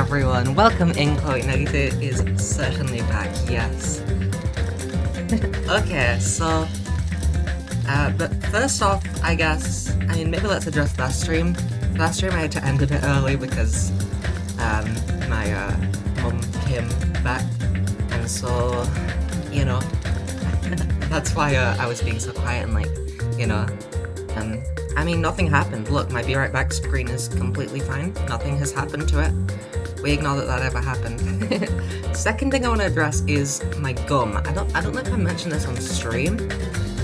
everyone, welcome in. Chloe Nagite is certainly back, yes. Okay, so, but first off, maybe let's address last stream. Last stream I had to end a bit early because, my, mum came back, and so, that's why, I was being so quiet and nothing happened. Look, my Be Right Back screen is completely fine. Nothing has happened to it. We ignore that ever happened. Second thing I want to address is my gum. I don't know if I mentioned this on stream,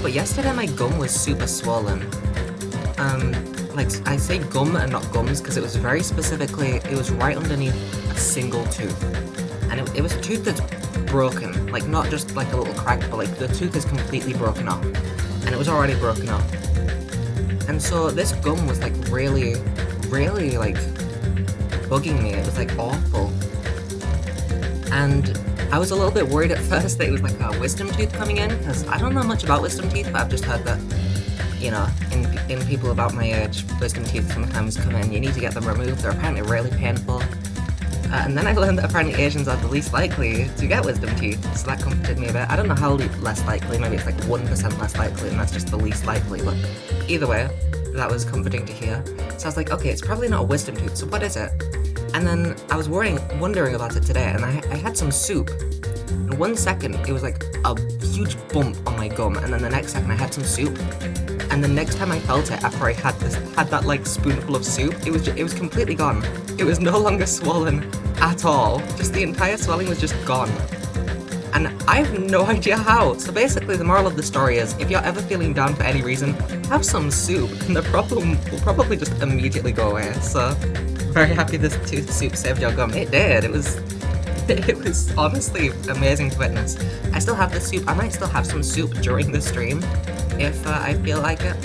but yesterday my gum was super swollen. I say gum and not gums because it was very specifically, it was right underneath a single tooth. And it was a tooth that's broken, like not just like a little crack, but like the tooth is completely broken off. And it was already broken off. And so this gum was like really, really like bugging me. It was like awful. And I was a little bit worried at first that it was like a wisdom tooth coming in, because I don't know much about wisdom teeth, but I've just heard that, in people about my age, wisdom teeth sometimes come in. You need to get them removed. They're apparently really painful. And then I learned that apparently Asians are the least likely to get wisdom teeth, so that comforted me a bit. I don't know how less likely, maybe it's like 1% less likely, and that's just the least likely, but either way, that was comforting to hear. So I was like, okay, it's probably not a wisdom tooth, so what is it? And then I was wondering about it today, and I had some soup. In 1 second, it was like a huge bump on my gum, and then the next second I had some soup. And the next time I felt it, after I had that like spoonful of soup, it was completely gone. It was no longer swollen at all. Just the entire swelling was just gone. And I have no idea how. So basically the moral of the story is, if you're ever feeling down for any reason, have some soup and the problem will probably just immediately go away. So very happy this tooth soup saved your gum. It did. It was honestly amazing to witness. I still have the soup. I might still have some soup during the stream if I feel like it.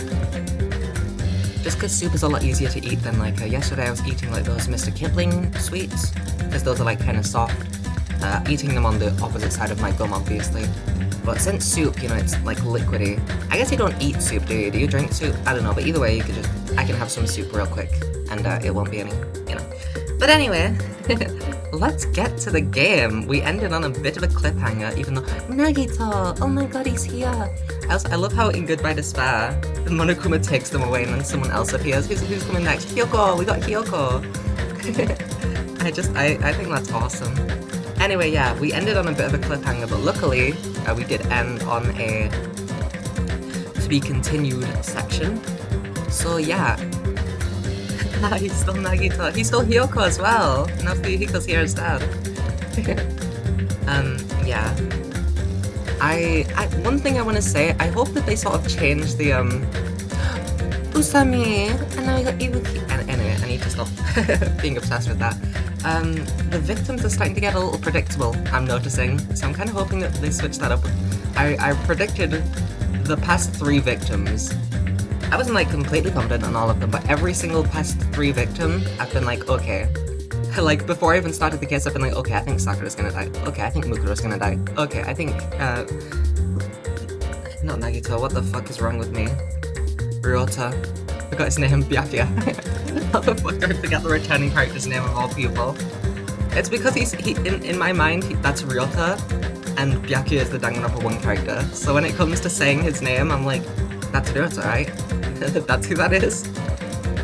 Just because soup is a lot easier to eat than like yesterday I was eating like those Mr. Kipling sweets, because those are like kind of soft. Eating them on the opposite side of my gum, obviously. But since soup, it's like liquidy. I guess you don't eat soup, do you? Do you drink soup? I don't know, but either way, I can have some soup real quick, and it won't be any, But anyway, let's get to the game. We ended on a bit of a cliffhanger, even though Nagito, oh my god, he's here. I love how in Goodbye Despair, the Monokuma takes them away and then someone else appears. Who's coming next? Hyoko, we got Hyoko. I think that's awesome. Anyway, yeah, we ended on a bit of a cliffhanger, but luckily, we did end on a to be continued section. So yeah, he's still Nagito. He's still Hyoko as well. Now Hyuko's here instead. Yeah. One thing I want to say, I hope that they sort of change the Usami, and now we got Ibuki. Anyway, I need to stop being obsessed with that. The victims are starting to get a little predictable, I'm noticing, so I'm kind of hoping that they switch that up. I predicted the past 3 victims. I wasn't like completely confident on all of them, but every single past 3 victim, I've been like, okay. Like, before I even started the case, I've been like, okay, I think Sakura's gonna die. Okay, I think Mukuro's gonna die. Okay, I think, not Nagito, what the fuck is wrong with me? Ryota. I forgot his name, Byakuya. How the fuck do I forget the returning character's name of all people? It's because in my mind, that's Ryota, and Byakuya is the Danganronpa 1 character. So when it comes to saying his name, I'm like, that's Ryota, right? That's who that is?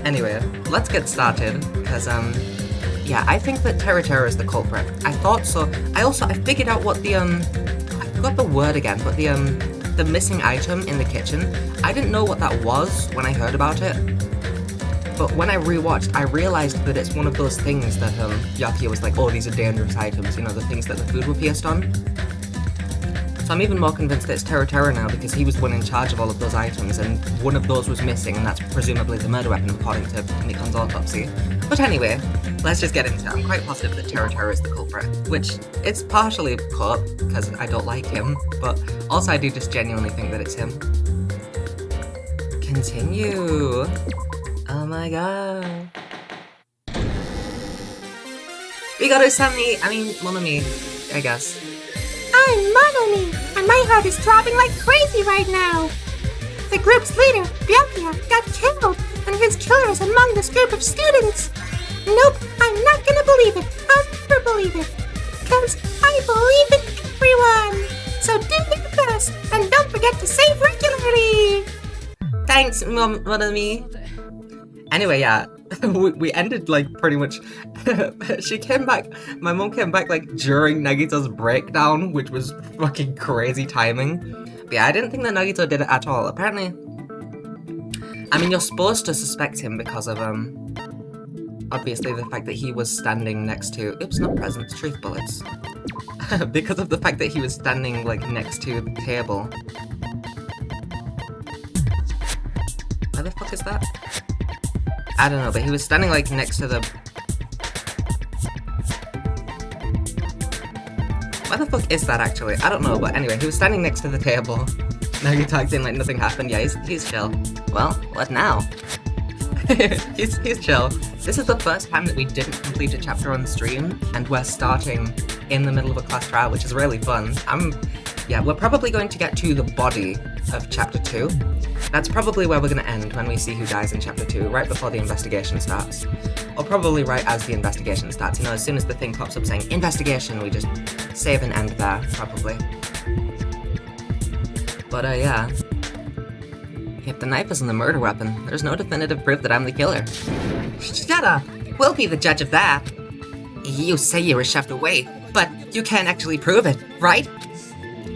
Anyway, let's get started, because, yeah, I think that Terra is the culprit. I thought so. I figured out what the, I forgot the word again, but the missing item in the kitchen, I didn't know what that was when I heard about it. But when I rewatched, I realized that it's one of those things that Byakuya was like, oh, these are dangerous items, the things that the food were pierced on. So I'm even more convinced that it's Terra now, because he was the one in charge of all of those items, and one of those was missing, and that's presumably the murder weapon according to Mikon's autopsy. But anyway, let's just get into it. I'm quite positive that Terra is the culprit, which it's partially caught, because I don't like him, but also I do just genuinely think that it's him. Continue. Oh my god. We got Monomi, I guess. I'm Monomi, and my heart is throbbing like crazy right now. The group's leader, Byakuya, got killed, and his killer is among this group of students. Nope, I'm not gonna believe it. I'll believe it. Because I believe in everyone. So do your best, and don't forget to save regularly. Thanks, Monami. Anyway, yeah, we ended like pretty much. She came back. My mom came back like during Nagito's breakdown, which was fucking crazy timing. But yeah, I didn't think that Nagito did it at all. Apparently, I mean, you're supposed to suspect him because of obviously the fact that he was standing next to. Oops, not presents, truth bullets. Because of the fact that he was standing like next to the table. Where the fuck is that? I don't know, but he was standing like next to the... Where the fuck is that actually? I don't know, but anyway, he was standing next to the table. Now he tagged in like nothing happened. Yeah, he's chill. Well, what now? he's chill. This is the first time that we didn't complete a chapter on stream, and we're starting in the middle of a class trial, which is really fun. Yeah, we're probably going to get to the body of chapter 2. That's probably where we're going to end when we see who dies in chapter 2, right before the investigation starts. Or probably right as the investigation starts. You know, as soon as the thing pops up saying investigation, we just save and end there, probably. But yeah. If the knife isn't the murder weapon, there's no definitive proof that I'm the killer. Shut up! We'll be the judge of that. You say you were shoved away, but you can't actually prove it, right?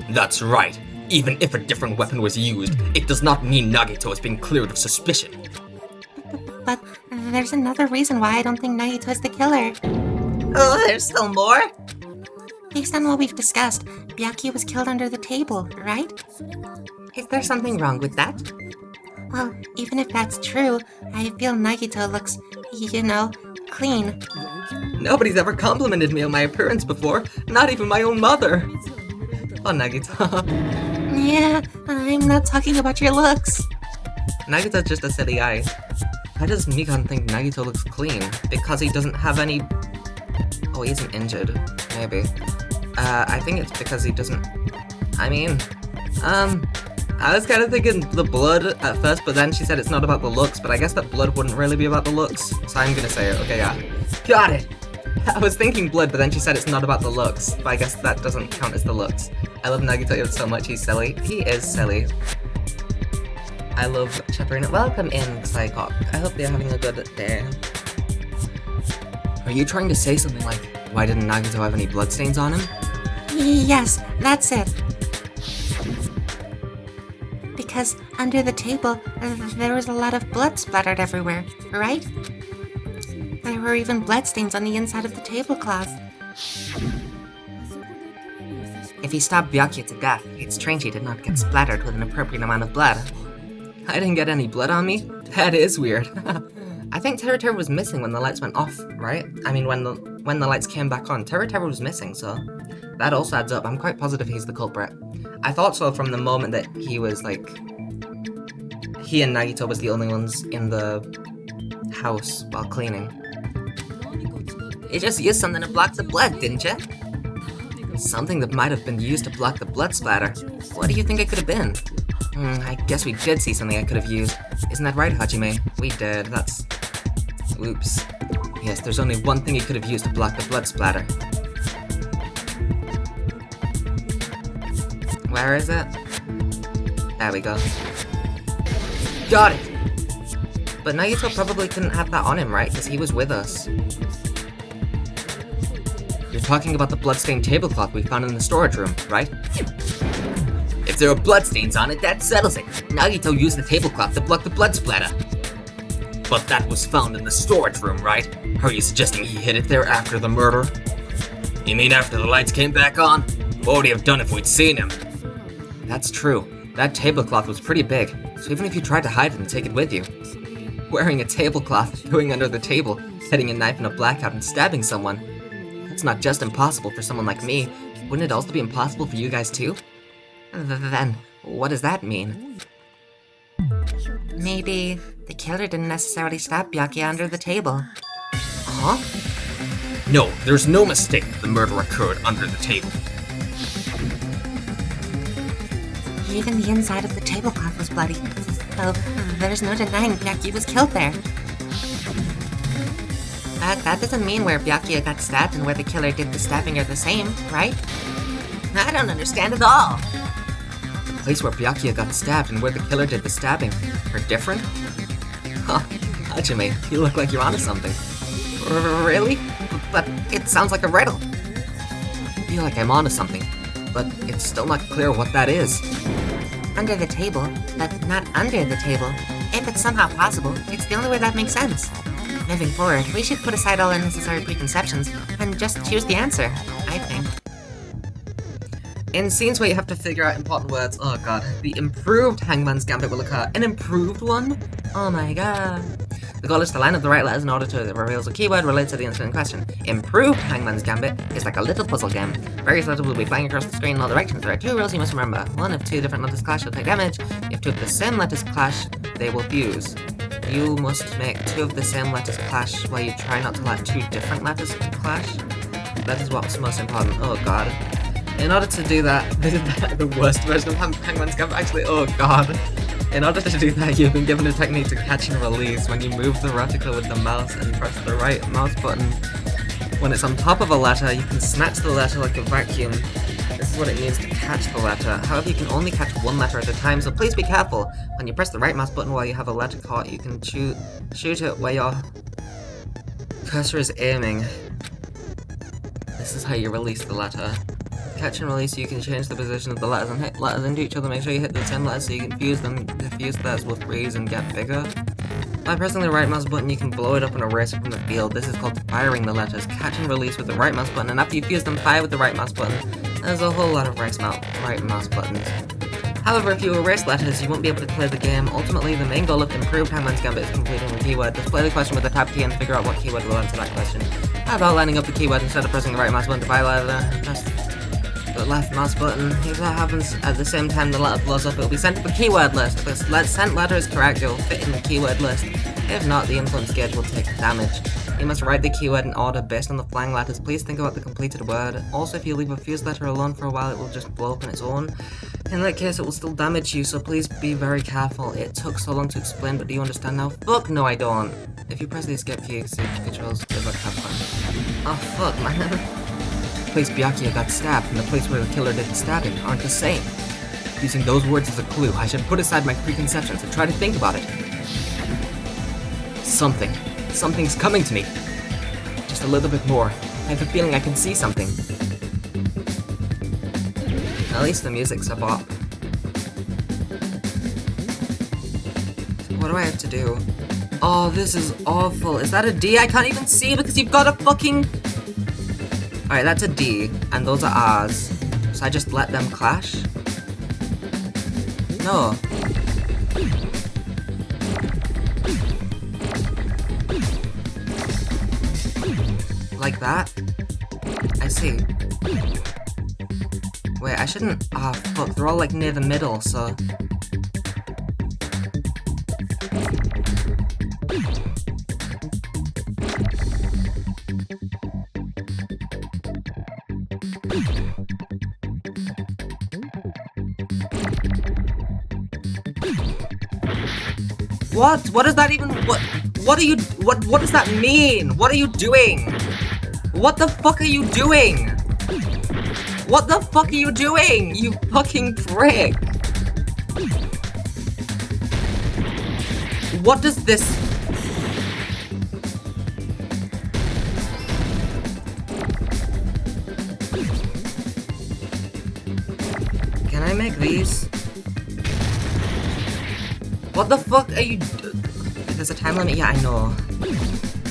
That's right. Even if a different weapon was used, it does not mean Nagito has been cleared of suspicion. But there's another reason why I don't think Nagito is the killer. Oh, there's still more? Based on what we've discussed, Byakuya was killed under the table, right? Is there something wrong with that? Well, even if that's true, I feel Nagito looks, you know, clean. Nobody's ever complimented me on my appearance before, not even my own mother. Oh, Nagito. Yeah, I'm not talking about your looks. Nagito's just a silly guy. Why does Mikan think Nagito looks clean? Because he doesn't have any... Oh, he isn't injured. Maybe. I think it's because he doesn't... I mean... I was kind of thinking the blood at first, but then she said it's not about the looks, but I guess that blood wouldn't really be about the looks, so I'm gonna say it. Okay, yeah. Got it! I was thinking blood, but then she said it's not about the looks, but I guess that doesn't count as the looks. I love Nagito so much, he's silly. He is silly. I love Chaperina. Welcome in, Psychop. I hope they're having a good day. Are you trying to say something like, why didn't Nagito have any bloodstains on him? Yes, that's it. Because under the table, there was a lot of blood splattered everywhere, right? There were even bloodstains on the inside of the tablecloth. If he stabbed Byakuya to death, it's strange he did not get splattered with an appropriate amount of blood. I didn't get any blood on me? That is weird. I think Teru was missing when the lights went off, right? I mean, when the lights came back on, Teru was missing, so that also adds up. I'm quite positive he's the culprit. I thought so from the moment that he was like... He and Nagito was the only ones in the house while cleaning. You just used something to block the blood, didn't you? Something that might have been used to block the blood splatter. What do you think it could have been? I guess we did see something I could have used. Isn't that right, Hajime? We did, that's... Oops. Yes, there's only one thing he could have used to block the blood splatter. Where is it? There we go. Got it! But Nagito probably couldn't have that on him, right? Because he was with us. You're talking about the bloodstained tablecloth we found in the storage room, right? If there are bloodstains on it, that settles it. Nagito used the tablecloth to block the blood splatter. But that was found in the storage room, right? Are you suggesting he hid it there after the murder? You mean after the lights came back on? What would he have done if we'd seen him? That's true. That tablecloth was pretty big, so even if you tried to hide it and take it with you... Wearing a tablecloth, going under the table, hitting a knife in a blackout and stabbing someone... It's not just impossible for someone like me, wouldn't it also be impossible for you guys too? Then, what does that mean? Maybe the killer didn't necessarily stab Byakuya under the table. Huh? No, there's no mistake the murder occurred under the table. Even the inside of the tablecloth was bloody, so there's no denying Byakuya was killed there. That doesn't mean where Byakuya got stabbed and where the killer did the stabbing are the same, right? I don't understand at all. The place where Byakuya got stabbed and where the killer did the stabbing are different? Huh, Hajime, you look like you're onto something. Really? But it sounds like a riddle. I feel like I'm onto something, but it's still not clear what that is. Under the table, but not under the table. If it's somehow possible, it's the only way that makes sense. Moving forward, we should put aside all unnecessary preconceptions and just choose the answer, I think. In scenes where you have to figure out important words, oh god, the improved Hangman's Gambit will occur. An improved one? Oh my god. The goal is to line up the right letters in order to reveal a keyword related to the incident in question. Improved Hangman's Gambit is like a little puzzle game. Various letters will be flying across the screen in all directions. There are 2 rules you must remember. 1, if 2 different letters clash, you'll take damage. If 2 of the same letters clash, they will fuse. You must make 2 of the same letters clash while you try not to let 2 different letters clash. That is what's most important. Oh god. In order to do that, this is the worst version of Hangman's Gambit, actually, oh god. In order to do that, you've been given a technique to catch and release when you move the reticle with the mouse and press the right mouse button. When it's on top of a letter, you can snatch the letter like a vacuum. This is what it means to catch the letter. However, you can only catch 1 letter at a time, so please be careful. When you press the right mouse button while you have a letter caught, you can shoot it where your cursor is aiming. This is how you release the letter. Catch and release, you can change the position of the letters and hit letters into each other. Make sure you hit the same letters so you can fuse them. The fused letters will freeze and get bigger. By pressing the right mouse button, you can blow it up and erase it from the field. This is called firing the letters. Catch and release with the right mouse button, and after you fuse them, fire with the right mouse button. There's a whole lot of right mouse buttons. However, if you erase letters, you won't be able to clear the game. Ultimately, the main goal of improved Hangman's Gambit is completing the keyword. Display the question with the tab key and figure out what keyword will answer that question. How about lining up the keyword instead of pressing the right mouse button to fire letter? Press the left mouse button. If that happens at the same time the letter blows up, it will be sent to the keyword list. If the sent letter is correct, it will fit in the keyword list. If not, the influence gauge will take damage. You must write the keyword in order based on the flying letters. Please think about the completed word. Also, if you leave a fused letter alone for a while, it will just blow up on its own. In that case, it will still damage you, so please be very careful. It took so long to explain, but do you understand now? Fuck no, I don't. If you press the escape key, exit controls, good luck, have fun. Oh fuck, man. The place Byakuya got stabbed and the place where the killer did the stabbing aren't the same. Using those words as a clue, I should put aside my preconceptions and try to think about it. Something's coming to me. Just a little bit more. I have a feeling I can see something. At least the music's a bop. So what do I have to do? Oh, this is awful. Is that a D? I can't even see because you've got a fucking... Alright, that's a D, and those are R's. So I just let them clash? No. Like that? I see. Wait, I shouldn't... Ah, fuck, they're all like near the middle, so... What? What does that even... What are you... What does that mean? What are you doing? What the fuck are you doing? What the fuck are you doing? You fucking prick. What does this... Can I make these? What the fuck are you... There's a time limit? Yeah, I know.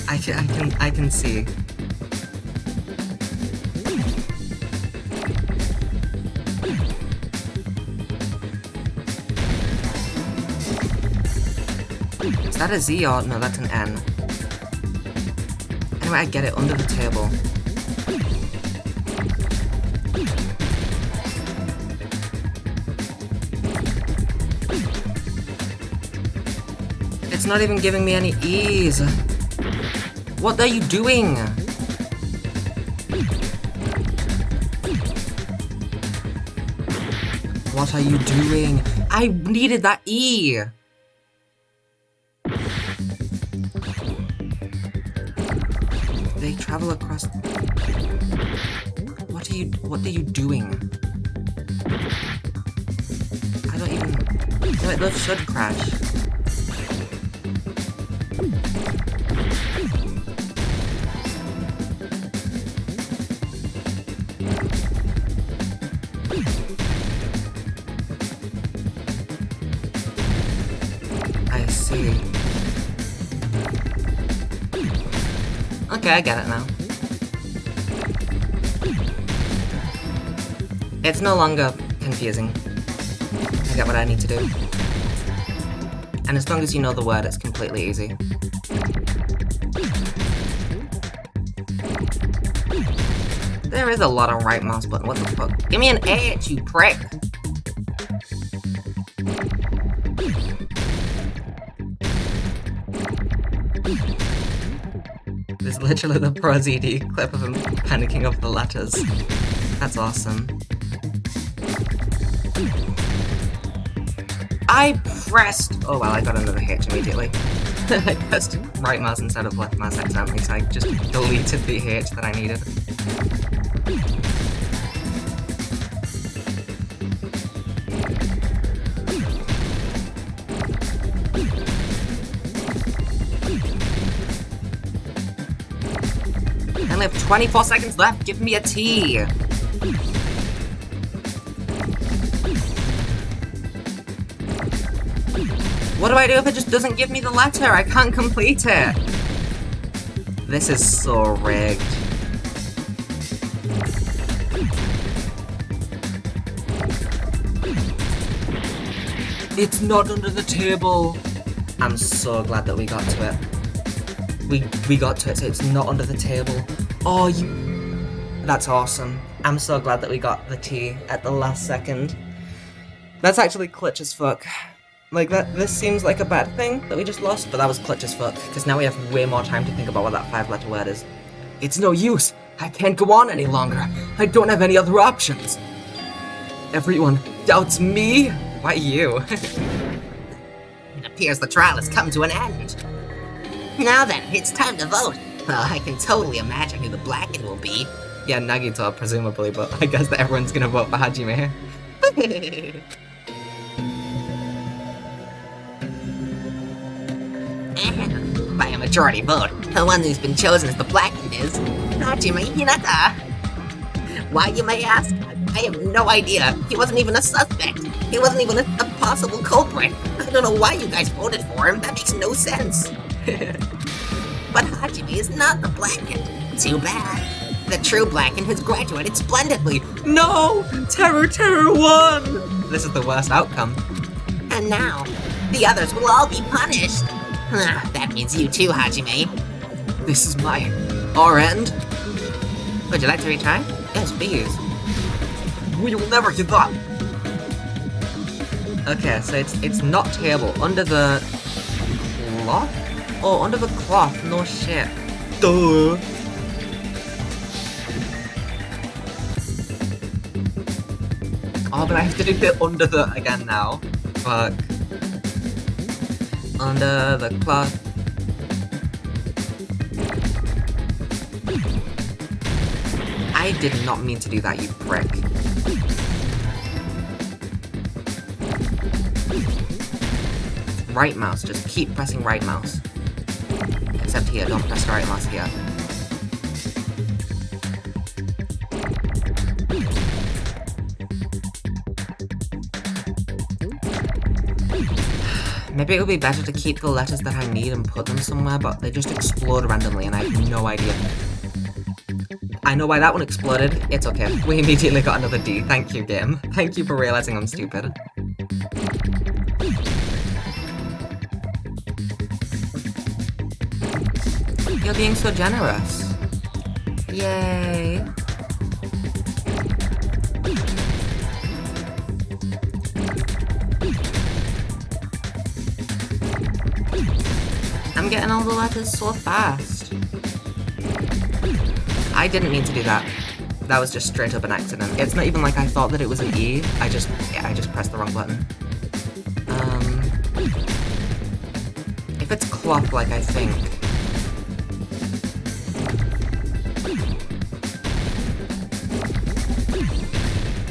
I can see. Is that a Z or... No, that's an N. Anyway, I get it. Under the table. It's not even giving me any E's. What are you doing? What are you doing? I needed that E. Travel across... What are you doing? I don't even... No, it should crash. I see. Okay, I get it now. It's no longer confusing. I get what I need to do. And as long as you know the word, it's completely easy. There is a lot of right mouse button. What the fuck? Give me an H, you prick! This is literally the Pro ZD clip of him panicking over the letters. That's awesome. I pressed... Oh well, I got another H immediately. I pressed right mouse instead of left mouse accidentally, so I just deleted the H that I needed. I only have 24 seconds left, give me a T! What do I do if it just doesn't give me the letter? I can't complete it! This is so rigged. It's not under the table! I'm so glad that we got to it. We got to it, so it's not under the table. Oh, you... That's awesome. I'm so glad that we got the T at the last second. That's actually clutch as fuck. Like, this seems like a bad thing that we just lost, but that was clutch as fuck, because now we have way more time to think about what that 5-letter word is. It's no use! I can't go on any longer! I don't have any other options! Everyone doubts me? Why you? It appears the trial has come to an end. Now then, it's time to vote. Well, I can totally imagine who the blackened will be. Yeah, Nagito, presumably, but I guess that everyone's gonna vote for Hajime. By a majority vote, the one who's been chosen as the blackened is Hajime Hinata. Why, you may ask? I have no idea. He wasn't even a suspect. He wasn't even a possible culprit. I don't know why you guys voted for him. That makes no sense. But Hajime is not the blackened. Too bad. The true blackened has graduated splendidly. No! Terror won! This is the worst outcome. And now, the others will all be punished. That means you too, Hajime. This is my... our end? Would you like to retry? Yes, please. We will never give up! Okay, so it's not table. Under the... cloth? Oh, under the cloth. No shit. Duh! Oh, but I have to do it under the... again now. Fuck. Under the cloth. I did not mean to do that, you prick. Right mouse, just keep pressing right mouse. Except here, don't press right mouse here. Maybe it would be better to keep the letters that I need and put them somewhere, but they just explode randomly and I have no idea. I know why that one exploded. It's okay. We immediately got another D. Thank you, game. Thank you for realizing I'm stupid. You're being so generous. Yay. I'm getting all the letters so fast. I didn't mean to do that. That was just straight up an accident. It's not even like I thought that it was an E. I just pressed the wrong button. If it's cloth like I think...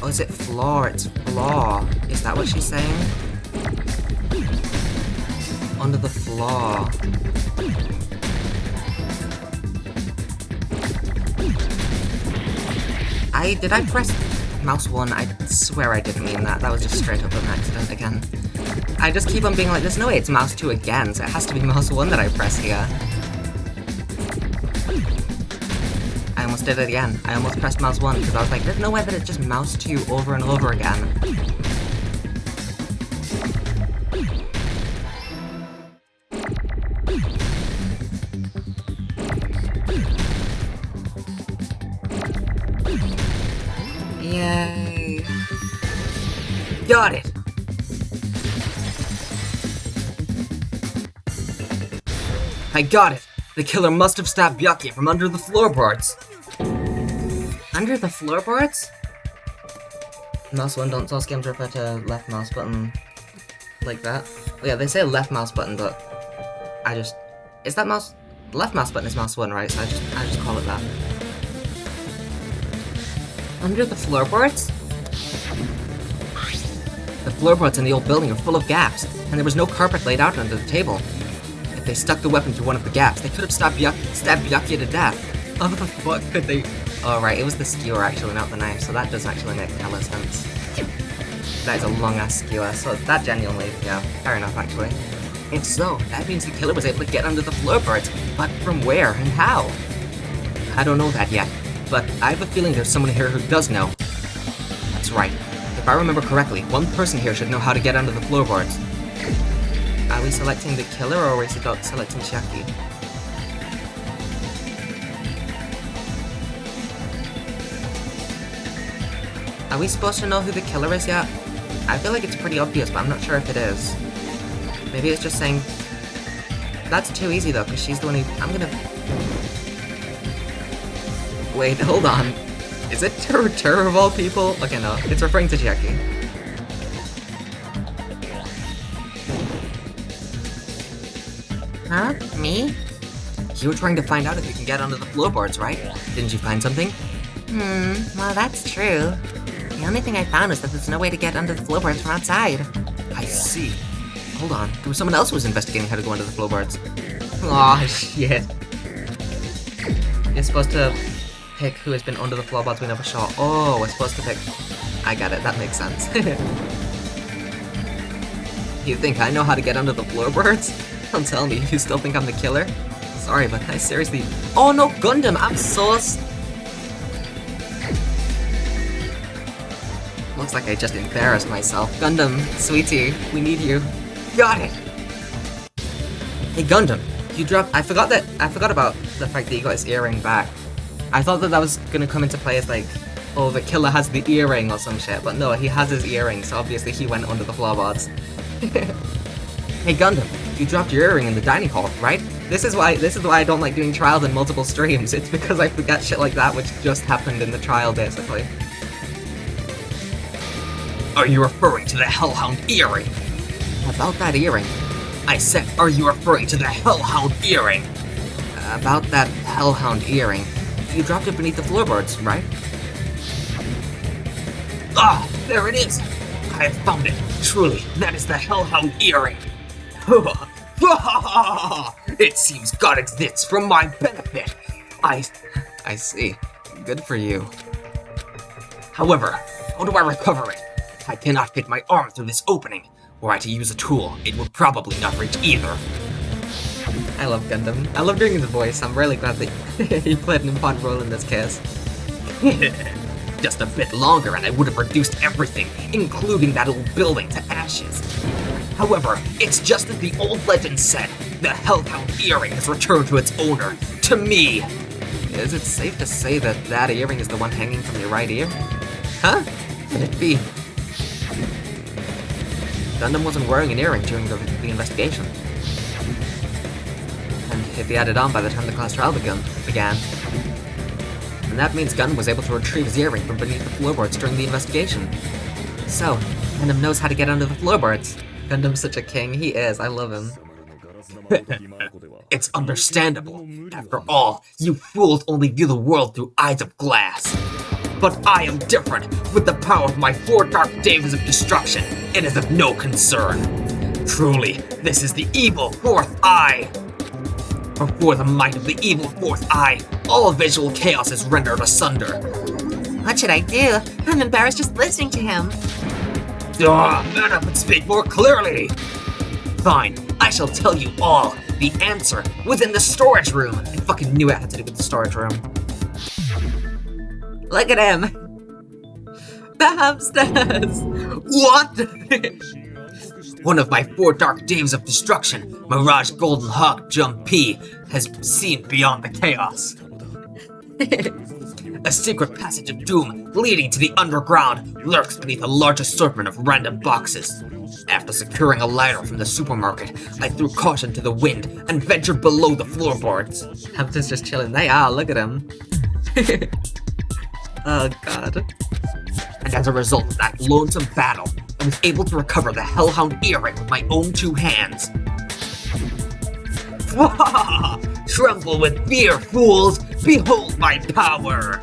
Oh, is it floor? It's floor. Is that what she's saying? Under the floor. Did I press mouse 1? I swear I didn't mean that. That was just straight up an accident again. I just keep on being like, there's no way it's mouse 2 again, so it has to be mouse 1 that I press here. I almost did it again. I almost pressed mouse 1 because I was like, there's no way that it's just mouse 2 over and over again. Yay. Got it! I got it! The killer must have stabbed Byakuya from under the floorboards. Under the floorboards? Mouse 1, don't tell Scam to refer to left mouse button like that. Oh, yeah, they say left mouse button, but I just... Is that mouse... Left mouse button is mouse 1, right? So I just call it that. Under the floorboards? The floorboards in the old building are full of gaps, and there was no carpet laid out under the table. If they stuck the weapon through one of the gaps, they could have stabbed Byakuya to death. How the fuck could they... Oh right, it was the skewer actually, not the knife, so that does actually make hella sense. That is a long-ass skewer, so that genuinely, yeah, fair enough actually. If so, that means the killer was able to get under the floorboards, but from where and how? I don't know that yet, but I have a feeling there's someone here who does know. That's right. If I remember correctly, one person here should know how to get under the floorboards. Are we selecting the killer, or are we selecting Chiaki? Are we supposed to know who the killer is yet? I feel like it's pretty obvious, but I'm not sure if it is. Maybe it's just saying... That's too easy though, because she's the one who... I'm gonna... Wait, hold on. Is it Tur of all people? Okay, no. It's referring to Chiaki. Huh? Me? You were trying to find out if you can get under the floorboards, right? Didn't you find something? Well that's true. The only thing I found is that there's no way to get under the floorboards from outside. I see. Hold on. There was someone else who was investigating how to go under the floorboards. Aw, shit. You're supposed to pick who has been under the floorboards we never saw. Oh, we're supposed to pick... I get it. That makes sense. You think I know how to get under the floorboards? Don't tell me. You still think I'm the killer? Sorry, but I seriously... Oh no, Gundam! I'm so... Looks like I just embarrassed myself. Gundam, sweetie, we need you. Got it! Hey Gundam, you dropped... I forgot about the fact that you got his earring back. I thought that was gonna come into play as like, oh, the killer has the earring or some shit, but no, he has his earring, so obviously he went under the floorboards. Hey Gundam, you dropped your earring in the dining hall, right? This is why I don't like doing trials in multiple streams. It's because I forget shit like that, which just happened in the trial, basically. Are you referring to the Hellhound earring? About that earring? I said, are you referring to the Hellhound earring? About that Hellhound earring. You dropped it beneath the floorboards, right? Ah, there it is! I have found it. Truly, that is the Hellhound earring. It seems God exists for my benefit. I see. Good for you. However, how do I recover it? I cannot fit my arm through this opening. Were I to use a tool, it would probably not reach either. I love Gundam. I love doing his voice. I'm really glad that he played an important role in this case. Just a bit longer and I would have reduced everything, including that old building, to ashes. However, it's just as the old legend said. The Hellhound earring has returned to its owner, to me. Is it safe to say that that earring is the one hanging from your right ear? Huh? Could it be? Gundam wasn't wearing an earring during the investigation. And if he had it on by the time the class trial began. And that means Gundam was able to retrieve his earring from beneath the floorboards during the investigation. So, Gundam knows how to get under the floorboards. Gundam's such a king, he is, I love him. It's understandable. After all, you fools only view the world through eyes of glass. But I am different. With the power of my 4 dark days of destruction, it is of no concern. Truly, this is the evil 4th eye. Before the might of the evil 4th eye, all visual chaos is rendered asunder. What should I do? I'm embarrassed just listening to him. Man up and speak more clearly! Fine, I shall tell you all. The answer within the storage room. I fucking knew it had to do with the storage room. Look at him! The hamsters! What? One of my 4 dark days of destruction, Mirage Golden Hawk Jump P, has seen beyond the chaos. A secret passage of doom leading to the underground lurks beneath a large assortment of random boxes. After securing a ladder from the supermarket, I threw caution to the wind and ventured below the floorboards. Hamster's just chilling. They are, look at him. Oh god. And as a result of that lonesome battle, I was able to recover the Hellhound earring with my own 2 hands. Tremble with fear, fools! Behold my power!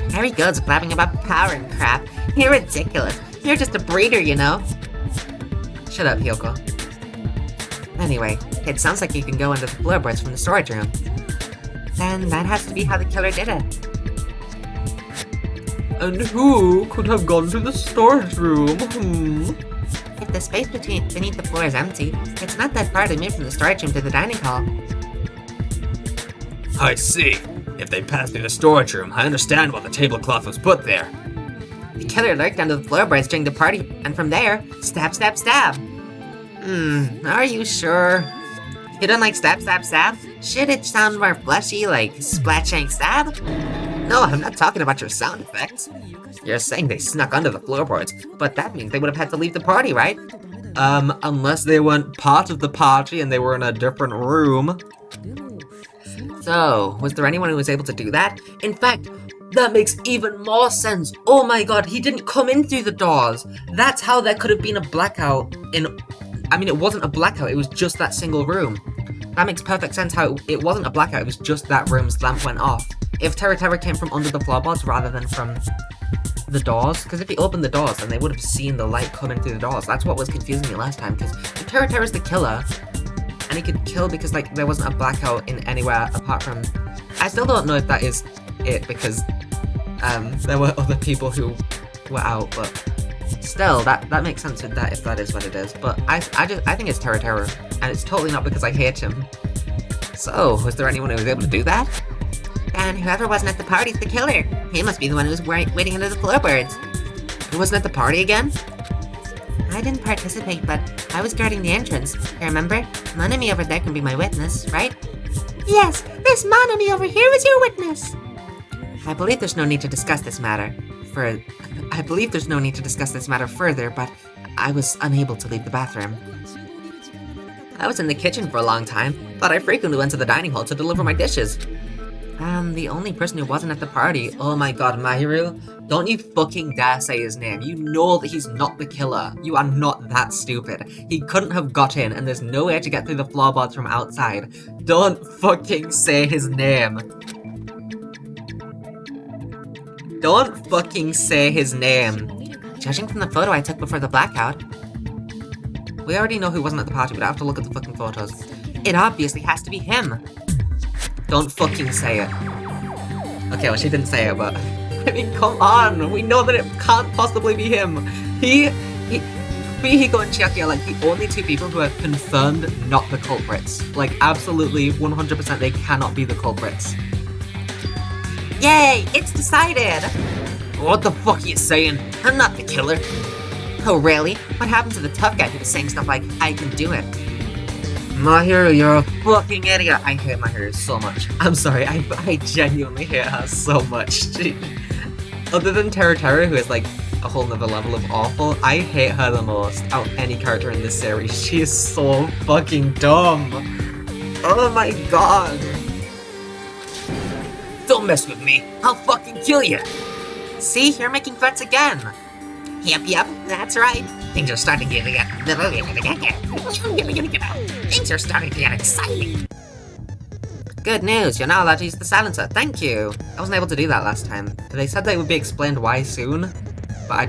There he goes, blabbing about power and crap. You're ridiculous. You're just a breeder, you know. Shut up, Hyoko. Anyway, it sounds like you can go under the floorboards from the storage room. Then that has to be how the killer did it. And who could have gone to the storage room? If the space beneath the floor is empty, it's not that far to move from the storage room to the dining hall. I see. If they passed through the storage room, I understand why the tablecloth was put there. The killer lurked under the floorboards during the party, and from there, stab, stab, stab. Are you sure? You don't like stab, stab, stab? Should it sound more fleshy, like splat, shank, stab? No, I'm not talking about your sound effects. You're saying they snuck under the floorboards, but that means they would have had to leave the party, right? Unless they weren't part of the party and they were in a different room. So, was there anyone who was able to do that? In fact, that makes even more sense. Oh my god, he didn't come in through the doors. That's how there could have been a blackout in... I mean, it wasn't a blackout, it was just that single room. That makes perfect sense how it wasn't a blackout, it was just that room's lamp went off. If Terra came from under the floorboards rather than from the doors, because if he opened the doors, then they would have seen the light coming through the doors. That's what was confusing me last time, because if Terra's the killer, and he could kill because, like, there wasn't a blackout in anywhere apart from... I still don't know if that is it, because there were other people who were out, but still, that makes sense with that if that is what it is. But I think it's Terra, and it's totally not because I hate him. So, was there anyone who was able to do that? And whoever wasn't at the party's the killer. He must be the one who was waiting under the floorboards. Who wasn't at the party again? I didn't participate, but I was guarding the entrance. You remember? Monami over there can be my witness, right? Yes, this Monami over here is your witness. I believe there's no need to discuss this matter further, but I was unable to leave the bathroom. I was in the kitchen for a long time, but I frequently went to the dining hall to deliver my dishes. The only person who wasn't at the party, oh my god, Mahiru, don't you fucking dare say his name. You know that he's not the killer. You are not that stupid. He couldn't have got in, and there's no way to get through the floorboards from outside. Don't fucking say his name. Don't fucking say his name. Judging from the photo I took before the blackout, we already know who wasn't at the party, but I have to look at the fucking photos. It obviously has to be him. Don't fucking say it. Okay, well, she didn't say it, but... I mean, come on! We know that it can't possibly be him! Hiko and Chiaki are, like, the only 2 people who are confirmed not the culprits. Like, absolutely, 100% they cannot be the culprits. Yay! It's decided! What the fuck are you saying? I'm not the killer. Oh, really? What happened to the tough guy who was saying stuff like, I can do it? Mahiru, you're a fucking idiot. I hate Mahiru so much. I'm sorry, I genuinely hate her so much. Other than Terra, who is like a whole nother level of awful, I hate her the most out of any character in this series. She is so fucking dumb. Oh my god. Don't mess with me. I'll fucking kill you. See, you're making threats again. Yep, that's right. Things are starting to get exciting. Good news, you're not allowed to use the silencer. Thank you. I wasn't able to do that last time. They said they would be explained why soon, but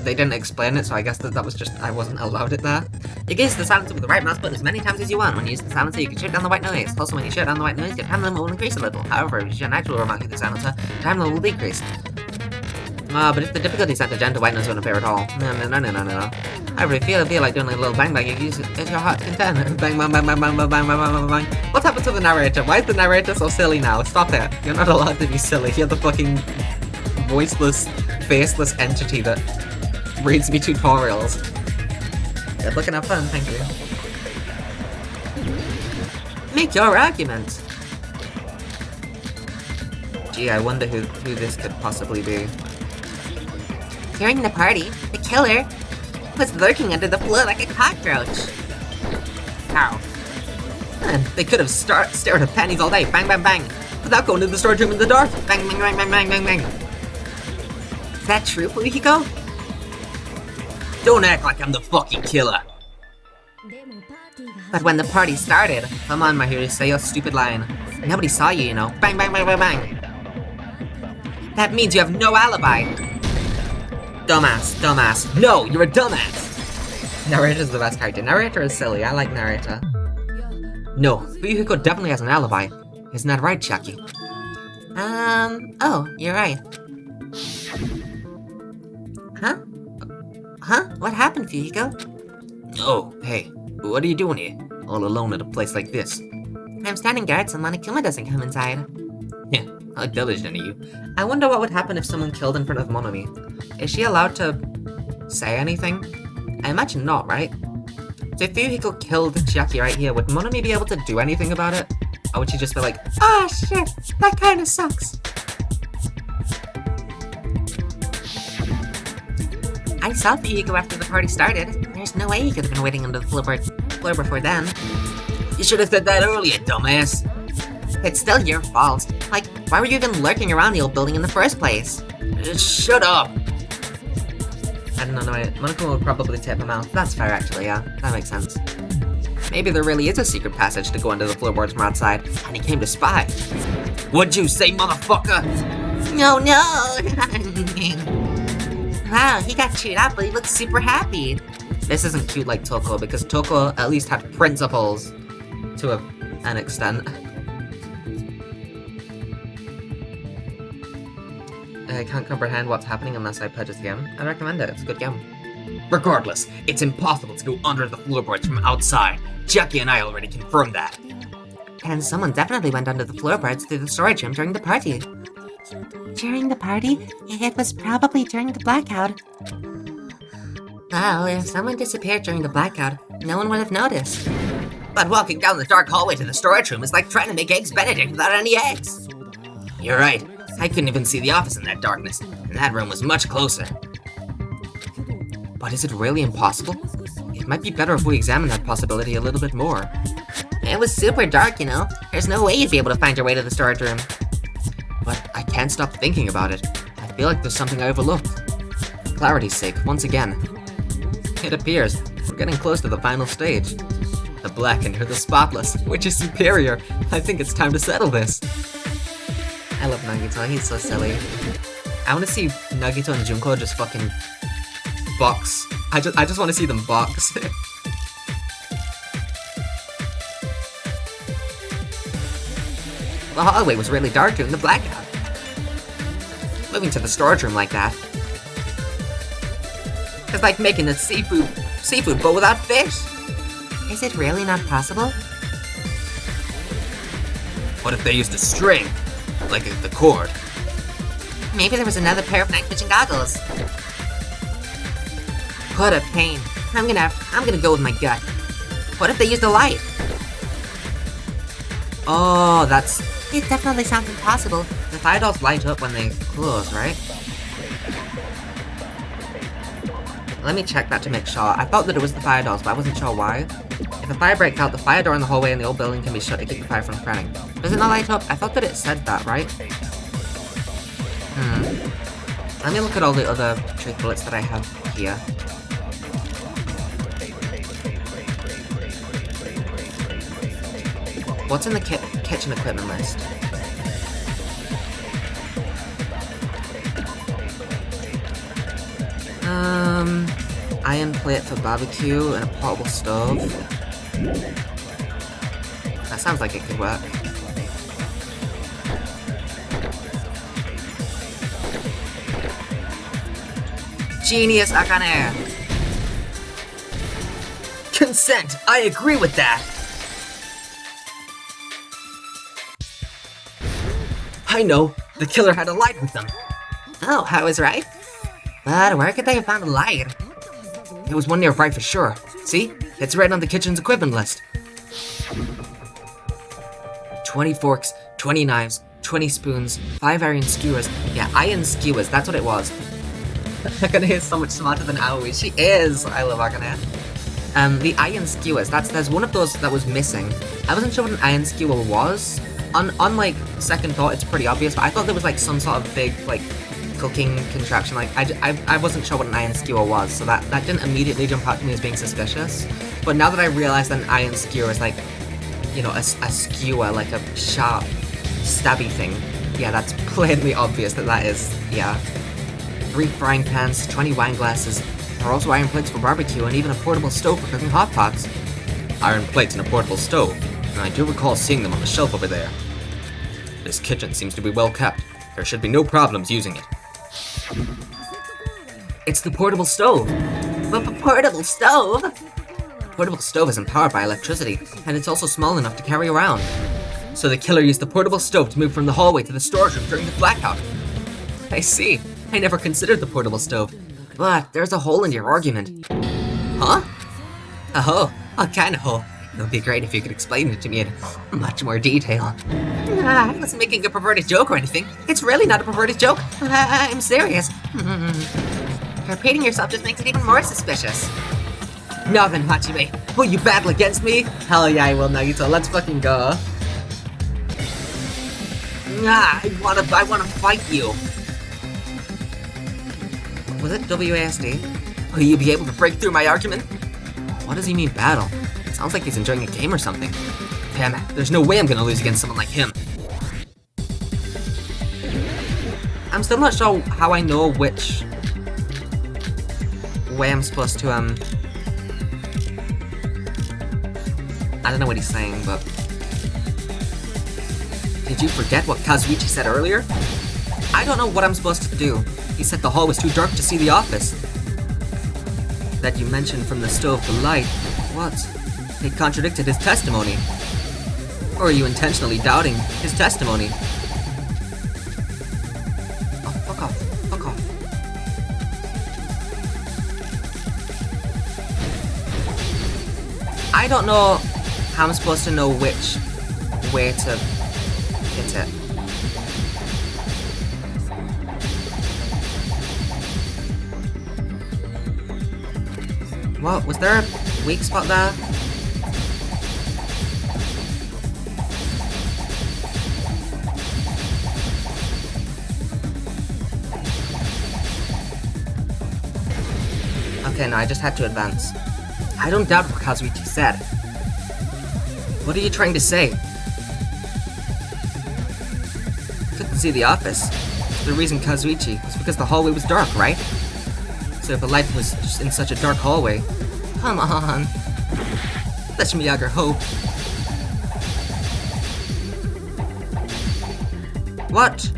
they didn't explain it, so I guess that was just, I wasn't allowed it there. You can use the silencer with the right mouse button as many times as you want. When you use the silencer, you can shoot down the white noise. Also, when you shoot down the white noise, your time limit will increase a little. However, if you shoot an actual remark with the silencer, your time limit will decrease. But if the difficulty set to gentle, white noise won't appear at all. No. However, if you feel like doing a little bang bang, you can use it as your heart's content. Bang bang bang bang bang bang bang bang bang bang. What's happened to the narrator? Why is the narrator so silly now? Stop it. You're not allowed to be silly. You're the fucking voiceless, faceless entity that reads me tutorials. Good looking have fun, thank you. Make your argument. Gee, I wonder who this could possibly be. During the party, the killer was lurking under the floor like a cockroach. How? Man, they could have stared at pennies all day, bang bang bang, without going to the storage room in the dark. Bang bang bang bang bang bang bang. Is that true, Fujiko? Don't act like I'm the fucking killer. But when the party started, come on, my hero, say your stupid line. Nobody saw you, you know. Bang bang bang bang bang. That means you have no alibi. Dumbass. No, you're a dumbass. Narrator's the best character. Narrator is silly. I like Narrator. No, Fuyuhiko definitely has an alibi. Isn't that right, Chucky? Oh, you're right. Huh? What happened, Fuyuhiko? Oh, hey, what are you doing here? All alone at a place like this? I'm standing guard so Monokuma doesn't come inside. Yeah, how diligent of you. I wonder what would happen if someone killed in front of Monomi. Is she allowed to say anything? I imagine not, right? So if Fuyuhiko killed Chiaki right here, would Monomi be able to do anything about it? Or would she just be like, ah, shit, that kinda sucks? I saw Fuyuhiko after the party started. There's no way he could have been waiting under the floor before then. You should have said that earlier, dumbass. It's still your fault. Like, why were you even lurking around the old building in the first place? Shut up. I don't know, Monokuma would probably tip him out. That's fair, actually, yeah. That makes sense. Maybe there really is a secret passage to go under the floorboards from outside, and he came to spy. What'd you say, motherfucker? No. Wow, he got chewed up, but he looks super happy. This isn't cute like Toko, because Toko at least had principles to an extent. I can't comprehend what's happening unless I purchase the game. I recommend it, it's a good game. Regardless, it's impossible to go under the floorboards from outside. Jackie and I already confirmed that. And someone definitely went under the floorboards through the storage room during the party. During the party? It was probably during the blackout. Well, if someone disappeared during the blackout, no one would have noticed. But walking down the dark hallway to the storage room is like trying to make eggs Benedict without any eggs. You're right. I couldn't even see the office in that darkness, and that room was much closer. But is it really impossible? It might be better if we examine that possibility a little bit more. It was super dark, you know. There's no way you'd be able to find your way to the storage room. But I can't stop thinking about it. I feel like there's something I overlooked. For clarity's sake, once again. It appears we're getting close to the final stage. The blackened or the spotless, which is superior? I think it's time to settle this. I love Nagito, he's so silly. I want to see Nagito and Junko just fucking box. I just want to see them box. The hallway was really dark during the blackout. Moving to the storage room like that. It's like making a seafood bowl without fish. Is it really not possible? What if they used a string? Like the cord? Maybe there was another pair of night vision goggles. What a pain. I'm gonna go with my gut. What if they used a light? Oh, It definitely sounds impossible. The fire dolls light up when they close, right? Let me check that to make sure. I thought that it was the fire dolls, but I wasn't sure why. If a fire breaks out, the fire door in the hallway in the old building can be shut to keep the fire from spreading. Does it not light up? I thought that it said that, right? Let me look at all the other truth bullets that I have here. What's in the kitchen equipment list? Iron plate for barbecue and a portable stove. That sounds like it could work. Genius, Akane! Consent! I agree with that! I know! The killer had a light with them! Oh, I was right. But where could they have found a light? There was one nearby for sure. See? It's right on the kitchen's equipment list. 20 forks, 20 knives, 20 spoons, 5 iron skewers. Yeah, iron skewers, that's what it was. Akane is so much smarter than Aoi. She is! I love Akane. The iron skewers, there's one of those that was missing. I wasn't sure what an iron skewer was. On like, second thought, it's pretty obvious, but I thought there was like some sort of big, like, cooking contraption. Like, I wasn't sure what an iron skewer was, so that didn't immediately jump out to me as being suspicious. But now that I realize that an iron skewer is like, you know, a skewer, like a sharp, stabby thing. Yeah, that's plainly obvious that is, yeah. 3 frying pans, 20 wine glasses. There are also iron plates for barbecue and even a portable stove for cooking hot pots. Iron plates and a portable stove, and I do recall seeing them on the shelf over there. This kitchen seems to be well kept. There should be no problems using it. It's the portable stove. But portable stove? Portable stove isn't powered by electricity, and it's also small enough to carry around. So the killer used the portable stove to move from the hallway to the storage room during the blackout. I see. I never considered the portable stove. But there's a hole in your argument. Huh? A hole? What kind of hole? It would be great if you could explain it to me in much more detail. I wasn't making a perverted joke or anything. It's really not a perverted joke. I'm serious. Repeating yourself just makes it even more suspicious. Now then, Hachime, will you battle against me? Hell yeah, I will, Nagito. Let's fucking go. I wanna fight you. Was it WASD? Will you be able to break through my argument? What does he mean battle? It sounds like he's enjoying a game or something. Damn it, there's no way I'm gonna lose against someone like him. I'm still not sure how I know which way I'm supposed to, I don't know what he's saying, but... Did you forget what Kazuichi said earlier? I don't know what I'm supposed to do. He said the hall was too dark to see the office. That you mentioned from the stove the light. What? It contradicted his testimony. Or are you intentionally doubting his testimony? Oh, fuck off. Fuck off. I don't know how I'm supposed to know which way to hit it. What? Was there a weak spot there? Okay, no, I just had to advance. I don't doubt what Kazuichi said. What are you trying to say? Couldn't see the office. The reason Kazuichi was because the hallway was dark, right? So if a light was just in such a dark hallway, come on. Let Miyager hope. What?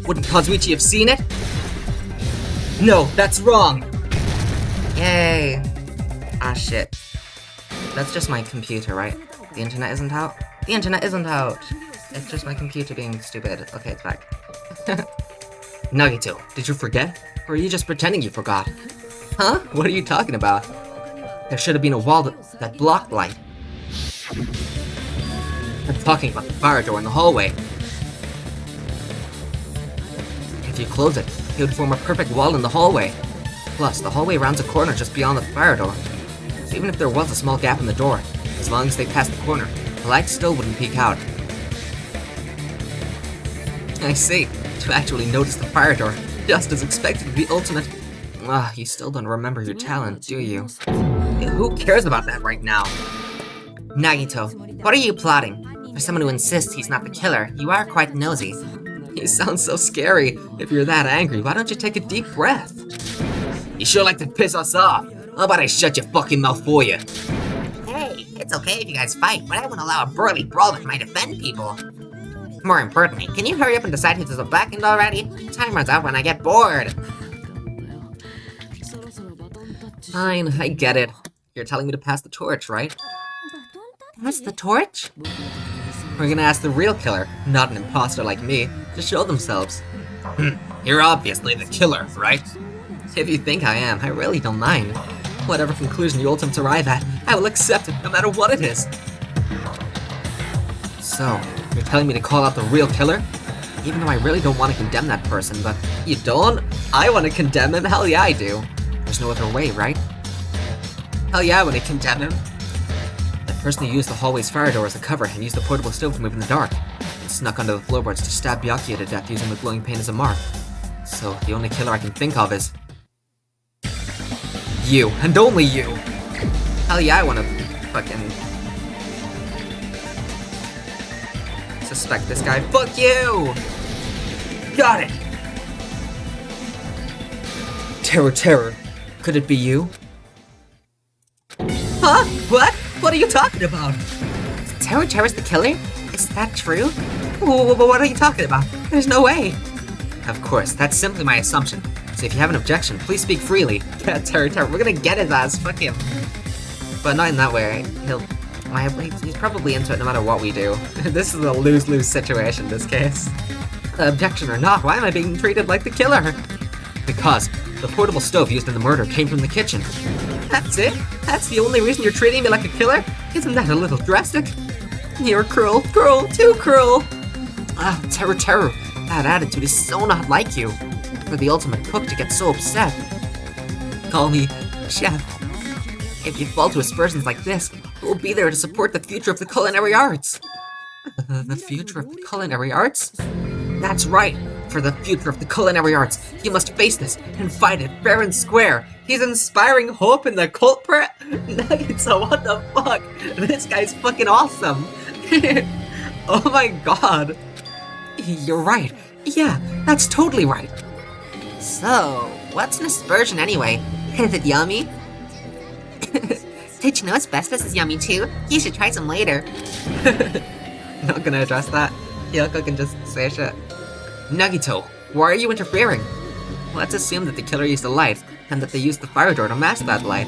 Wouldn't Kazuichi have seen it? No, that's wrong! Yay. Ah, shit. That's just my computer, right? The internet isn't out? The internet isn't out! It's just my computer being stupid. Okay, it's back. Nagito, did you forget? Or are you just pretending you forgot? Huh? What are you talking about? There should have been a wall that blocked light. I'm talking about the fire door in the hallway. If you close it, it would form a perfect wall in the hallway. Plus, the hallway rounds a corner just beyond the fire door. So even if there was a small gap in the door, as long as they passed the corner, the light still wouldn't peek out. I see. To actually notice the fire door, just as expected to be ultimate. Ah, you still don't remember your talent, do you? Who cares about that right now? Nagito, What are you plotting? For someone who insists he's not the killer, you are quite nosy. You sound so scary. If you're that angry, why don't you take a deep breath? You sure like to piss us off. How about I shut your fucking mouth for you? Hey, it's okay if you guys fight, but I won't allow a burly brawl that might offend people. More importantly, can you hurry up and decide who does a blackened already? Time runs out when I get bored. Fine, I get it. You're telling me to pass the torch, right? Pass the torch? We're gonna ask the real killer, not an imposter like me, to show themselves. You're obviously the killer, right? If you think I am, I really don't mind. Whatever conclusion you ultimately arrive at, I will accept it, no matter what it is. So, you're telling me to call out the real killer? Even though I really don't want to condemn that person, but you don't? I want to condemn him? Hell yeah, I do. There's no other way, right? Hell yeah, I want to condemn him. The person who used the hallway's fire door as a cover and used the portable stove to move in the dark, and snuck under the floorboards to stab Byakuya to death using the glowing paint as a mark. So, the only killer I can think of is... you, and only you! Hell yeah, I want to fucking... suspect this guy. Fuck you! Got it! Terror. Could it be you? Huh? What? What are you talking about? Terror's the killer? Is that true? What are you talking about? There's no way. Of course, that's simply my assumption. So if you have an objection, please speak freely. Yeah, Terror, we're gonna get his ass, fuck him. But not in that way. He's probably into it no matter what we do. This is a lose-lose situation, this case. Objection or not, why am I being treated like the killer? Because the portable stove used in the murder came from the kitchen. That's it? That's the only reason you're treating me like a killer? Isn't that a little drastic? You're cruel, too cruel! Ah, Terror, that attitude is so not like you. For the ultimate cook to get so upset. Call me Chef. If you fall to aspersions like this, who will be there to support the future of the culinary arts? The future of the culinary arts? That's right. For the future of the culinary arts, you must face this and fight it fair and square. He's inspiring hope in the culprit? So what the fuck? This guy's fucking awesome. Oh my god. You're right. Yeah, that's totally right. So, what's an aspersion anyway? Is it yummy? Did you know asbestos is yummy too? You should try some later. Not gonna address that. Yoko can just say shit. Nagito, why are you interfering? Let's assume that the killer used a light, and that they used the fire door to mask that light,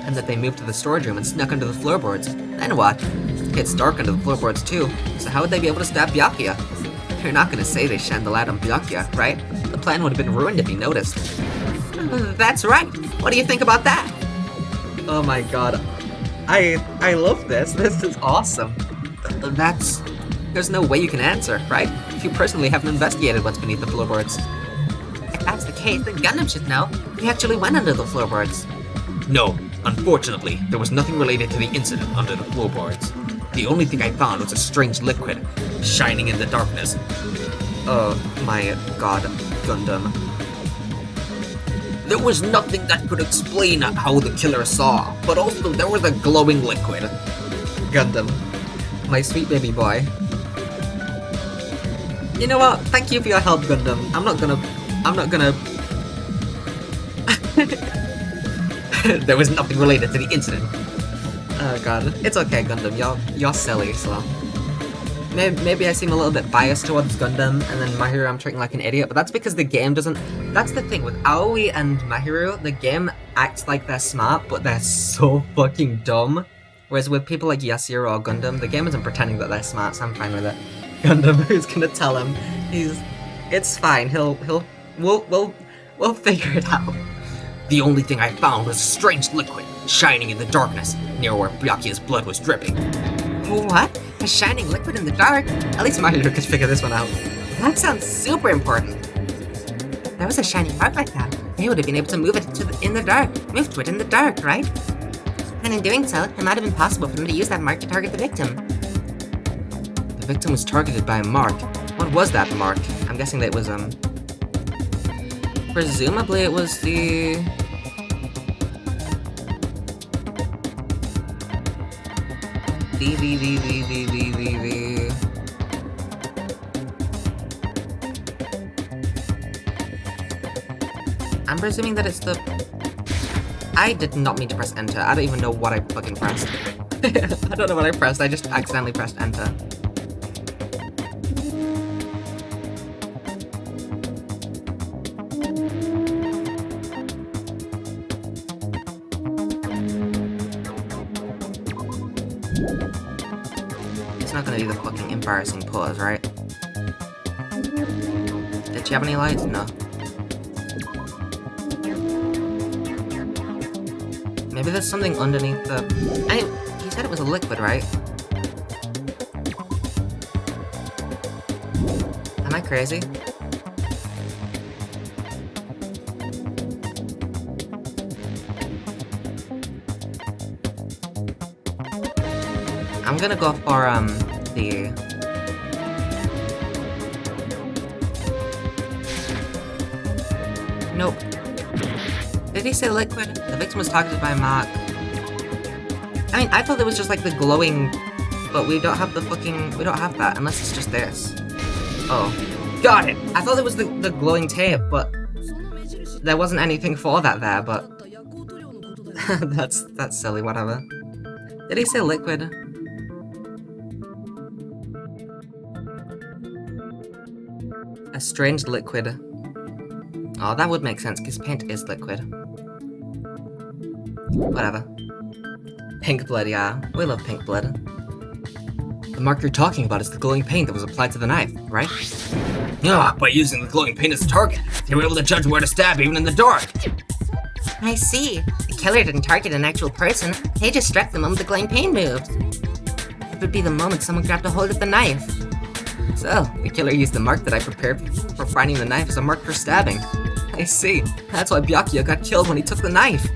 and that they moved to the storage room and snuck under the floorboards. Then what? It's dark under the floorboards too, so how would they be able to stab Byakuya? You're not gonna say they shined the light on Byakuya, right? The plan would have been ruined if he noticed. That's right! What do you think about that? Oh my god. I love this. This is awesome. There's no way you can answer, right? You personally haven't investigated what's beneath the floorboards. If that's the case, then Gundam should know. We actually went under the floorboards. No, unfortunately, there was nothing related to the incident under the floorboards. The only thing I found was a strange liquid, shining in the darkness. Oh my god, Gundam. There was nothing that could explain how the killer saw, but also there was a glowing liquid. Gundam. My sweet baby boy. You know what? Thank you for your help, Gundam. I'm not gonna... There was nothing related to the incident. Oh god. It's okay, Gundam. You're silly, so... Maybe I seem a little bit biased towards Gundam, and then Mahiru I'm treating like an idiot, but that's because the game doesn't... That's the thing, with Aoi and Mahiru, the game acts like they're smart, but they're so fucking dumb. Whereas with people like Yasuhiro or Gundam, the game isn't pretending that they're smart, so I'm fine with it. Gundam, who's gonna tell him? It's fine, we'll figure it out. The only thing I found was a strange liquid, shining in the darkness, near where Byakuya's blood was dripping. What? A shining liquid in the dark? At least Mahiru could figure this one out. That sounds super important. If there was a shining part like that, they would have been able to move it in the dark, right? And in doing so, it might have been possible for them to use that mark to target the victim. The victim was targeted by a mark. What was that mark? I'm guessing that it was, presumably it was the... V. I'm presuming that it's the... I did not mean to press enter. I don't even know what I fucking pressed. I don't know what I pressed. I just accidentally pressed enter. It's not gonna be the fucking embarrassing pause, right? Did she have any lights? No. Maybe there's something underneath the... he said it was a liquid, right? Am I crazy? I'm gonna go for, the... Nope. Did he say liquid? The victim was targeted by Mark. I mean, I thought it was just like the glowing... But we don't have the fucking... We don't have that, unless it's just this. Oh. Got it! I thought it was the glowing tape, but... There wasn't anything for that there, but... that's silly, whatever. Did he say liquid? A strange liquid. Oh, that would make sense, because paint is liquid. Whatever. Pink blood, yeah. We love pink blood. The mark you're talking about is the glowing paint that was applied to the knife, right? Ah, by using the glowing paint as a target, they were able to judge where to stab even in the dark. I see. The killer didn't target an actual person. They just struck the moment the glowing paint moved. It would be the moment someone grabbed a hold of the knife. So, the killer used the mark that I prepared for finding the knife as a mark for stabbing. I see. That's why Byakuya got killed when he took the knife.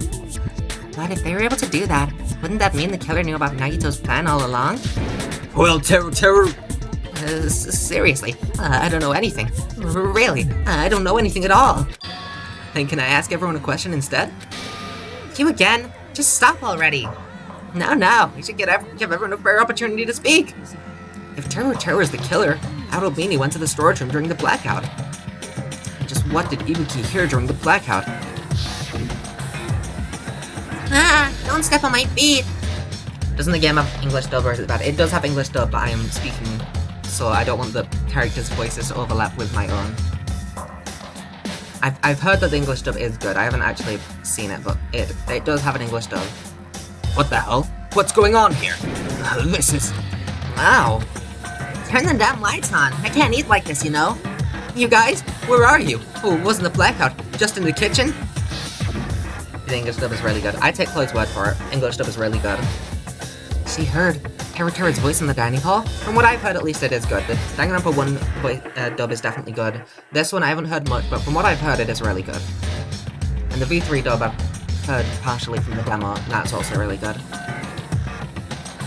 But if they were able to do that, wouldn't that mean the killer knew about Nagito's plan all along? Well, Teru... Seriously, I don't know anything. Really, I don't know anything at all. Then can I ask everyone a question instead? You again? Just stop already. No, we should give everyone a fair opportunity to speak. If Teru is the killer, how did Albini went to the storage room during the blackout? Just what did Ibuki hear during the blackout? Don't step on my feet. Doesn't the game have English dub or is it bad? It does have English dub, but I am speaking, so I don't want the characters' voices to overlap with my own. I've heard that the English dub is good. I haven't actually seen it, but it does have an English dub. What the hell? What's going on here? This is... Wow. Turn the damn lights on. I can't eat like this, you know. You guys, where are you? Oh, it wasn't the blackout. Just in the kitchen? The English dub is really good. I take Chloe's word for it. English dub is really good. She heard Teru's voice in the dining hall. From what I've heard, at least it is good. The Danganronpa 1 dub is definitely good. This one I haven't heard much, but from what I've heard, it is really good. And the V3 dub I've heard partially from the demo, and that's also really good.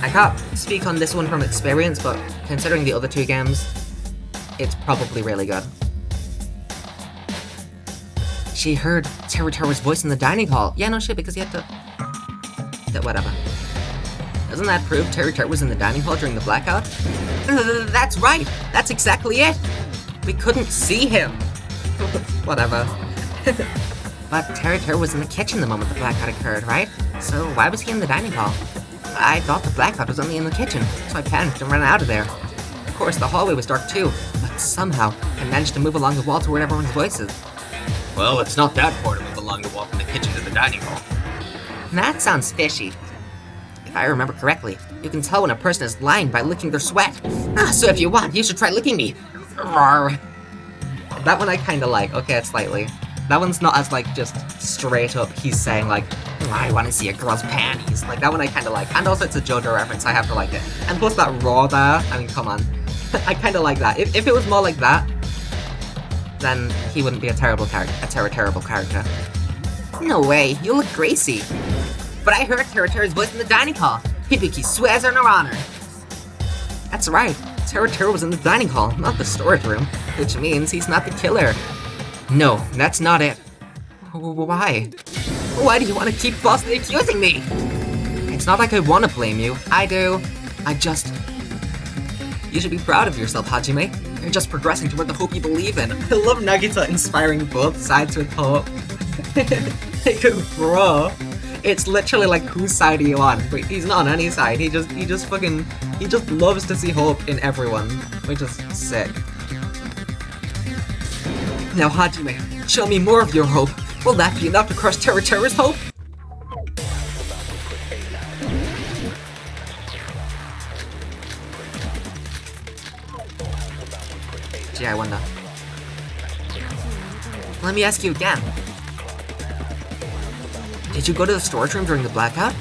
I can't speak on this one from experience, but considering the other two games, it's probably really good. She heard Teru's voice in the dining hall. Yeah, no shit, because he had to... Whatever. Doesn't that prove Teru was in the dining hall during the blackout? That's right! That's exactly it! We couldn't see him! Whatever. But Teru was in the kitchen the moment the blackout occurred, right? So why was he in the dining hall? I thought the blackout was only in the kitchen, so I panicked and ran out of there. Of course, the hallway was dark too, but somehow I managed to move along the wall to where everyone's voice is. Well, it's not that far to move along the wall from the kitchen to the dining hall. That sounds fishy. If I remember correctly, you can tell when a person is lying by licking their sweat. So if you want, you should try licking me. Rawr. That one I kinda like, okay, slightly. That one's not as, like, just straight up, he's saying, like, I want to see a girl's panties. Like, that one I kinda like. And also it's a JoJo reference, I have to like it. And plus that raw there, I mean, come on. I kinda like that. If it was more like that, then he wouldn't be a terrible character. No way, you look greasy. But I heard Teru's voice in the dining hall. Hibiki swears on her honor. That's right. Teru was in the dining hall, not the storage room. Which means he's not the killer. No, that's not it. Why? Why do you want to keep falsely accusing me? It's not like I want to blame you. I do. You should be proud of yourself, Hajime. You're just progressing toward the hope you believe in. I love Nagita inspiring both sides with hope. Like, bro, it's literally like, whose side are you on? But he's not on any side. He just loves to see hope in everyone, which is sick. Now, Hajime, show me more of your hope. Will that be enough to crush Terra's hope? Gee, I wonder. Let me ask you again. Did you go to the storage room during the blackout?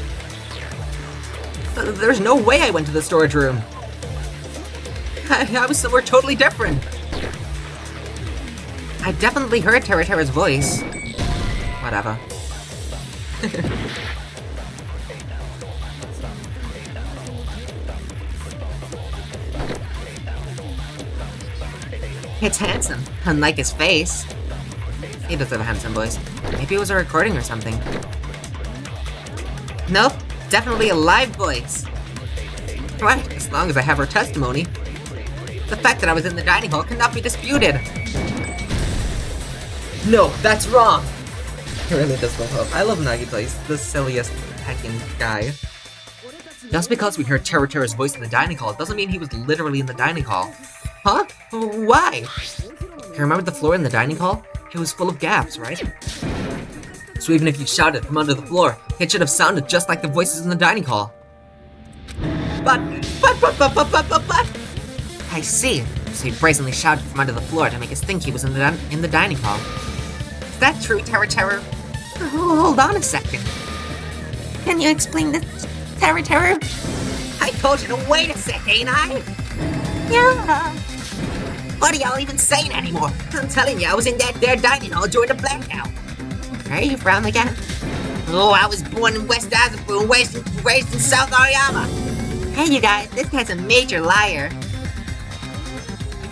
There's no way I went to the storage room. I was somewhere totally different. I definitely heard Terra's voice. Whatever. It's handsome, unlike his face. He does have a handsome voice. Maybe it was a recording or something. Nope, definitely a live voice. Right, as long as I have her testimony. The fact that I was in the dining hall cannot be disputed. No, that's wrong! He really does love hope. I love Nagita, he's the silliest heckin' guy. Just because we heard Terra's voice in the dining hall doesn't mean he was literally in the dining hall. Huh? Why? You remember the floor in the dining hall? It was full of gaps, right? So even if you shouted from under the floor, it should have sounded just like the voices in the dining hall. But. I see. So he brazenly shouted from under the floor to make us think he was in the dining hall. Is that true, Terra? Oh, hold on a second. Can you explain this, Terra? I told you to wait a sec, ain't I? Yeah. What are y'all even saying anymore? I'm telling you, I was in that there dining hall during the blackout. Where are you from again? Oh, I was born in West Azabu and raised in South Ariyama. Hey, you guys, this guy's a major liar.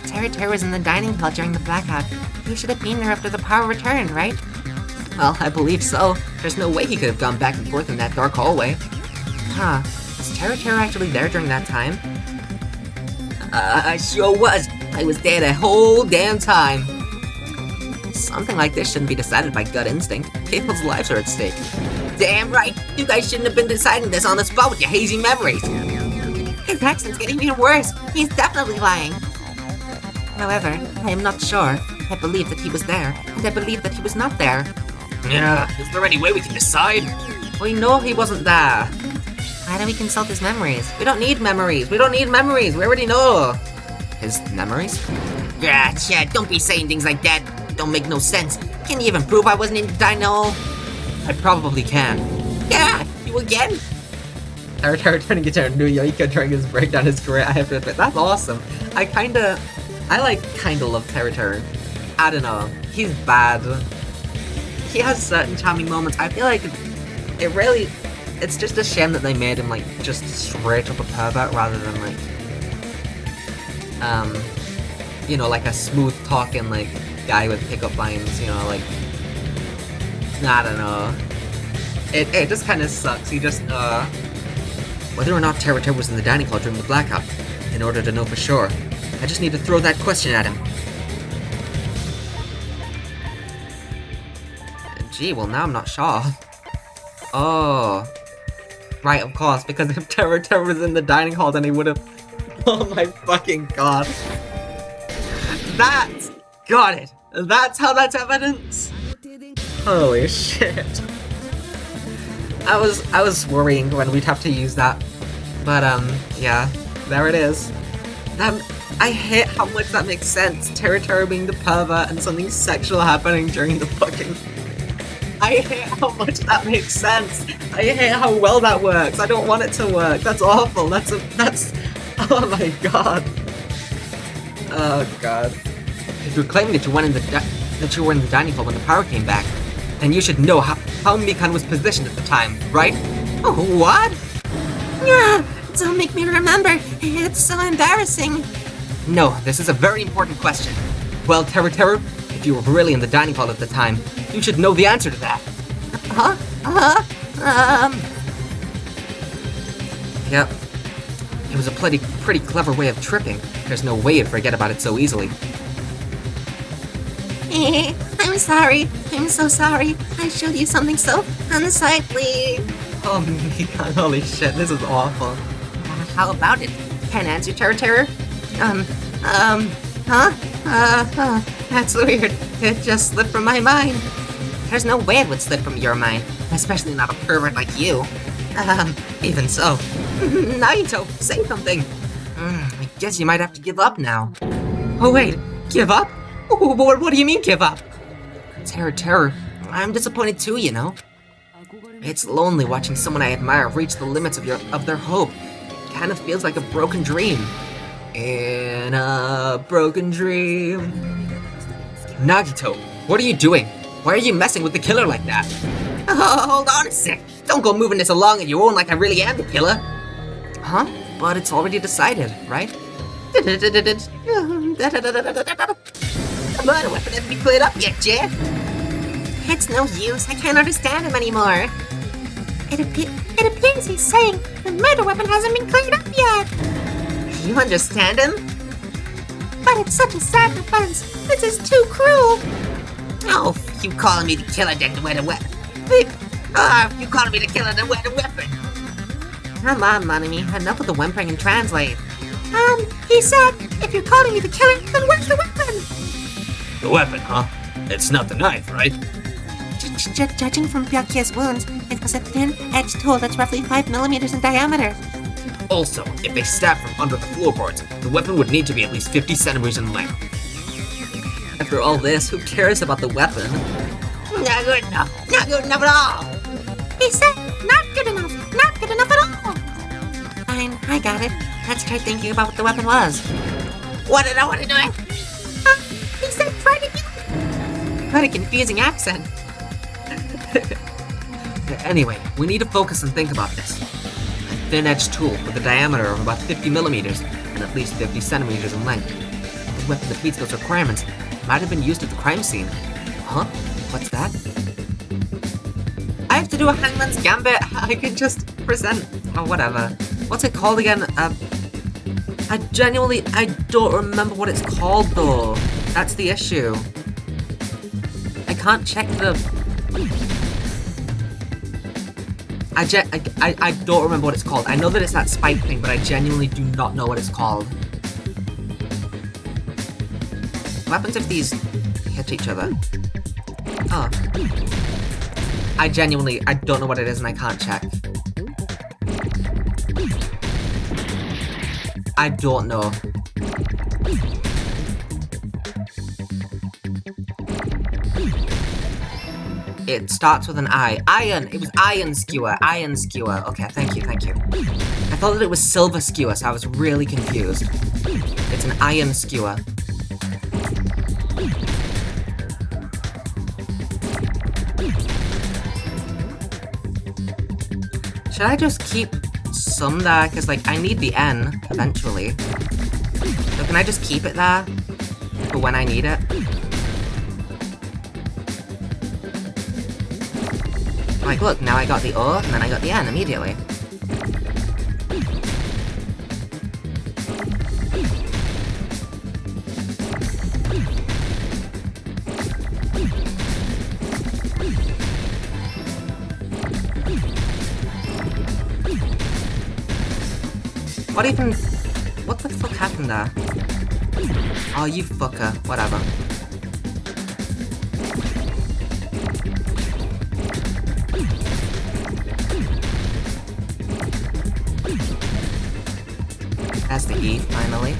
If Terra was in the dining hall during the blackout, he should have been there after the power returned, right? Well, I believe so. There's no way he could have gone back and forth in that dark hallway. Huh. Was Terra actually there during that time? I sure was. I was there the whole damn time. Something like this shouldn't be decided by gut instinct. People's lives are at stake. Damn right. You guys shouldn't have been deciding this on the spot with your hazy memories. His accent's getting even worse. He's definitely lying. However, I am not sure. I believe that he was there, and I believe that he was not there. Yeah, is there any way we can decide? We know he wasn't there. Why don't we consult his memories? We don't need memories. We already know. His memories? Yeah, don't be saying things like that. Don't make no sense. Can you even prove I wasn't in the dino? I probably can. Yeah, you again? Terra turning into a new Yoika during his breakdown his career, I have to admit, that's awesome. I kinda love Terra. I don't know, he's bad. He has certain charming moments. I feel like it's just a shame that they made him like just straight up a pervert rather than like, like a smooth talking like guy with pickup lines, like, I don't know. It just kind of sucks. He just, whether or not Terra was in the dining hall during the blackout, in order to know for sure, I just need to throw that question at him. Gee, well now I'm not sure. Oh. Right, of course, because if Terra was in the dining hall, then he would have... Oh my fucking god. Got it! That's how that's evidence? Holy shit. I was worrying when we'd have to use that. But, yeah, there it is. I hate how much that makes sense. Terra being the pervert and something sexual happening during the fucking... I hate how much that makes sense. I hate how well that works. I don't want it to work. That's awful. That's... Oh my god. Oh god. If you're claiming that you were in the dining hall when the power came back, then you should know how Mikan was positioned at the time, right? Oh, what? Yeah, don't make me remember. It's so embarrassing. No, this is a very important question. Well, Terra, if you were really in the dining hall at the time, you should know the answer to that. Yep. It was a pretty clever way of tripping. There's no way you'd forget about it so easily. I'm sorry. I'm so sorry. I showed you something so unsightly. Oh my god, holy shit, this is awful. How about it? Can't answer, Terror? That's weird. It just slipped from my mind. There's no way it would slip from your mind, especially not a pervert like you. Even so. Naito, say something. I guess you might have to give up now. Oh wait, give up? What do you mean give up? Terror, I'm disappointed too, you know. It's lonely watching someone I admire reach the limits of their hope. It kind of feels like a broken dream. In a broken dream. Nagito, what are you doing? Why are you messing with the killer like that? Oh, hold on a sec. Don't go moving this along on your own like I really am the killer. Huh? But it's already decided, right? The murder weapon hasn't been cleared up yet, Jeff. It's no use. I can't understand him anymore. It appears he's saying the murder weapon hasn't been cleared up yet. You understand him? But it's such a sacrifice. This is too cruel. Oh, you calling me the killer then to wear the weapon? You calling me the killer to wear the weapon? Come on, Monami. Enough with the whimpering and translate. He said, if you're calling me the killer, then where's the weapon? The weapon, huh? It's not the knife, right? Judging from Byakuya's wounds, it was a thin-edged tool that's roughly 5 millimeters in diameter. Also, if they stab from under the floorboards, the weapon would need to be at least 50 centimeters in length. After all this, who cares about the weapon? Not good enough. Not good enough at all. He said, not good enough. Not good enough at all. Fine, I got it. Let's try thinking about what the weapon was. What did I want to do? He said try to do it. What a confusing accent. Anyway, we need to focus and think about this. A thin-edged tool with a diameter of about 50 millimeters and at least 50 centimeters in length. The weapon that meets those requirements might have been used at the crime scene. Huh? What's that? I have to do a hangman's gambit. I could just present... Oh, whatever. What's it called again? I don't remember what it's called, though. That's the issue. I can't check the... I don't remember what it's called. I know that it's that spike thing, but I genuinely do not know what it's called. What happens if these hit each other? Oh. I don't know what it is and I can't check. I don't know. It starts with an I. Iron! It was iron skewer. Iron skewer. Okay, thank you. I thought that it was silver skewer, so I was really confused. It's an iron skewer. Should I just keep some there? Because, like, I need the N eventually. So can I just keep it there for when I need it? Like, look, now I got the O, and then I got the N immediately. What the fuck happened there? Oh, you fucker. Whatever. That's the E, finally.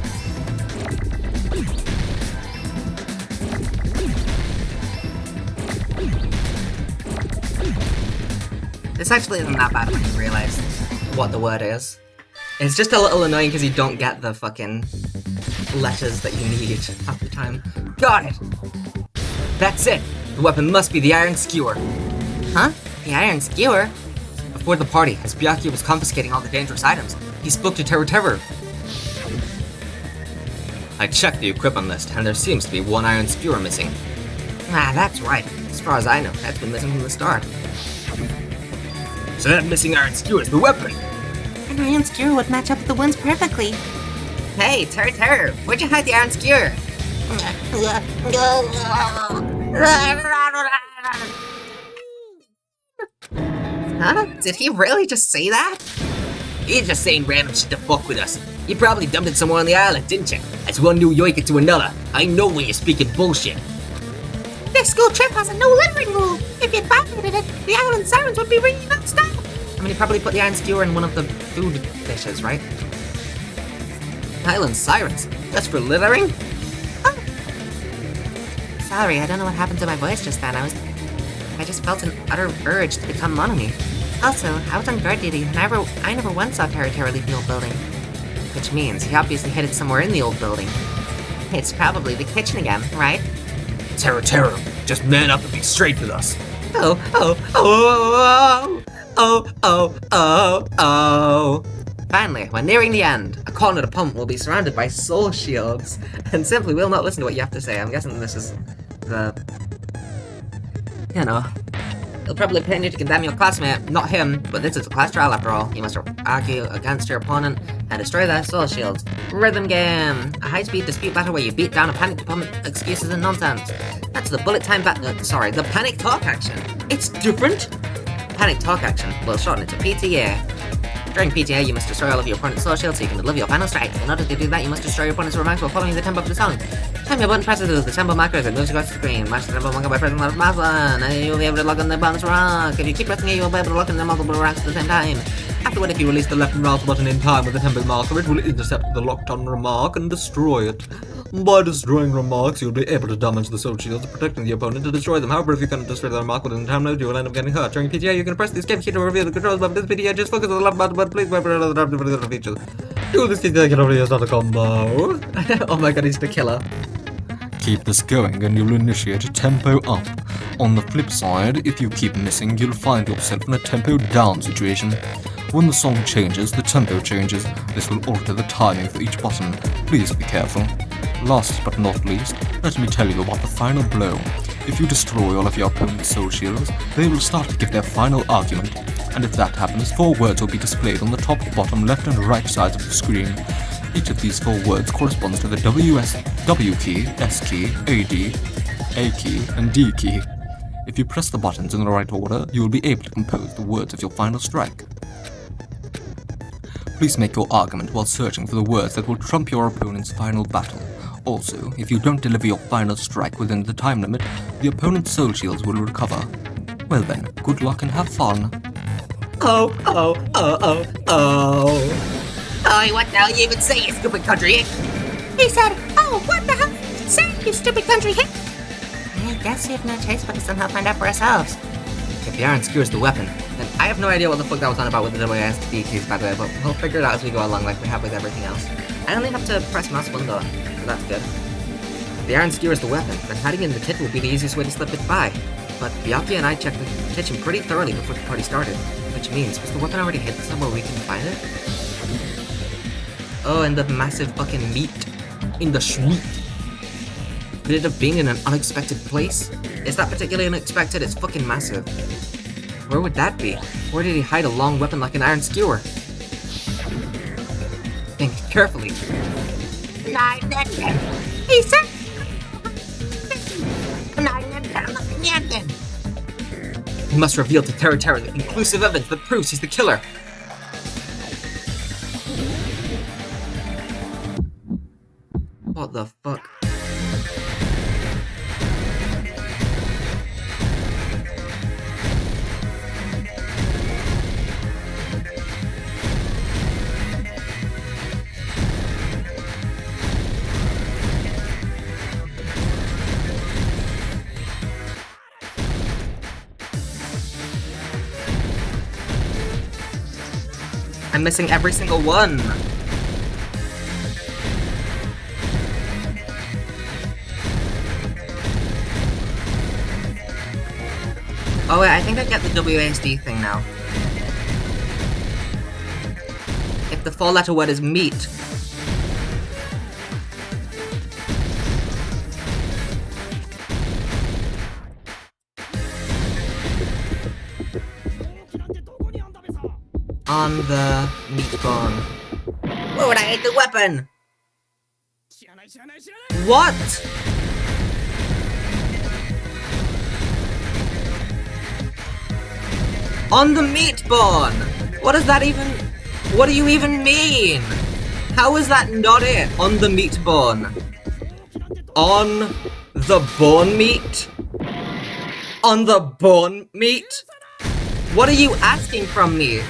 This actually isn't that bad when you realize what the word is. It's just a little annoying because you don't get the fucking letters that you need half the time. Got it! That's it! The weapon must be the iron skewer. Huh? The iron skewer? Before the party, as Byakuya was confiscating all the dangerous items, he spoke to Terror. I checked the equipment list, and there seems to be one iron skewer missing. Ah, that's right. As far as I know, that's been missing from the start. So that missing iron skewer is the weapon. An iron skewer would match up with the wounds perfectly. Hey, Terror, where'd you hide the iron skewer? Huh? Did he really just say that? He's just saying random shit to fuck with us. You probably dumped it somewhere on the island, didn't you? As one new yoika to another. I know when you're speaking bullshit. This school trip has a no littering rule. If you'd violated it, the island sirens would be ringing non-stop. I mean, he probably put the iron skewer in one of the food dishes, right? Island sirens? That's for littering? Oh. Sorry, I don't know what happened to my voice just then. I just felt an utter urge to become Monami. Also, I was on guard duty, and I never once saw Terra leave the old building. Which means he obviously hid it somewhere in the old building. It's probably the kitchen again, right? Terror, just man up and be straight with us. Oh. Finally, we're nearing the end. A corner of the pump will be surrounded by soul shields, and simply will not listen to what you have to say. I'm guessing this is the... You know... He'll probably pin you to condemn your classmate, not him, but this is a class trial after all. You must argue against your opponent and destroy their soul shields. Rhythm game! A high-speed dispute battle where you beat down a panicked opponent, excuses and nonsense. That's the bullet time the panic talk action. It's different! Panic talk action, we'll shorten it to PTA. During PTA, you must destroy all of your opponent's soul shields so you can deliver your final strike. In order to do that, you must destroy your opponent's remarks while following the tempo of the song. Time your button presses the tempo marker as it moves across the screen. Match the tempo marker by pressing the left mouse button, and you'll be able to lock on the bonus rock. If you keep pressing it, you'll be able to lock in the multiple rocks at the same time. Afterward, if you release the left mouse button in time with the tempo marker, it will intercept the locked-on remark and destroy it. By destroying remarks, you'll be able to damage the soul shields, protecting the opponent to destroy them. However, if you cannot destroy the remark within the time limit, you will end up getting hurt. During PTA, you can press the escape key to reveal the controls, but this PTA just focus on the left button, but please wait for another time for the other features. Do this PTA can only use not a combo. Oh my god, he's the killer. Keep this going and you'll initiate a tempo up. On the flip side, if you keep missing, you'll find yourself in a tempo down situation. When the song changes, the tempo changes. This will alter the timing for each button. Please be careful. Last but not least, let me tell you about the final blow. If you destroy all of your opponent's soul shields, they will start to give their final argument. And if that happens, 4 words will be displayed on the top, bottom, left and right sides of the screen. Each of these 4 words corresponds to the W key, S key, A D, A key, and D key. If you press the buttons in the right order, you will be able to compose the words of your final strike. Please make your argument while searching for the words that will trump your opponent's final battle. Also, if you don't deliver your final strike within the time limit, the opponent's soul shields will recover. Well then, good luck and have fun. Oh. Oh, what the hell you even say, you stupid country hick? He said, oh, what the hell did you say, you stupid country hick? I guess we have no choice but to somehow find out for ourselves. If the iron skewer's the weapon, then I have no idea what the fuck that was on about with the WSD keys, by the way, but we'll figure it out as we go along like we have with everything else. I only have to press mouse 1 though, so that's good. If the iron skewer is the weapon, then hiding in the kitchen will be the easiest way to slip it by. But Byakuya and I checked the kitchen pretty thoroughly before the party started, which means, was the weapon already hidden somewhere we can find it? Oh, and the massive fucking meat. In the schmeat. Could it have been in an unexpected place? Is that particularly unexpected? It's fucking massive. Where would that be? Where did he hide a long weapon like an iron skewer? Think carefully. He said... He must reveal to Terra the conclusive evidence that proves he's the killer. What the fuck? I'm missing every single one. Oh wait, I think I get the WASD thing now. If the 4-letter word is meat. on the meat bone. Whoa, I ate the weapon! What? On the meat bone! What does that even... What do you even mean? How is that not it? On the meat bone. On the bone meat? On the bone meat? What are you asking from me?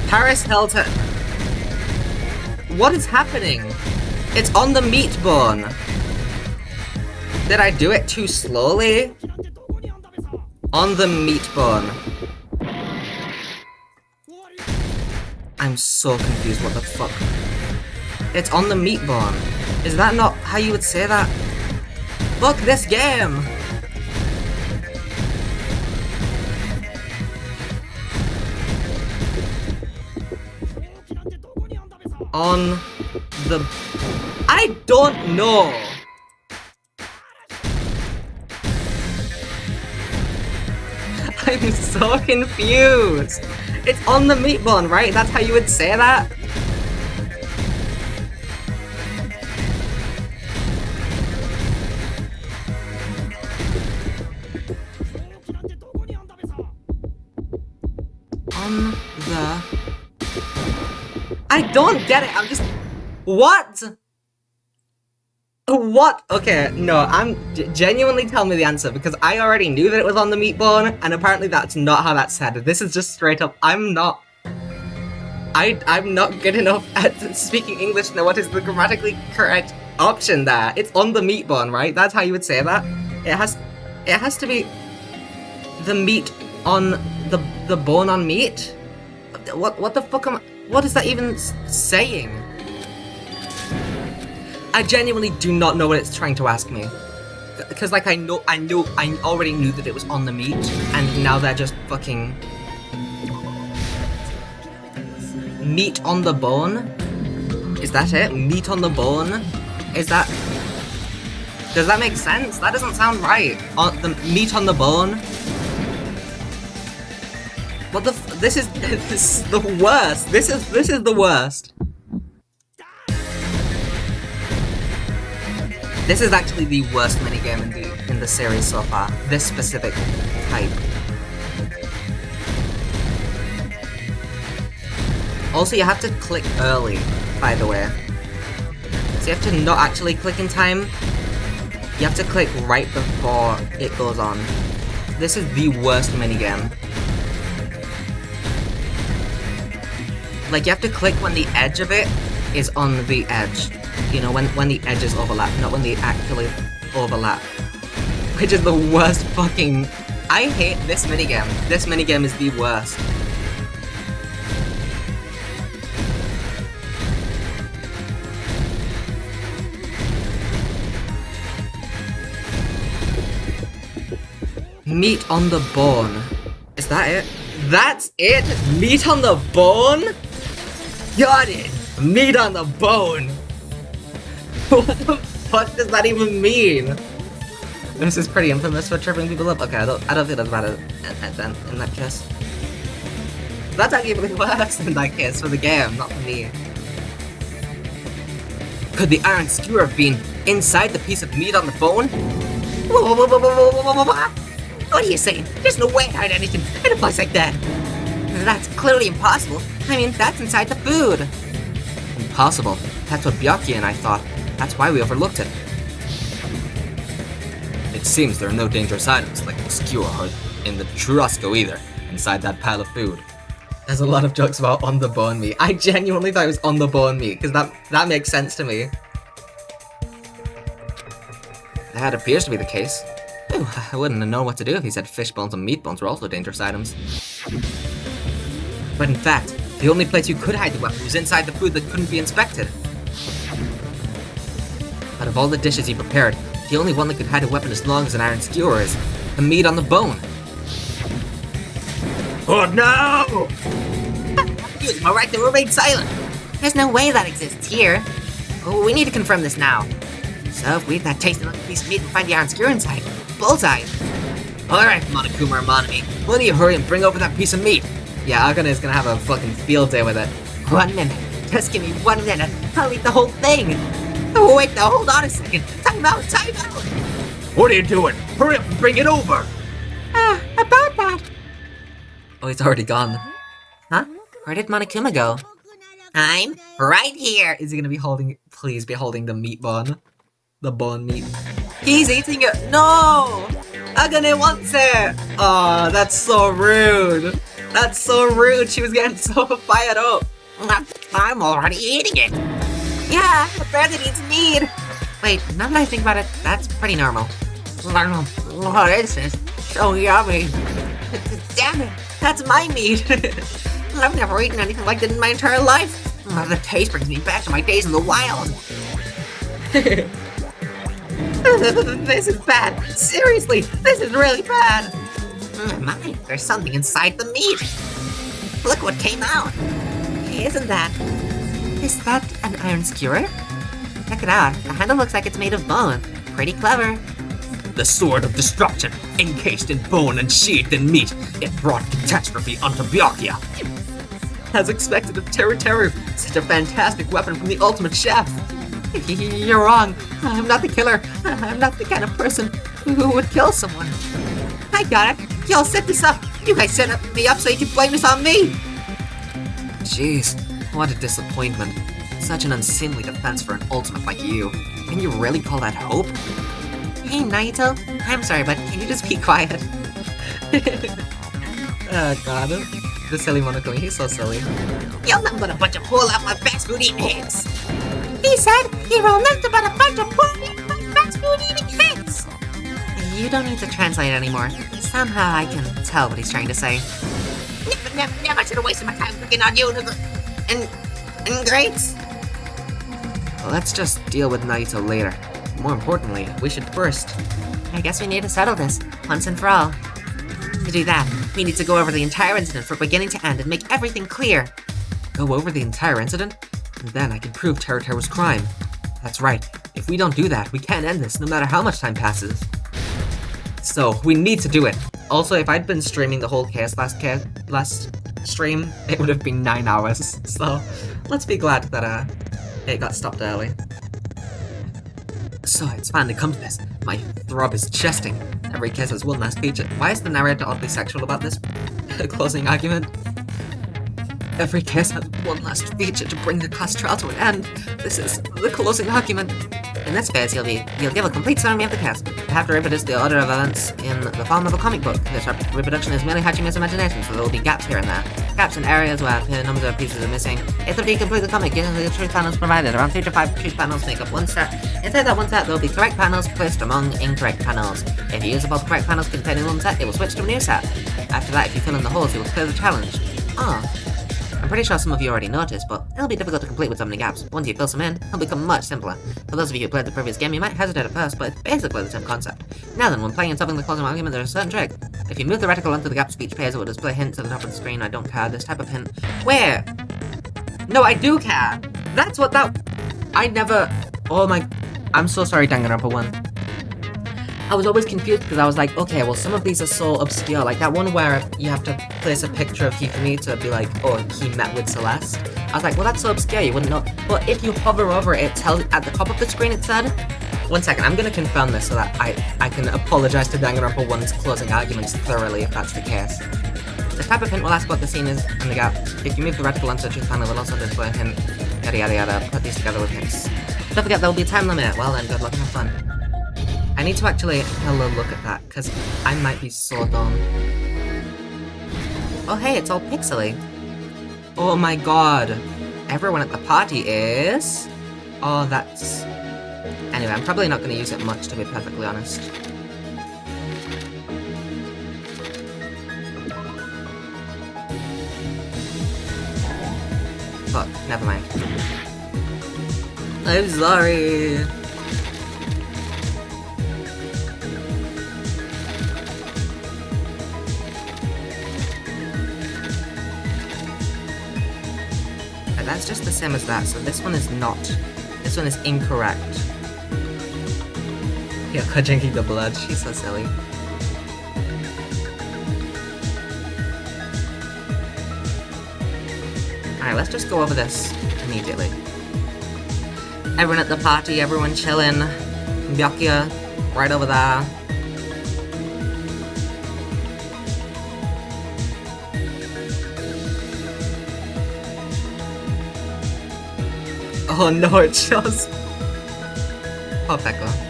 Paris Hilton. What is happening? It's on the meat bone. Did I do it too slowly? On the meat bone. I'm so confused, what the fuck? It's on the meat bone. Is that not how you would say that? Fuck this game! On the... I don't know! I'm so confused! It's on the meat bone, right? That's how you would say that? On the... I don't get it, I'm just... What? What? Okay, no, genuinely tell me the answer, because I already knew that it was on the meat bone, and apparently that's not how that's said. This is just straight up, I'm not good enough at speaking English to know what is the grammatically correct option there. It's on the meat bone, right? That's how you would say that? It has to be the meat on the bone on meat? What the fuck what is that even saying? I genuinely do not know what it's trying to ask me. Because, like, I already knew that it was on the meat, and now they're just fucking... Meat on the bone? Is that it? Meat on the bone? Is that... Does that make sense? That doesn't sound right. The meat on the bone? What the this is the worst. This is the worst. This is actually the worst minigame in the series so far. This specific type. Also, you have to click early, by the way. So you have to not actually click in time. You have to click right before it goes on. This is the worst minigame. Like, you have to click when the edge of it is on the edge. You know, when the edges overlap, not when they actually overlap. Which is the worst fucking... I hate this minigame. This minigame is the worst. Meat on the bone. Is that it? That's it? Meat on the bone? Got it! Meat on the bone! What the fuck does that even mean? This is pretty infamous for tripping people up. Okay, I don't think that's bad in that case. That's actually worse in that case for the game, not for me. Could the iron skewer have been inside the piece of meat on the bone? What are you saying? There's no way I'd hide anything in a place like that. That's clearly impossible. I mean, that's inside the food. Impossible. That's what Byakuya and I thought. That's why we overlooked it. It seems there are no dangerous items like the skewer or in the churrasco either, inside that pile of food. There's a lot of jokes about on the bone meat. I genuinely thought it was on the bone meat, because that makes sense to me. That appears to be the case. Ooh, I wouldn't have known what to do if he said fish bones and meat bones were also dangerous items. But in fact, the only place you could hide the weapon was inside the food that couldn't be inspected. Out of all the dishes he prepared, the only one that could hide a weapon as long as an iron skewer is the meat on the bone. Oh no! Use my right to remain silent. There's no way that exists here. Oh, we need to confirm this now. So if we eat that tasty looking piece of meat and find the iron skewer inside, bullseye. Alright, Monokuma Monami, why don't you hurry and bring over that piece of meat? Yeah, Agane is gonna have a fucking field day with it. 1 minute. Just give me 1 minute. I'll eat the whole thing. Oh, wait, now hold on a second. Time out, time out. What are you doing? Hurry up and bring it over! About that. Oh, he's already gone. Huh? Where did Monokuma go? I'm right here. Is he gonna be holding, please be holding the meat bun? The bone meat. He's eating it! No! Agane wants it! Oh, that's so rude. That's so rude. She was getting so fired up. I'm already eating it. Yeah, a bear that eats meat. Wait, now that I think about it, that's pretty normal. What is this? So yummy. Damn it, that's my meat. I've never eaten anything like that in my entire life. The taste brings me back to my days in the wild. This is bad. Seriously, this is really bad. My, there's something inside the meat. Look what came out. Isn't that... Is that an iron skewer? Check it out. The handle looks like it's made of bone. Pretty clever. The sword of destruction, encased in bone and sheathed in meat, it brought catastrophe onto Byakuya. As expected of Teru Teru, such a fantastic weapon from the ultimate chef. You're wrong. I'm not the killer. I'm not the kind of person who would kill someone. I got it. Y'all set this up. You guys set me up so you can blame this on me. Jeez, what a disappointment. Such an unseemly defense for an ultimate like you. Can you really call that hope? Hey, Naito. I'm sorry, but can you just be quiet? Oh god. The silly Monokuma, he's so silly. You're nothing but a bunch of pull out my fast food eating hicks. He said you're all nothing but a bunch of pull out my fast food eating hicks. You don't need to translate anymore. Somehow I can tell what he's trying to say. Never should have wasted my time cooking on you and greats. Let's just deal with Naito later. More importantly, we should first... I guess we need to settle this, once and for all. To do that, we need to go over the entire incident from beginning to end and make everything clear. Go over the entire incident? And then I can prove Teru Teru's crime. That's right. If we don't do that, we can't end this no matter how much time passes. So, we need to do it. Also, if I'd been streaming the whole case last stream, it would have been 9 hours. So, let's be glad that it got stopped early. So, it's finally come to this. My throb is chesting. Every case has one last feature. Why is the narrator oddly sexual about this closing argument? Every case has one last feature to bring the class trial to an end. This is the closing argument. In this phase, you'll give a complete summary of the case. You have to reproduce the order of events in the form of a comic book. This reproduction is merely Hachime's imagination, so there will be gaps here and there. Gaps in areas where numbers of pieces are missing. If to complete the comic, usually the truth panels provided. Around 3 to 5 truth panels make up one set. Inside that one set, there will be correct panels placed among incorrect panels. If you use up all the correct panels containing one set, it will switch to a new set. After that, if you fill in the holes, you will clear the challenge. I'm pretty sure some of you already noticed, but it'll be difficult to complete with so many gaps. Once you fill some in, it'll become much simpler. For those of you who played the previous game, you might hesitate at first, but it's basically the same concept. Now then, when playing and solving the closing argument, there's a certain trick. If you move the reticle onto the gaps of each page, it will display hints at the top of the screen. I don't care. This type of hint. Where? No, I do care. That's what that... I never... Oh my... I'm so sorry, Danganronpa 1. I was always confused because I was like, okay, well, some of these are so obscure. Like that one where you have to place a picture of Hifumi to be like, oh, he met with Celeste. I was like, well, that's so obscure, you wouldn't know. But if you hover over it, it tells at the top of the screen it said. One second, I'm gonna confirm this so that I can apologize to Danganronpa 1's closing arguments thoroughly if that's the case. The type of hint will ask what the scene is in the gap. If you move the reticle onto the truth panel, it will also display a hint. Yada yada yada. Put these together with hints. Don't forget there will be a time limit. Well then, good luck and have fun. I need to actually have a look at that, because I might be so dumb. Oh hey, it's all pixely. Oh my god. Everyone at the party is... Oh, that's... Anyway, I'm probably not going to use it much, to be perfectly honest. Fuck, never mind. I'm sorry. That's just the same as that, so this one is not. This one is incorrect. Yeah, drinking the blood, she's so silly. Alright, let's just go over this immediately. Everyone at the party, everyone chilling. Byakuya, right over there. Oh no, it shows. Oh, Pekka.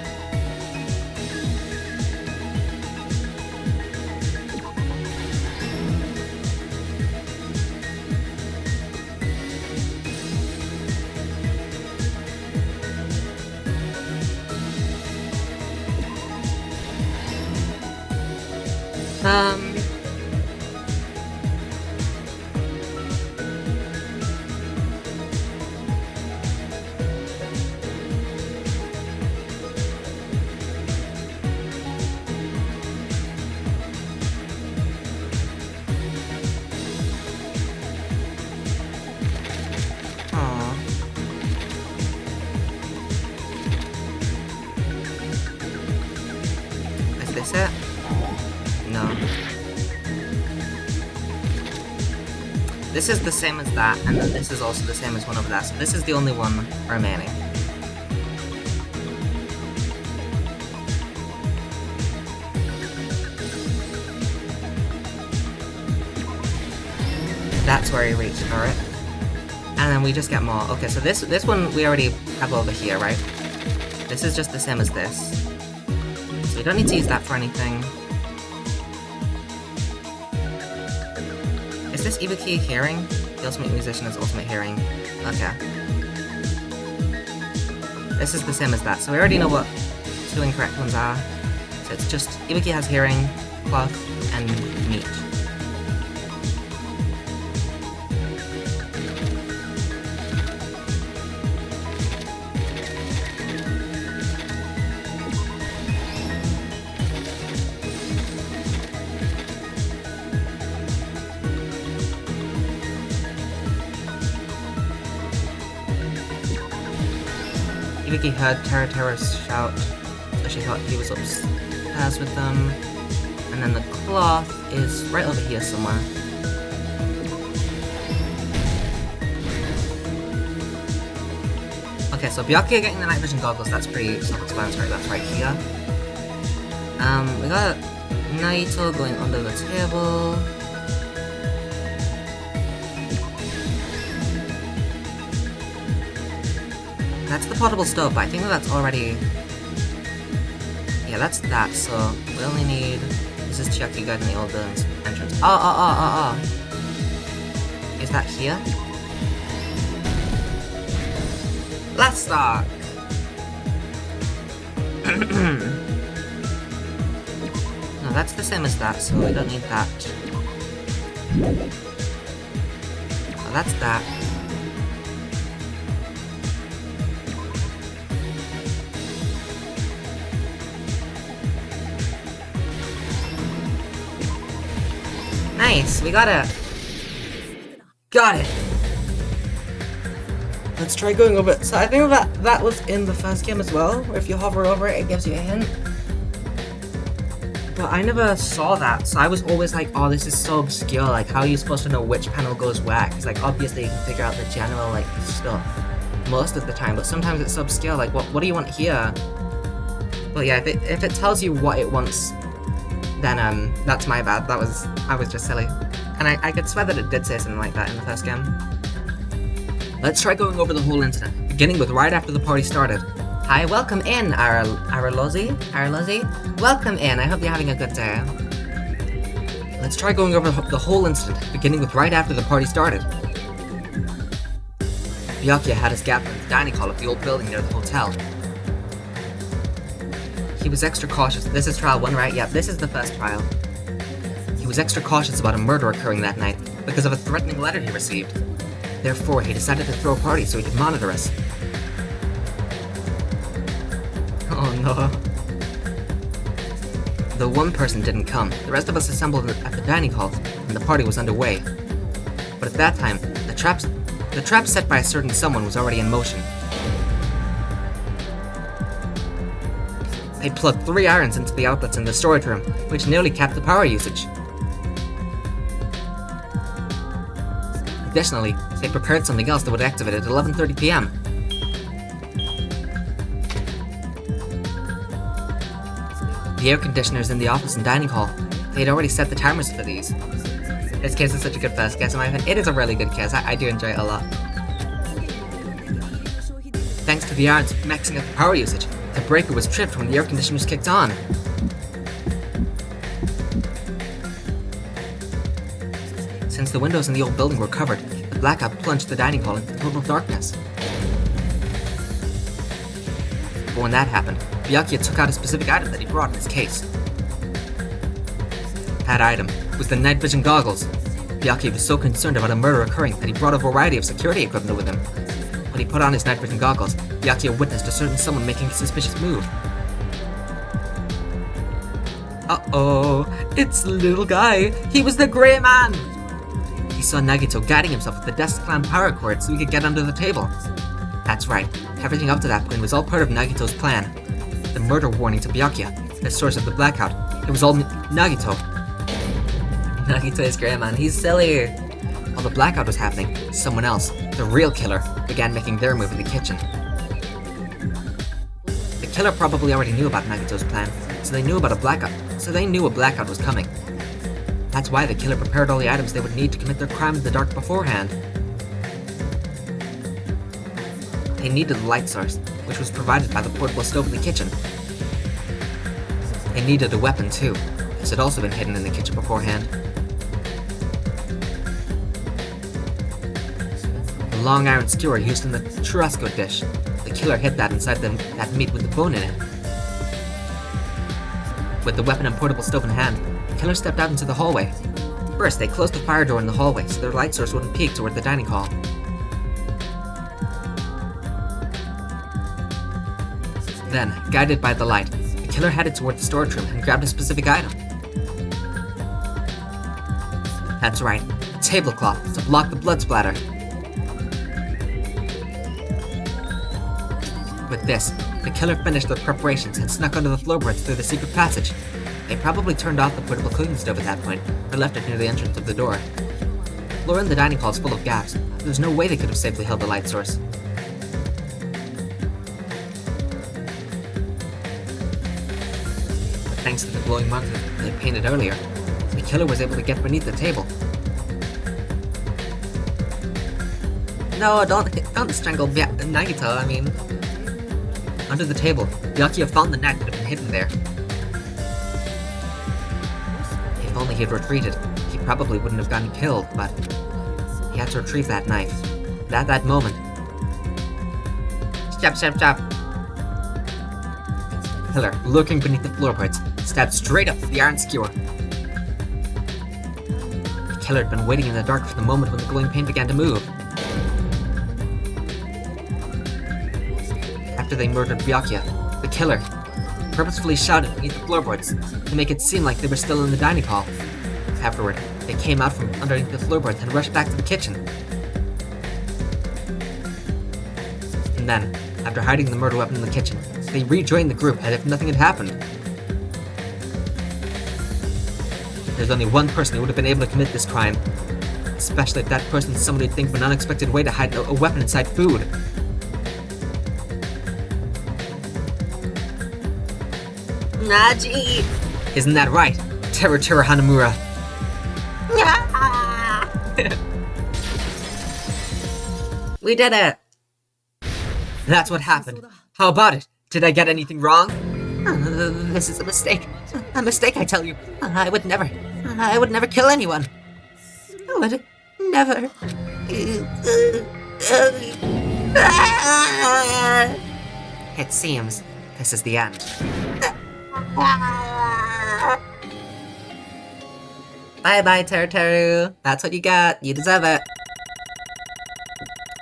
Is this it? No. This is the same as that, and then this is also the same as one over there, so this is the only one remaining. That's where he reached for it. And then we just get more. Okay, so this one we already have over here, right? This is just the same as this. So you don't need to use that for anything. Is this Ibuki hearing? The ultimate musician is ultimate hearing. Okay. This is the same as that, so we already know what two incorrect ones are. So it's just Ibuki has hearing, cloth, and meat. Ibuki heard Terra's shout, so she thought he was upstairs with them. And then the cloth is right over here somewhere. Okay, so Byakuya getting the night vision goggles, that's pretty self-explanatory, that's right here. We got Naito going under the table. That's the portable stove, but I think that's already... Yeah, that's that, so we only need... This is Chiaki guarding the old building's entrance. Oh. Is that here? Let's start! No, that's the same as that, so we don't need that. Oh, that's that. Nice, we got it. Got it. Let's try going over it. So I think that was in the first game as well, where if you hover over it, it gives you a hint. But I never saw that, so I was always like, oh, this is so obscure, like, how are you supposed to know which panel goes where? Because, like, obviously you can figure out the general, like, stuff most of the time, but sometimes it's so obscure, like, what do you want here? But yeah, if it tells you what it wants, then, that's my bad. I was just silly. And I could swear that it did say something like that in the first game. Let's try going over the whole incident, beginning with right after the party started. Hi, welcome in, Aralozi. Welcome in, I hope you're having a good day. Let's try going over the whole incident, beginning with right after the party started. Byakuya had his gap in the dining hall of the old building near the hotel. He was extra cautious. This is trial 1, right? Yep, this is the first trial. He was extra cautious about a murder occurring that night because of a threatening letter he received. Therefore, he decided to throw a party so he could monitor us. Oh no. The one person didn't come. The rest of us assembled at the dining hall, and the party was underway. But at that time, the trap set by a certain someone was already in motion. They plugged 3 irons into the outlets in the storage room, which nearly capped the power usage. Additionally, They prepared something else that would activate at 11:30 p.m. The air conditioners in the office and dining hall. They'd already set the timers for these. This case is such a good first guess in my opinion. It is a really good case. I do enjoy it a lot. Thanks to the irons maxing out the power usage, the breaker was tripped when the air conditioners kicked on. Since the windows in the old building were covered, the blackout plunged the dining hall into total darkness. But when that happened, Byakuya took out a specific item that he brought in his case. That item was the night vision goggles. Byakuya was so concerned about a murder occurring that he brought a variety of security equipment with him. When he put on his night vision goggles, Byakuya witnessed a certain someone making a suspicious move. Uh-oh, it's the little guy. He was the Grey Man! He saw Nagito guiding himself with the desk clamp power cord so he could get under the table. That's right, everything up to that point was all part of Nagito's plan. The murder warning to Byakuya, the source of the blackout, it was all Nagito. Nagito is Grey Man, he's silly! While the blackout was happening, someone else, the real killer, began making their move in the kitchen. The killer probably already knew about Nagito's plan, so they knew a blackout was coming. That's why the killer prepared all the items they would need to commit their crime in the dark beforehand. They needed the light source, which was provided by the portable stove in the kitchen. They needed a weapon too, this had also been hidden in the kitchen beforehand. The long iron skewer used in the churrasco dish. The killer hid that inside that meat with the bone in it. With the weapon and portable stove in hand, the killer stepped out into the hallway. First, they closed the fire door in the hallway so their light source wouldn't peek toward the dining hall. Then, guided by the light, the killer headed toward the storage room and grabbed a specific item. That's right, a tablecloth to block the blood splatter. With this, the killer finished their preparations and snuck under the floorboards through the secret passage. They probably turned off the portable cooking stove at that point, or left it near the entrance of the door. The floor in the dining hall is full of gaps. There's no way they could have safely held the light source. But thanks to the glowing marks that they painted earlier, the killer was able to get beneath the table. No, don't strangle Nagito, I mean... Under the table, Byakuya found the knife that had been hidden there. If only he had retreated, he probably wouldn't have gotten killed, but he had to retrieve that knife. And at that moment... Stop! The killer, lurking beneath the floorboards, stabbed straight up the iron skewer. The killer had been waiting in the dark for the moment when the glowing paint began to move. After they murdered Byakuya, the killer purposefully shouted beneath the floorboards to make it seem like they were still in the dining hall. Afterward, they came out from underneath the floorboards and rushed back to the kitchen. And then, after hiding the murder weapon in the kitchen, they rejoined the group as if nothing had happened. There's only one person who would have been able to commit this crime, especially if that person is someone who'd think of an unexpected way to hide a weapon inside food. Naji! Isn't that right? Terror Hanamura. We did it! That's what happened. How about it? Did I get anything wrong? This is a mistake. A mistake, I tell you. I would never kill anyone. I would never. It seems this is the end. Bye-bye, Teru. That's what you got. You deserve it.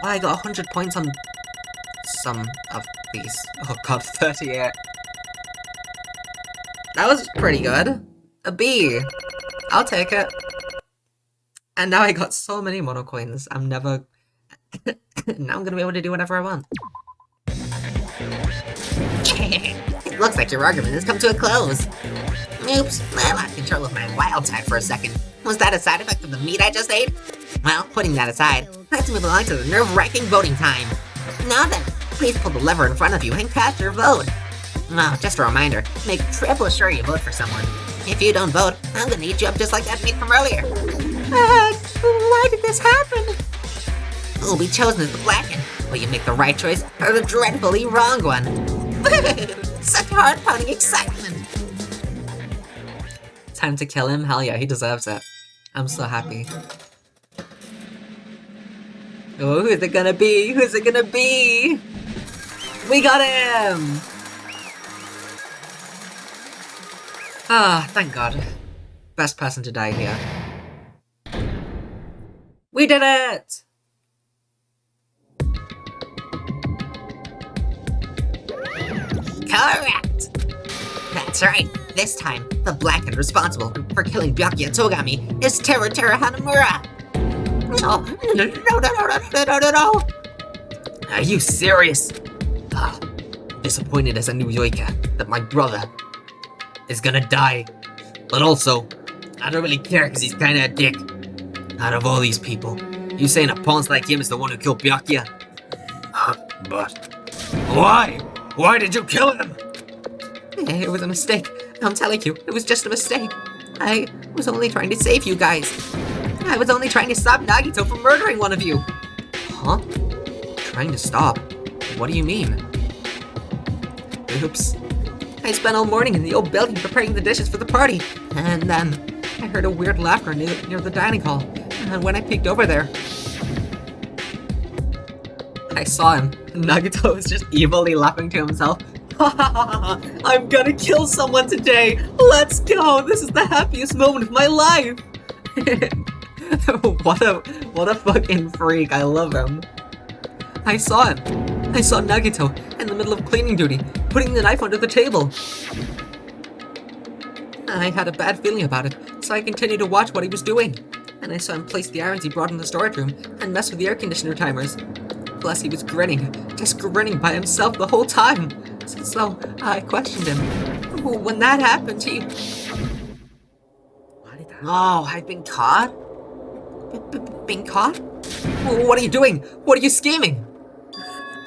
Oh, I got 100 points on some of these. Oh god, 38. That was pretty good. A B. I'll take it. And now I got so many mono coins. I'm never... now I'm gonna be able to do whatever I want. It looks like your argument has come to a close. Oops, I lost control of my wild side for a second. Was that a side effect of the meat I just ate? Well, putting that aside, let's move along to the nerve-wracking voting time. Now then, please pull the lever in front of you and cast your vote. Oh, just a reminder, make triple sure you vote for someone. If you don't vote, I'm gonna eat you up just like that meat from earlier. Why did this happen? Who'll be chosen as the Blackened? Will you make the right choice or the dreadfully wrong one? Such heart-pounding excitement! Time to kill him? Hell yeah, he deserves it. I'm so happy. Oh, who's it gonna be? Who's it gonna be? We got him! Ah, thank God. Best person to die here. We did it! Correct! That's right. This time, the Blackened responsible for killing Byakuya Togami is Teru Hanamura. No. Are you serious? Disappointed as a new Yoika that my brother is gonna die. But also, I don't really care because he's kinda a dick. Out of all these people, you saying a pawn's like him is the one who killed Byakuya? But why? Why did you kill him? It was a mistake. I'm telling you, it was just a mistake. I was only trying to save you guys. I was only trying to stop Nagito from murdering one of you. Huh? Trying to stop? What do you mean? Oops. I spent all morning in the old building preparing the dishes for the party, and then I heard a weird laughter near the dining hall, and when I peeked over there, I saw him. Nagito was just evilly laughing to himself. I'm gonna kill someone today! Let's go! This is the happiest moment of my life! What a fucking freak. I love him. I saw him. I saw Nagito in the middle of cleaning duty, putting the knife under the table. I had a bad feeling about it, so I continued to watch what he was doing. And I saw him place the irons he brought in the storage room and mess with the air conditioner timers. Plus, he was grinning, just grinning by himself the whole time. So I questioned him. When that happened, he... Oh, I've been caught? Being caught? What are you doing? What are you scheming?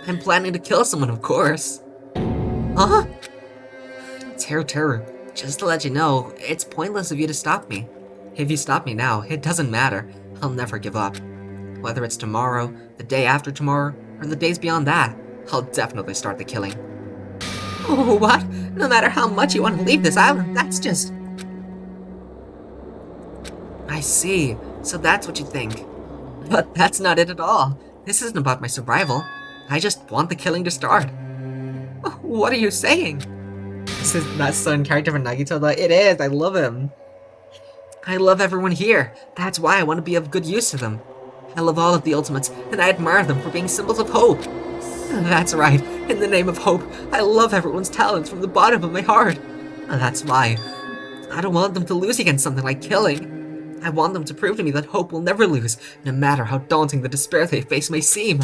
I'm planning to kill someone, of course. Huh? Teru, just to let you know, it's pointless of you to stop me. If you stop me now, it doesn't matter. I'll never give up. Whether it's tomorrow, the day after tomorrow, or the days beyond that, I'll definitely start the killing. Oh, what? No matter how much you want to leave this island, that's just... I see. So that's what you think. But that's not it at all. This isn't about my survival. I just want the killing to start. What are you saying? This is not so in character for Nagito, though. It is. I love him. I love everyone here. That's why I want to be of good use to them. I love all of the Ultimates, and I admire them for being symbols of hope. That's right. In the name of hope, I love everyone's talents from the bottom of my heart. That's why. I don't want them to lose against something like killing. I want them to prove to me that hope will never lose, no matter how daunting the despair they face may seem.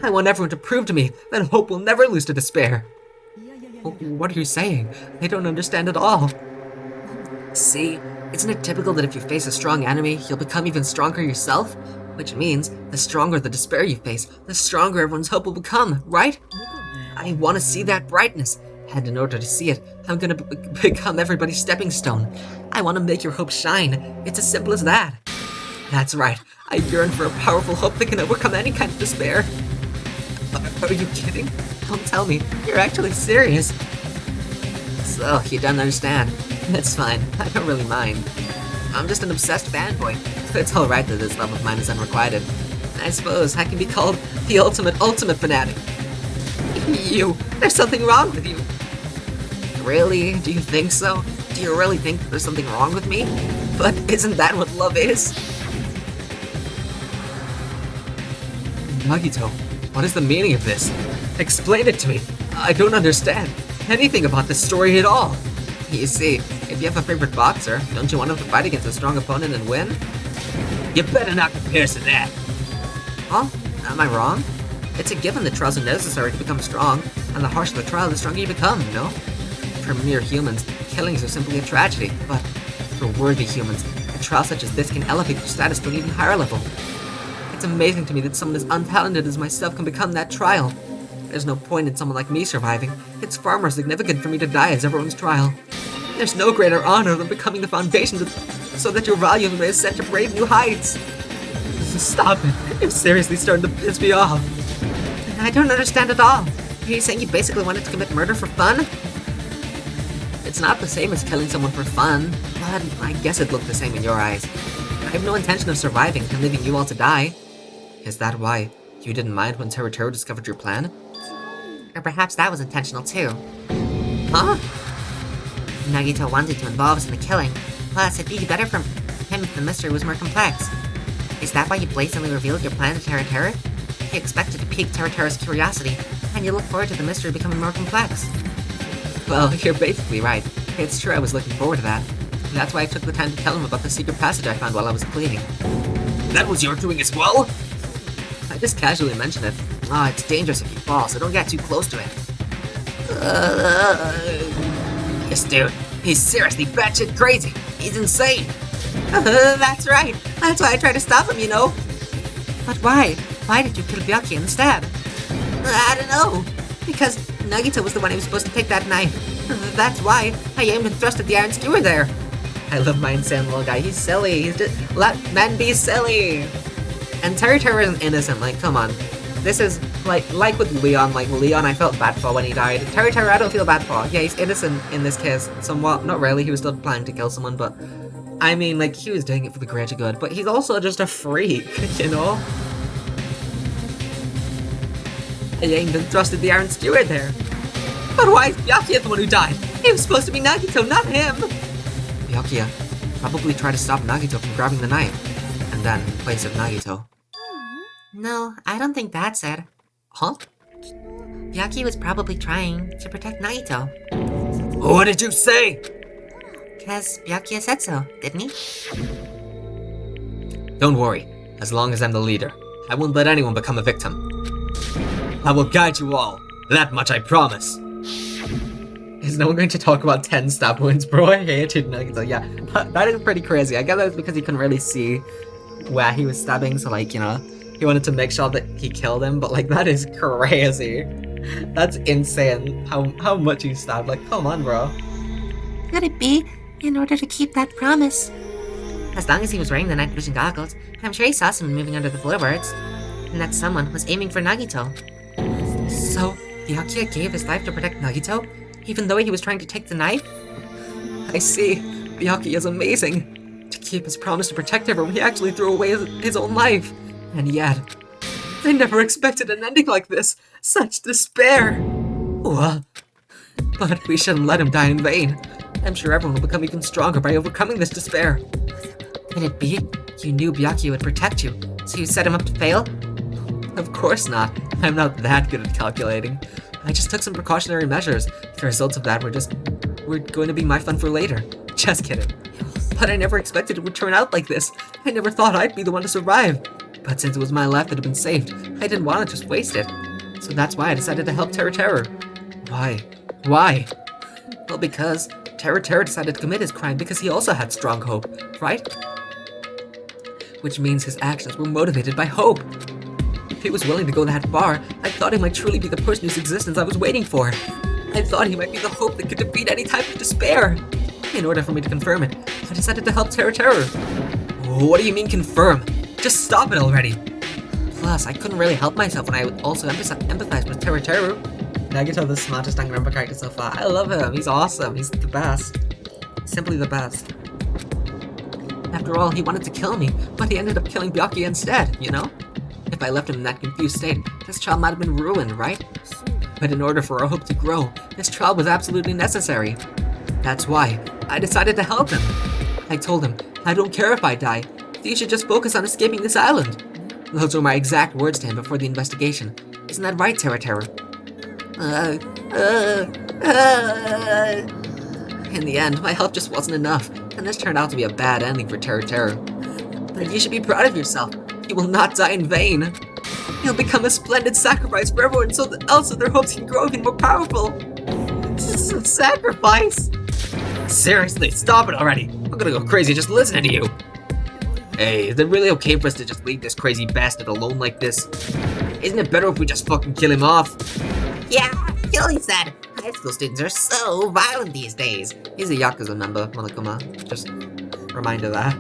I want everyone to prove to me that hope will never lose to despair. What are you saying? I don't understand at all. See, isn't it typical that if you face a strong enemy, you'll become even stronger yourself? Which means, the stronger the despair you face, the stronger everyone's hope will become, right? I want to see that brightness, and in order to see it, I'm gonna become everybody's stepping stone. I want to make your hope shine. It's as simple as that. That's right. I yearn for a powerful hope that can overcome any kind of despair. Are you kidding? Don't tell me. You're actually serious. So, you don't understand. It's fine. I don't really mind. I'm just an obsessed fanboy. It's alright that this love of mine is unrequited. I suppose I can be called the ultimate fanatic. There's something wrong with you. Really? Do you think so? Do you really think there's something wrong with me? But isn't that what love is? Nagito, what is the meaning of this? Explain it to me. I don't understand anything about this story at all. You see, if you have a favorite boxer, don't you want him to fight against a strong opponent and win? You better not compare us to that. Huh? Am I wrong? It's a given that trials are necessary to become strong, and the harsher the trial, the stronger you become, you know? For mere humans, killings are simply a tragedy, but for worthy humans, A trial such as this can elevate your status to an even higher level. It's amazing to me that someone as untalented as myself can become that trial. There's no point in someone like me surviving. It's far more significant for me to die as everyone's trial. There's no greater honor than becoming the foundation so that your value is set to brave new heights. Stop it. You're seriously starting to piss me off. I don't understand at all. Are you saying you basically wanted to commit murder for fun? It's not the same as killing someone for fun, but I guess it looked the same in your eyes. I have no intention of surviving and leaving you all to die. Is that why you didn't mind when Teru discovered your plan? Or perhaps that was intentional too. Huh? Nagito wanted to involve us in the killing, plus it'd be better for him if the mystery was more complex. Is that why you blatantly revealed your plan to Teru? You expected to pique Teru's curiosity, and you look forward to the mystery becoming more complex. Well, you're basically right. It's true I was looking forward to that. That's why I took the time to tell him about the secret passage I found while I was cleaning. That was your doing as well? I just casually mentioned it. Oh, it's dangerous if you fall, so don't get too close to it. This dude, he's seriously batshit crazy. He's insane. That's right. That's why I tried to stop him, you know. But why? Why did you kill Byakuya instead? I don't know. Because Nagito was the one who was supposed to take that knife. That's why I aimed and thrusted the iron skewer there. I love my insane little guy. He's silly. He's just let men be silly. And Teru isn't innocent. Like, come on. This is like with Leon. Like Leon, I felt bad for when he died. Teru, I don't feel bad for. Yeah, he's innocent in this case, somewhat. Not really. He was still planning to kill someone, but I mean, like, he was doing it for the greater good. But he's also just a freak, you know. He aimed and thrusted the iron skewer there. But why is Byakuya the one who died? It was supposed to be Nagito, not him! Byakuya probably tried to stop Nagito from grabbing the knife, and then in place of Nagito. No, I don't think that's it. Huh? Byakuya was probably trying to protect Nagito. What did you say? Because Byakuya said so, didn't he? Don't worry, as long as I'm the leader, I won't let anyone become a victim. I will guide you all, that much I promise. Is no one going to talk about 10 stab wounds, bro? I hated Nagito. Yeah, that is pretty crazy. I guess that was because he couldn't really see where he was stabbing, so like, you know, he wanted to make sure that he killed him, but like, that is crazy. That's insane how much he stabbed. Like, come on, bro. Could it be in order to keep that promise? As long as he was wearing the night vision goggles, I'm sure he saw someone moving under the floorboards. And that someone was aiming for Nagito. So, Byakuya gave his life to protect Nagito, even though he was trying to take the knife? I see. Byakuya is amazing. To keep his promise to protect everyone, he actually threw away his own life. And yet, I never expected an ending like this. Such despair. But we shouldn't let him die in vain. I'm sure everyone will become even stronger by overcoming this despair. Could it be you knew Byakuya would protect you, so you set him up to fail? Of course not. I'm not that good at calculating. I just took some precautionary measures. The results of that were going to be my fun for later. Just kidding. But I never expected it would turn out like this. I never thought I'd be the one to survive. But since it was my life that had been saved, I didn't want to just waste it. So that's why I decided to help Teru. Why? Why? Well, because Teru decided to commit his crime because he also had strong hope, right? Which means his actions were motivated by hope. If he was willing to go that far, I thought he might truly be the person whose existence I was waiting for. I thought he might be the hope that could defeat any type of despair. In order for me to confirm it, I decided to help Teru. What do you mean confirm? Just stop it already. Plus, I couldn't really help myself when I also empathized with Teru. Nagito, the smartest Danganronpa character so far. I love him. He's awesome. He's the best. Simply the best. After all, he wanted to kill me, but he ended up killing Byakuya instead, you know? If I left him in that confused state, this child might have been ruined, right? But in order for our hope to grow, this trial was absolutely necessary. That's why I decided to help him. I told him, I don't care if I die. You should just focus on escaping this island. Those were my exact words to him before the investigation. Isn't that right, Teru? In the end, my help just wasn't enough, and this turned out to be a bad ending for Teru. But you should be proud of yourself. You will not die in vain. You'll become a splendid sacrifice for everyone so that else their hopes can grow even more powerful. This is a sacrifice. Seriously, stop it already. I'm gonna go crazy just listening to you. Hey, is it really okay for us to just leave this crazy bastard alone like this? Isn't it better if we just fucking kill him off? Yeah, Gilly said. High school students are so violent these days. He's a Yakuza member, Monokuma. Just reminder that.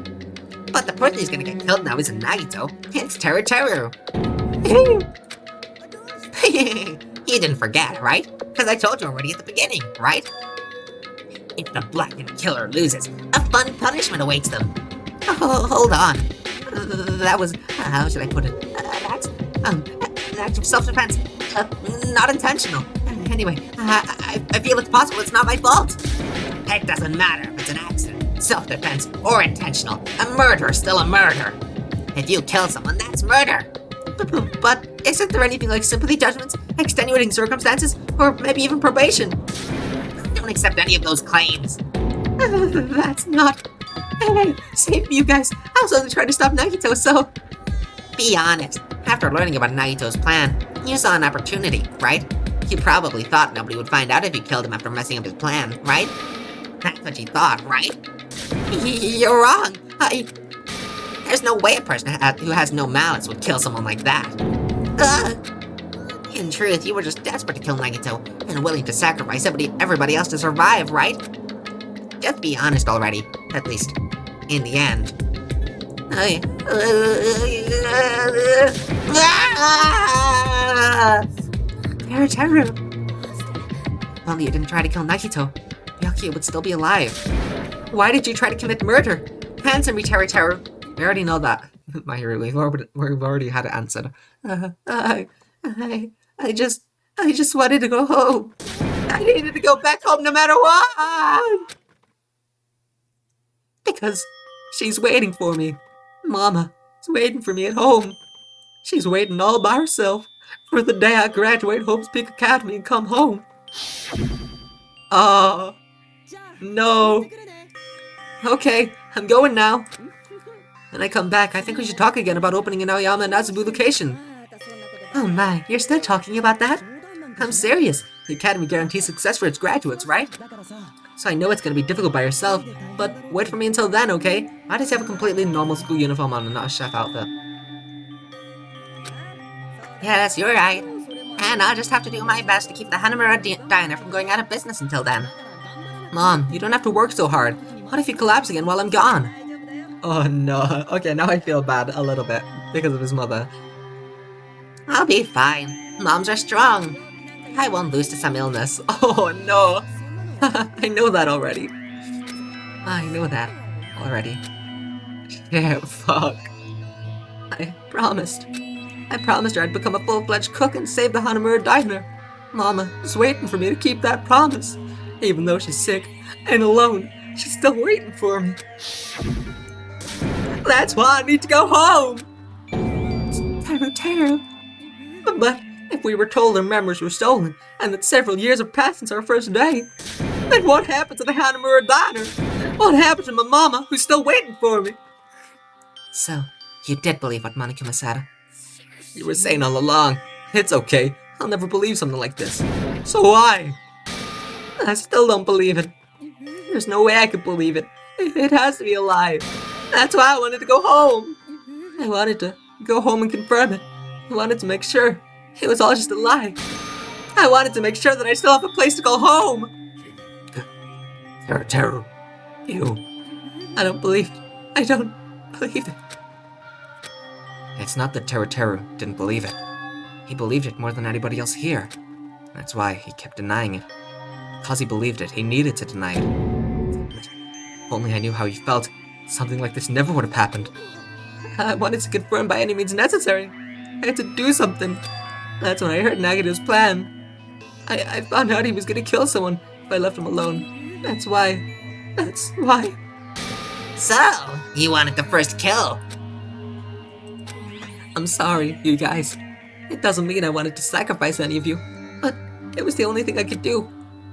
But the person who's gonna get killed now isn't Nagito. It's Teru. You didn't forget, right? Because I told you already at the beginning, right? If the blackened killer loses, a fun punishment awaits them. Oh, hold on. That was, how should I put it? That's an act of self-defense. Not intentional. Anyway, I feel it's possible it's not my fault. It doesn't matter if it's an accident, self-defense, or intentional. A murder is still a murder. If you kill someone, that's murder. But isn't there anything like sympathy judgments, extenuating circumstances, or maybe even probation? Don't accept any of those claims. That's not... Hey, save me, you guys. I was only trying to stop Nagito, so... Be honest. After learning about Nagito's plan, you saw an opportunity, right? You probably thought nobody would find out if you killed him after messing up his plan, right? That's what you thought, right? You're wrong. There's no way a person who has no malice would kill someone like that. In truth, you were just desperate to kill Nagito and willing to sacrifice everybody else to survive, right? Just be honest already, at least in the end. Teru. Well, you didn't try to kill Nagito. Byakuya would still be alive. Why did you try to commit murder? Answer me, Teru. We already know that, my hero. We've already had it answered. I just wanted to go home. I needed to go back home no matter what. Because she's waiting for me. Mama is waiting for me at home. She's waiting all by herself for the day I graduate Hope's Peak Academy and come home. Oh, no. Okay, I'm going now. When I come back, I think we should talk again about opening an Aoyama and Azubu location. Oh my, you're still talking about that? I'm serious. The Academy guarantees success for its graduates, right? So I know it's gonna be difficult by yourself, but wait for me until then, okay? Why does he have a completely normal school uniform on and not a chef outfit? Yes, you're right. And I'll just have to do my best to keep the Hanamura Diner from going out of business until then. Mom, you don't have to work so hard. What if you collapse again while I'm gone? Oh no. Okay, now I feel bad a little bit because of his mother. I'll be fine. Moms are strong. I won't lose to some illness. Oh no. I know that already. I know that already. Yeah, fuck. I promised her I'd become a full-fledged cook and save the Hanamura Diner. Mama is waiting for me to keep that promise. Even though she's sick and alone, she's still waiting for me. That's why I need to go home! Teru. But if we were told our memories were stolen, and that several years have passed since our first day, then what happened to the Hanamura Diner? What happened to my mama, who's still waiting for me? So, you did believe what Monokuma said? You were saying all along, it's okay, I'll never believe something like this. So why? I still don't believe it. There's no way I could believe it. It has to be a lie. That's why I wanted to go home. I wanted to go home and confirm it. I wanted to make sure it was all just a lie. I wanted to make sure that I still have a place to go home. Teru. I don't believe it. I don't believe it. It's not that Teru didn't believe it. He believed it more than anybody else here. That's why he kept denying it. Because he believed it, he needed to deny it. But if only I knew how he felt, something like this never would have happened. I wanted to confirm by any means necessary. I had to do something. That's when I heard Nagito's plan. I found out he was gonna kill someone if I left him alone. That's why. So, you wanted the first kill? I'm sorry, you guys. It doesn't mean I wanted to sacrifice any of you, but it was the only thing I could do.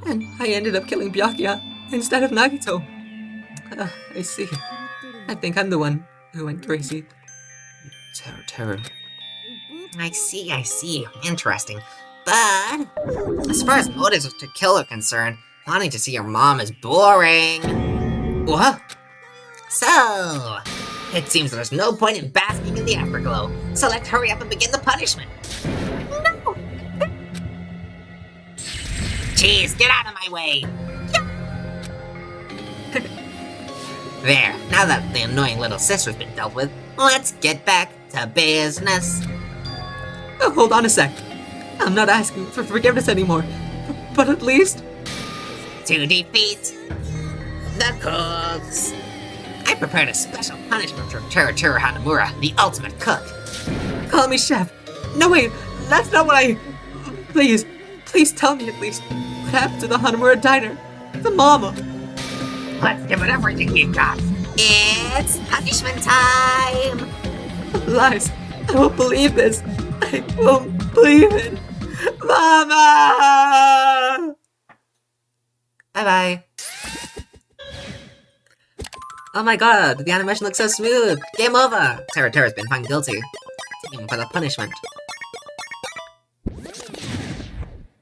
And I ended up killing Byakuya instead of Nagito. I see. I think I'm the one who went crazy. Teru. I see. Interesting. But, as far as motives to kill are concerned, wanting to see your mom is boring. What? So, it seems there's no point in basking in the afterglow, so let's hurry up and begin the punishment. No! Jeez, get out of my way! There, now that the annoying little sister's been dealt with, let's get back to business. Oh, hold on a sec. I'm not asking for forgiveness anymore, but at least... To defeat the cooks, I prepared a special punishment for Teruteru Hanamura, the ultimate cook. Call me chef. No, wait, that's not what I... Please tell me at least what happened to the Hanamura diner. The mama. Let's give it everything we've got. It's punishment time! Lies. I won't believe this. I won't believe it. Mama! Bye-bye. Oh my god, the animation looks so smooth. Game over. Teruteru's been found guilty. Time for the punishment.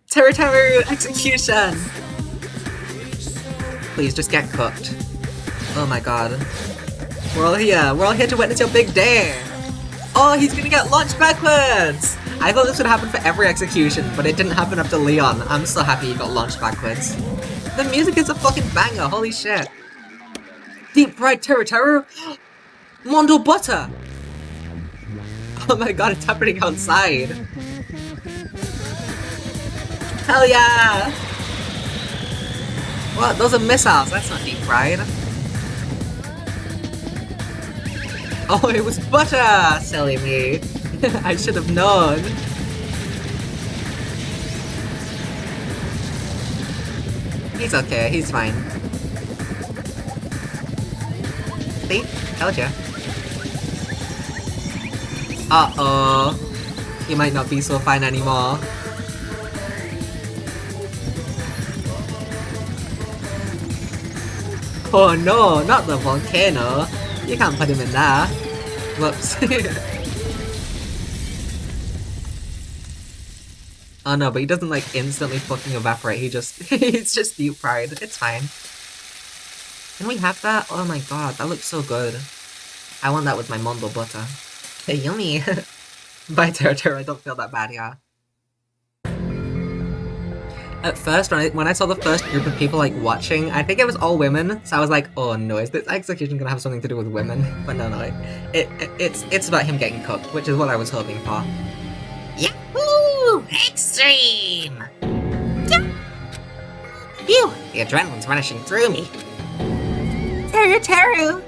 Teruteru execution! Please just get cooked. Oh my god. We're all here to witness your big day! Oh, he's gonna get launched backwards! I thought this would happen for every execution, but it didn't happen up to Leon. I'm so happy he got launched backwards. The music is a fucking banger, holy shit. Deep fried Teruteru? Mondo butter! Oh my god, it's happening outside. Hell yeah! What? Those are missiles. That's not deep fried. Oh, it was butter! Silly me. I should have known. He's okay. He's fine. See? Told ya. Uh-oh. He might not be so fine anymore. Oh no, not the volcano. You can't put him in there. Whoops. Oh no, but he doesn't like instantly fucking evaporate. He's just deep fried. It's fine. Can we have that? Oh my god, that looks so good. I want that with my Mondo butter. Hey, yummy. By Teruteru, I don't feel that bad, yeah. At first, when I saw the first group of people like watching, I think it was all women, so I was like, oh no, is this execution gonna have something to do with women? But no, it's about him getting cooked, which is what I was hoping for. Yahoo! Extreme! Phew, the adrenaline's rushing through me. Teru!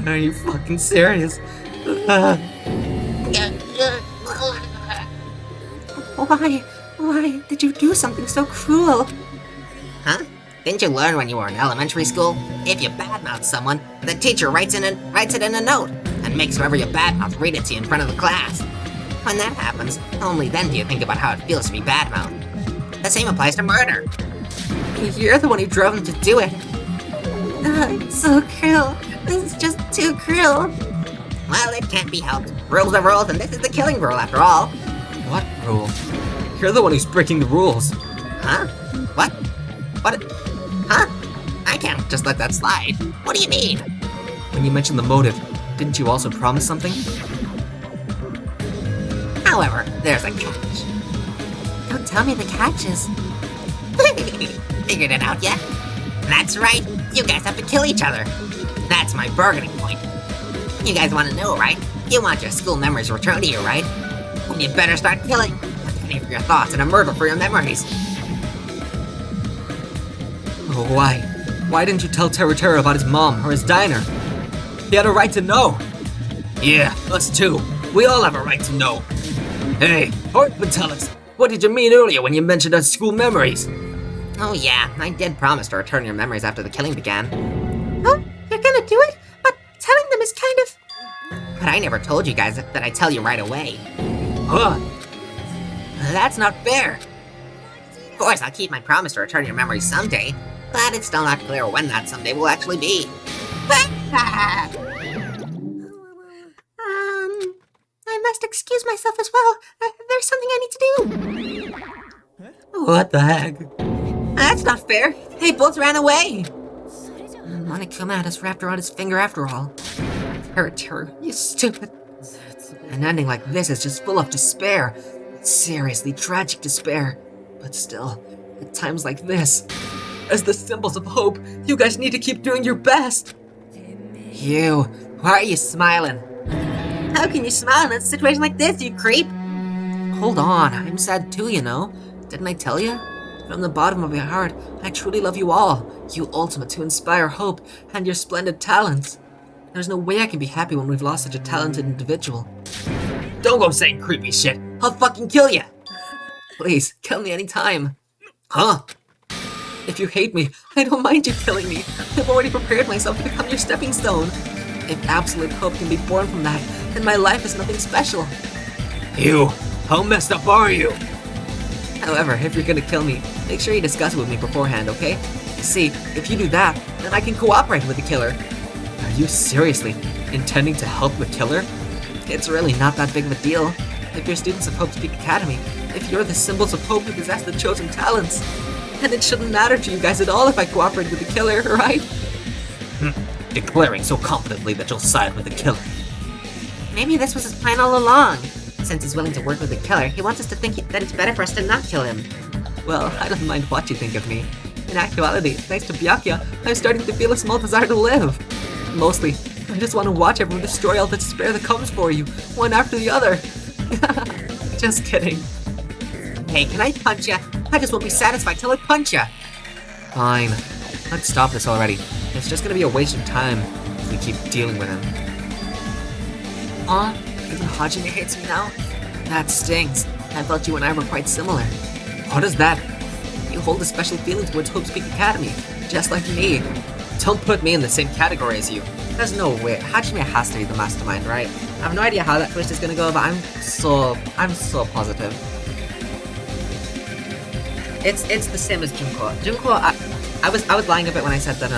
Are you fucking serious? Why did you do something so cruel? Huh? Didn't you learn when you were in elementary school? If you badmouth someone, the teacher writes it in a note and makes whoever you badmouth read it to you in front of the class. When that happens, only then do you think about how it feels to be badmouthed. The same applies to murder. You're the one who drove him to do it. It's so cruel. This is just too cruel. Well, it can't be helped. Rules are rules, and this is the killing rule after all. What rule? You're the one who's breaking the rules. Huh? What? Huh? I can't just let that slide. What do you mean? When you mentioned the motive, didn't you also promise something? However, there's a catch. Don't tell me the catch is... Figured it out yet? That's right, you guys have to kill each other. That's my bargaining point. You guys want to know, right? You want your school memories returned to you, right? Well, you better start killing. A penny for your thoughts and a murder for your memories. Oh, why? Why didn't you tell Teruteru about his mom or his diner? He had a right to know. Yeah, us too. We all have a right to know. Hey, hurry up and tell us. What did you mean earlier when you mentioned our school memories? Oh yeah, I did promise to return your memories after the killing began. Oh, you're gonna do it? But telling them is kind of... But I never told you guys that I'd tell you right away. Huh? That's not fair. Of course, I'll keep my promise to return your memories someday, but it's still not clear when that someday will actually be. I must excuse myself as well. There's something I need to do. What the heck? That's not fair. They both ran away. Monokuma had us wrapped around his finger after all. Hurt her, you stupid. An ending like this is just full of despair. Seriously tragic despair. But still, at times like this, as the symbols of hope, you guys need to keep doing your best. You, why are you smiling? How can you smile in a situation like this, you creep? Hold on, I'm sad too, you know. Didn't I tell you? From the bottom of my heart, I truly love you all. You ultimate to inspire hope and your splendid talents. There's no way I can be happy when we've lost such a talented individual. Don't go saying creepy shit. I'll fucking kill you. Please, kill me anytime. Huh? If you hate me, I don't mind you killing me. I've already prepared myself to become your stepping stone. If absolute hope can be born from that, then my life is nothing special. You, how messed up are you? However, if you're gonna kill me, make sure you discuss it with me beforehand, okay? See, if you do that, then I can cooperate with the killer. Are you seriously intending to help the killer? It's really not that big of a deal. If you're students of Hope's Peak Academy, if you're the symbols of hope who possess the chosen talents, then it shouldn't matter to you guys at all if I cooperate with the killer, right? Declaring so confidently that you'll side with the killer. Maybe this was his plan all along. Since he's willing to work with the killer, he wants us to think that it's better for us to not kill him. Well, I don't mind what you think of me. In actuality, thanks to Byakuya, I'm starting to feel a small desire to live. Mostly, I just want to watch everyone destroy all the despair that comes for you, one after the other. Just kidding. Hey, can I punch ya? I just won't be satisfied till I punch ya. Fine. Let's stop this already. It's just gonna be a waste of time if we keep dealing with him. Aw, even Hajime hates me now? That stings. I felt you and I were quite similar. What is that? You hold a special feeling towards Hope's Peak Academy, just like me. Don't put me in the same category as you. There's no way. Hajime has to be the mastermind, right? I have no idea how that twist is gonna go, but I'm so positive. It's the same as Junko. Junko, I was lying a bit when I said that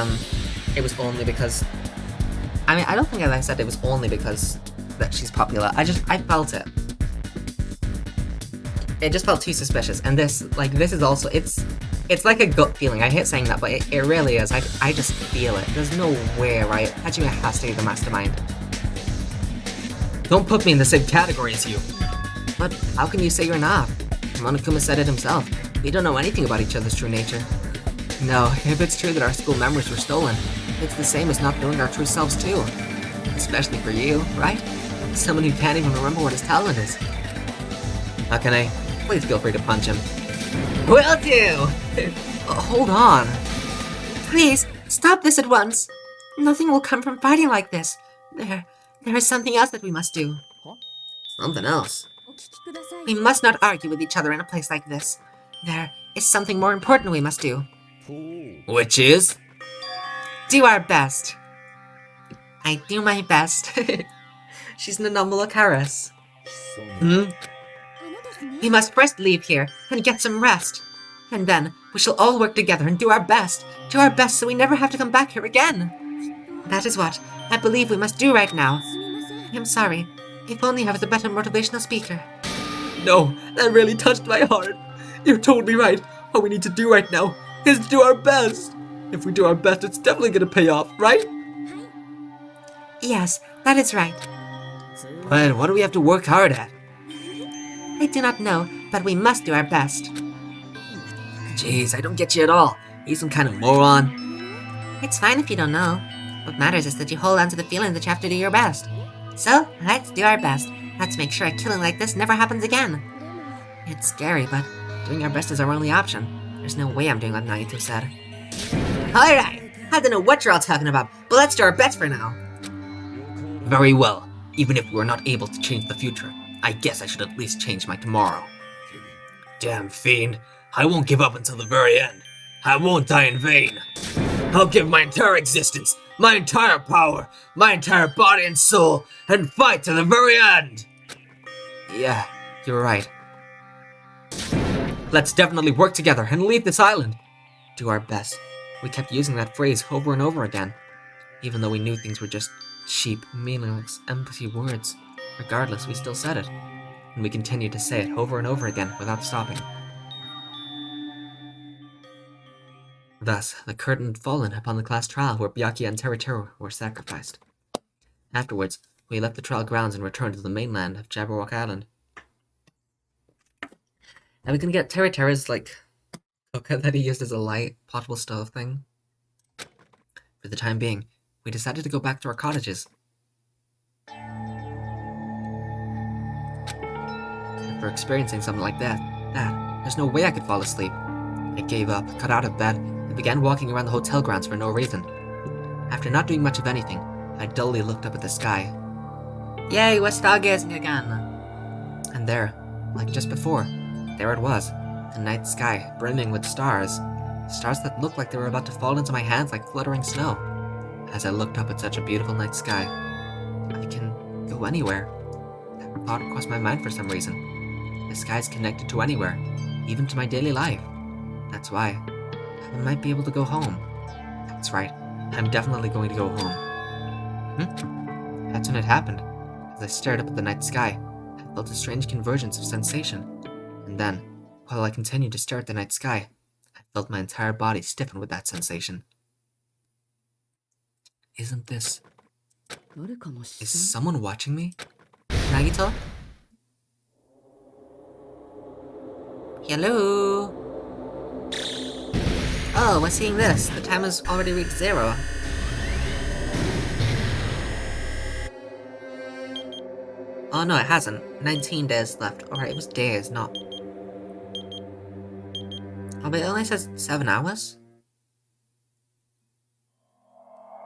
it was only because. I mean, I don't think I said it was only because that she's popular. I felt it. It just felt too suspicious, and this is also it's like a gut feeling. I hate saying that, but it really is. I just feel it. There's no way, right? Hajime has to be the mastermind. Don't put me in the same category as you. But how can you say you're not? Monokuma said it himself. We don't know anything about each other's true nature. No, if it's true that our school memories were stolen, it's the same as not knowing our true selves too. Especially for you, right? Someone who can't even remember what his talent is. Akane, please feel free to punch him. Will do! Hold on. Please, stop this at once. Nothing will come from fighting like this. There is something else that we must do. Something else? We must not argue with each other in a place like this. There is something more important we must do. Which is? Do our best. I do my best. She's Nanamula Karas. We must first leave here and get some rest. And then we shall all work together and do our best. Do our best so we never have to come back here again. That is what I believe we must do right now. I'm sorry. If only I was a better motivational speaker. No, that really touched my heart. You're totally right. What we need to do right now is do our best. If we do our best, it's definitely gonna pay off, right? Yes, that is right. But what do we have to work hard at? I do not know, but we must do our best. Jeez, I don't get you at all. You some kind of moron. It's fine if you don't know. What matters is that you hold on to the feeling that you have to do your best. So, let's do our best. Let's make sure a killing like this never happens again. It's scary, but doing our best is our only option. There's no way I'm doing what Naito said. Alright, I don't know what you're all talking about, but let's do our best for now. Very well. Even if we're not able to change the future, I guess I should at least change my tomorrow. Damn fiend. I won't give up until the very end. I won't die in vain. I'll give my entire existence, my entire power, my entire body and soul, and fight to the very end! Yeah, you're right. Let's definitely work together and leave this island. Do our best. We kept using that phrase over and over again, even though we knew things were just cheap, meaningless, empty words. Regardless, we still said it, and we continued to say it over and over again without stopping. Thus, the curtain had fallen upon the class trial where Byaki and Teruteru were sacrificed. Afterwards, we left the trial grounds and returned to the mainland of Jabberwock Island. Now we can get Teruteru's, coconut that he used as a light, potable stove thing. For the time being, we decided to go back to our cottages. After experiencing something like that, there's no way I could fall asleep. I gave up, got out of bed, and began walking around the hotel grounds for no reason. After not doing much of anything, I dully looked up at the sky. Yay, we're stargazing again! And there, like just before, there it was, the night sky brimming with stars. Stars that looked like they were about to fall into my hands like fluttering snow. As I looked up at such a beautiful night sky, I can go anywhere. That thought crossed my mind for some reason. The sky's connected to anywhere, even to my daily life. That's why I might be able to go home. That's right, I'm definitely going to go home. That's when it happened. As I stared up at the night sky, I felt a strange convergence of sensation. And then, while I continued to stare at the night sky, I felt my entire body stiffen with that sensation. Isn't this... Is someone watching me? Nagito? Hello? Oh, we're seeing this. The time has already reached 0. Oh no, it hasn't. 19 days left. Alright, it was days, not... Oh, but it only says 7 hours?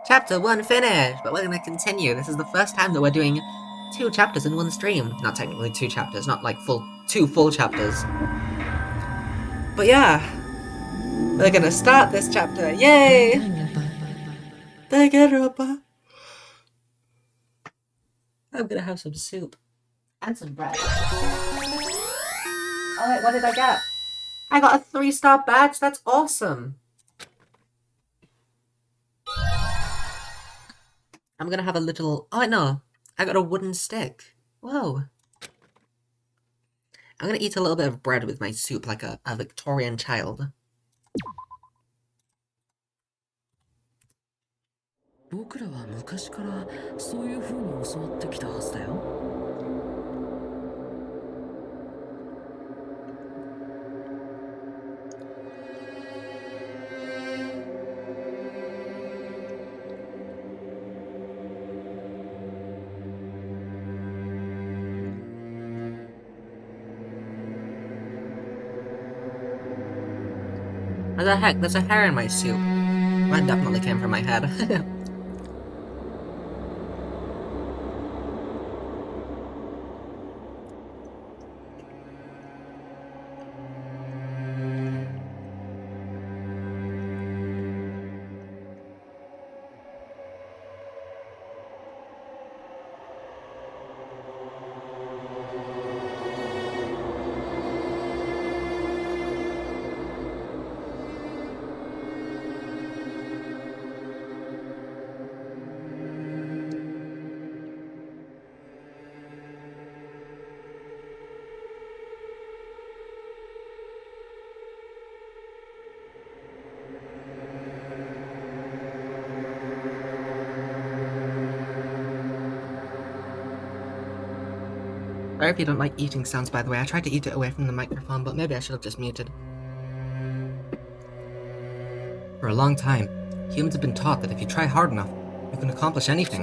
Chapter 1 finished! But we're gonna continue. This is the first time that we're doing 2 chapters in one stream. Not technically 2 chapters, not like 2 full chapters. But yeah, we're gonna start this chapter. Yay! Danganronpa. I'm gonna have some soup. And some bread. Alright, what did I get? I got a 3-star badge, that's awesome! I'm gonna have a little... Oh, no. I got a wooden stick. Whoa. I'm gonna eat a little bit of bread with my soup like a Victorian child. 僕らは昔からそういう風に教わってきたはずだよ。What the heck? There's a hair in my soup. That definitely came from my head. Sorry if you don't like eating sounds, by the way. I tried to eat it away from the microphone, but maybe I should have just muted. For a long time, humans have been taught that if you try hard enough, you can accomplish anything.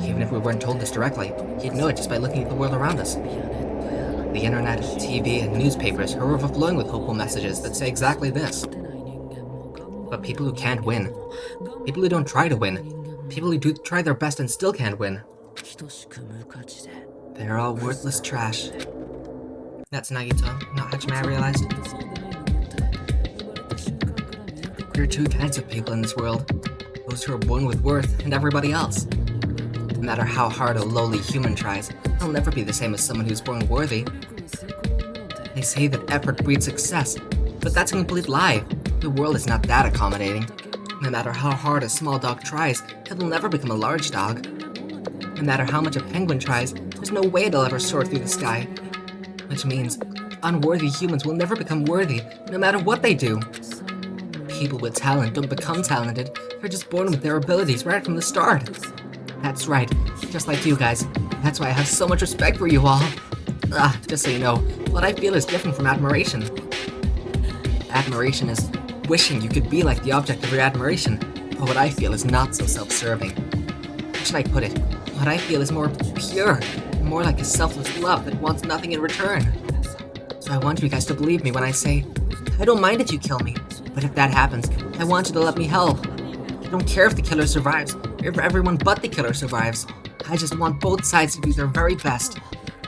Even if we weren't told this directly, you'd know it just by looking at the world around us. The internet, TV, and newspapers are overflowing with hopeful messages that say exactly this. But people who can't win, people who don't try to win, people who do try their best and still can't win, they're all worthless trash. That's Nagito, not Hachime, I realized. There are 2 kinds of people in this world. Those who are born with worth, and everybody else. No matter how hard a lowly human tries, they'll never be the same as someone who's born worthy. They say that effort breeds success, but that's a complete lie. The world is not that accommodating. No matter how hard a small dog tries, it will never become a large dog. No matter how much a penguin tries, there's no way they'll ever soar through the sky. Which means, unworthy humans will never become worthy, no matter what they do. People with talent don't become talented. They're just born with their abilities right from the start. That's right, just like you guys. That's why I have so much respect for you all. Just so you know, what I feel is different from admiration. Admiration is wishing you could be like the object of your admiration, but what I feel is not so self-serving. How should I put it? What I feel is more pure, more like a selfless love that wants nothing in return. So I want you guys to believe me when I say, I don't mind if you kill me, but if that happens, I want you to let me help. I don't care if the killer survives, or if everyone but the killer survives. I just want both sides to do their very best.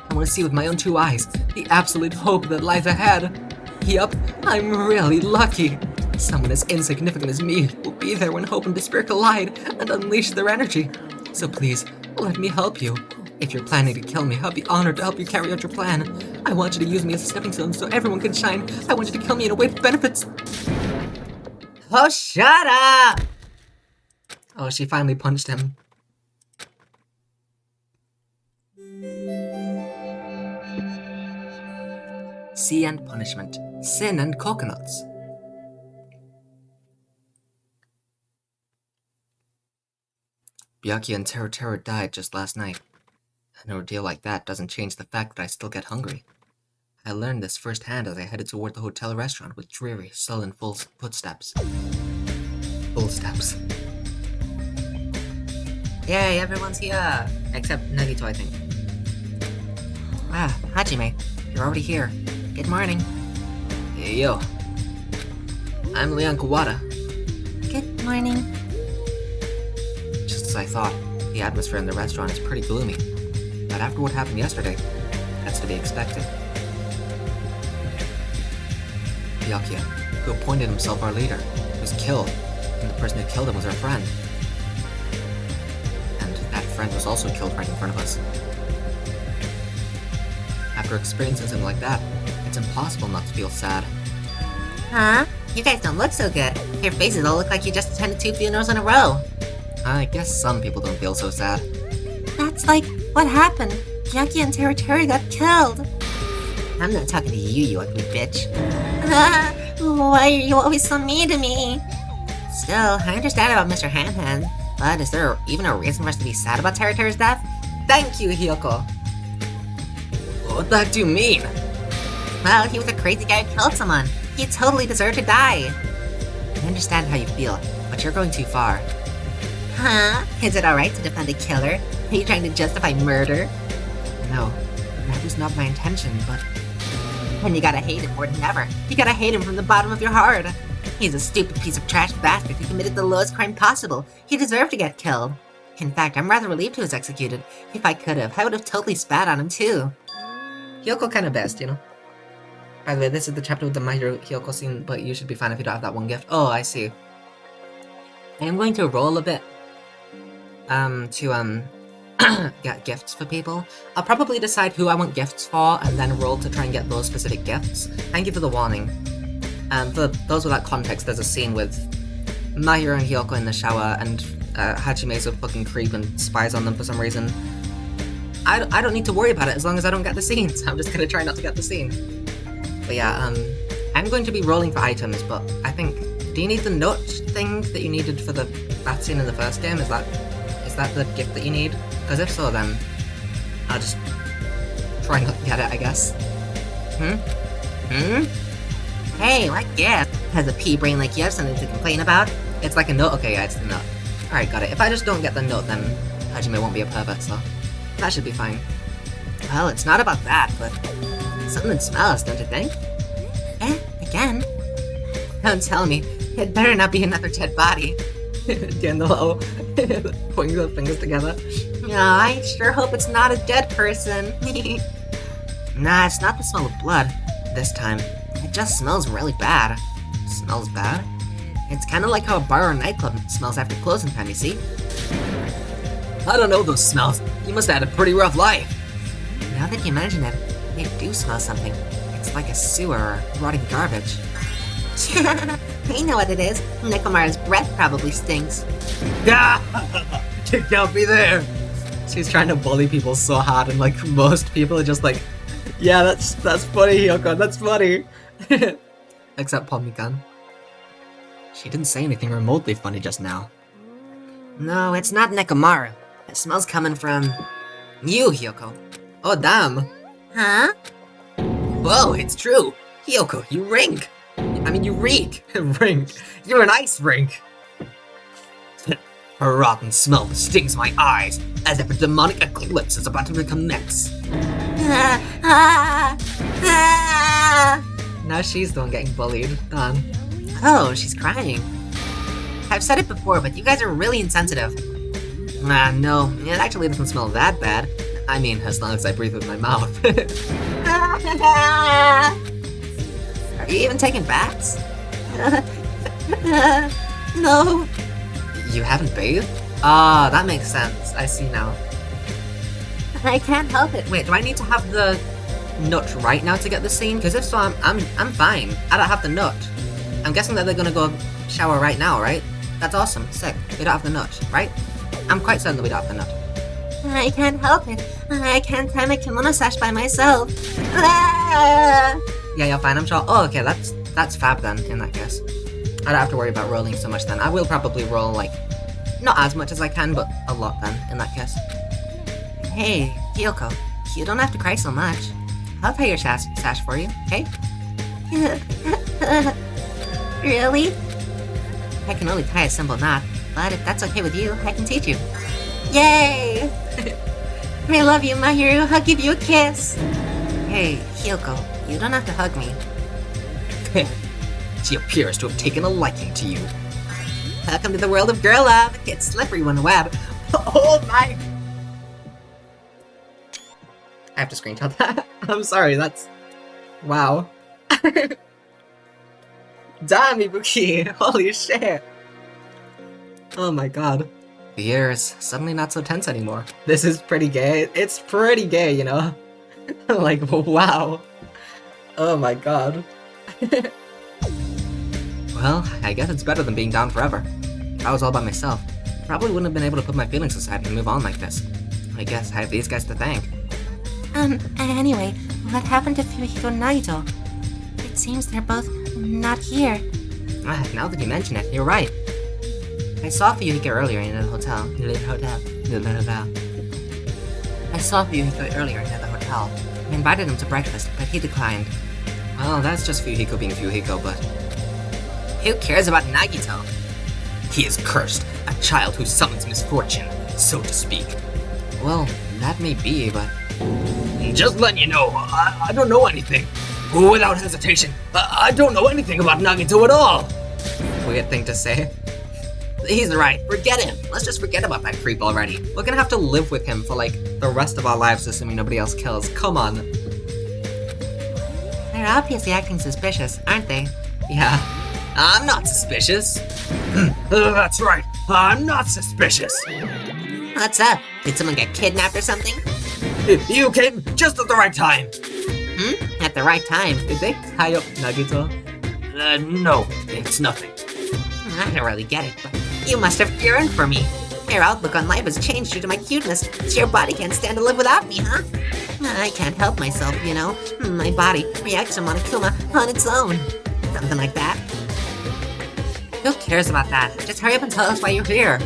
I want to see with my own two eyes the absolute hope that lies ahead. Yup, I'm really lucky. Someone as insignificant as me will be there when hope and despair collide and unleash their energy. So please, let me help you. If you're planning to kill me, I'll be honored to help you carry out your plan. I want you to use me as a stepping stone so everyone can shine. I want you to kill me in a way that benefits. Oh, shut up! Oh, she finally punched him. Sea and punishment. Sin and coconuts. Byakuya and Teru died just last night. An ordeal like that doesn't change the fact that I still get hungry. I learned this firsthand as I headed toward the hotel restaurant with dreary, sullen footsteps. Footsteps. Yay, everyone's here! Except Nagito, I think. Hajime, you're already here. Good morning. Hey, yo. I'm Leon Kawada. Good morning. Just as I thought, the atmosphere in the restaurant is pretty gloomy. But after what happened yesterday, that's to be expected. Byakuya, who appointed himself our leader, was killed, and the person who killed him was our friend. And that friend was also killed right in front of us. After experiencing something like that, it's impossible not to feel sad. Huh? You guys don't look so good. Your faces all look like you just attended 2 funerals in a row. I guess some people don't feel so sad. That's like, what happened? Byakuya and Teru got killed. I'm not talking to you, you ugly bitch. Why are you always so mean to me? Still, I understand about Mr. Hand, but is there even a reason for us to be sad about Teru's death? Thank you, Hyoko! What the heck do you mean? Well, he was a crazy guy who killed someone. He totally deserved to die. I understand how you feel, but you're going too far. Huh? Is it alright to defend a killer? Are you trying to justify murder? No, that was not my intention, but... And you gotta hate him more than ever. You gotta hate him from the bottom of your heart. He's a stupid piece of trash bastard who committed the lowest crime possible. He deserved to get killed. In fact, I'm rather relieved he was executed. If I could have, I would have totally spat on him too. Hyoko kinda best, you know? By the way, this is the chapter with the My Hero Hyoko scene, but you should be fine if you don't have that one gift. Oh, I see. I am going to roll a bit. To get gifts for people. I'll probably decide who I want gifts for, and then roll to try and get those specific gifts. Thank you for the warning. For those without context, there's a scene with Mahiro and Hyoko in the shower, and Hachime's a fucking creep and spies on them for some reason. I don't need to worry about it as long as I don't get the scene, so I'm just gonna try not to get the scene. But yeah, I'm going to be rolling for items, but I think... Do you need the note thing that you needed for that scene in the first game? Is that the gift that you need? Because if so, then I'll just try not to get it, I guess. Hey, what gift? Has a pea brain like you have something to complain about? It's like a note? Okay, yeah, it's the note. Alright, got it. If I just don't get the note, then Hajime won't be a pervert, so that should be fine. Well, it's not about that, but something smells, don't you think? Again? Don't tell me. It better not be another dead body. Again, the little pointing the fingers together. No, I sure hope it's not a dead person. Nah, it's not the smell of blood. This time, it just smells really bad. Smells bad? It's kind of like how a bar or nightclub smells after closing time, you see? I don't know those smells. You must have had a pretty rough life. Now that you mention it, they do smell something. It's like a sewer or rotting garbage. We know what it is. Nekomaru's breath probably stinks. Yeah, you can't be there. She's trying to bully people so hard, and like most people are just like, yeah, that's funny, Hyoko, that's funny. Except Pomikan. She didn't say anything remotely funny just now. No, it's not Nekomaru. It smells coming from you, Hyoko. Oh, damn. Huh? Whoa, it's true. Hyoko, you rink. I mean, you reek. Rink. You're an ice rink. Her rotten smell stings my eyes, as if a demonic eclipse is about to commence. Now she's the one getting bullied. Damn. Oh, she's crying. I've said it before, but you guys are really insensitive. No, it actually doesn't smell that bad. I mean, as long as I breathe with my mouth. Are you even taking baths? No. You haven't bathed? Ah, that makes sense. I see now. I can't help it. Wait, do I need to have the nut right now to get the scene? Because if so, I'm fine. I don't have the nut. I'm guessing that they're gonna go shower right now, right? That's awesome. Sick. We don't have the nut, right? I'm quite certain that we don't have the nut. I can't help it. I can't tie my kimono sash by myself. Yeah, you're fine, I'm sure. Oh, okay, that's fab then, in that case. I don't have to worry about rolling so much then. I will probably roll, like, not as much as I can, but a lot then, in that case. Hey, Hyoko, you don't have to cry so much. I'll tie your sash for you, okay? Really? I can only tie a simple knot, but if that's okay with you, I can teach you. Yay! I love you, Mahiru. I'll give you a kiss. Hey, Hyoko, you don't have to hug me. She appears to have taken a liking to you. Welcome to the world of girl love. It's slippery when web. Oh my! I have to screenshot that. I'm sorry, that's... Wow. Damn, Ibuki! Holy shit! Oh my god. The air is suddenly not so tense anymore. This is pretty gay. It's pretty gay, you know? Like, wow. Oh my god. Well, I guess it's better than being down forever. If I was all by myself, probably wouldn't have been able to put my feelings aside and move on like this. I guess I have these guys to thank. Anyway, what happened to Fuyuhiko and Naito? It seems they're both not here. Now that you mention it, you're right. I saw Fuyuhiko earlier in the hotel. I saw Fuyuhiko earlier near the hotel. I invited him to breakfast, but he declined. Well, that's just Fuyuhiko being Fuyuhiko, but... who cares about Nagito? He is cursed, a child who summons misfortune, so to speak. Well, that may be, but... just letting you know, I don't know anything. Without hesitation, I don't know anything about Nagito at all. Weird thing to say. He's right, forget him. Let's just forget about that creep already. We're gonna have to live with him for, like, the rest of our lives, assuming nobody else kills. Come on. They're obviously acting suspicious, aren't they? Yeah. I'm not suspicious. That's right, I'm not suspicious. What's up? Did someone get kidnapped or something? You came just at the right time. At the right time. Did they tie up Nagito? No, it's nothing. I don't really get it, but you must have yearned for me. Your outlook on life has changed due to my cuteness, so your body can't stand to live without me, huh? I can't help myself, you know. My body reacts to Monokuma on its own. Something like that. Who cares about that? Just hurry up and tell us why you're here.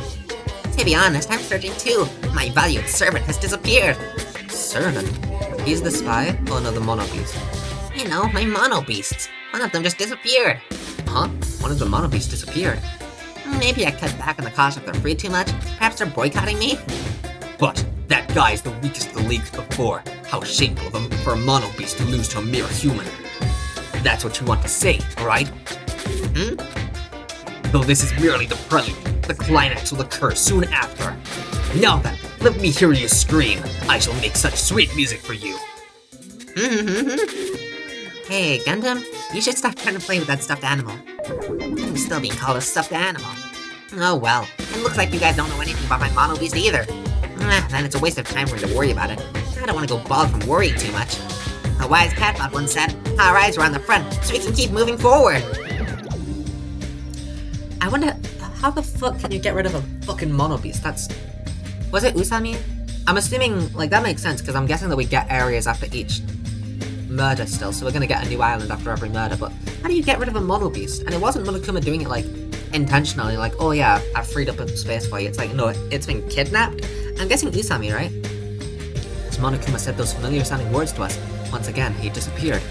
To be honest, I'm searching too. My valued servant has disappeared. Servant? He's the spy? Oh no, the mono beast. You know, my mono beasts. One of them just disappeared. Huh? One of the mono beasts disappeared. Maybe I cut back on the cost if they're free too much. Perhaps they're boycotting me? But that guy's the weakest of the league before. How shameful of him for a mono beast to lose to a mere human. That's what you want to say, right? Though this is merely the prelude, the climax will occur soon after. Now then, let me hear you scream. I shall make such sweet music for you. Hey, Gundam, you should stop trying to play with that stuffed animal. I'm still being called a stuffed animal. Oh well, it looks like you guys don't know anything about my mono beast either. Then it's a waste of time for me to worry about it. I don't want to go bald from worrying too much. A wise catbot once said, our eyes are on the front, so we can keep moving forward. I wonder, how the fuck can you get rid of a fucking mono beast? Was it Usami? I'm assuming, like, that makes sense, because I'm guessing that we get areas after each murder still, so we're gonna get a new island after every murder, but how do you get rid of a mono beast? And it wasn't Monokuma doing it, like, intentionally, like, oh yeah, I've freed up a space for you. It's like, no, it's been kidnapped. I'm guessing Usami, right? As Monokuma said those familiar sounding words to us, once again, he disappeared.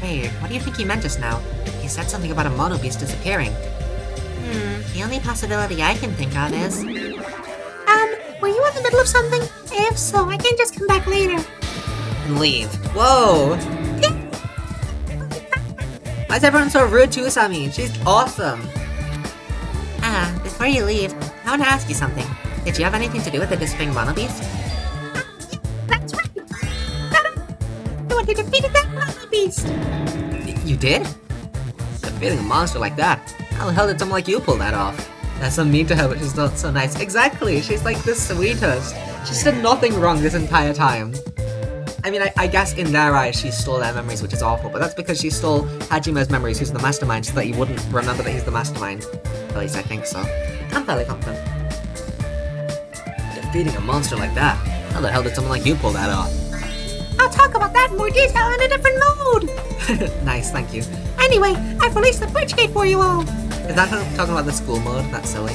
Wait, what do you think he meant just now? He said something about a mono beast disappearing. The only possibility I can think of is... were you in the middle of something? If so, I can just come back later. And leave. Whoa! Why is everyone so rude to Usami? She's awesome. Before you leave, I want to ask you something. Did you have anything to do with the disappearing mono beast? That's right! The one who defeated that mono beast! You did? Defeating a monster like that? How the hell did someone like you pull that off? That's so mean to her, but she's not so nice. Exactly, she's like the sweetest. She's done nothing wrong this entire time. I mean, I guess in their eyes she stole their memories, which is awful, but that's because she stole Hajime's memories, who's the mastermind, so that he wouldn't remember that he's the mastermind. At least I think so. I'm fairly confident. Defeating a monster like that? How the hell did someone like you pull that off? I'll talk about that in more detail in a different mode! Nice, thank you. Anyway, I've released the bridge gate for you all! Is that talking about the school mode? That's silly.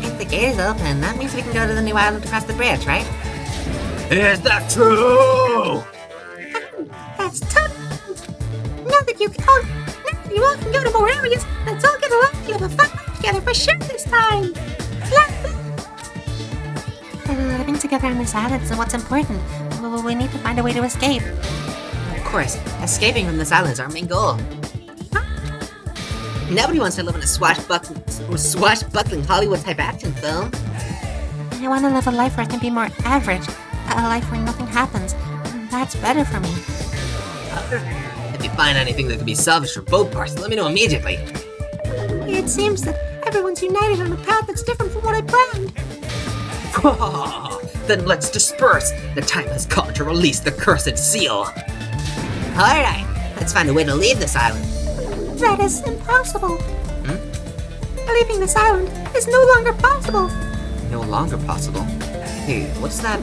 If the gate is open, that means we can go to the new island across the bridge, right? Is that true? That's totally... Now that you all can go to more areas, let's all get along and have a fun life together for sure this time! Living together on this island is what's important. We need to find a way to escape. Of course, escaping from this island is our main goal. Nobody wants to live in a swashbuckling Hollywood-type action film. I want to live a life where I can be more average. A life where nothing happens. That's better for me. If you find anything that could be salvaged for both parts, let me know immediately. It seems that everyone's united on a path that's different from what I planned. Then let's disperse. The time has come to release the cursed seal. Alright, let's find a way to leave this island. That is impossible. Leaving this island is no longer possible. No longer possible? Hey, what's that?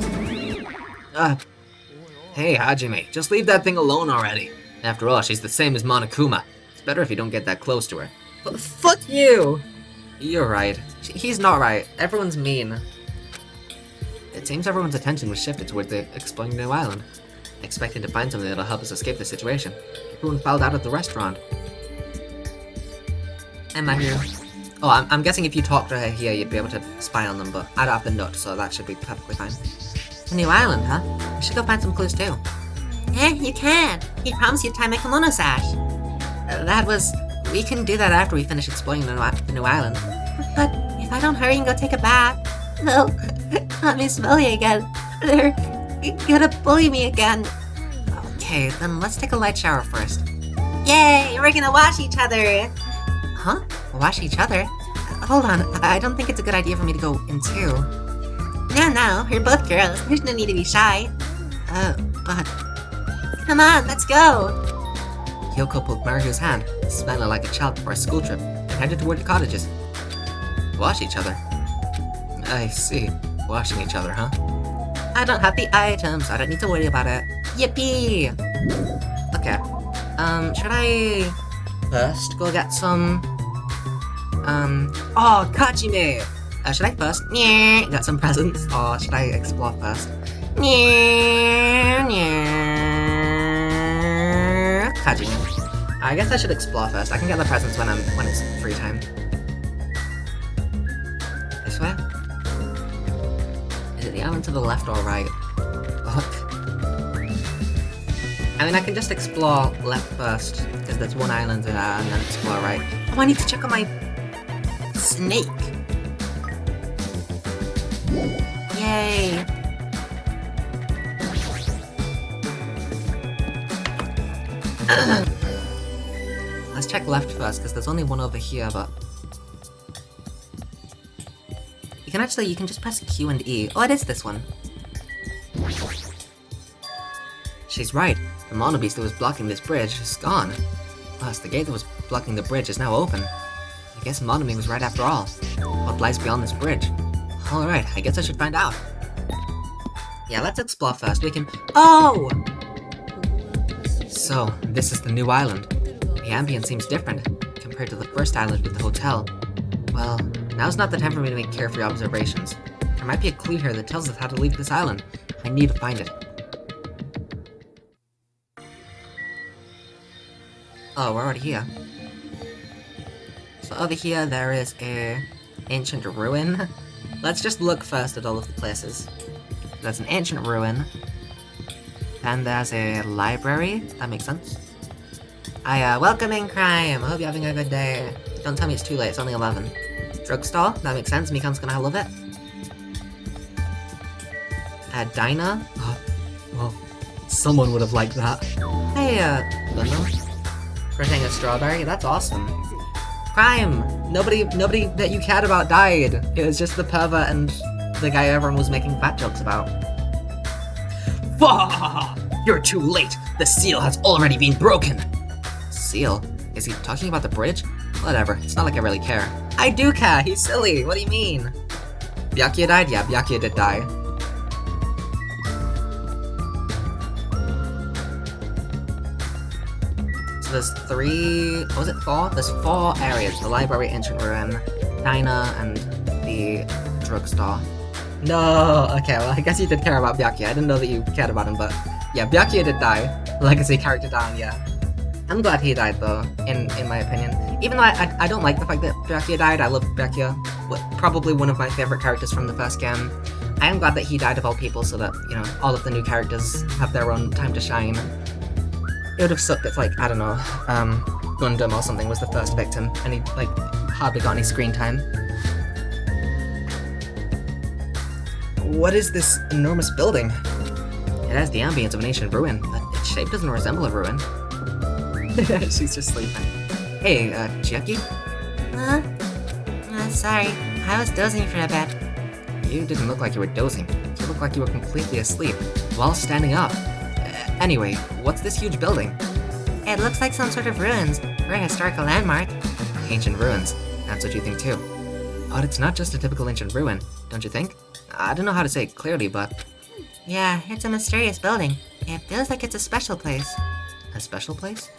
Hey, Hajime, just leave that thing alone already. After all, she's the same as Monokuma. It's better if you don't get that close to her. But fuck you! You're right. He's not right. Everyone's mean. It seems everyone's attention was shifted toward the exploring new island, expecting to find something that'll help us escape the situation. Everyone filed out of the restaurant. Am I here? Oh, I'm guessing if you talk to her here, you'd be able to spy on them, but I don't have the nut, so that should be perfectly fine. A new island, huh? We should go find some clues too. You can. He promised you'd tie my kimono sash. We can do that after we finish exploring the new island. But if I don't hurry and go take a bath, they'll let me smell you again. They're gonna bully me again. Okay, then let's take a light shower first. Yay, we're gonna wash each other. Huh? Wash each other? Hold on, I don't think it's a good idea for me to go in too. No, we're both girls. There's no need to be shy. But... Come on, let's go. Kyoko pulled Maru's hand, smiling like a child before a school trip, and headed toward the cottages. Wash each other? I see. Washing each other, huh? I don't have the items, I don't need to worry about it. Yippee! Okay. Should I... first go get some... Oh, Kachime! Should I first get some presents, or should I explore first? Kachime. I guess I should explore first. I can get the presents when it's free time. This way? Is it the island to the left or right? Fuck. I mean, I can just explore left first, because there's one island there, and then explore right. Oh, I need to check on my... snake. Yay. Let's check left first, because there's only one over here, but... You can just press Q and E. Oh, it is this one. She's right. The mono beast that was blocking this bridge is gone. Plus, the gate that was blocking the bridge is now open. I guess Monomi was right after all. What lies beyond this bridge? Alright, I guess I should find out. Yeah, let's explore first. We can... Oh! So, this is the new island. The ambience seems different compared compared to the first island with the hotel. Well, now's not the time for me to make carefree observations. There might be a clue here that tells us how to leave this island. I need to find it. Oh, we're already here. So over here there is a ancient ruin. Let's just look first at all of the places. There's an ancient ruin. And there's a library. That makes sense. Welcoming crime. I hope you're having a good day. Don't tell me it's too late. It's only 11. Drugstore. That makes sense. Mikan's gonna love it. Diner. Well, someone would have liked that. Hey, Gundam. Printing a strawberry. That's awesome. Crime. Nobody that you cared about died. It was just the pervert and the guy everyone was making fat jokes about. You're too late. The seal has already been broken. Seal? Is he talking about the bridge? Whatever, it's not like I really care. I do care, he's silly, what do you mean? Byakuya died? Yeah, Byakuya did die. So there's three, what was it, 4? There's 4 areas, the library, ancient ruin, diner, and the drugstore. No, okay, well I guess you did care about Byakuya. I didn't know that you cared about him, but yeah, Byakuya did die. Legacy character down, yeah. I'm glad he died though, in my opinion. Even though I don't like the fact that Byakuya died, I love Byakuya. Probably one of my favorite characters from the first game. I am glad that he died of all people so that, you know, all of the new characters have their own time to shine. It would have sucked if, like, I don't know, Gundam or something was the first victim, and he, like, hardly got any screen time. What is this enormous building? It has the ambience of an ancient ruin, but its shape doesn't resemble a ruin. She's just sleeping. Hey, Chiaki? Sorry. I was dozing for a bit. You didn't look like you were dozing. You looked like you were completely asleep, while standing up. Anyway, what's this huge building? It looks like some sort of ruins, or a historical landmark. Ancient ruins. That's what you think too. But it's not just a typical ancient ruin, don't you think? I don't know how to say it clearly, but... Yeah, it's a mysterious building. It feels like it's a special place. A special place?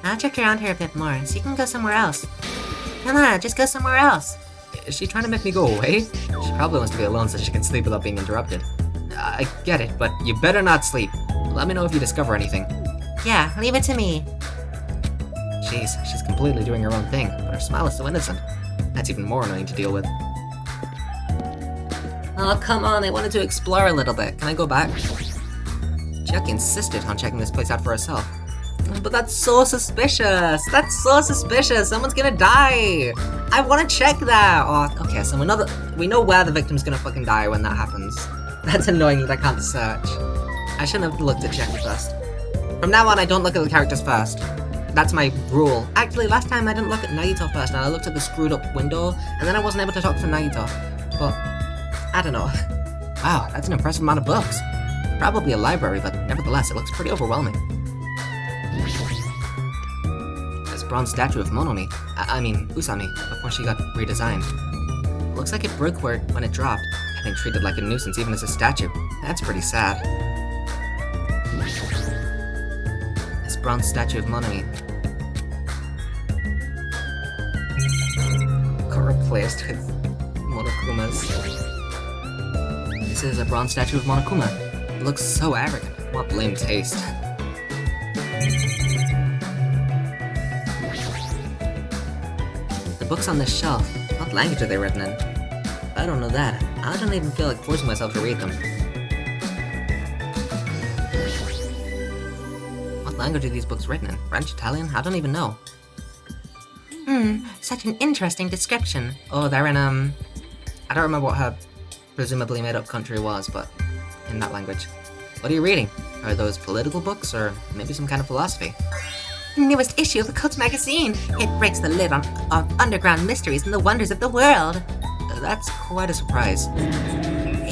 I'll check around here a bit more, so you can go somewhere else. Come on, just go somewhere else. Is she trying to make me go away? She probably wants to be alone so she can sleep without being interrupted. I get it, but you better not sleep. Let me know if you discover anything. Yeah, leave it to me. Jeez, she's completely doing her own thing, but her smile is so innocent. That's even more annoying to deal with. Oh, come on, I wanted to explore a little bit. Can I go back? Chuck insisted on checking this place out for herself. But that's so suspicious! That's so suspicious! Someone's gonna die! I wanna check that! Oh, okay, so we know where the victim's gonna fucking die when that happens. That's annoying that I can't search. I shouldn't have looked at Jackie first. From now on, I don't look at the characters first. That's my rule. Actually, last time I didn't look at Naito first, and I looked at the screwed up window, and then I wasn't able to talk to Naito. But, I don't know. Wow, that's an impressive amount of books. Probably a library, but nevertheless, it looks pretty overwhelming. This bronze statue of Monomi, I mean Usami, before she got redesigned. Looks like it broke when it dropped, getting treated like a nuisance even as a statue. That's pretty sad. This bronze statue of Monomi got replaced with Monokuma's. This is a bronze statue of Monokuma. It looks so arrogant. What lame taste. The books on this shelf, what language are they written in? I don't know that. I don't even feel like forcing myself to read them. What language are these books written in? French, Italian? I don't even know. Such an interesting description. Oh, they're in, I don't remember what her presumably made-up country was, but in that language. What are you reading? Are those political books, or maybe some kind of philosophy? Newest issue of the Cult magazine. It breaks the lid on underground mysteries and the wonders of the world. That's quite a surprise.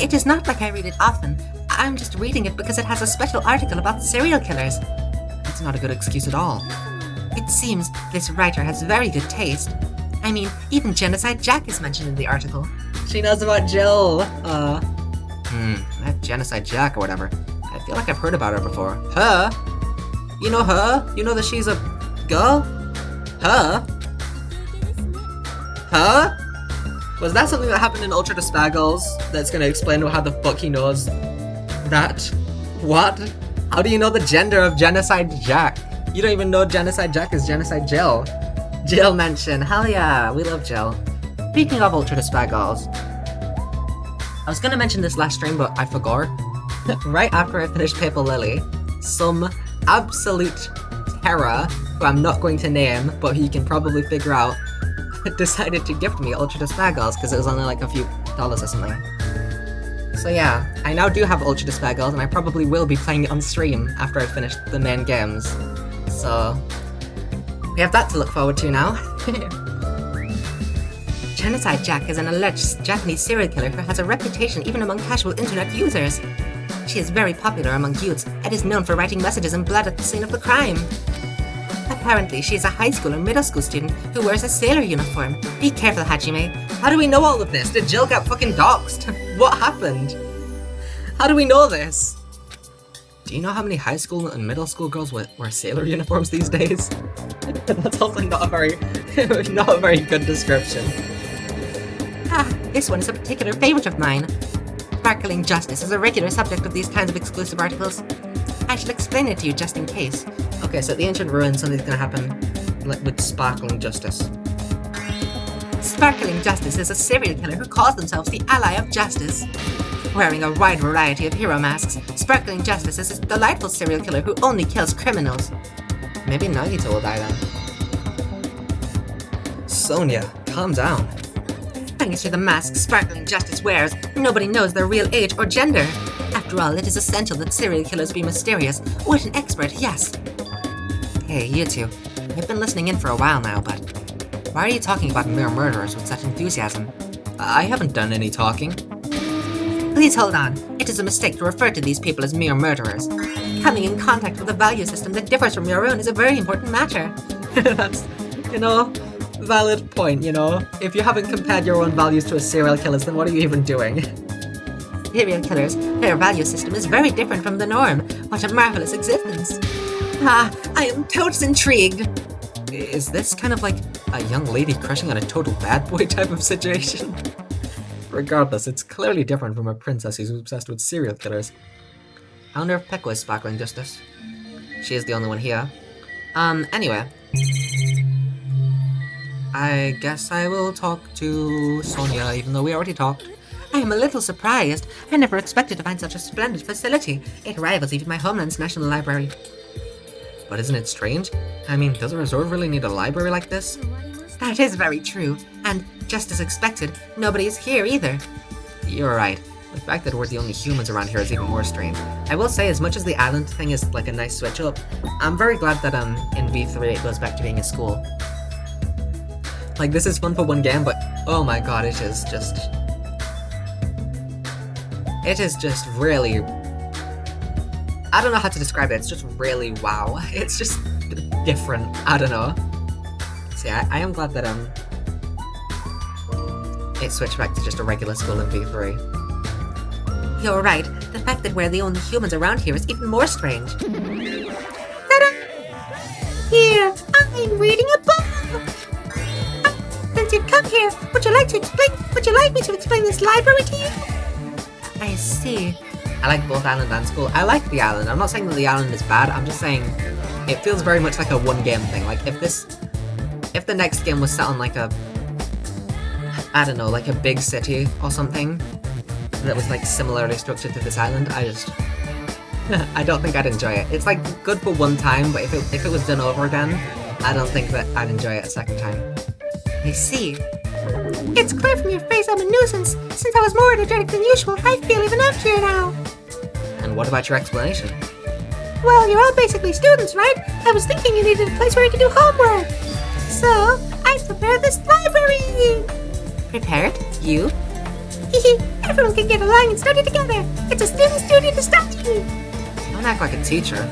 It is not like I read it often. I'm just reading it because it has a special article about serial killers. That's not a good excuse at all. It seems this writer has very good taste. I mean, even Genocide Jack is mentioned in the article. She knows about Jill. That Genocide Jack or whatever. I feel like I've heard about her before. Her? You know her? You know that she's a Girl? Her? Her? Was that something that happened in Ultra Despair Girls that's gonna explain how the fuck he knows that? What? How do you know the gender of Genocide Jack? You don't even know Genocide Jack is Genocide Jill. Jill mention, hell yeah, we love Jill. Speaking of Ultra Despair Girls, I was gonna mention this last stream, but I forgot. Right after I finished Paper Lily, some absolute terror, who I'm not going to name, but who you can probably figure out, decided to gift me Ultra Despair Girls because it was only like a few dollars or something. So yeah, I now do have Ultra Despair Girls, and I probably will be playing it on stream after I finish the main games. So we have that to look forward to now. Genocide Jack is an alleged Japanese serial killer who has a reputation even among casual internet users. She is very popular among youths and is known for writing messages in blood at the scene of the crime. Apparently, she is a high school or middle school student who wears a sailor uniform. Be careful, Hajime. How do we know all of this? Did Jill get fucking doxxed? What happened? How do we know this? Do you know how many high school and middle school girls wear sailor uniforms these days? That's also not a very good description. Ah, this one is a particular favorite of mine. Sparkling Justice is a regular subject of these kinds of exclusive articles. I shall explain it to you just in case. Okay, so at the Ancient Ruins, something's gonna happen with Sparkling Justice. Sparkling Justice is a serial killer who calls themselves the Ally of Justice. Wearing a wide variety of hero masks, Sparkling Justice is a delightful serial killer who only kills criminals. Maybe Nagito will die then. Sonia, calm down. Thanks to the masks Sparkling Justice wears, nobody knows their real age or gender. After all, it is essential that serial killers be mysterious. What an expert, yes. Hey, you two. I've been listening in for a while now, but why are you talking about mere murderers with such enthusiasm? I haven't done any talking. Please hold on. It is a mistake to refer to these people as mere murderers. Coming in contact with a value system that differs from your own is a very important matter. That's, valid point, If you haven't compared your own values to a serial killer's, then what are you even doing? Serial killers, their value system is very different from the norm. What a marvelous existence. Ah, I am totes intrigued. Is this kind of like a young lady crushing on a total bad boy type of situation? Regardless, it's clearly different from a princess who's obsessed with serial killers. I wonder if Peko is Sparkling Justice. She is the only one here. Anyway. I guess I will talk to Sonia, even though we already talked. I am a little surprised. I never expected to find such a splendid facility. It rivals even my homeland's National Library. But isn't it strange? I mean, does a resort really need a library like this? That is very true. And, just as expected, nobody is here either. You're right. The fact that we're the only humans around here is even more strange. I will say, as much as the island thing is like a nice switch up, I'm very glad that in V3 it goes back to being a school. Like, this is fun for one game, but oh my god, it is just really, I don't know how to describe it, it's just really wow. It's just different, I don't know. See, I am glad that it switched back to just a regular school in V3. You're right, the fact that we're the only humans around here is even more strange. Ta-da! Here, I'm reading a book! Since you've come here, would you like me to explain this library to you? I see. I like both island and school. I like the island. I'm not saying that the island is bad, I'm just saying it feels very much like a one game thing. Like if the next game was set on like a, I don't know, like a big city or something that was like similarly structured to this island, I don't think I'd enjoy it. It's like good for one time, but if it was done over again, I don't think that I'd enjoy it a second time. I see. It's clear from your face I'm a nuisance. Since I was more energetic than usual, I feel even emptier now. And what about your explanation? Well, you're all basically students, right? I was thinking you needed a place where you could do homework. So, I prepared this library. Prepared? You? Everyone can get along and study together. It's a student's duty to study. Don't act like a teacher.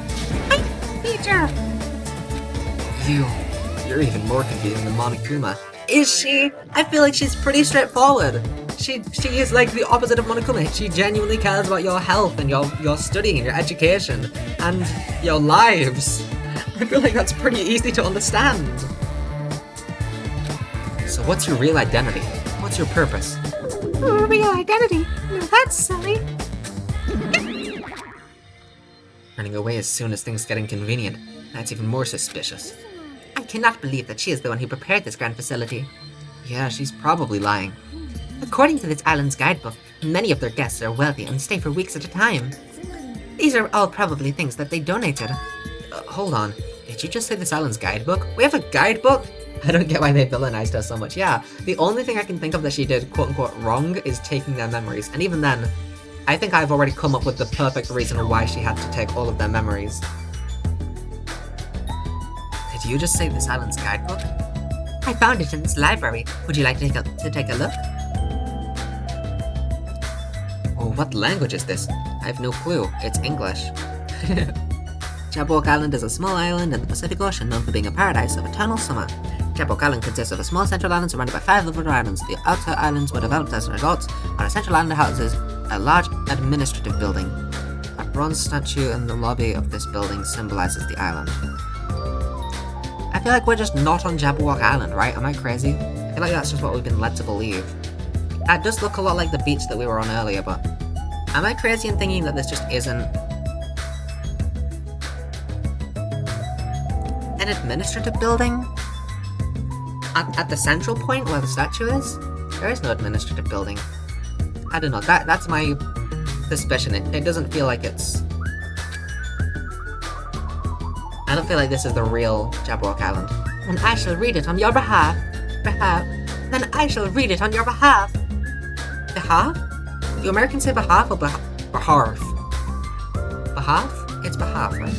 I'm a teacher. You're even more confusing than Monokuma. Is she? I feel like she's pretty straightforward. She is like the opposite of Monokuma. She genuinely cares about your health and your studying and your education and your lives. I feel like that's pretty easy to understand. So what's your real identity? What's your purpose? Real identity? No, that's silly. Running away as soon as things get inconvenient. That's even more suspicious. I cannot believe that she is the one who prepared this grand facility. Yeah, she's probably lying. According to this island's guidebook, many of their guests are wealthy and stay for weeks at a time. These are all probably things that they donated. Hold on. Did you just say this island's guidebook? We have a guidebook? I don't get why they villainized us so much. Yeah, the only thing I can think of that she did quote-unquote wrong is taking their memories. And even then, I think I've already come up with the perfect reason why she had to take all of their memories. Did you just say this island's guidebook? I found it in this library. Would you like to take a look? Oh, what language is this? I have no clue. It's English. Jabberwock Island is a small island in the Pacific Ocean known for being a paradise of eternal summer. Jabberwock Island consists of a small central island surrounded by 5 little islands. The outer islands were developed as a result, while a central island houses a large administrative building. A bronze statue in the lobby of this building symbolizes the island. I feel like we're just not on Jabberwock Island, right? Am I crazy? I feel like that's just what we've been led to believe. That does look a lot like the beach that we were on earlier, but am I crazy in thinking that this just isn't an administrative building? At the central point where the statue is? There is no administrative building. I don't know, that's my suspicion. It doesn't feel like it's... I don't feel like this is the real Jabberwock Island. And I shall read it on your behalf. Then I shall read it on your behalf. Behalf? Do Americans say behalf or behalf? Behalf? It's behalf, right?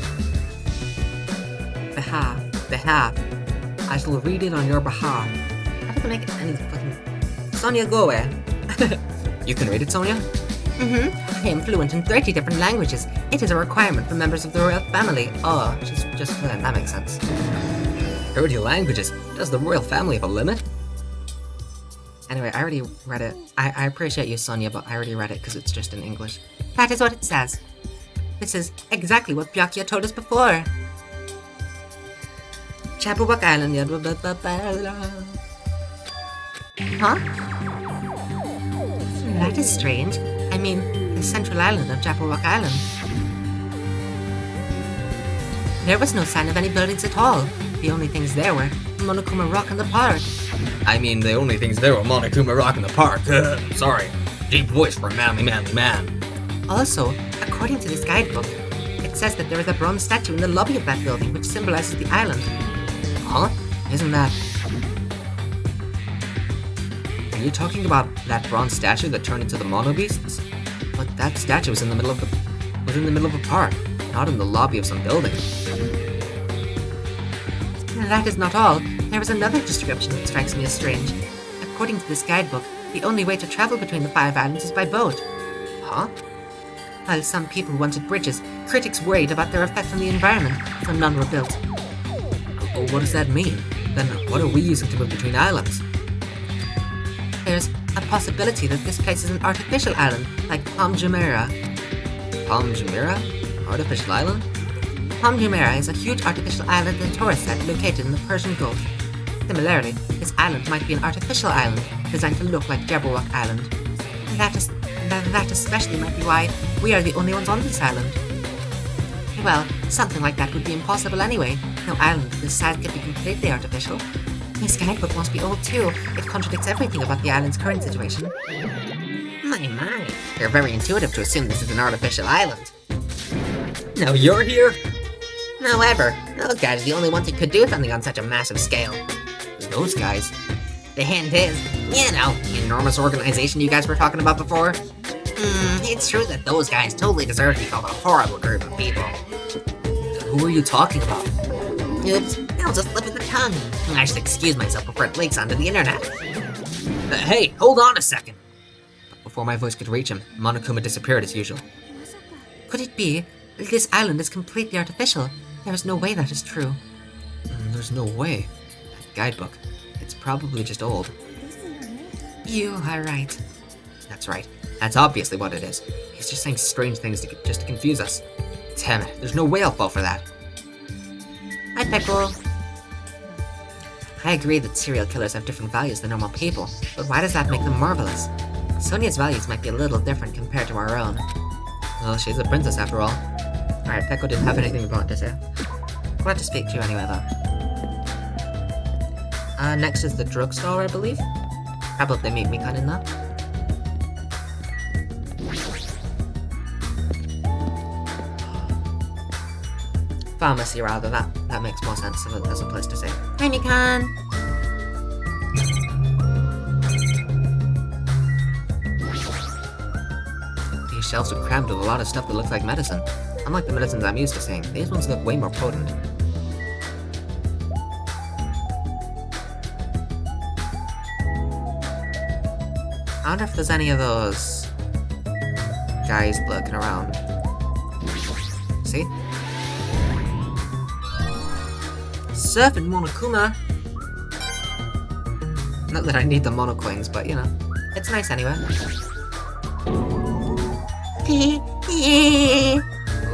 Behalf. I shall read it on your behalf. That doesn't make any fucking... Sonia, go away. You can read it, Sonia? I am fluent in 30 different languages. It is a requirement for members of the royal family. Oh, she's just fluent, that makes sense. 30 languages? Does the royal family have a limit? Anyway, I already read it. I appreciate you, Sonia, but I already read it because it's just in English. That is what it says. This is exactly what Byakuya told us before. Jabberwock Island. Huh? That is strange. I mean, the central island of Jabberwock Island. There was no sign of any buildings at all. The only things there were Monokuma Rock and the park. I mean, the only things there were Monokuma Rock in the park. Sorry. Deep voice for a manly man. Also, according to this guidebook, it says that there is a bronze statue in the lobby of that building which symbolizes the island. Huh? Isn't that... Are you talking about that bronze statue that turned into the Mono Beasts? But that statue was in the middle of a park, not in the lobby of some building. That is not all. There is another description that strikes me as strange. According to this guidebook, the only way to travel between the 5 islands is by boat. Huh? While some people wanted bridges, critics worried about their effect on the environment, so none were built. What does that mean? Then what are we using to move between islands? There's a possibility that this place is an artificial island, like Palm Jumeirah. Palm Jumeirah? Artificial island? Palm Jumeirah is a huge artificial island and tourist site located in the Persian Gulf. Similarly, this island might be an artificial island, designed to look like Jabberwock Island. That especially might be why we are the only ones on this island. Well, something like that would be impossible anyway. No island of this size could be completely artificial. This guidebook must be old too. It contradicts everything about the island's current situation. My. You're very intuitive to assume this is an artificial island. Now you're here? However, those guys are the only ones who could do something on such a massive scale. Those guys? The hint is, the enormous organization you guys were talking about before? It's true that those guys totally deserve to be called a horrible group of people. Who are you talking about? Oops, I'll just slip of the tongue. I should excuse myself before it leaks onto the internet. Hey, hold on a second. Before my voice could reach him, Monokuma disappeared as usual. Could it be that this island is completely artificial? There is no way that is true. There's no way. That guidebook. It's probably just old. You are right. That's right. That's obviously what it is. He's just saying strange things just to confuse us. Damn it, there's no way I'll fall for that. Pickle. I agree that serial killers have different values than normal people, but why does that make them marvelous? Sonia's values might be a little different compared to our own. Well, she's a princess after all. Alright, Peko didn't have anything important to say. Glad to speak to you anyway, though. Next is the drugstore, I believe. How about they meet Mikan in that? Pharmacy, rather. That makes more sense as a place to say. Hi, Mikan. These shelves are crammed with a lot of stuff that looks like medicine. Unlike the medicines I'm used to seeing, these ones look way more potent. I wonder if there's any of those guys lurking around. See? Servant Monokuma! Not that I need the monocoins, but you know, it's nice anyway.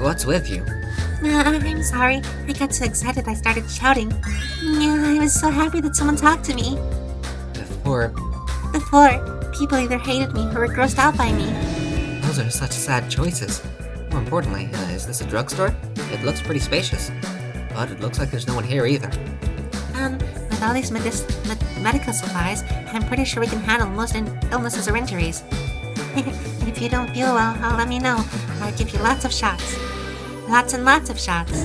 What's with you? I'm sorry. I got so excited I started shouting. I was so happy that someone talked to me. Before, people either hated me or were grossed out by me. those are such sad choices. More importantly, is this a drugstore? It looks pretty spacious. But it looks like there's no one here either. With all these medical supplies, I'm pretty sure we can handle most illnesses or injuries. If you don't feel well, let me know. I'll give you lots of shots. Lots and lots of shots.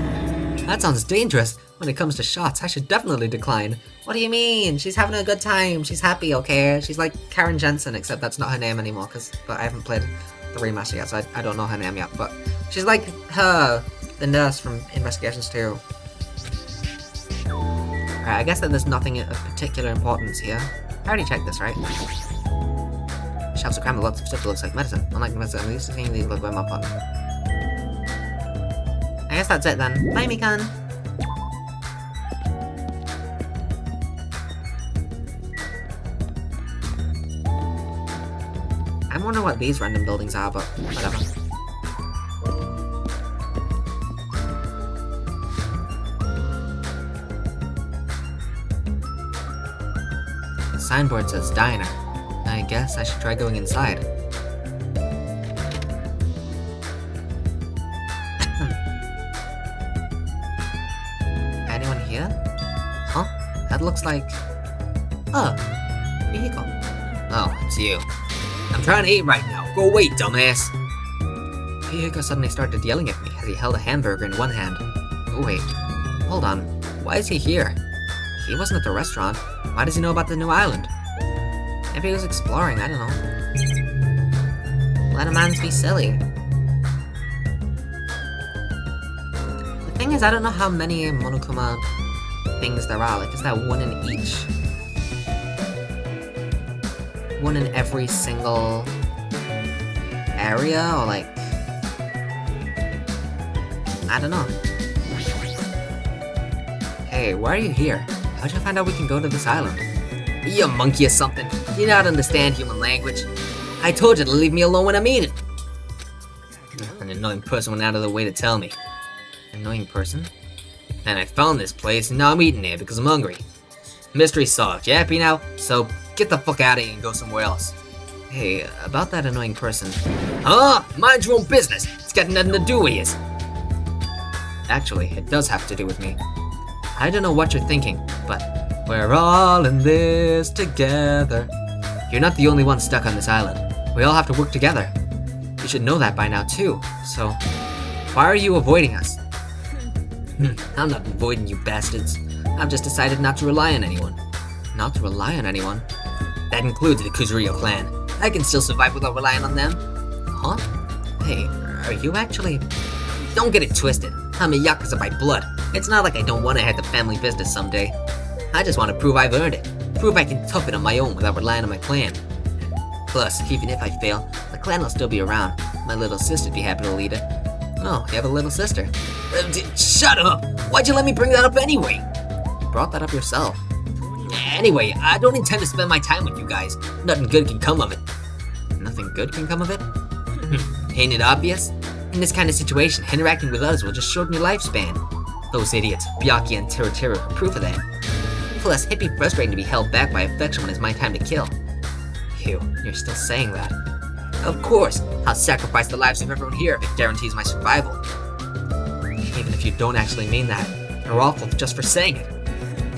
That sounds dangerous. When it comes to shots, I should definitely decline. What do you mean? She's having a good time. She's happy, okay? She's like Karen Jensen, except that's not her name anymore, but I haven't played the remaster yet, so I don't know her name yet. But she's like her, the nurse from Investigations 2. Alright, I guess that there's nothing of particular importance here. I already checked this, right? Shelves are crammed with lots of stuff that looks like medicine. Unlike medicine, I'm used to seeing these look way more fun. I guess that's it then. Bye, Mikan! I'm wondering what these random buildings are, but whatever. The signboard says diner. I guess I should try going inside. Anyone here? Huh? That looks like... Oh, vehicle. Oh, it's you. I'm trying to eat right now. Go away, dumbass. Vehicle suddenly started yelling at me as he held a hamburger in one hand. Oh wait, hold on. Why is he here? He wasn't at the restaurant. Why does he know about the new island? Maybe he was exploring, I don't know. Let a man be silly. The thing is, I don't know how many Monokuma things there are. Like, is there one in each? One in every single area? Or like... I don't know. Hey, why are you here? How'd you find out we can go to this island? Are you a monkey or something? Do you not understand human language? I told you to leave me alone when I mean it. An annoying person went out of their way to tell me. Annoying person? And I found this place, and now I'm eating it because I'm hungry. Mystery solved. You happy now? So get the fuck out of here and go somewhere else. Hey, about that annoying person. Huh? Mind your own business. It's got nothing to do with you. Actually, it does have to do with me. I don't know what you're thinking, but we're all in this together. You're not the only one stuck on this island. We all have to work together. You should know that by now too, so why are you avoiding us? I'm not avoiding you bastards. I've just decided not to rely on anyone. Not to rely on anyone? That includes the Kuzurio clan. I can still survive without relying on them. Huh? Hey, are you actually... Don't get it twisted. I'm a Yakuza by blood. It's not like I don't want to head the family business someday. I just want to prove I've earned it. Prove I can tough it on my own without relying on my clan. Plus, even if I fail, the clan will still be around. My little sister'd be happy to lead it. Oh, you have a little sister. Shut up! Why'd you let me bring that up anyway? You brought that up yourself. Anyway, I don't intend to spend my time with you guys. Nothing good can come of it. Nothing good can come of it? Ain't it obvious? In this kind of situation, interacting with others will just shorten your lifespan. Those idiots, Byaki and Teru are proof of that. Plus, it'd be frustrating to be held back by affection when it's my time to kill. Ew, you're still saying that. Of course, I'll sacrifice the lives of everyone here if it guarantees my survival. Even if you don't actually mean that, you're awful just for saying it.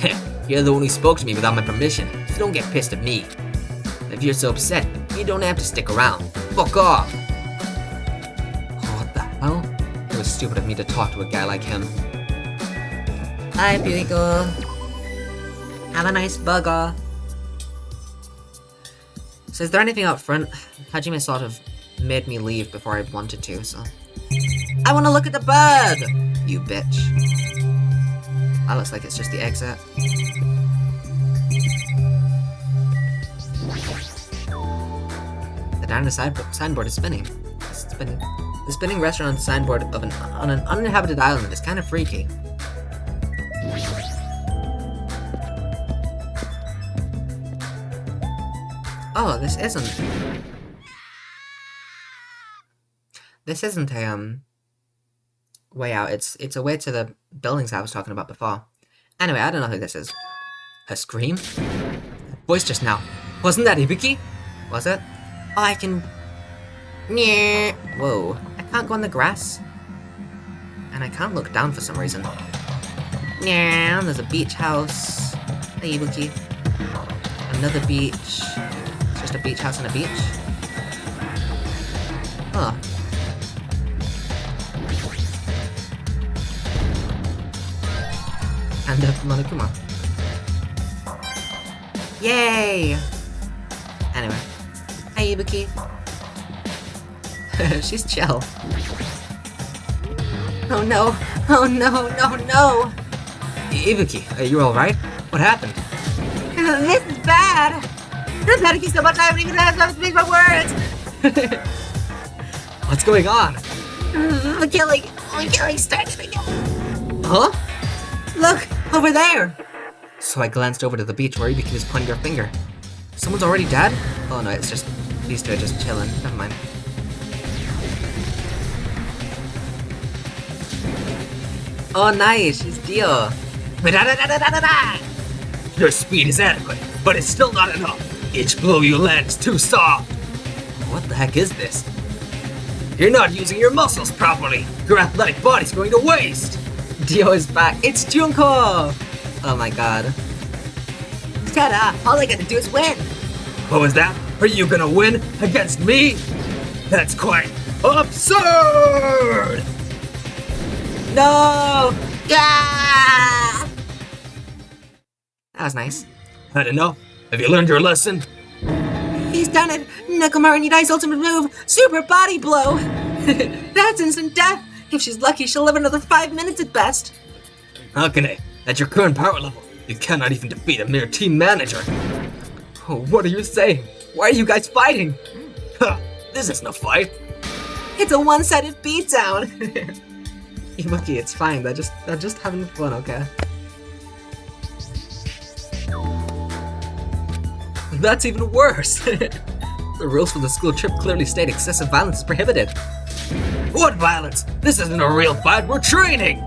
Heh, you're the one who spoke to me without my permission, so don't get pissed at me. If you're so upset, you don't have to stick around. Fuck off! What the hell? It was stupid of me to talk to a guy like him. Hi, beauty girl. Have a nice burger. So is there anything out front? Hajime sort of made me leave before I wanted to, so... I want to look at the bird! You bitch. That looks like it's just the exit. The darn signboard is spinning. The spinning restaurant signboard on an uninhabited island is kind of freaky. Oh, this isn't a way out. It's a way to the buildings I was talking about before. Anyway, I don't know who this is. Her scream? Voice just now. Wasn't that Ibuki? Was it? Oh, I can... Yeah. Whoa. I can't go on the grass. And I can't look down for some reason. Yeah, there's a beach house. Hey, Ibuki. Another beach. It's just a beach house and a beach. Huh. And Monokuma. Yay! Anyway. Hi, Ibuki. She's chill. Oh no! Oh no! No! No! Ibuki, are you alright? What happened? This is bad. I'm panicking so much I haven't even had time to speak my words. What's going on? The killing started again. Huh? Look, over there. So I glanced over to the beach where Ibuki was pointing her finger. Someone's already dead? Oh no, it's just... these two are just chilling. Never mind. Oh nice, she's Dio. Your speed is adequate, but it's still not enough. Each blow you land is too soft. What the heck is this? You're not using your muscles properly. Your athletic body's going to waste. Dio is back. It's Junko! Oh my god. Ta-da! All I gotta do is win. What was that? Are you gonna win against me? That's quite absurd! No! Yeah! That was nice. Had enough? Have you learned your lesson? He's done it. Nakamura Nidai's ultimate move, Super Body Blow. That's instant death. If she's lucky, she'll live another 5 minutes at best. Akane, at your current power level, you cannot even defeat a mere team manager. Oh, what are you saying? Why are you guys fighting? Ha! This isn't a fight. It's a one-sided beatdown. Ibuki, it's fine. They're just having fun, okay? That's even worse. The rules for the school trip clearly state excessive violence is prohibited. What violence? This isn't a real fight, we're training!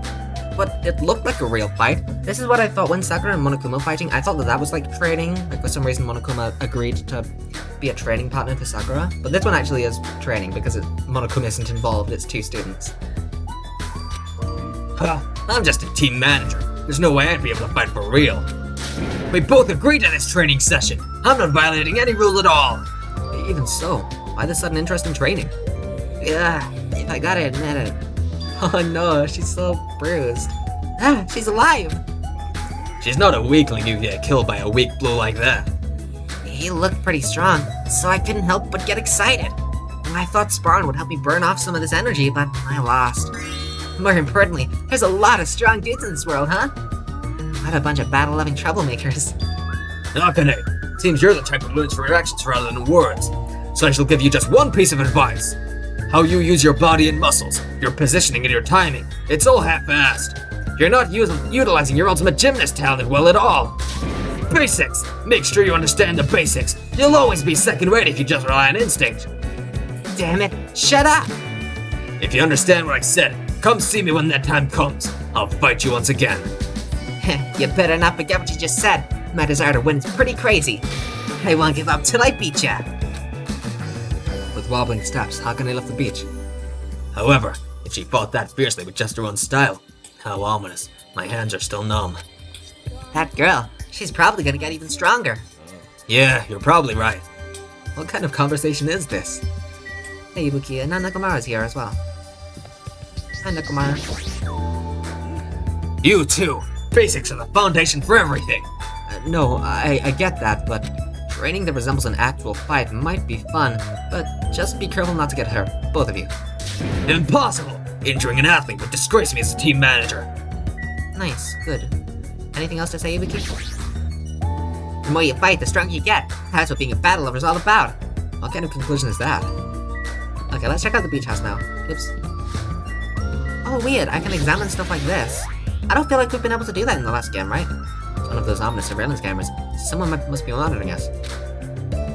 But it looked like a real fight. This is what I thought when Sakura and Monokuma fighting. I thought that was like training. Like for some reason Monokuma agreed to be a training partner to Sakura. But this one actually is training because Monokuma isn't involved, it's two students. Well, I'm just a team manager. There's no way I'd be able to fight for real. We both agreed to this training session. I'm not violating any rule at all. Even so, why the sudden interest in training? Yeah, if I gotta admit it. Oh no, she's so bruised. Ah, she's alive! She's not a weakling you get killed by a weak blow like that. He looked pretty strong, so I couldn't help but get excited. I thought sparring would help me burn off some of this energy, but I lost. More importantly, there's a lot of strong dudes in this world, huh? What a bunch of battle-loving troublemakers. Akane, seems you're the type who learns from your actions rather than words. So I shall give you just one piece of advice. How you use your body and muscles, your positioning and your timing. It's all half-assed. You're not utilizing your ultimate gymnast talent well at all. Basics! Make sure you understand the basics. You'll always be second-rate if you just rely on instinct. Damn it, shut up! If you understand what I said, come see me when that time comes. I'll fight you once again. You better not forget what you just said. My desire to win is pretty crazy. I won't give up till I beat ya. With wobbling steps, how can I lift the beach? However, if she fought that fiercely with just her own style, how ominous. My hands are still numb. That girl, she's probably gonna get even stronger. Yeah, you're probably right. What kind of conversation is this? Hey Ibuki, and Nakamura's here as well. Hi Nakamura. You too! Basics are the foundation for everything! No, I get that, but training that resembles an actual fight might be fun, but just be careful not to get hurt, both of you. Impossible! Injuring an athlete would disgrace me as a team manager. Nice, good. Anything else to say, Ibuki? The more you fight, the stronger you get. That's what being a battle lover is all about. What kind of conclusion is that? Okay, let's check out the beach house now. Oops. Oh, weird, I can examine stuff like this. I don't feel like we've been able to do that in the last game, right? It's one of those ominous surveillance cameras. Someone must be monitoring us.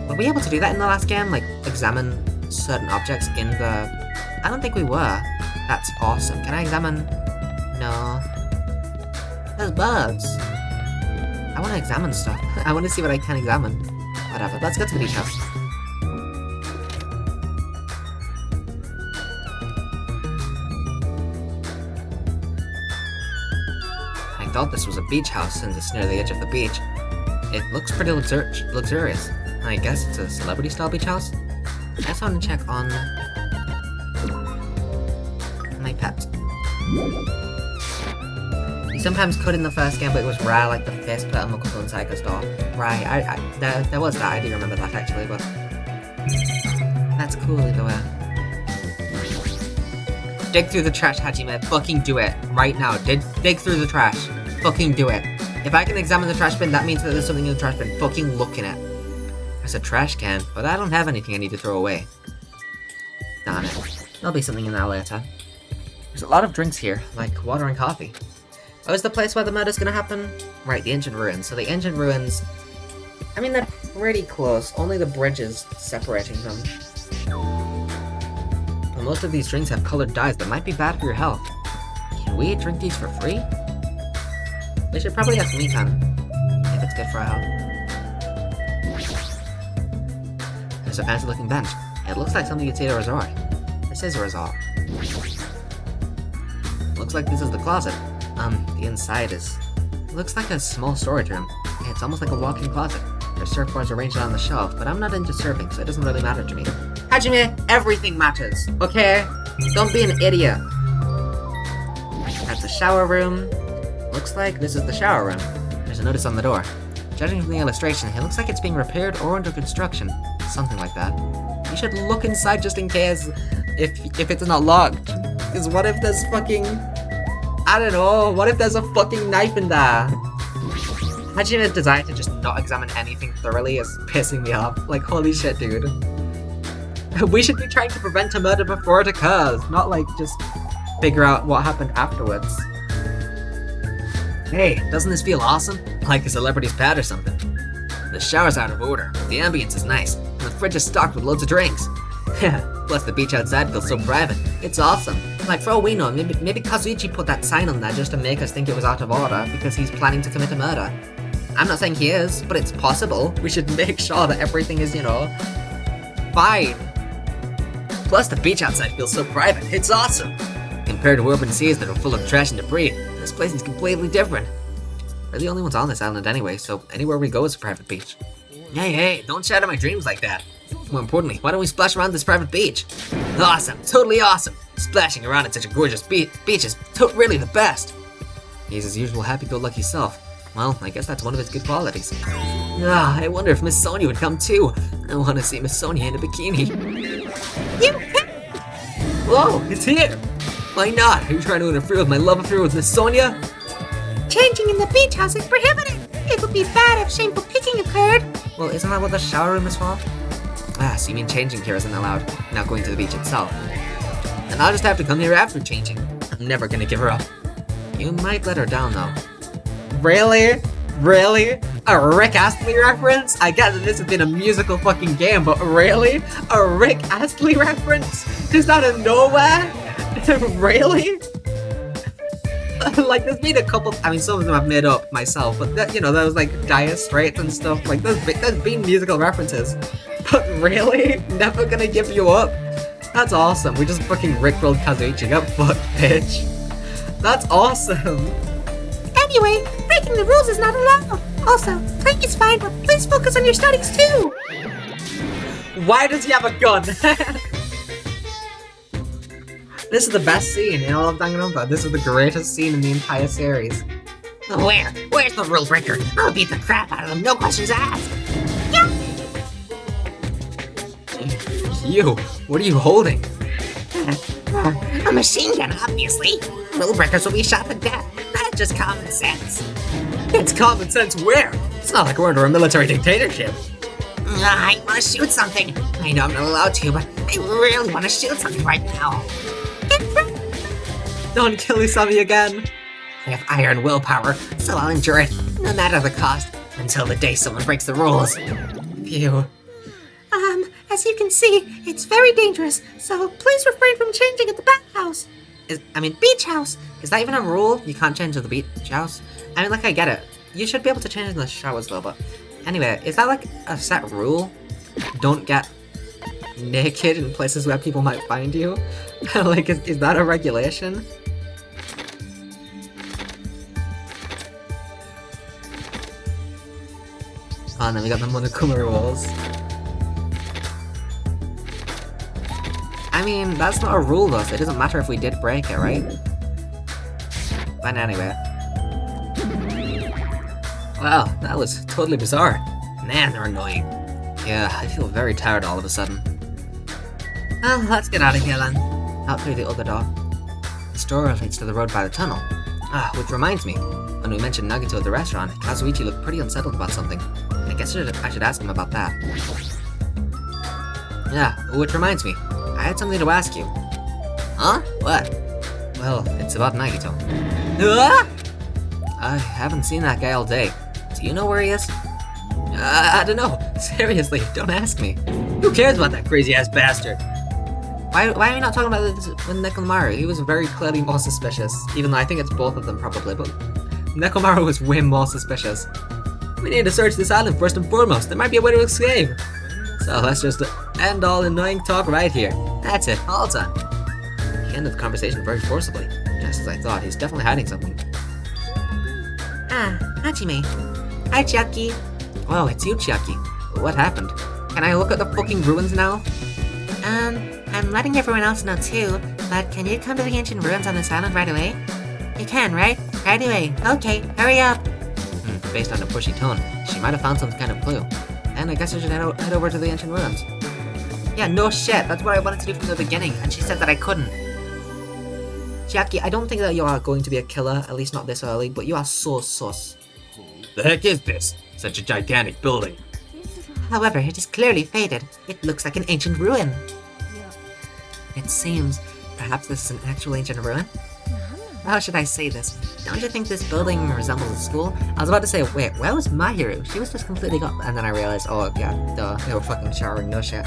Were we able to do that in the last game? Like, examine certain objects in the... I don't think we were. That's awesome. Can I examine... No. There's birds. I want to examine stuff. I want to see what I can examine. Whatever, let's go to the beach house. I thought this was a beach house since it's near the edge of the beach. It looks pretty luxurious. I guess it's a celebrity-style beach house? I just want to check on... my pet. You sometimes could in the first game, but it was rare, like the first pet on Mokoto and Psycho store. Right, there was that, I do remember that actually, but... That's cool either way. Dig through the trash, Hajime. Fucking do it. Right now. Dig through the trash. Fucking do it. If I can examine the trash bin, that means that there's something in the trash bin. Fucking look in it. There's a trash can, but I don't have anything I need to throw away. Darn it. There'll be something in there later. There's a lot of drinks here, like water and coffee. Oh, is the place where the murder's gonna happen? Right, the ancient ruins. So the ancient ruins... I mean, they're pretty close. Only the bridge is separating them. But most of these drinks have colored dyes that might be bad for your health. Can we drink these for free? We should probably ask Mikan if it's good for our health. There's a fancy looking bench. It looks like something you'd see at a resort. This is a resort. Looks like this is the closet. The inside is... looks like a small storage room. It's almost like a walk-in closet. There's surfboards arranged on the shelf, but I'm not into surfing, so it doesn't really matter to me. Hajime, everything matters, okay? Don't be an idiot. That's a shower room. Looks like this is the shower room. There's a notice on the door. Judging from the illustration, it looks like it's being repaired or under construction. Something like that. You should look inside just in case if it's not locked. Because what if there's fucking... I don't know, what if there's a fucking knife in there? Hajime's desire to just not examine anything thoroughly is pissing me off. Like, holy shit, dude. We should be trying to prevent a murder before it occurs, not like just figure out what happened afterwards. Hey, doesn't this feel awesome? Like a celebrity's pad or something. The shower's out of order, but the ambience is nice, and the fridge is stocked with loads of drinks. Plus the beach outside feels so private. It's awesome. Like, for all we know, maybe Kazuichi put that sign on there just to make us think it was out of order because he's planning to commit a murder. I'm not saying he is, but it's possible. We should make sure that everything is, you know, fine. Plus the beach outside feels so private. It's awesome. Compared to urban seas that are full of trash and debris, this place is completely different. We're the only ones on this island anyway, so anywhere we go is a private beach. Hey, don't shatter my dreams like that. More importantly, why don't we splash around this private beach? Awesome, totally awesome. Splashing around at such a gorgeous beach is really the best. He's his usual happy-go-lucky self. Well, I guess that's one of his good qualities. I wonder if Miss Sonia would come too. I want to see Miss Sonia in a bikini. Whoa, it's here! Why not? Are you trying to interfere with my love affair with Miss Sonia? Changing in the beach house is prohibited. It would be bad if shameful picking occurred. Well, isn't that what the shower room is for? So you mean changing here isn't allowed, not going to the beach itself. And I'll just have to come here after changing. I'm never gonna give her up. You might let her down though. Really? Really? A Rick Astley reference? I get that this has been a musical fucking game, but really? A Rick Astley reference? Just out of nowhere? Really? Like, there's been a couple. I mean, some of them I've made up myself, but that, you know, those like Dire Straits and stuff. Like, there's been musical references. But really, never gonna give you up. That's awesome. We just fucking rickrolled Kazuichi. Get fucked, bitch. That's awesome. Anyway, breaking the rules is not allowed. Also, playing is fine, but please focus on your studies too. Why does he have a gun? This is the best scene in all of Danganronpa. This is the greatest scene in the entire series. Where's the rule breaker? I'll beat the crap out of them, no questions asked. Yeah. You, what are you holding? A machine gun, obviously. Rule breakers will be shot to death. That's just common sense. It's common sense where? It's not like we're under a military dictatorship. I want to shoot something. I know I'm not allowed to, but I really want to shoot something right now. Don't kill Usami again. I have iron willpower, so I'll endure it, no matter the cost, until the day someone breaks the rules. Phew. As you can see, it's very dangerous, so please refrain from changing at the bathhouse. Beach house. Is that even a rule? You can't change at the beach house? I mean, like, I get it. You should be able to change in the showers though, but anyway, is that like a set rule? Don't get naked in places where people might find you? Like, is that a regulation? Oh, and then we got the Monokuma rules. I mean, that's not a rule though, so it doesn't matter if we did break it, right? But anyway. Wow, that was totally bizarre. Man, they're annoying. Yeah, I feel very tired all of a sudden. Well, let's get out of here then. Out through the other door. The store leads to the road by the tunnel. Which reminds me, when we mentioned Nagito at the restaurant, Kazuichi looked pretty unsettled about something. I guess I should ask him about that. Yeah, which reminds me, I had something to ask you. Huh? What? Well, it's about Nagito. I haven't seen that guy all day. Do you know where he is? I don't know. Seriously, don't ask me. Who cares about that crazy-ass bastard? Why are you not talking about this with Nekomaru? He was very clearly more suspicious. Even though I think it's both of them probably, but Nekomaru was way more suspicious. We need to search this island first and foremost. There might be a way to escape. So let's just end all annoying talk right here. That's it, all done. He ended the conversation very forcibly. Just as I thought, he's definitely hiding something. Hajime. Hi, Chiaki. Whoa, it's you, Chiaki. What happened? Can I look at the fucking ruins now? I'm letting everyone else know too, but can you come to the ancient ruins on this island right away? You can, right? Right away. Okay, hurry up. Based on the pushy tone, she might have found some kind of clue. And I guess I should head over to the ancient ruins. Yeah, no shit, that's what I wanted to do from the beginning, and she said that I couldn't. Chiaki, I don't think that you are going to be a killer, at least not this early, but you are so sus. The heck is this? Such a gigantic building. However, it is clearly faded. It looks like an ancient ruin. It seems perhaps this is an actual ancient ruin? How should I say this? Don't you think this building resembles a school? I was about to say, wait, where was Mahiru? She was just completely gone. And then I realized, oh yeah, duh, they were fucking showering, no shit.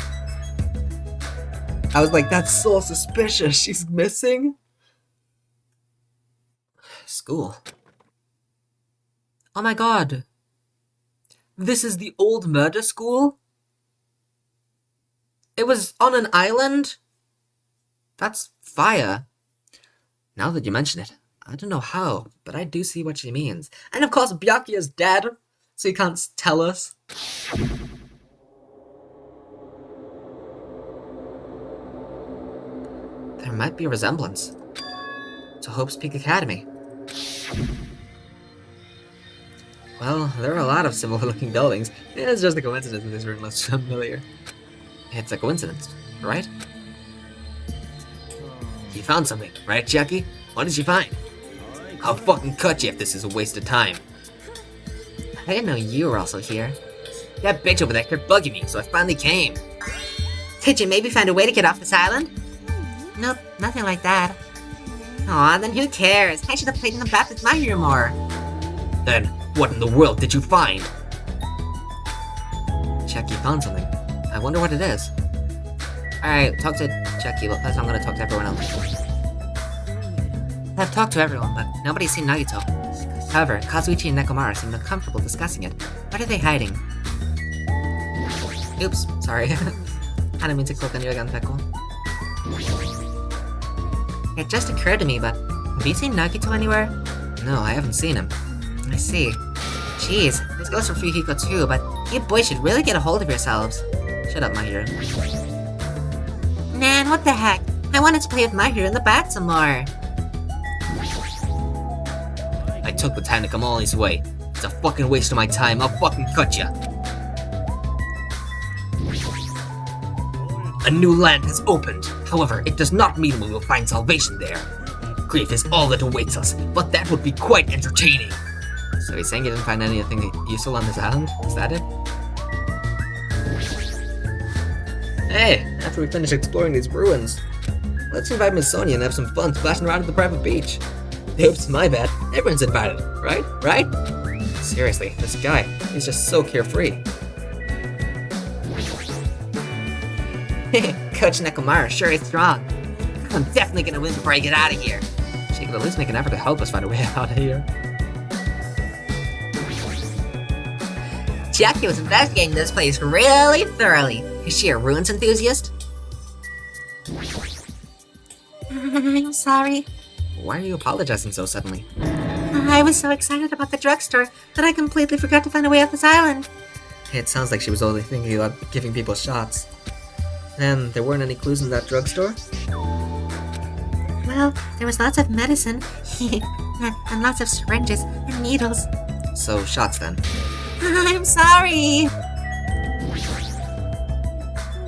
I was like, that's so suspicious, she's missing? School. Oh my god. This is the old murder school? It was on an island? That's fire. Now that you mention it, I don't know how, but I do see what she means. And of course, Byakuya's dead, so he can't tell us. There might be a resemblance to Hope's Peak Academy. Well, there are a lot of similar-looking buildings. It's just a coincidence that this room looks familiar. It's a coincidence, right? You found something, right, Jackie? What did you find? I'll fucking cut you if this is a waste of time. I didn't know you were also here. That bitch over there kept bugging me, so I finally came. Did you maybe find a way to get off this island? Nope, nothing like that. Aw, then who cares? I should have played in the bath with Mahiru more. Then, what in the world did you find? Jackie found something. I wonder what it is. Alright, talk to Jackie, but first I'm gonna talk to everyone else. I've talked to everyone, but nobody's seen Nagito. However, Kazuichi and Nekomara seem uncomfortable discussing it. What are they hiding? Oops, sorry. I didn't mean to click on you again, Pickle. It just occurred to me, but have you seen Nagito anywhere? No, I haven't seen him. I see. Jeez, this goes for Fuyuhiko too, but you boys should really get a hold of yourselves. Shut up, Mahiru. Man, what the heck? I wanted to play with Mahiru in the bat some more. I took the time to come all this way. It's a fucking waste of my time. I'll fucking cut ya. A new land has opened. However, it does not mean we will find salvation there. Grief is all that awaits us, but that would be quite entertaining. So he's saying you didn't find anything useful on this island? Is that it? Hey, after we finish exploring these ruins, let's invite Miss Sonia and have some fun splashing around at the private beach. Oops, my bad. Everyone's invited, right? Right? Seriously, this guy, he's just so carefree. Coach Nekomara sure is strong. I'm definitely gonna win before I get out of here. She could at least make an effort to help us find a way out of here. Jackie was investigating this place really thoroughly. Is she a ruins enthusiast? I'm sorry. Why are you apologizing so suddenly? I was so excited about the drugstore that I completely forgot to find a way off this island. It sounds like she was only thinking about giving people shots. And there weren't any clues in that drugstore? Well, there was lots of medicine, and lots of syringes and needles. So, shots then. I'm sorry!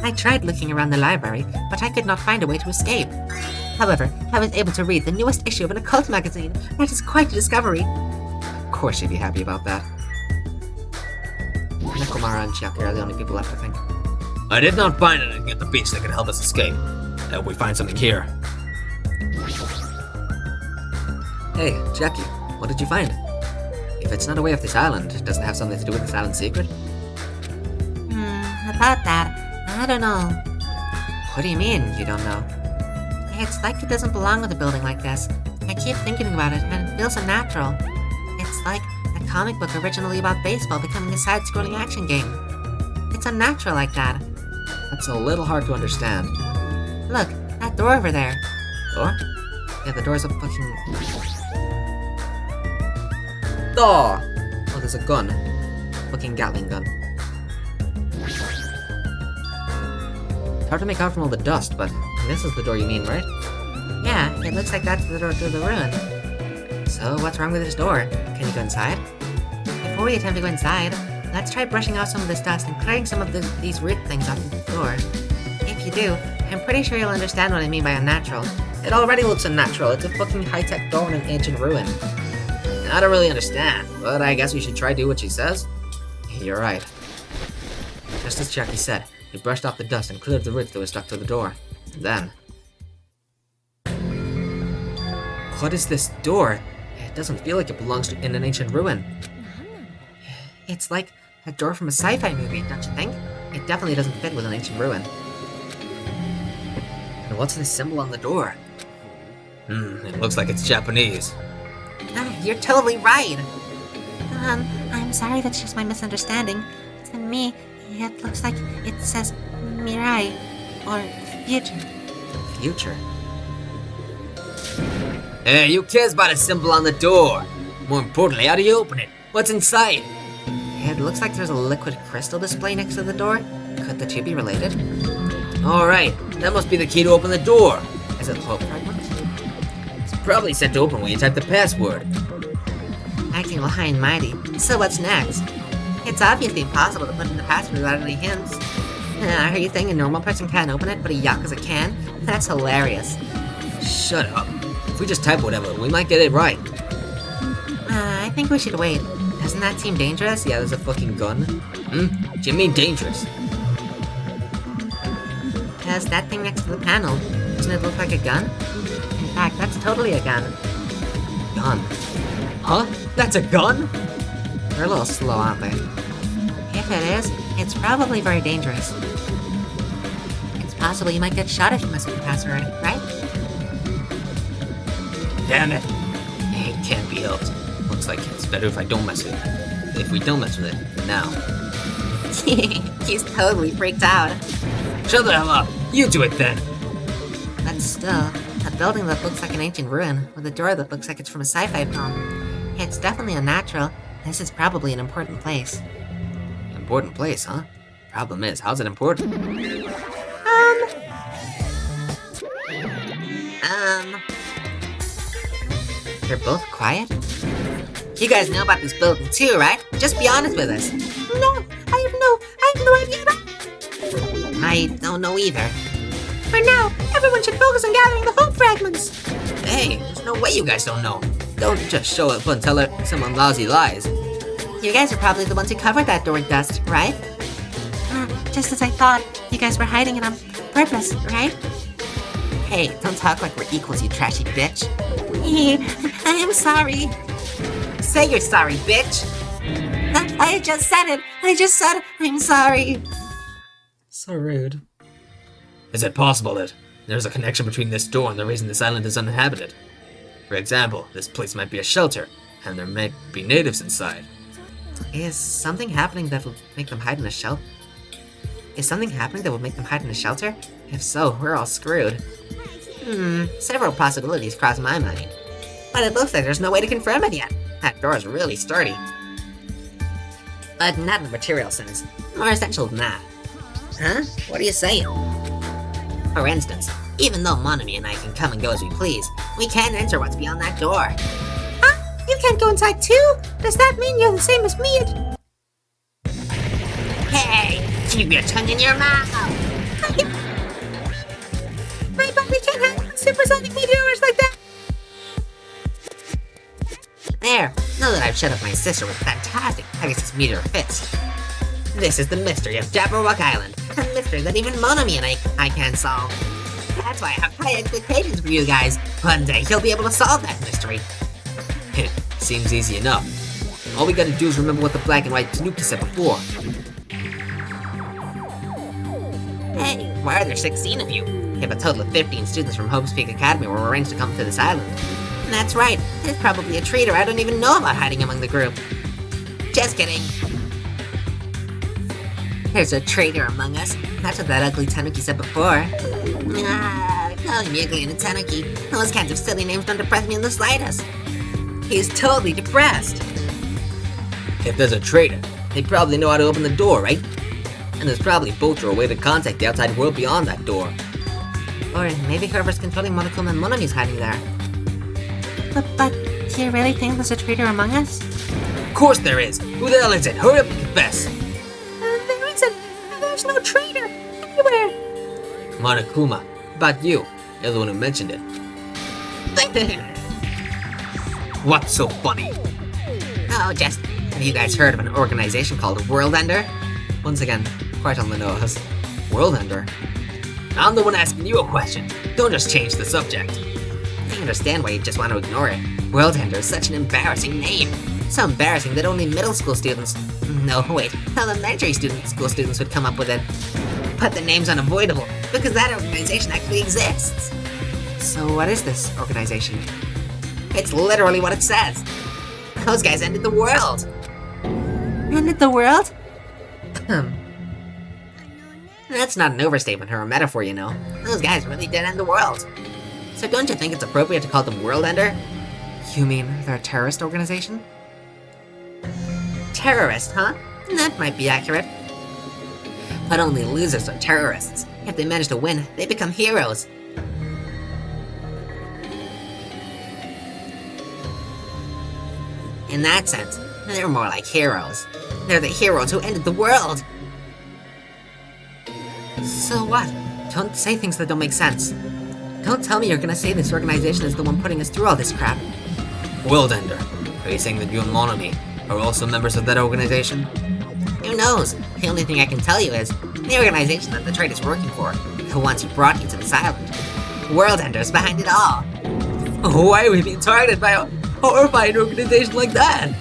I tried looking around the library, but I could not find a way to escape. However, I was able to read the newest issue of an occult magazine. That is quite a discovery. Of course she'd be happy about that. Nekomara and Chiaki are the only people left, I think. I did not find anything at the beach that could help us escape. I hope we find something here. Hey, Jackie, what did you find? If it's not a way off this island, does it have something to do with this island's secret? About that, I don't know. What do you mean, you don't know? It's like it doesn't belong with a building like this. I keep thinking about it, and it feels unnatural. It's like a comic book originally about baseball becoming a side-scrolling action game. It's unnatural like that. That's a little hard to understand. Look, that door over there. Door? Yeah, the door's a fucking... Door! Oh, there's a gun. Fucking Gatling gun. It's hard to make out from all the dust, but this is the door you mean, right? Yeah, it looks like that's the door to the ruin. So, what's wrong with this door? Can you go inside? Before we attempt to go inside, let's try brushing off some of this dust and clearing some of these root things off the door. If you do, I'm pretty sure you'll understand what I mean by unnatural. It already looks unnatural. It's a fucking high-tech door in an ancient ruin. I don't really understand, but I guess we should try do what she says. You're right. Just as Jackie said, we brushed off the dust and cleared the roots that was stuck to the door. Then... What is this door? It doesn't feel like it belongs in an ancient ruin. It's like a door from a sci-fi movie, don't you think? It definitely doesn't fit with an ancient ruin. And what's this symbol on the door? It looks like it's Japanese. You're totally right. I'm sorry, that's just my misunderstanding. To me, it looks like it says Mirai, or future. Future? Hey, who cares about a symbol on the door? More importantly, how do you open it? What's inside? It looks like there's a liquid crystal display next to the door. Could the two be related? Alright, that must be the key to open the door. Is it hope fragments? It's probably set to open when you type the password. Acting high and mighty. So what's next? It's obviously impossible to put in the password without any hints. Are you thinking a normal person can't open it, but a Yakuza can? That's hilarious. Shut up. If we just type whatever, we might get it right. I think we should wait. Doesn't that seem dangerous? Yeah, there's a fucking gun. What do you mean dangerous? Because that thing next to the panel, doesn't it look like a gun? In fact, that's totally a gun. Gun? Huh? That's a gun? They're a little slow, aren't they? If it is, it's probably very dangerous. It's possible you might get shot if you mess with the password, right? Damn it. It can't be helped. Looks like it's better if I don't mess with it. If we don't mess with it, for now. He's totally freaked out. Shut the hell up! You do it then! But still, a building that looks like an ancient ruin, with a door that looks like it's from a sci-fi film. It's definitely unnatural. This is probably an important place. Important place, huh? Problem is, how's it important? They're both quiet? You guys know about this building too, right? Just be honest with us. No, I have no idea at all. I don't know either. For now, everyone should focus on gathering the hope fragments. Hey, there's no way you guys don't know. Don't just show up and tell someone lousy lies. You guys are probably the ones who covered that door with dust, right? Just as I thought. You guys were hiding it on purpose, right? Hey, don't talk like we're equals, you trashy bitch. I am sorry. Say you're sorry, bitch. I just said it. I'm sorry. So rude. Is it possible that there's a connection between this door and the reason this island is uninhabited? For example, this place might be a shelter, and there may be natives inside. Is something happening that will make them hide in a shelter? If so, we're all screwed. Several possibilities cross my mind. But it looks like there's no way to confirm it yet. That door is really sturdy. But not in the material sense. More essential than that. Huh? What are you saying? For instance, even though Monami and I can come and go as we please, we can't enter what's beyond that door. Huh? You can't go inside too? Does that mean you're the same as me? Hey! Keep your tongue in your mouth! My body can't handle supersonic meteors like that! There! Now that I've shut up my sister with fantastic Pegasus meteor fist. This is the mystery of Jabberwock Island, a mystery that even Monami and I can't solve. That's why I have high expectations for you guys. One day you'll be able to solve that mystery. Seems easy enough. All we gotta do is remember what the black and white Tanuki said before. Hey, why are there 16 of you? We have a total of 15 students from Hope's Peak Academy were arranged to come to this island. That's right, there's probably a traitor I don't even know about hiding among the group. Just kidding. There's a traitor among us. That's what that ugly Tanuki said before. Calling me ugly and a Tanuki. Those kinds of silly names don't depress me in the slightest. He's totally depressed. If there's a traitor, they probably know how to open the door, right? And there's probably a boat or a way to contact the outside world beyond that door. Or maybe whoever's controlling Monokuma and Monami's hiding there. But do you really think there's a traitor among us? Of course there is! Who the hell is it? Hurry up and confess! There isn't! There's no traitor! Anywhere! Monokuma, about you. You're the one who mentioned it. What's so funny? Oh, just... Have you guys heard of an organization called World Ender? Once again, quite on the nose. World Ender? I'm the one asking you a question. Don't just change the subject. I understand why you just want to ignore it. World Ender is such an embarrassing name. So embarrassing that only middle school students... No, wait, elementary school students would come up with it. But the name's unavoidable, because that organization actually exists. So what is this organization? It's literally what it says. Those guys ended the world. Ended the world? That's not an overstatement or a metaphor, you know. Those guys really did end the world. So don't you think it's appropriate to call them World Ender? You mean they're a terrorist organization? Terrorist, huh? That might be accurate. But only losers are terrorists. If they manage to win, they become heroes. In that sense, they're more like heroes. They're the heroes who ended the world. So what? Don't say things that don't make sense. Don't tell me you're gonna say this organization is the one putting us through all this crap. World Ender, are you saying that you and Monami are also members of that organization? Who knows? The only thing I can tell you is, the organization that the traitor's working for, the ones who brought you to this island. World Ender's behind it all. Why are we being targeted by a horrifying organization like that?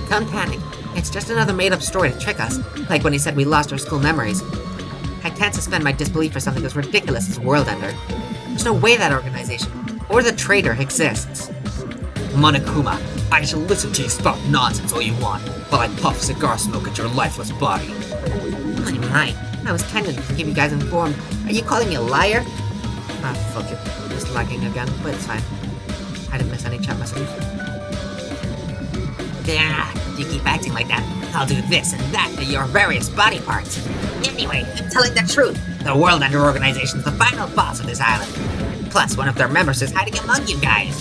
Don't panic. It's just another made-up story to trick us, like when he said we lost our school memories. I can't suspend my disbelief for something as ridiculous as World Ender. There's no way that organization, or the traitor, exists. Monokuma, I shall listen to you spout nonsense all you want, while I puff cigar smoke at your lifeless body. My, I was trying to keep you guys informed. Are you calling me a liar? Ah, fuck it. It's lagging again, but it's fine. I didn't miss any chat messages. Yeah, if you keep acting like that, I'll do this and that to your various body parts. Anyway, I'm telling the truth. The World Ender Organization's the final boss of this island. Plus, one of their members is hiding among you guys.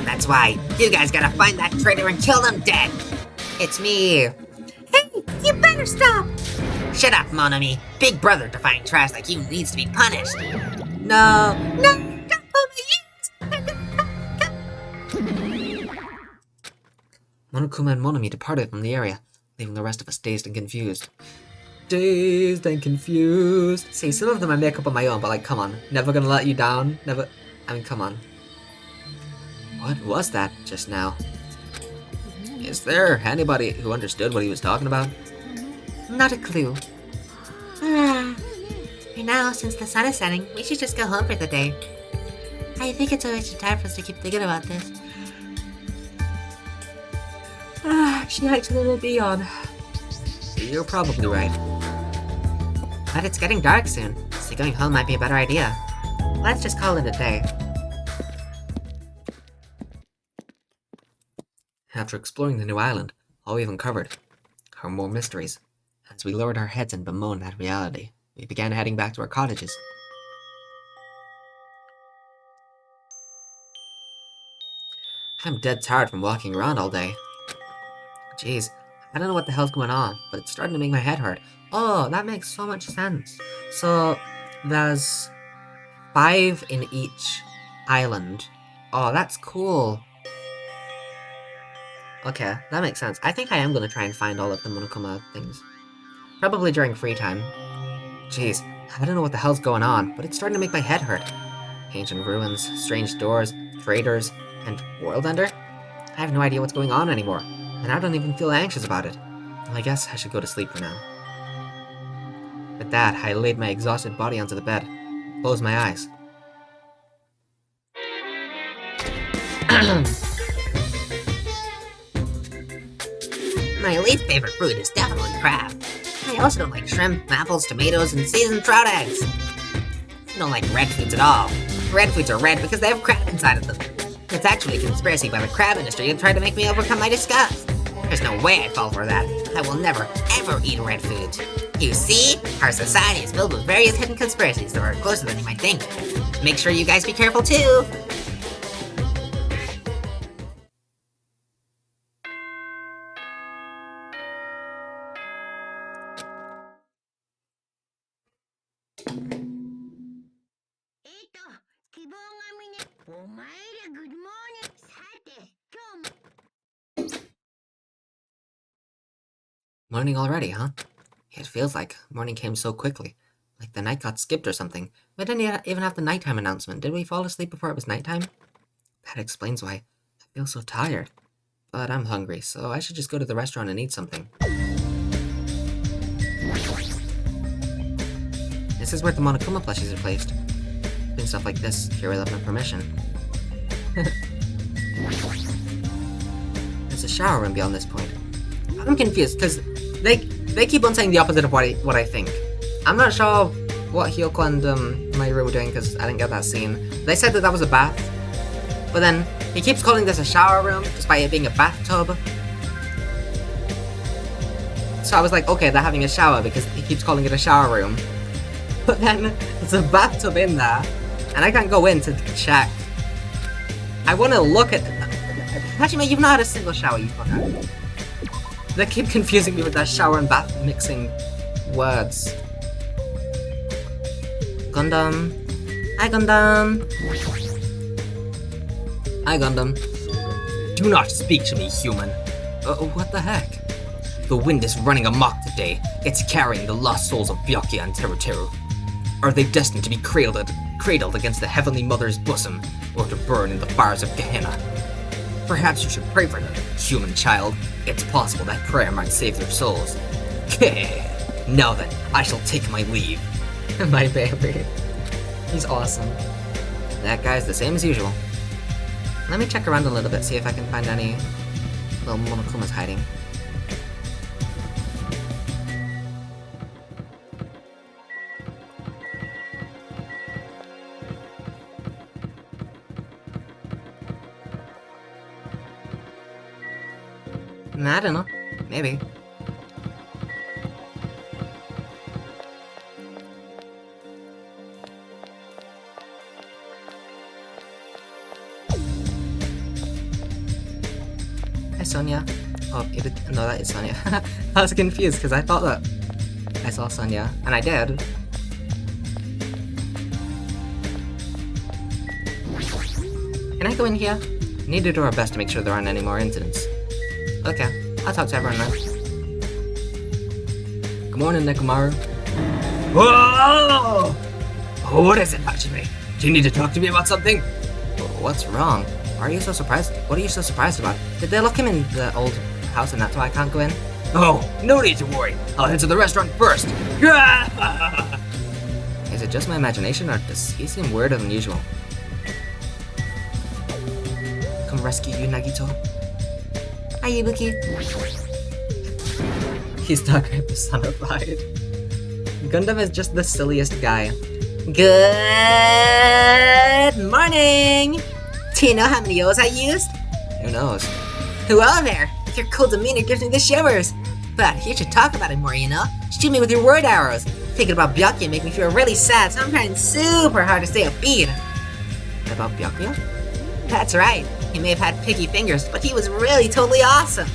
That's why you guys gotta find that traitor and kill them dead. It's me. Hey, you better stop! Shut up, Monami. Big brother defying trash like you needs to be punished. No. No, don't pull my ears! Monokuma and Monami departed from the area, leaving the rest of us dazed and confused. Dazed and confused. See, some of them I make up on my own, but like, come on. Never gonna let you down. Never. I mean, come on. What was that just now? Is there anybody who understood what he was talking about? Not a clue. For now, since the sun is setting, we should just go home for the day. I think it's a waste of time for us to keep thinking about this. She likes a little beyond. You're probably right. But it's getting dark soon, so going home might be a better idea. Let's just call it a day. After exploring the new island, all we've uncovered are more mysteries. As we lowered our heads and bemoaned that reality, we began heading back to our cottages. I'm dead tired from walking around all day. Jeez, I don't know what the hell's going on, but it's starting to make my head hurt. Oh, that makes so much sense. So, there's 5 in each island. Oh, that's cool. Okay, that makes sense. I think I am going to try and find all of the Monokuma things. Probably during free time. Jeez, I don't know what the hell's going on, but it's starting to make my head hurt. Ancient ruins, strange doors, traders, and World Ender? I have no idea what's going on anymore, and I don't even feel anxious about it. Well, I guess I should go to sleep for now. With that, I laid my exhausted body onto the bed, closed my eyes. My least favorite fruit is definitely crab. I also don't like shrimp, apples, tomatoes, and seasoned trout eggs. I don't like red foods at all. Red foods are red because they have crab inside of them. It's actually a conspiracy by the crab industry to try to make me overcome my disgust. There's no way I'd fall for that. I will never, ever eat red foods. You see, our society is filled with various hidden conspiracies that are closer than you might think. Make sure you guys be careful too. Morning already, huh? It feels like morning came so quickly. Like the night got skipped or something. We didn't even have the nighttime announcement. Did we fall asleep before it was nighttime? That explains why I feel so tired. But I'm hungry, so I should just go to the restaurant and eat something. This is where the Monokuma plushies are placed. Doing stuff like this here without my permission. There's a shower room beyond this point. I'm confused, because they keep on saying the opposite of what I think. I'm not sure what Hyoko and Mayuri were doing, because I didn't get that scene. They said that was a bath, but then he keeps calling this a shower room, despite it being a bathtub. So I was like, okay, they're having a shower, because he keeps calling it a shower room. But then, there's a bathtub in there, and I can't go in to check. I want to look at... Hajime, you've not had a single shower, you fucker. They keep confusing me with that shower and bath mixing words. Gundam. Hi, Gundam. Hi, Gundam. Do not speak to me, human. What the heck? The wind is running amok today. It's carrying the lost souls of Byakuya and Teruteru. Are they destined to be cradled against the Heavenly Mother's bosom, or to burn in the fires of Gehenna? Perhaps you should pray for them, human child. It's possible that prayer might save their souls. Now then, I shall take my leave. My baby. He's awesome. That guy's the same as usual. Let me check around a little bit, see if I can find any little Monokumas hiding. Nah, I don't know. Maybe. Hi, Sonia. Oh, no, that is Sonia. I was confused because I thought that I saw Sonia, and I did. Can I go in here? We need to do our best to make sure there aren't any more incidents. Okay, I'll talk to everyone then. Good morning, Nekomaru. Whoa! Oh, what is it, Hajime? Do you need to talk to me about something? What's wrong? Why are you so surprised? What are you so surprised about? Did they lock him in the old house and that's why I can't go in? Oh, no need to worry. I'll head to the restaurant first. Is it just my imagination or does he seem weirder than usual? Come rescue you, Nagito. Hi, Ibuki. He's not great personified. Gundam is just the silliest guy. Good morning! Do you know how many O's I used? Who knows? Hello there! Your cool demeanor gives me the shivers. But you should talk about it more, you know? Shoot me with your word arrows. Thinking about Byakuya make me feel really sad, so I'm trying super hard to stay upbeat. About Byakuya? That's right. He may have had picky fingers, but he was really totally awesome.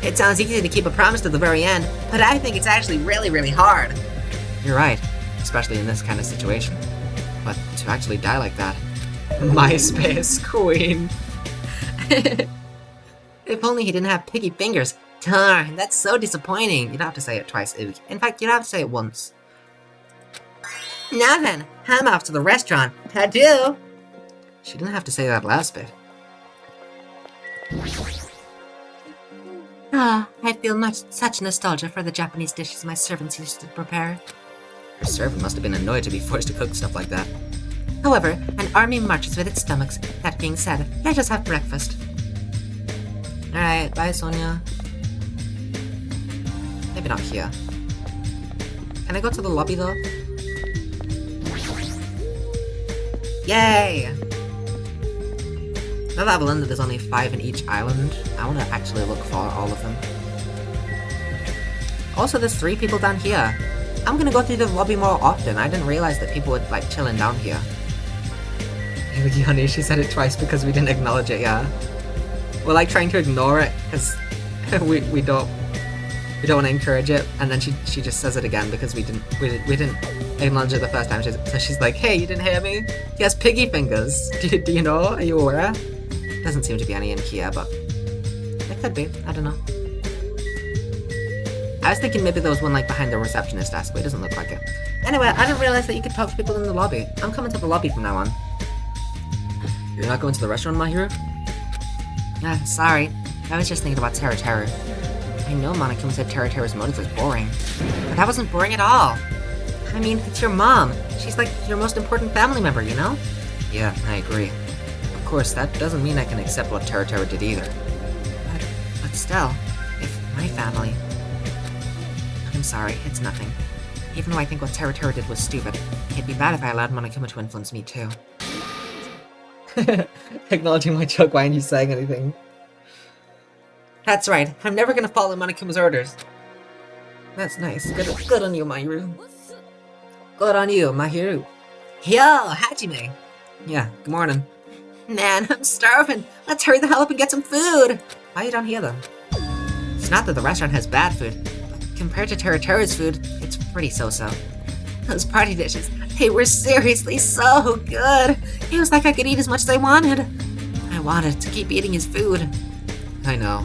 It sounds easy to keep a promise to the very end, but I think it's actually really, really hard. You're right, especially in this kind of situation. But to actually die like that. MySpace Queen. If only he didn't have picky fingers. Darn, that's so disappointing. You don't have to say it twice, Ibuki. In fact, you don't have to say it once. Now then, I'm off to the restaurant. Adieu. She didn't have to say that last bit. Ah, I feel such nostalgia for the Japanese dishes my servants used to prepare. Her servant must have been annoyed to be forced to cook stuff like that. However, an army marches with its stomachs. That being said, let us have breakfast. Alright, bye Sonia. Maybe not here. Can I go to the lobby though? Yay! Now that I've learned that there's only 5 in each island, I want to actually look for all of them. Also, there's 3 people down here. I'm gonna go through the lobby more often. I didn't realize that people would like chilling down here. Ibuki honey, she said it twice because we didn't acknowledge it, yeah. We're like trying to ignore it because we don't want to encourage it, and then she just says it again because we didn't acknowledge it the first time. So she's like, hey, you didn't hear me? He has piggy fingers. Do you know? Are you aware? Doesn't seem to be any in here, but it could be. I don't know. I was thinking maybe there was one like behind the receptionist desk, but it doesn't look like it. Anyway, I didn't realize that you could talk to people in the lobby. I'm coming to the lobby from now on. You're not going to the restaurant, Mahiru? Sorry. I was just thinking about Teru Teru. I know Monokuma said Teru Teru's motive was boring, But that wasn't boring at all. I mean, it's your mom. She's like your most important family member, you know? Yeah, I agree. Of course, that doesn't mean I can accept what Teru Teru did either. But still, if my family... I'm sorry, it's nothing. Even though I think what Teru Teru did was stupid, it'd be bad if I allowed Monokuma to influence me too. Acknowledging my joke, why aren't you saying anything? That's right, I'm never gonna follow Monokuma's orders. That's nice. Good on you, Mahiru. Good on you, Mahiru. Yo, Hajime. Yeah, good morning. Man, I'm starving. Let's hurry the hell up and get some food. Why you don't hear them? It's not that the restaurant has bad food, but compared to Teru Teru's food, it's pretty so-so. Those party dishes, they were seriously so good. It was like I could eat as much as I wanted. I wanted to keep eating his food. I know.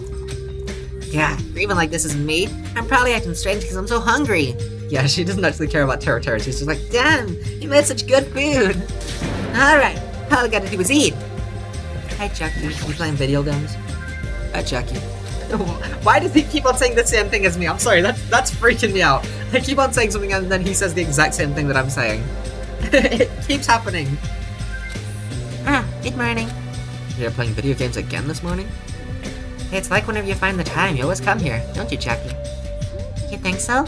Yeah, even like this is me, I'm probably acting strange because I'm so hungry. Yeah, she doesn't actually care about Teru Teru. She's just like, damn, you made such good food. Alright, all I gotta do is eat. Hi, Jackie. You playing video games? Hi, Jackie. Why does he keep on saying the same thing as me? I'm sorry, that's freaking me out. I keep on saying something and then he says the exact same thing that I'm saying. It keeps happening. Good morning. You're playing video games again this morning? It's like whenever you find the time, you always come here, don't you, Chucky? You think so?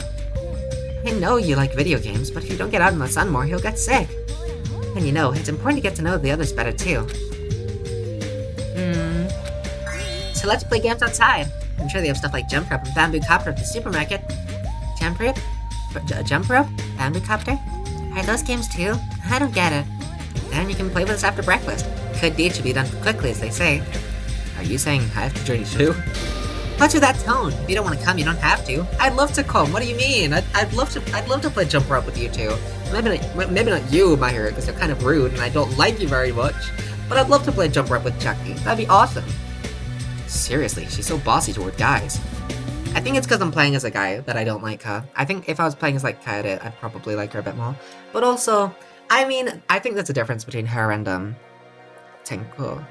I know you like video games, but if you don't get out in the sun more, you'll get sick. And you know, it's important to get to know the others better too. So let's play games outside. I'm sure they have stuff like jump rope and bamboo copter at the supermarket. Jump rope? Jump rope? Bamboo copter? Are those games too? I don't get it. Then you can play with us after breakfast. Good deeds should be done quickly, as they say. Are you saying I have to join you too? What's with that tone? If you don't want to come, you don't have to. I'd love to come. What do you mean? I'd love to play jump rope with you two. Maybe not you, my hero, because you're kind of rude and I don't like you very much. But I'd love to play jump rope with Chucky. That'd be awesome. Seriously, she's so bossy toward guys. I think it's because I'm playing as a guy that I don't like her. I think if I was playing as like Kaede, I'd probably like her a bit more. But also, I mean, I think there's a difference between her and Tinko.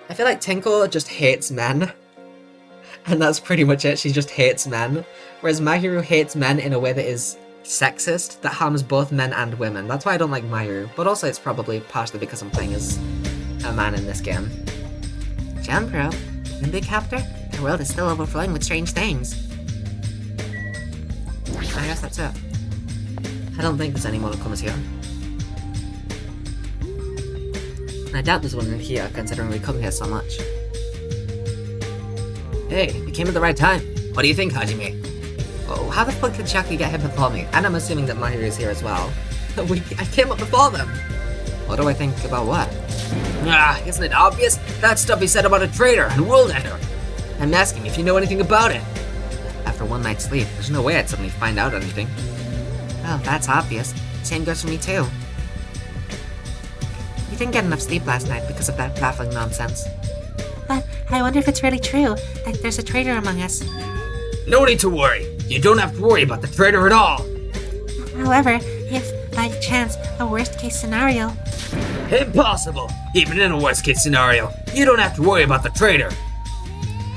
I feel like Tinko just hates men. And that's pretty much it. She just hates men. Whereas Mahiru hates men in a way that is sexist, that harms both men and women. That's why I don't like Mahiru. But also it's probably partially because I'm playing as a man in this game. Jump rope? And big copter? The world is still overflowing with strange things. I guess that's it. I don't think there's any more newcomers here. I doubt there's one in here, considering we come here so much. Hey, you came at the right time. What do you think, Hajime? Oh, how the fuck did Chucky get here before me? And I'm assuming that Mahiru is here as well. I came up before them! What do I think about what? Ah, isn't it obvious? That stuff he said about a traitor and world ender. I'm asking if you know anything about it. After one night's sleep, there's no way I'd suddenly find out anything. Well, that's obvious. Same goes for me too. You didn't get enough sleep last night because of that baffling nonsense. But I wonder if it's really true that there's a traitor among us. No need to worry. You don't have to worry about the traitor at all. However, if, by chance, a worst-case scenario... Impossible! Even in a worst-case scenario, you don't have to worry about the traitor.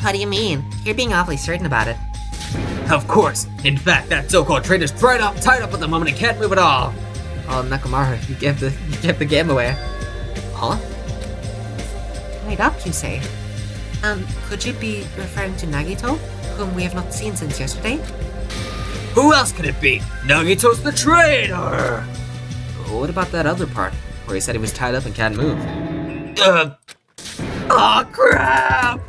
What do you mean? You're being awfully certain about it. Of course. In fact, that so-called traitor's tied up at the moment and can't move at all. Oh, Nakamura, you gave the game away. Huh? Tied up, you say? Could you be referring to Nagito, whom we have not seen since yesterday? Who else could it be? Nagito's the traitor! What about that other part, where he said he was tied up and can't move? Oh crap!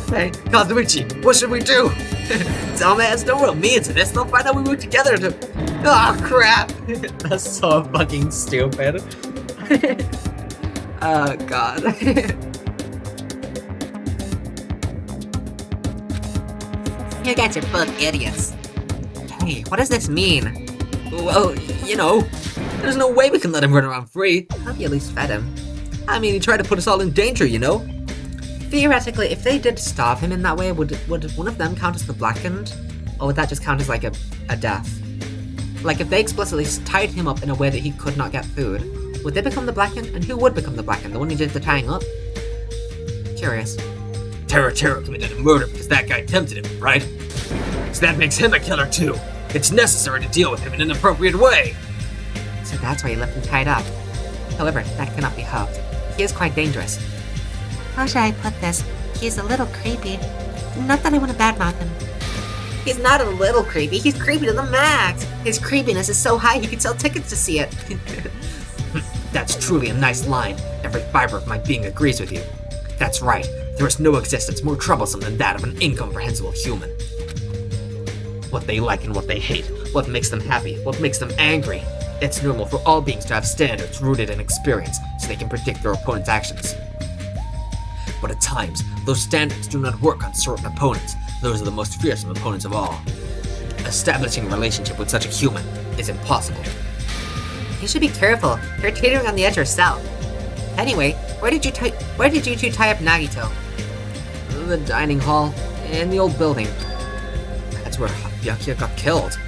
Hey, Kazuichi, what should we do? Dumbass, don't rope me into this, they'll find out we work together to... Oh crap! That's so fucking stupid. Oh god. You guys are both idiots. Hey, what does this mean? Well, you know, there's no way we can let him run around free. Have you at least fed him? I mean, he tried to put us all in danger, you know? Theoretically, if they did starve him in that way, would one of them count as the blackened? Or would that just count as like a death? Like, if they explicitly tied him up in a way that he could not get food, would they become the blackened? And who would become the blackened? The one who did the tying up? Curious. Terra committed a murder because that guy tempted him, right? So that makes him a killer too. It's necessary to deal with him in an appropriate way. So that's why you left him tied up. However, that cannot be helped. He is quite dangerous. How should I put this? He's a little creepy. Not that I want to badmouth him. He's not a little creepy, he's creepy to the max! His creepiness is so high he could sell tickets to see it. That's truly a nice line. Every fiber of my being agrees with you. That's right, there is no existence more troublesome than that of an incomprehensible human. What they like and what they hate, what makes them happy, what makes them angry. It's normal for all beings to have standards rooted in experience, so they can predict their opponent's actions. But at times, those standards do not work on certain opponents. Those are the most fearsome opponents of all. Establishing a relationship with such a human is impossible. You should be careful. You're teetering on the edge yourself. Anyway, where did you two tie up Nagito? The dining hall, in the old building. That's where Byakuya got killed.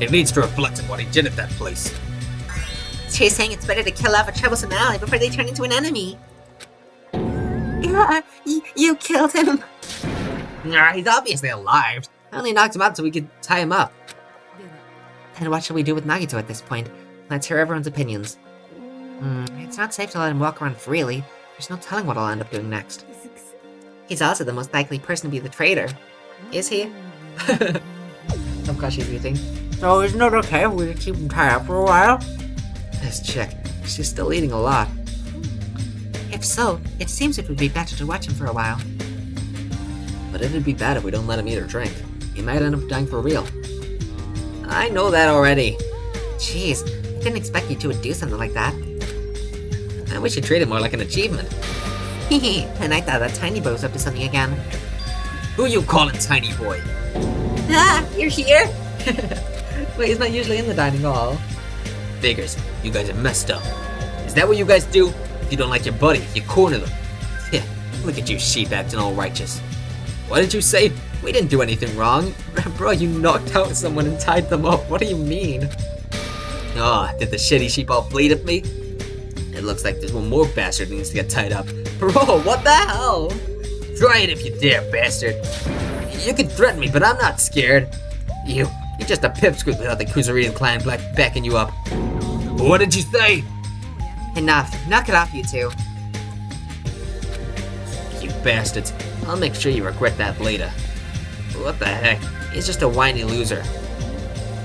It needs to reflect on what he did at that place. So you're saying it's better to kill off a troublesome ally before they turn into an enemy? You killed him. He's obviously alive. I only knocked him out so we could tie him up. And what should we do with Nagito at this point? Let's hear everyone's opinions. It's not safe to let him walk around freely. There's no telling what I'll end up doing next. He's also the most likely person to be the traitor. Is he? Of course she's eating. So isn't it okay if we keep him tied up for a while? This chick, she's still eating a lot. If so, it seems it would be better to watch him for a while. But it'd be bad if we don't let him eat or drink. He might end up dying for real. I know that already. Jeez, I didn't expect you two would do something like that. I wish you treated it more like an achievement. Hehe, and I thought that Tiny Boy was up to something again. Who you calling tiny boy? Ah, you're here? Wait, he's not usually in the dining hall. Figures, you guys are messed up. Is that what you guys do? If you don't like your buddy, you corner them. Yeah, look at you sheep acting all righteous. What did you say? We didn't do anything wrong. Bro, you knocked out someone and tied them up. What do you mean? Oh, did the shitty sheep all bleed at me? It looks like there's one more bastard who needs to get tied up. Bro, what the hell? Try it if you dare, bastard. You can threaten me, but I'm not scared. You're just a pipsqueak without the Kuzarian clan backing you up. What did you say? Enough. Knock it off, you two. You bastards. I'll make sure you regret that later. What the heck? He's just a whiny loser.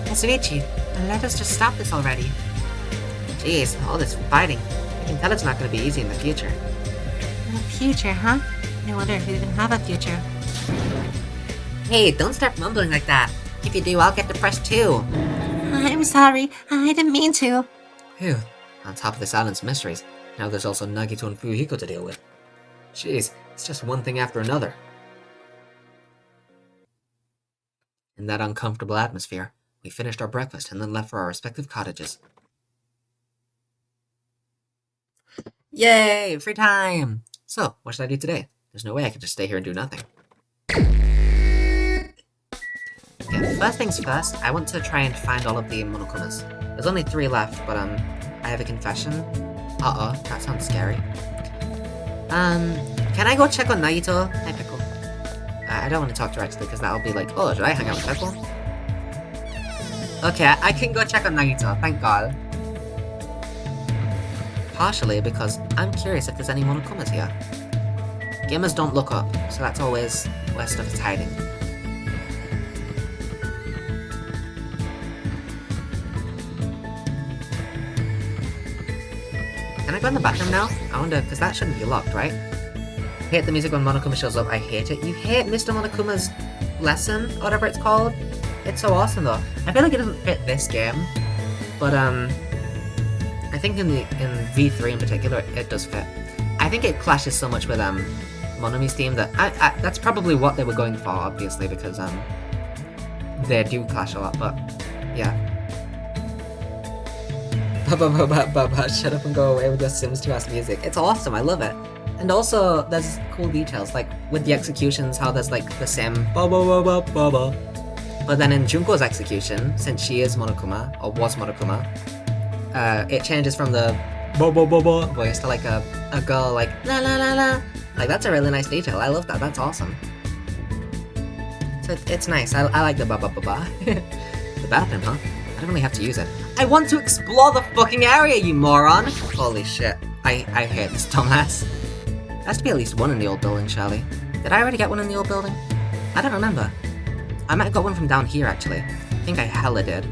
Yasuichi, let us just stop this already. Jeez, all this fighting. I can tell it's not going to be easy in the future. In the future, huh? I wonder if we even have a future. Hey, don't start mumbling like that. If you do, I'll get depressed too. I'm sorry. I didn't mean to. Phew. On top of this island's mysteries, now there's also Nagito and Fuyuhiko to deal with. Jeez, it's just one thing after another. In that uncomfortable atmosphere, we finished our breakfast and then left for our respective cottages. Yay! Free time! So, what should I do today? There's no way I could just stay here and do nothing. Okay, first things first, I want to try and find all of the monokumas. There's only 3 left, but I have a confession. Uh-oh, that sounds scary. Can I go check on Nagito? Hi, Pickle. I don't want to talk directly because that'll be like, oh, should I hang out with Pickle? Okay, I can go check on Nagito, thank God. Partially because I'm curious if there's any monokumas here. Gamers don't look up, so that's always where stuff is hiding. Can I go in the bathroom now? I wonder, because that shouldn't be locked, right? I hate the music when Monokuma shows up, I hate it. You hate Mr. Monokuma's lesson, or whatever it's called? It's so awesome though. I feel like it doesn't fit this game, but I think in V3 in particular, it does fit. I think it clashes so much with Monomi's theme that that's probably what they were going for, obviously, because they do clash a lot, but yeah. Shut up and go away with your Sims 2-ass music. It's awesome, I love it. And also, there's cool details, like with the executions, how there's like the same ba-ba-ba-ba-ba-ba. But then in Junko's execution, since she is Monokuma, or was Monokuma, it changes from the bo-bo-bo-bo voice to like a girl like la la la la. Like, that's a really nice detail. I love that. That's awesome. So it's nice. I like the ba-ba-ba-ba. The bathroom, huh? I don't really have to use it. I want to explore the fucking area, you moron! Holy shit. I hate this dumbass. There has to be at least one in the old building, surely. Did I already get one in the old building? I don't remember. I might have got one from down here, actually. I think I hella did.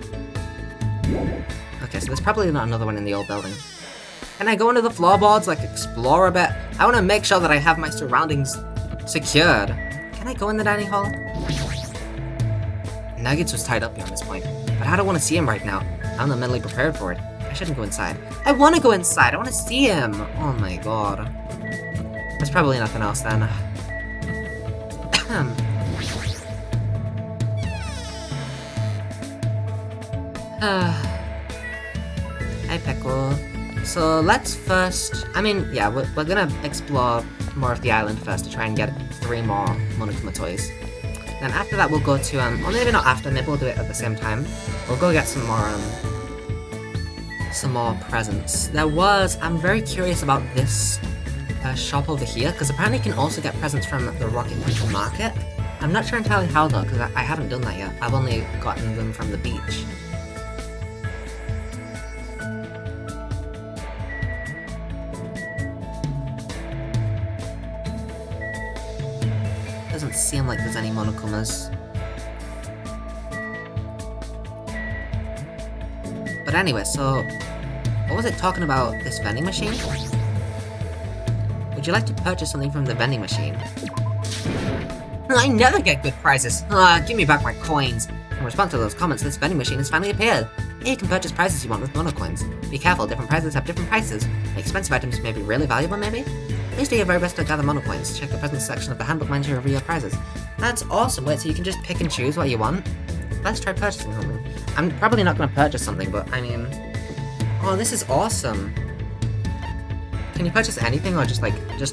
Okay, so there's probably not another one in the old building. Can I go into the floorboards, like, explore a bit? I want to make sure that I have my surroundings secured. Can I go in the dining hall? Nuggets was tied up beyond this point, but I don't want to see him right now. I'm not mentally prepared for it. I shouldn't go inside. I want to go inside! I want to see him! Oh my god. There's probably nothing else then. Hi, Pickle. So let's first... I mean, yeah, we're gonna explore more of the island first to try and get 3 more Monokuma toys. Then after that we'll go to, or maybe not after, maybe we'll do it at the same time. We'll go get some more presents. I'm very curious about this shop over here, because apparently you can also get presents from the Rocket Punch Market. I'm not sure entirely how though, because I haven't done that yet. I've only gotten them from the beach. doesn't seem like there's any Monokumas. But anyway, so what was it talking about this vending machine? Would you like to purchase something from the vending machine? I never get good prizes. Give me back my coins. In response to those comments, this vending machine has finally appeared. Here you can purchase prizes you want with mono coins. Be careful, different prizes have different prices. The expensive items may be really valuable, maybe? Please do your very best to gather mono coins. Check the present section of the handbook manager to review your prizes. That's awesome. Wait, so you can just pick and choose what you want? Let's try purchasing something. I'm probably not going to purchase something, but I mean... Oh, this is awesome. Can you purchase anything, or just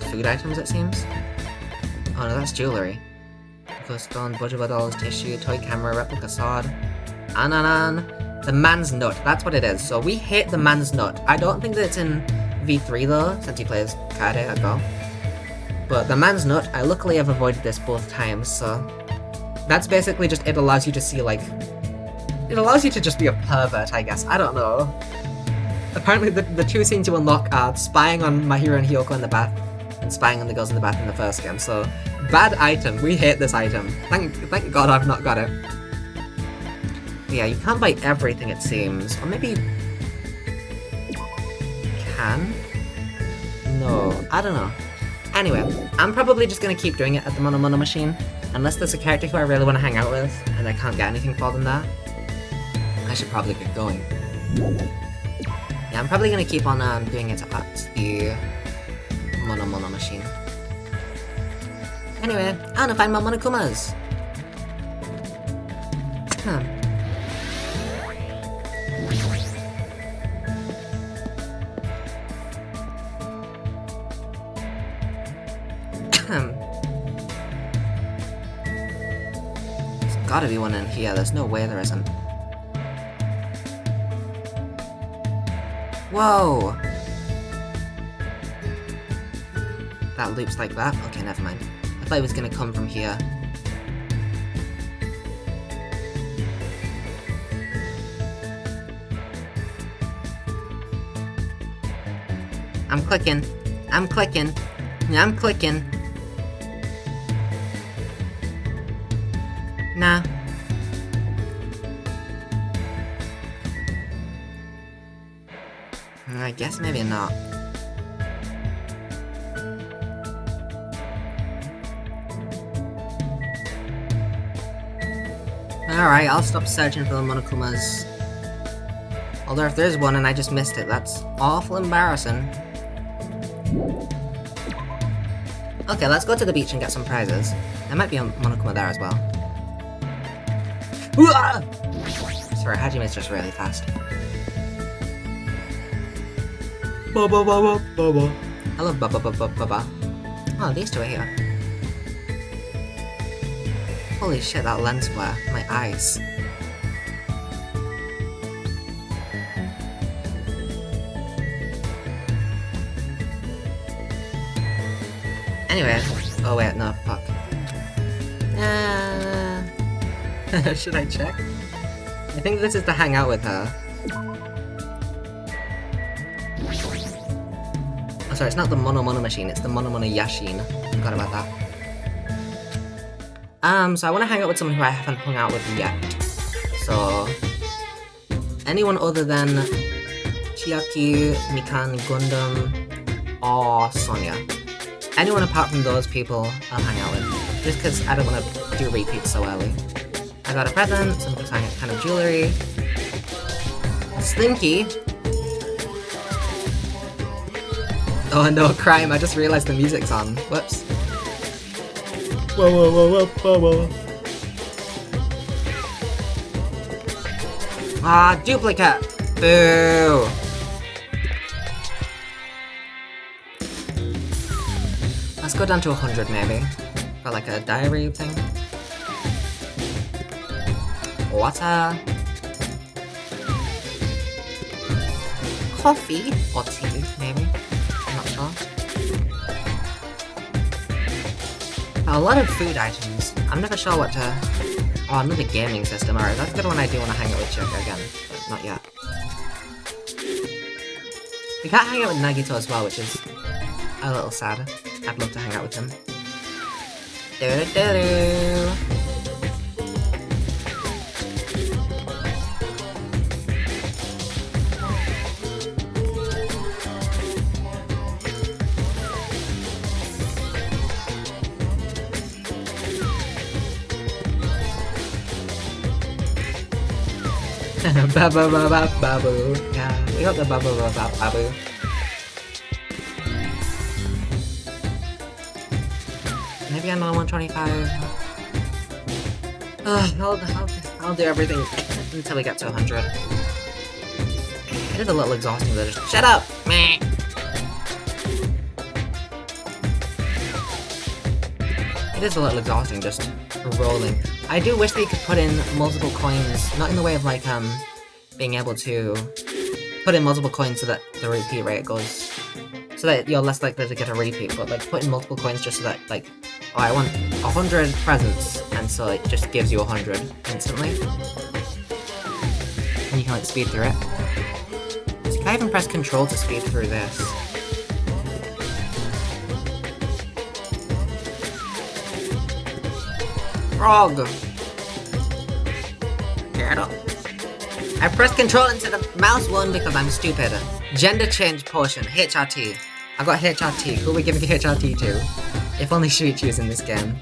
food items, it seems? Oh no, that's jewelry. Ghost stone, budget dolls, tissue, toy camera, replica sword. Ananan. The man's nut, that's what it is. So we hit the man's nut. I don't think that it's in V3 though, since he plays Kade at Go. But the man's nut, I luckily have avoided this both times, so... That's basically just, it allows you to see, like... It allows you to just be a pervert, I guess. I don't know. Apparently the two scenes you unlock are spying on Mahiro and Hiyoko in the bath, and spying on the girls in the bath in the first game, so... Bad item. We hate this item. Thank God I've not got it. But yeah, you can't buy everything, it seems. Or maybe you... can? No, I don't know. Anyway, I'm probably just gonna keep doing it at the Mono Mono machine, unless there's a character who I really want to hang out with, and I can't get anything for them there. I should probably get going. Yeah, I'm probably gonna keep on doing it at the Mono Mono machine. Anyway, I wanna find more Monokumas! There's gotta be one in here, there's no way there isn't. Whoa! That loops like that? Okay, never mind. I thought it was gonna come from here. I'm clicking. I'm clicking. I'm clicking. Nah. I guess maybe not. Alright, I'll stop searching for the Monokumas. Although if there's one and I just missed it, that's awful embarrassing. Okay, let's go to the beach and get some prizes. There might be a Monokuma there as well. Sorry, Hajime's just really fast. I love Baba. Oh, these two are here. Holy shit, that lens flare. My eyes. Anyway. Oh wait, no, fuck. Should I check? I think this is to hang out with her. Oh, sorry, it's not the Mono Mono machine, it's the Mono Mono Yashin. Forgot about that. So I want to hang out with someone who I haven't hung out with yet. So... anyone other than Chiaki, Mikan, Gundam, or Sonia. Anyone apart from those people I'll hang out with. Just because I don't want to do repeats so early. I got a present, some kind of jewelry. Slinky! Oh no, crime, I just realized the music's on. Whoops. Whoa, whoa, whoa, whoa, whoa, whoa. Ah, duplicate! Boo! Let's go down to 100 maybe. For like a diary thing. Water. Coffee or tea, maybe. I'm not sure. A lot of food items. I'm never sure what to... Oh, another gaming system. Alright, that's a good one. I do want to hang out with Chika again, but not yet. We can't hang out with Nagito as well, which is a little sad. I'd love to hang out with him. Do-do-do-do. Babu. Yeah, we got the babu. Maybe another 125. I'll do everything until we get to 100. It is a little exhausting though. Just shut up! Meh. It is a little exhausting just rolling. I do wish they could put in multiple coins, not in the way of like being able to put in multiple coins so that the repeat rate goes, so that you're less likely to get a repeat, but like put in multiple coins just so that like, oh, I want 100 presents, and so it just gives you 100 instantly. And you can like speed through it. So can I even press control to speed through this? Frog! Get up. I pressed control instead of mouse 1 because I'm stupid. Gender change potion, HRT. I got HRT. Who are we giving HRT to? If only Shuichi was in this game.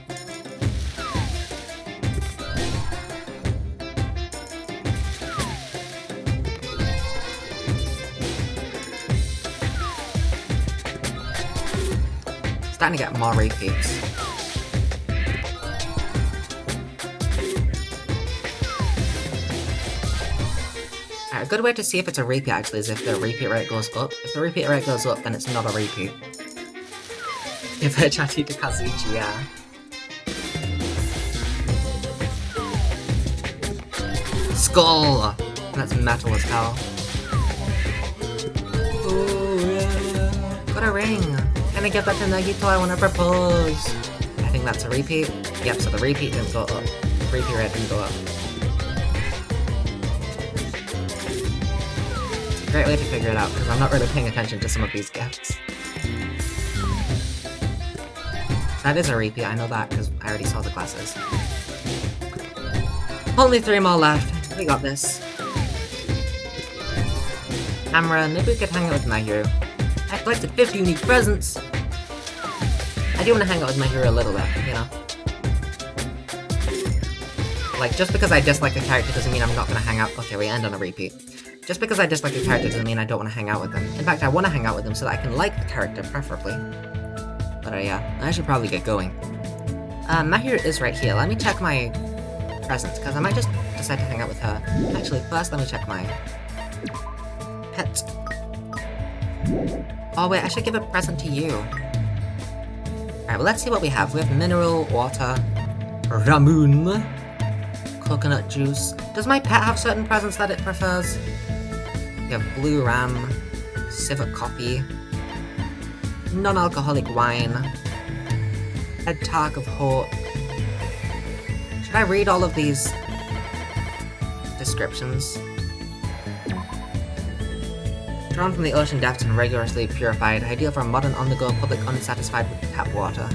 Starting to get more repeats. A good way to see if it's a repeat actually is if the repeat rate goes up. If the repeat rate goes up, then it's not a repeat. Give HRT to Kazuichi, yeah. Skull! That's metal as hell. Ooh, yeah. Got a ring! Can I give that to Nagito? I wanna propose! I think that's a repeat. Yep, so the repeat didn't go up. Repeat rate didn't go up. Great way to figure it out, because I'm not really paying attention to some of these gifts. That is a repeat, I know that, because I already saw the classes. Only 3 more left. We got this. Camera, maybe we could hang out with my hero. I collected 50 unique presents! I do want to hang out with my hero a little bit, you know? Like, just because I dislike a character doesn't mean I'm not going to hang out. Okay, we end on a repeat. Just because I dislike a character doesn't mean I don't want to hang out with them. In fact, I want to hang out with them so that I can like the character, preferably. But yeah, I should probably get going. Mahir is right here. Let me check my presents, because I might just decide to hang out with her. Actually, first let me check my pet. Oh wait, I should give a present to you. Alright, well let's see what we have. We have mineral, water, ramun, coconut juice. Does my pet have certain presents that it prefers? We have blue ram, civet coffee, non-alcoholic wine, head tart of hope. Should I read all of these descriptions? Drawn from the ocean depths and rigorously purified, ideal for a modern on-the-go public unsatisfied with tap water.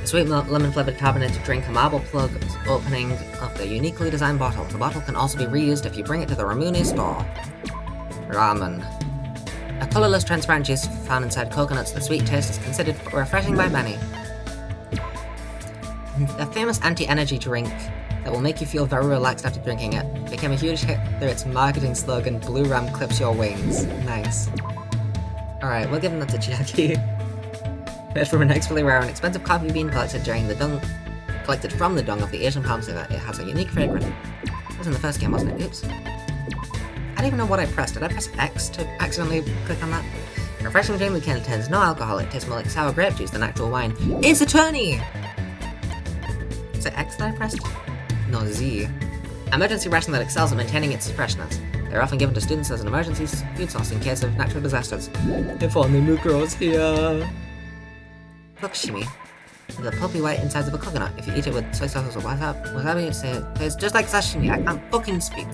A sweet lemon-flavored carbonated drink, a marble plug opening of the uniquely designed bottle. The bottle can also be reused if you bring it to the Ramune store. Ramen. A colorless transparent juice found inside coconuts, the sweet taste is considered refreshing by many. A famous anti-energy drink that will make you feel very relaxed after drinking it became a huge hit through its marketing slogan, Blue Ram clips your wings. Nice. Alright, we'll give that to Jackie. Made from an expertly rare and expensive coffee bean collected from the dung of the Asian palm civet. It has a unique fragrance. That was in the first game, wasn't it? Oops. I don't even know what I pressed. Did I press X to accidentally click on that? Refreshing drink that contains no alcohol. It tastes more like sour grape juice than actual wine. It's Attorney! Is it X that I pressed? No, Z. Emergency ration that excels at maintaining its freshness. They're often given to students as an emergency food source in case of natural disasters. If only Mukuro was here. Look, Shimi. The pulpy white insides of a coconut. If you eat it with soy sauce or wasabi, it tastes just like sashimi. I can't fucking speak.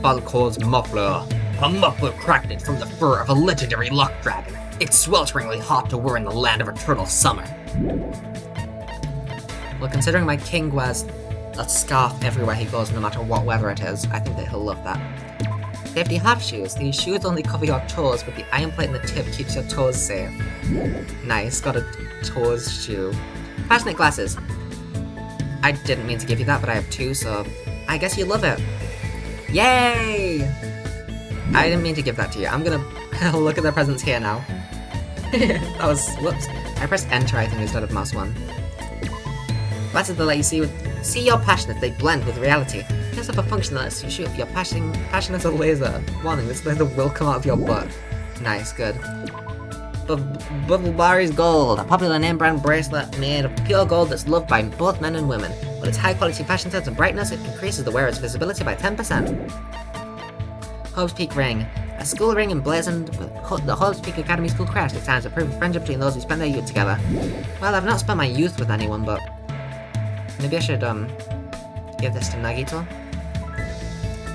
Falcor's muffler. A muffler crafted from the fur of a legendary luck dragon. It's swelteringly hot to wear in the land of eternal summer. Well, considering my king wears a scarf everywhere he goes, no matter what weather it is, I think that he'll love that. Safety hot shoes. These shoes only cover your toes, but the iron plate in the tip keeps your toes safe. Nice, got a toes shoe. Passionate glasses. I didn't mean to give you that, but I have 2, so I guess you love it. Yay! I didn't mean to give that to you. I'm gonna look at the presents here now. That was, whoops. I pressed enter, I think, instead of mouse 1. Glasses that let you see your passion as they blend with reality. Just have a function that lets you shoot your passion as a laser. Warning, this laser will come out of your butt. Nice, good. Bubblebari's Gold, a popular name brand bracelet made of pure gold that's loved by both men and women. With its high quality fashion sense and brightness, it increases the wearer's visibility by 10%. Hope's Peak Ring, a school ring emblazoned with the Hope's Peak Academy School crest. It stands to prove friendship between those who spend their youth together. Well, I've not spent my youth with anyone, but maybe I should give this to Nagito.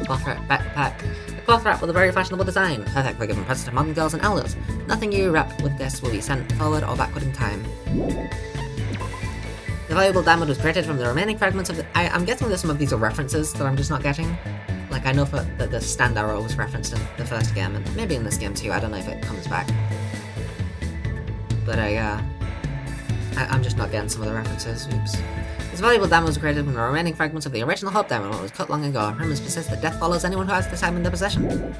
Cloth wrap backpack. A cloth wrap with a very fashionable design, perfect for giving presents to modern girls and elders. Nothing you wrap with this will be sent forward or backward in time. The valuable diamond was created from the remaining fragments of the... I'm guessing that some of these are references that I'm just not getting. Like, I know that the stand arrow was referenced in the first game, and maybe in this game too, I don't know if it comes back. But I'm just not getting some of the references, oops. This valuable diamond was created from the remaining fragments of the original Hope Diamond when it was cut long ago. Rumors persist that death follows anyone who has this diamond in their possession.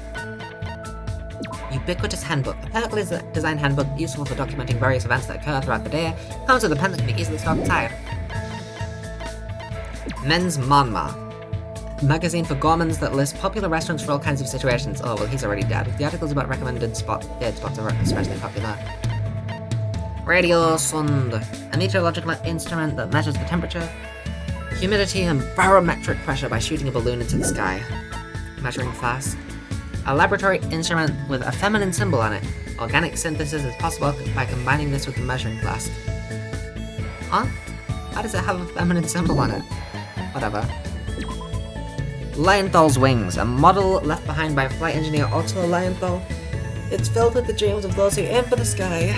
Ubiquitous Handbook. A perfectly designed handbook useful for documenting various events that occur throughout the day. Comes with a pen that can be easily stored inside. Men's Monma. Magazine for gourmands that lists popular restaurants for all kinds of situations. Oh, well, he's already dead. The articles about recommended dead spots are especially popular. Radio Sund, a meteorological instrument that measures the temperature, humidity, and barometric pressure by shooting a balloon into the sky. Measuring flask. A laboratory instrument with a feminine symbol on it. Organic synthesis is possible by combining this with the measuring flask. Huh? Why does it have a feminine symbol on it? Whatever. Lionthal's Wings, a model left behind by flight engineer Otto Lionthal. It's filled with the dreams of those who aim for the sky.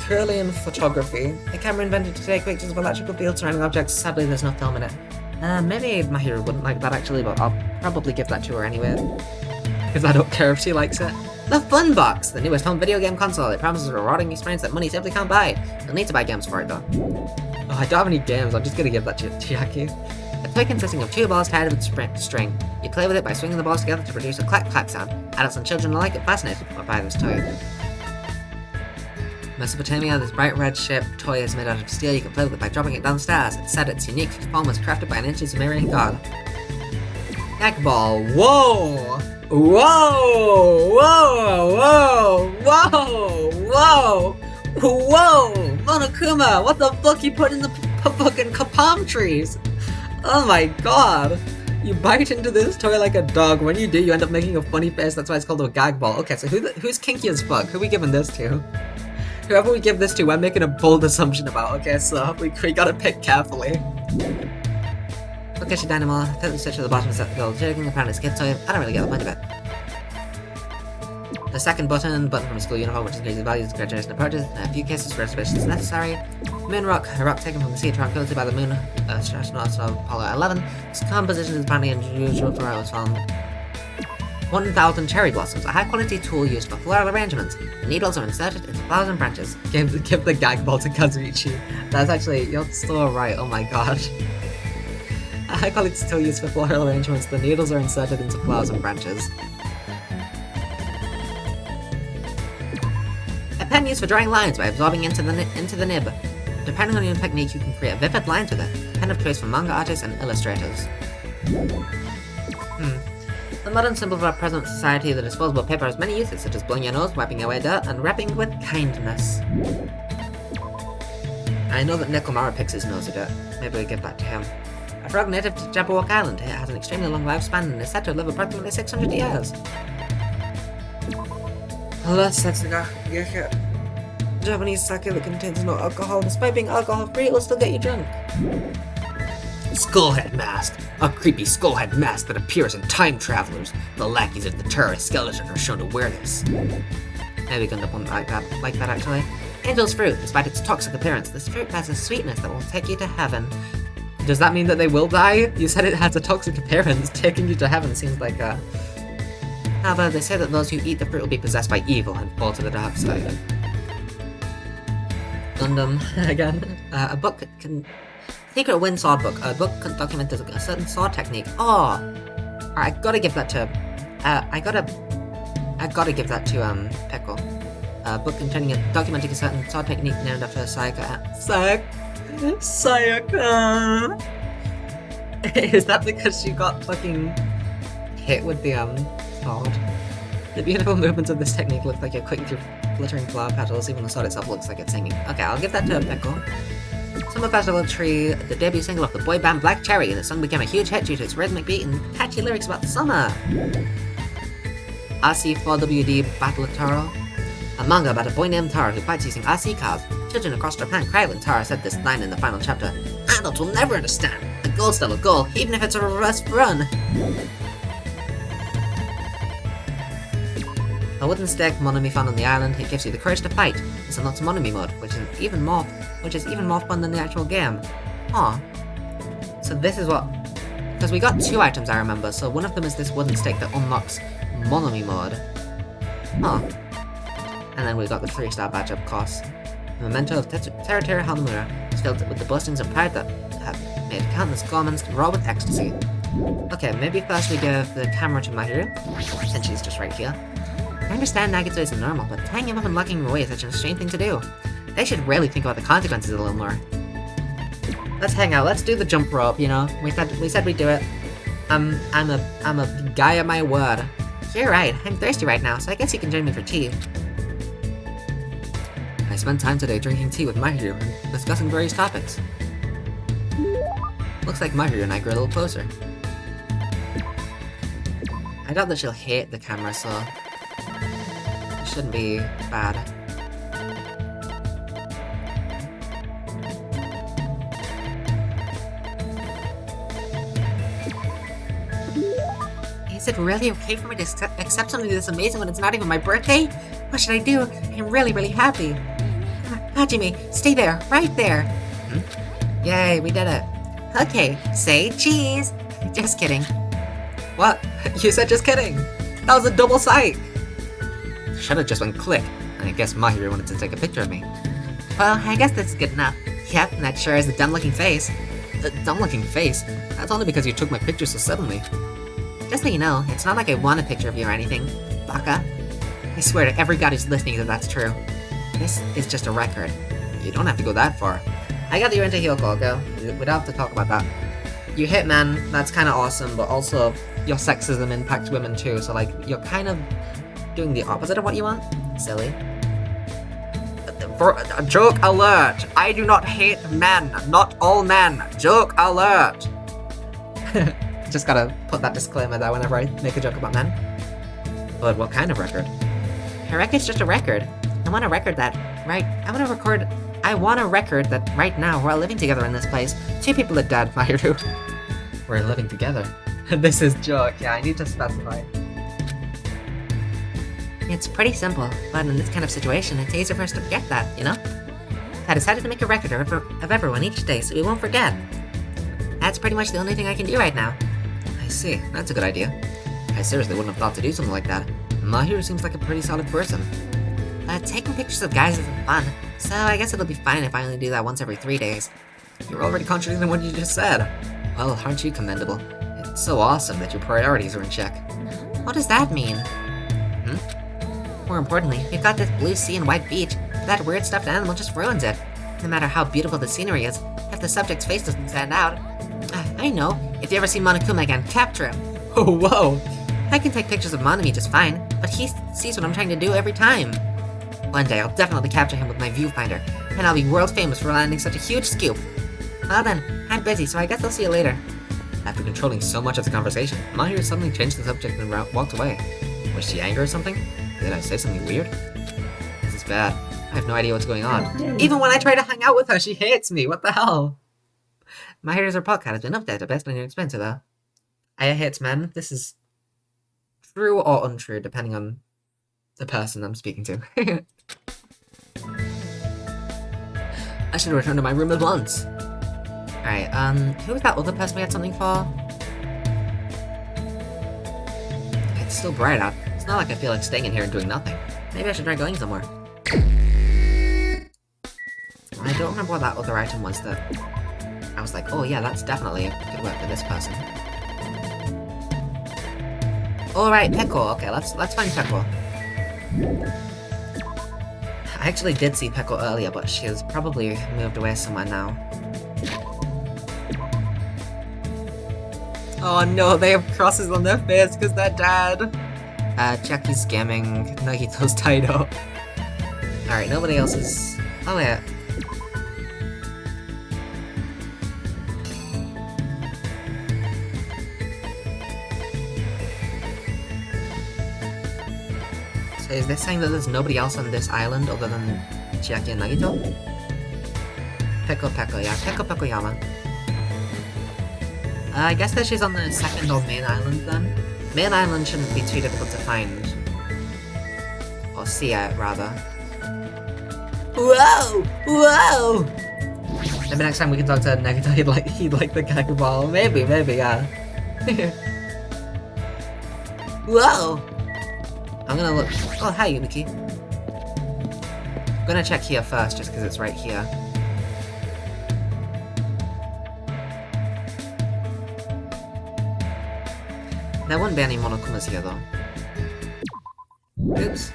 Curlian photography. A camera invented to take pictures of electrical fields surrounding objects. Sadly, there's no film in it. Maybe Mahiro wouldn't like that actually, but I'll probably give that to her anyway. Because I don't care if she likes it. The Fun Box, the newest home video game console. It promises a rewarding experience that money simply can't buy. You'll need to buy games for it though. Oh, I don't have any games, I'm just gonna give that to Jackie. A toy consisting of 2 balls tied with string. You play with it by swinging the balls together to produce a clack-clack sound. Adults and children alike are fascinated by this toy. Mesopotamia, this bright red shaped toy is made out of steel. You can play with it by dropping it down the stairs. It's said its unique form was crafted by an ancient Sumerian god. Egg ball. Whoa! Whoa! Whoa! Whoa! Whoa! Whoa! Whoa! Monokuma! What the fuck you put in the fucking palm trees? Oh my god! You bite into this toy like a dog. When you do, you end up making a funny face. That's why it's called a gag ball. Okay, so who's kinky as fuck? Who are we giving this to? Whoever we give this to, we're making a bold assumption about, okay? So we gotta pick carefully. Look at your dynamo. Take the switch at the bottom set the gold. Shaking the crown is kid toy. I don't really get the point of it. The second button from a school uniform, which increases values as graduation approaches. In a few cases, reservations necessary. Moon rock, a rock taken from the sea tranquility by the moon, astronauts of Apollo 11. Its composition is apparently unusual for what was found. 1,000 cherry blossoms, a high-quality tool used for floral arrangements. The needles are inserted into flowers and branches. Give the gag ball to Kazuichi. That's actually, you're so right, oh my god. A high-quality tool used for floral arrangements. The needles are inserted into flowers and branches. A pen used for drawing lines by absorbing into the nib. Depending on your technique, you can create vivid lines with it. Pen of choice for manga artists and illustrators. The modern symbol of our present society, the disposable paper, has many uses, such as blowing your nose, wiping away dirt, and wrapping with kindness. I know that Nekomara picks his nose a bit. Maybe we give that to him. A frog native to Jabberwock Island, it has an extremely long lifespan and is said to live approximately 600 years. Let's get Japanese sake that contains no alcohol. Despite being alcohol-free, it will still get you drunk. skullhead mask. A creepy skullhead mask that appears in Time Travelers. The lackeys of the terrorist skeleton are shown to wear this. Maybe we can up one like that actually. Angel's fruit. Despite its toxic appearance, this fruit has a sweetness that will take you to heaven. Does that mean that they will die? You said it has a toxic appearance. Taking you to heaven seems like a... However, they say that those who eat the fruit will be possessed by evil and fall to the dark side. Gundam, again. A book can... Secret Wind Sword book. A book can document a certain sword technique. Oh! Alright, I gotta give that to... I gotta give that to, Pickle. A book containing documenting a certain sword technique named after Sayaka. Sayaka! Is that because she got fucking hit with the, sword? The beautiful movements of this technique look like a quick glittering flower petals, even the sword itself looks like it's singing. Okay, I'll give that to Pickle. Summer Festival Tree, the debut single of the boy band Black Cherry. The song became a huge hit due to its rhythmic beat and catchy lyrics about the summer. RC4WD Battle of Taro. A manga about a boy named Taro who fights using RC cars. Children across Japan cried when Taro said this line in the final chapter. Adults will never understand. A goal's still a goal, even if it's a reverse run. A wooden stick Monomi found on the island. It gives you the courage to fight. This unlocks Monomi mode, which is even more fun than the actual game. Aw. So this is what... Because we got 2 items, I remember, so one of them is this wooden stick that unlocks Monomi mode. Oh. And then we got the 3-star badge, of course. The memento of Teruteru Hanamura is filled with the boastings of pride that have made countless gormans roar with ecstasy. Okay, maybe first we give the camera to Mahiru, since she's just right here. I understand Nagitsu isn't normal, but tying him up and locking him away is such a strange thing to do. They should really think about the consequences a little more. Let's hang out, let's do the jump rope, you know? We said we'd do it. I'm a guy of my word. You're right, I'm thirsty right now, so I guess you can join me for tea. I spent time today drinking tea with Mahiru and discussing various topics. Looks like Mahiru and I grew a little closer. I doubt that she'll hate the camera, so it shouldn't be bad. Is it really okay for me to accept something this amazing when it's not even my birthday? What should I do? I'm really, really happy. Hajime, stay there, right there. Yay, we did it. Okay, say cheese. Just kidding. What? You said just kidding. That was a double psych. Should've just went click. I guess Mahiru wanted to take a picture of me. Well, I guess that's good enough. Yep, that sure is a dumb-looking face. A dumb-looking face? That's only because you took my picture so suddenly. Just so you know, it's not like I want a picture of you or anything, baka. I swear to every god who's listening that that's true. This is just a record. You don't have to go that far. I got you into Hyoko, go. We don't have to talk about that. You hit men, that's kinda awesome, but also your sexism impacts women too, so like, you're kind of doing the opposite of what you want. Silly. For a joke alert! I do not hate men, not all men. Joke alert! Just gotta put that disclaimer there whenever I make a joke about men. But what kind of record? A record's just a record. I want a record that right now, while living together in this place, 2 people are dead, Mahiru. We're living together. This is joke, yeah, I need to specify. It's pretty simple, but in this kind of situation, it's easier for us to forget that, you know? I decided to make a record of everyone each day so we won't forget. That's pretty much the only thing I can do right now. I see, that's a good idea. I seriously wouldn't have thought to do something like that. Mahiru seems like a pretty solid person. Taking pictures of guys isn't fun, so I guess it'll be fine if I only do that once every 3 days. You're already contradicting what you just said. Well, aren't you commendable? It's so awesome that your priorities are in check. What does that mean? More importantly, we've got this blue sea and white beach, but that weird stuffed animal just ruins it. No matter how beautiful the scenery is, if the subject's face doesn't stand out... I know, if you ever see Monokuma again, capture him. Oh, whoa! I can take pictures of Monami just fine, but he sees what I'm trying to do every time. One day I'll definitely capture him with my viewfinder, and I'll be world famous for landing such a huge scoop. Well then, I'm busy, so I guess I'll see you later. After controlling so much of the conversation, Mahiru suddenly changed the subject and walked away. Was she angry or something? Did I say something weird? This is bad. I have no idea what's going on. Even when I try to hang out with her, she hates me. What the hell? My Heroes Report card has been updated based on your experience with her. I hate men. This is true or untrue, depending on the person I'm speaking to. I should return to my room at once. Alright, who was that other person we had something for? It's still bright out. It's not like I feel like staying in here and doing nothing. Maybe I should try going somewhere. I don't remember what that other item was that I was like, oh yeah, that's definitely good work for this person. Alright, Pickle. Okay, let's find Pickle. I actually did see Pickle earlier, but she has probably moved away somewhere now. Oh no, they have crosses on their face because they're dead. Jackie's scamming, Nagito's tied up. Alright, nobody else is... Oh yeah. So is this saying that there's nobody else on this island other than Chiaki and Nagito? Pickle, yeah. Pickle, Yama. I guess that she's on the second or main island then. Main island shouldn't be too difficult to find. Or see it, rather. Whoa! Whoa! Maybe next time we can talk to Nagito, he'd like the gag ball. Maybe, yeah. Whoa! I'm gonna look. Oh, hi, Yubiki. I'm gonna check here first, just because it's right here. There wouldn't be any Monokumas here, though. Oops.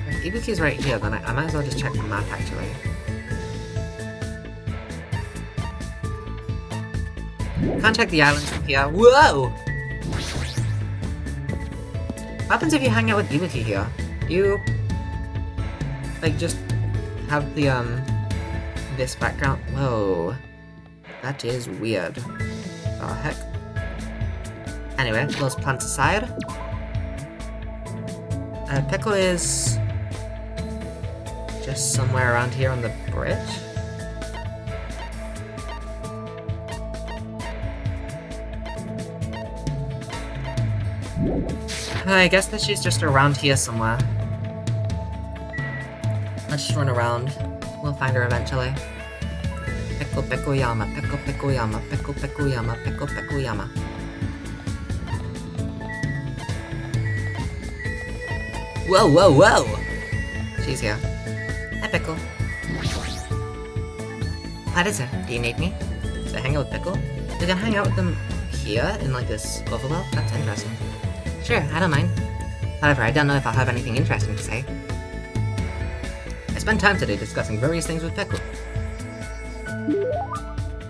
If Ibuki's right here, then I might as well just check the map, actually. Can't check the islands from here. Whoa! What happens if you hang out with Ibuki here? You... like, just have the, this background... Whoa. That is weird. Oh, heck. Anyway, those plants aside. Pickle is... just somewhere around here on the bridge? I guess that she's just around here somewhere. Let's just run around. We'll find her eventually. Pickle Yama, Pickle Yama, Pickle Yama, Pickle Yama. Whoa! She's here. Hi, Pickle. What is it? Do you need me? To hang out with Pickle? You can hang out with them here, in like this overworld? That's interesting. Sure, I don't mind. However, I don't know if I'll have anything interesting to say. I spent time today discussing various things with Pickle.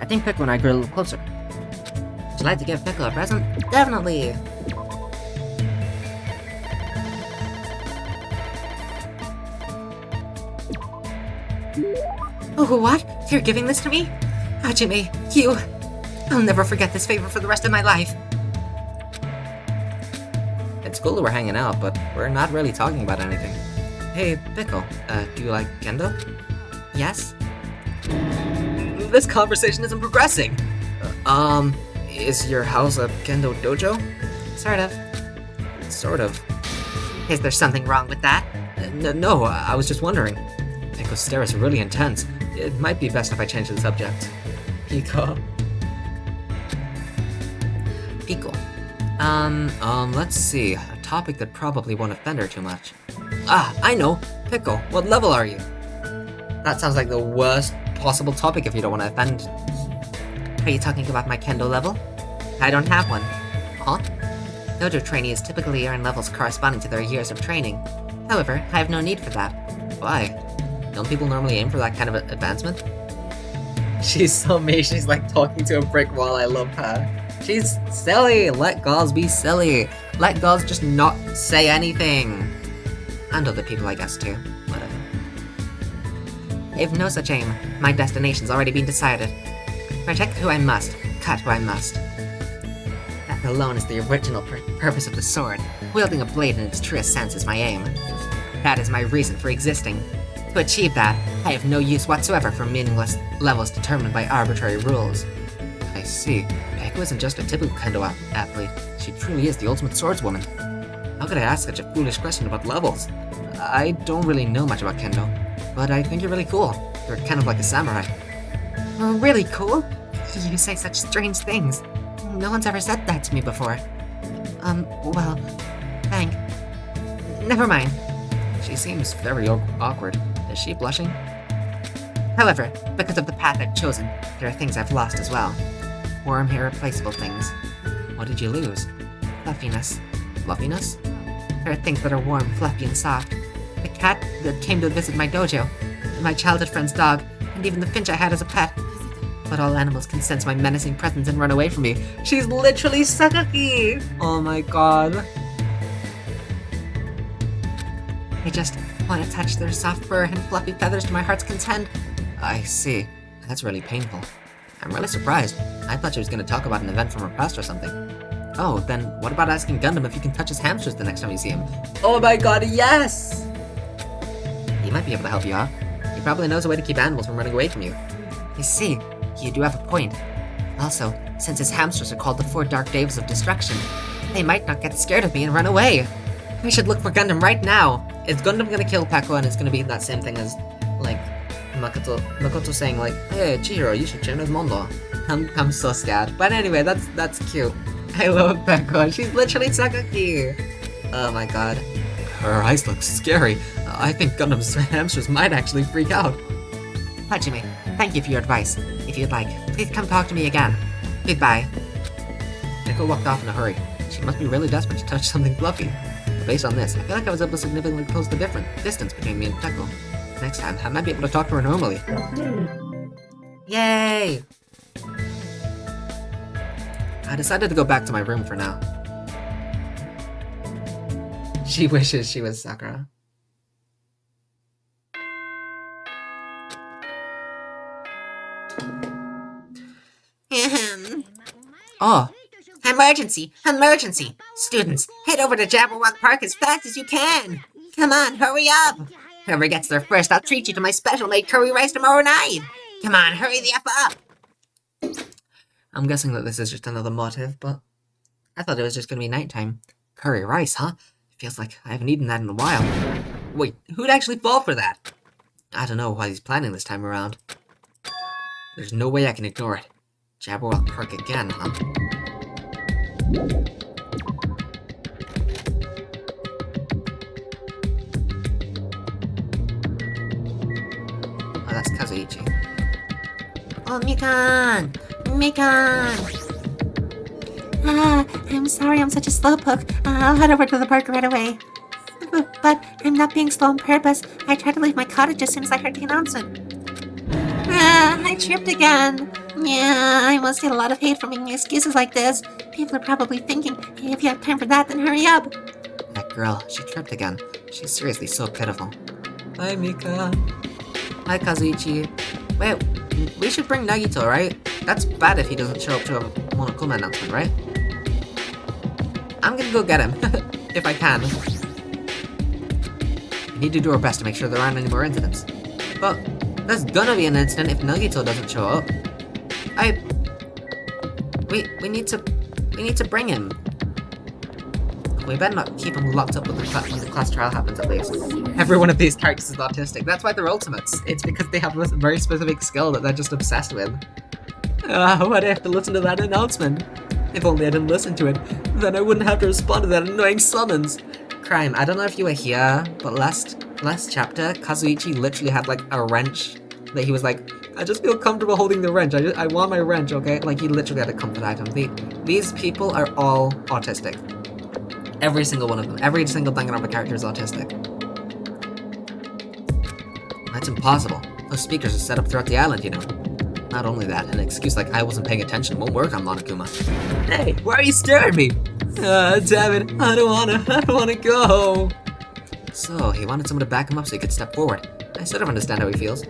I think Pickle and I grew a little closer. Would you like to give Pickle a present? Definitely! Oh, what? You're giving this to me? Hajime, you... I'll never forget this favor for the rest of my life. It's cool that we're hanging out, but we're not really talking about anything. Hey, Pickle, do you like kendo? Yes? This conversation isn't progressing. Is your house a kendo dojo? Sort of. Is there something wrong with that? No, I was just wondering. Pickle's stare is really intense. It might be best if I change the subject. Pico. Let's see. A topic that probably won't offend her too much. Ah, I know! Pickle, what level are you? That sounds like the worst possible topic if you don't want to offend. Are you talking about my kendo level? I don't have one. Huh? Dojo trainees typically earn levels corresponding to their years of training. However, I have no need for that. Why? Don't people normally aim for that kind of advancement? She's so me, she's like talking to a brick wall, I love her. She's silly! Let girls be silly! Let girls just not say anything! And other people, I guess, too. Whatever. If no such aim, my destination's already been decided. Protect who I must, cut who I must. That alone is the original purpose of the sword. Wielding a blade in its truest sense is my aim. That is my reason for existing. To achieve that, I have no use whatsoever for meaningless levels determined by arbitrary rules. I see. Echo isn't just a typical kendo athlete. She truly is the ultimate swordswoman. How could I ask such a foolish question about levels? I don't really know much about kendo, but I think you're really cool. You're kind of like a samurai. Really cool? You say such strange things. No one's ever said that to me before. Well, never mind. She seems very awkward. Is she blushing? However, because of the path I've chosen, there are things I've lost as well. Warm, irreplaceable things. What did you lose? Fluffiness. Fluffiness? There are things that are warm, fluffy, and soft. The cat that came to visit my dojo, my childhood friend's dog, and even the finch I had as a pet. But all animals can sense my menacing presence and run away from me. She's literally Sakaki! Oh my god. I just want to touch their soft fur and fluffy feathers to my heart's content. I see. That's really painful. I'm really surprised. I thought she was going to talk about an event from her past or something. Oh, then what about asking Gundam if you can touch his hamsters the next time you see him? Oh my god, yes! He might be able to help you out. He probably knows a way to keep animals from running away from you. I see. You do have a point. Also, since his hamsters are called the 4 Dark Daves of Destruction, they might not get scared of me and run away. We should look for Gundam right now. Is Gundam gonna kill Peko and it's gonna be that same thing as, like, Makoto saying, like, hey, Chihiro, you should change Mondo. I'm so scared. But anyway, that's cute. I love Peko. She's literally Sakaki. Oh my god. Her eyes look scary. I think Gundam's hamsters might actually freak out. Hajime, thank you for your advice. If you'd like, please come talk to me again. Goodbye. Peko walked off in a hurry. She must be really desperate to touch something fluffy. But based on this, I feel like I was able to significantly close the distance between me and Peko. Next time, I might be able to talk to her normally. Yay! I decided to go back to my room for now. She wishes she was Sakura. Oh, Emergency! Emergency! Students, head over to Jabberwock Park as fast as you can! Come on, hurry up! Whoever gets there first, I'll treat you to my special-made curry rice tomorrow night! Come on, hurry the F up! I'm guessing that this is just another motive, but I thought it was just gonna be nighttime. Curry rice, huh? It feels like I haven't eaten that in a while. Wait, who'd actually fall for that? I don't know what he's planning this time around. There's no way I can ignore it. Jabberwock Park again, huh? Oh, that's Kazuichi. Oh, Mikan! I'm sorry I'm such a slowpoke. I'll head over to the park right away. But I'm not being slow on purpose. I tried to leave my cottage as soon as I heard the announcement. I tripped again. Yeah, I must get a lot of hate for making excuses like this. People are probably thinking, hey, if you have time for that, then hurry up. That girl, she tripped again. She's seriously so pitiful. Hi, Mika. Hi, Kazuichi. Wait, we should bring Nagito, right? That's bad if he doesn't show up to a Monokuma announcement, right? I'm gonna go get him, if I can. We need to do our best to make sure there aren't any more incidents. But there's gonna be an incident if Nagito doesn't show up. We need to bring him. We better not keep him locked up when the class trial happens, at least. Every one of these characters is autistic. That's why they're ultimates. It's because they have a very specific skill that they're just obsessed with. Why'd I have to listen to that announcement? If only I didn't listen to it, then I wouldn't have to respond to that annoying summons. Crime, I don't know if you were here, but last chapter, Kazuichi literally had like a wrench that he was like, I just feel comfortable holding the wrench. I want my wrench, okay? Like, he literally had a comfort item. These people are all autistic. Every single one of them. Every single Danganronpa character is autistic. That's impossible. Those speakers are set up throughout the island, you know. Not only that, an excuse like I wasn't paying attention won't work on Monokuma. Hey, why are you staring at me? Damn it, I don't wanna go. So, he wanted someone to back him up so he could step forward. I sort of understand how he feels.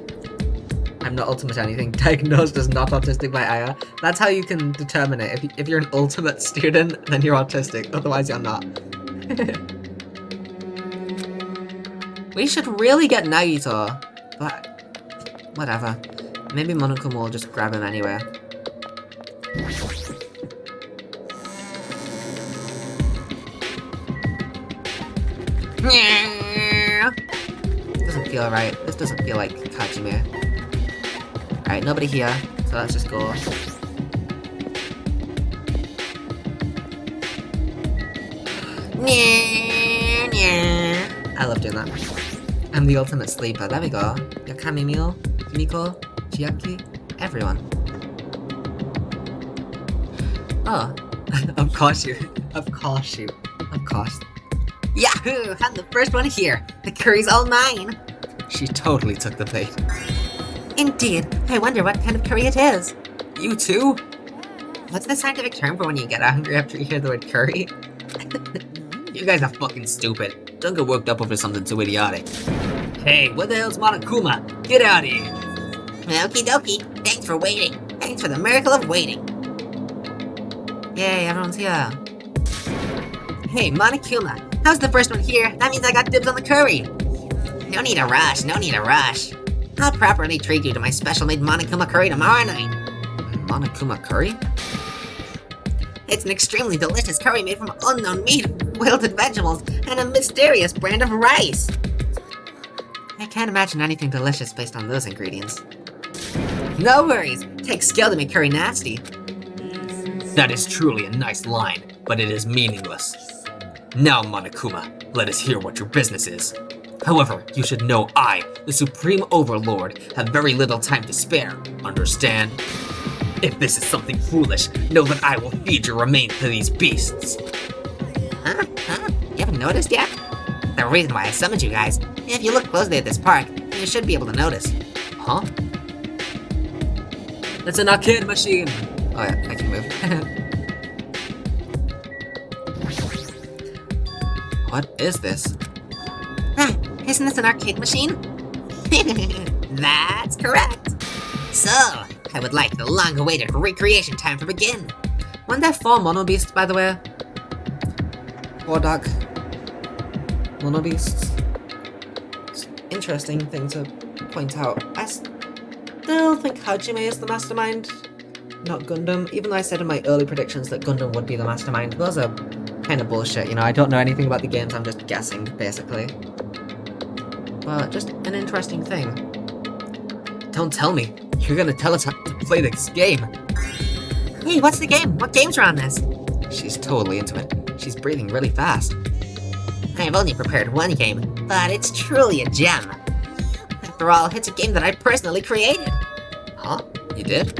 I'm not ultimate anything, diagnosed as not autistic by Aya. That's how you can determine it. If you're an ultimate student, then you're autistic, otherwise you're not. We should really get Nagito. whatever. Maybe Monokuma will just grab him anyway. Doesn't feel right. This doesn't feel like Hajime. Alright, nobody here, so let's just go. I love doing that. I'm the ultimate sleeper. There we go. Yakami Mio, Kimiko, Chiaki, everyone. Oh. Of course you. Of course you. Of course. Yahoo! I'm the first one here. The curry's all mine. She totally took the bait. Indeed. I wonder what kind of curry it is. You too? What's the scientific term for when you get hungry after you hear the word curry? You guys are fucking stupid. Don't get worked up over something too idiotic. Hey, what the hell's Monokuma? Get out of here! Okie dokie. Thanks for waiting. Thanks for the miracle of waiting. Yay, everyone's here. Hey, Monokuma. How's the first one here? That means I got dibs on the curry. No need to rush, no need to rush. I'll properly treat you to my special-made Monokuma curry tomorrow night. Monokuma curry? It's an extremely delicious curry made from unknown meat, wilted vegetables, and a mysterious brand of rice. I can't imagine anything delicious based on those ingredients. No worries. Takes skill to make curry nasty. That is truly a nice line, but it is meaningless. Now, Monokuma, let us hear what your business is. However, you should know I, the Supreme Overlord, have very little time to spare, understand? If this is something foolish, know that I will feed your remains to these beasts. Huh? You haven't noticed yet? The reason why I summoned you guys, if you look closely at this park, you should be able to notice. Huh? It's an arcade machine! Oh yeah, I can move. What is this? Ah, isn't this an arcade machine? That's correct. So, I would like the long-awaited recreation time to begin. Weren't there 4 mono beasts, by the way? 4 dark mono beasts. Interesting thing to point out. I still think Hajime is the mastermind, not Gundam. Even though I said in my early predictions that Gundam would be the mastermind, those are kind of bullshit. You know, I don't know anything about the games. I'm just guessing, basically. But just an interesting thing. Don't tell me. You're gonna tell us how to play this game. Hey, what's the game? What games are on this? She's totally into it. She's breathing really fast. I've only prepared one game, but it's truly a gem. After all, it's a game that I personally created. Huh? You did?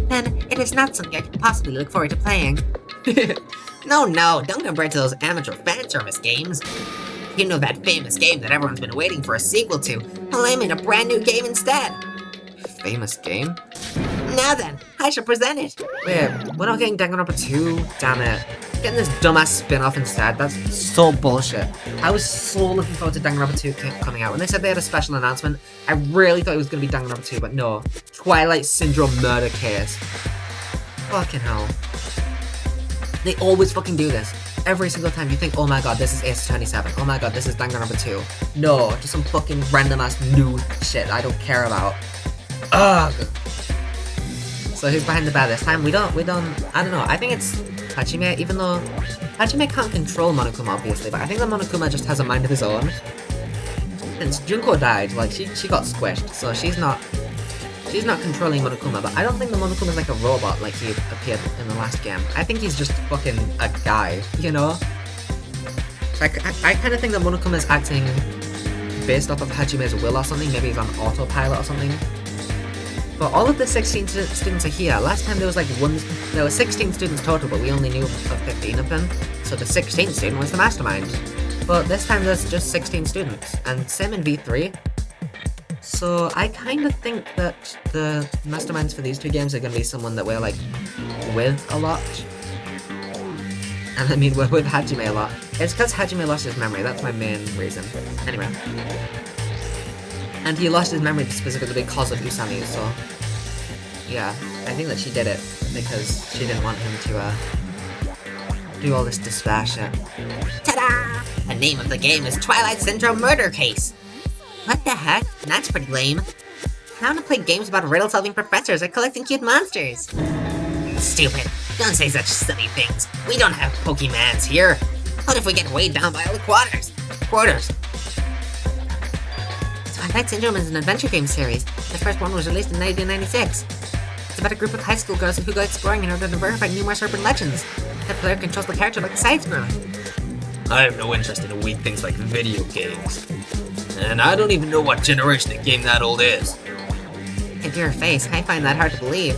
Then it is not something I could possibly look forward to playing. No, don't compare it to those amateur fan service games. You know that famous game that everyone's been waiting for a sequel to? Well, I made a brand new game instead. Famous game? Now then, I shall present it. Wait, we're not getting Danganronpa 2? Damn it. Getting this dumbass spin-off instead, that's so bullshit. I was so looking forward to Danganronpa 2 coming out. When they said they had a special announcement, I really thought it was going to be Danganronpa 2, but no. Twilight Syndrome murder case. Fucking hell. They always fucking do this. Every single time you think, oh my god, this is Ace 27. Oh my god, this is Danganronpa 2. No, just some fucking random-ass new shit I don't care about. Ugh. So who's behind the bear this time? We don't, I don't know. I think it's Hajime, even though Hajime can't control Monokuma, obviously, but I think that Monokuma just has a mind of his own. Since Junko died, like, she got squished, so she's not controlling Monokuma, but I don't think the Monokuma is like a robot like he appeared in the last game. I think he's just fucking a guy, you know? So I kind of think that Monokuma is acting based off of Hajime's will or something. Maybe he's on autopilot or something. But all of the 16 students are here. Last time there was like there were 16 students total, but we only knew of 15 of them. So the 16th student was the mastermind. But this time there's just 16 students, and same in V3. So I kind of think that the masterminds for these 2 games are going to be someone that we're like with a lot. And I mean, we're with Hajime a lot. It's because Hajime lost his memory, that's my main reason. Anyway. And he lost his memory specifically because of Usami, so... yeah, I think that she did it because she didn't want him to, do all this despair shit. Ta-da! The name of the game is Twilight Syndrome Murder Case. What the heck? That's pretty lame. I want to play games about riddle-solving professors or collecting cute monsters. Stupid. Don't say such silly things. We don't have Pokemans here. What if we get weighed down by all the quarters? Twilight Syndrome is an adventure game series. The first one was released in 1996. It's about a group of high school girls who go exploring in order to verify numerous urban legends. The player controls the character like a side-scroller. I have no interest in weak things like video games. And I don't even know what generation a game that old is. To your face, I find that hard to believe.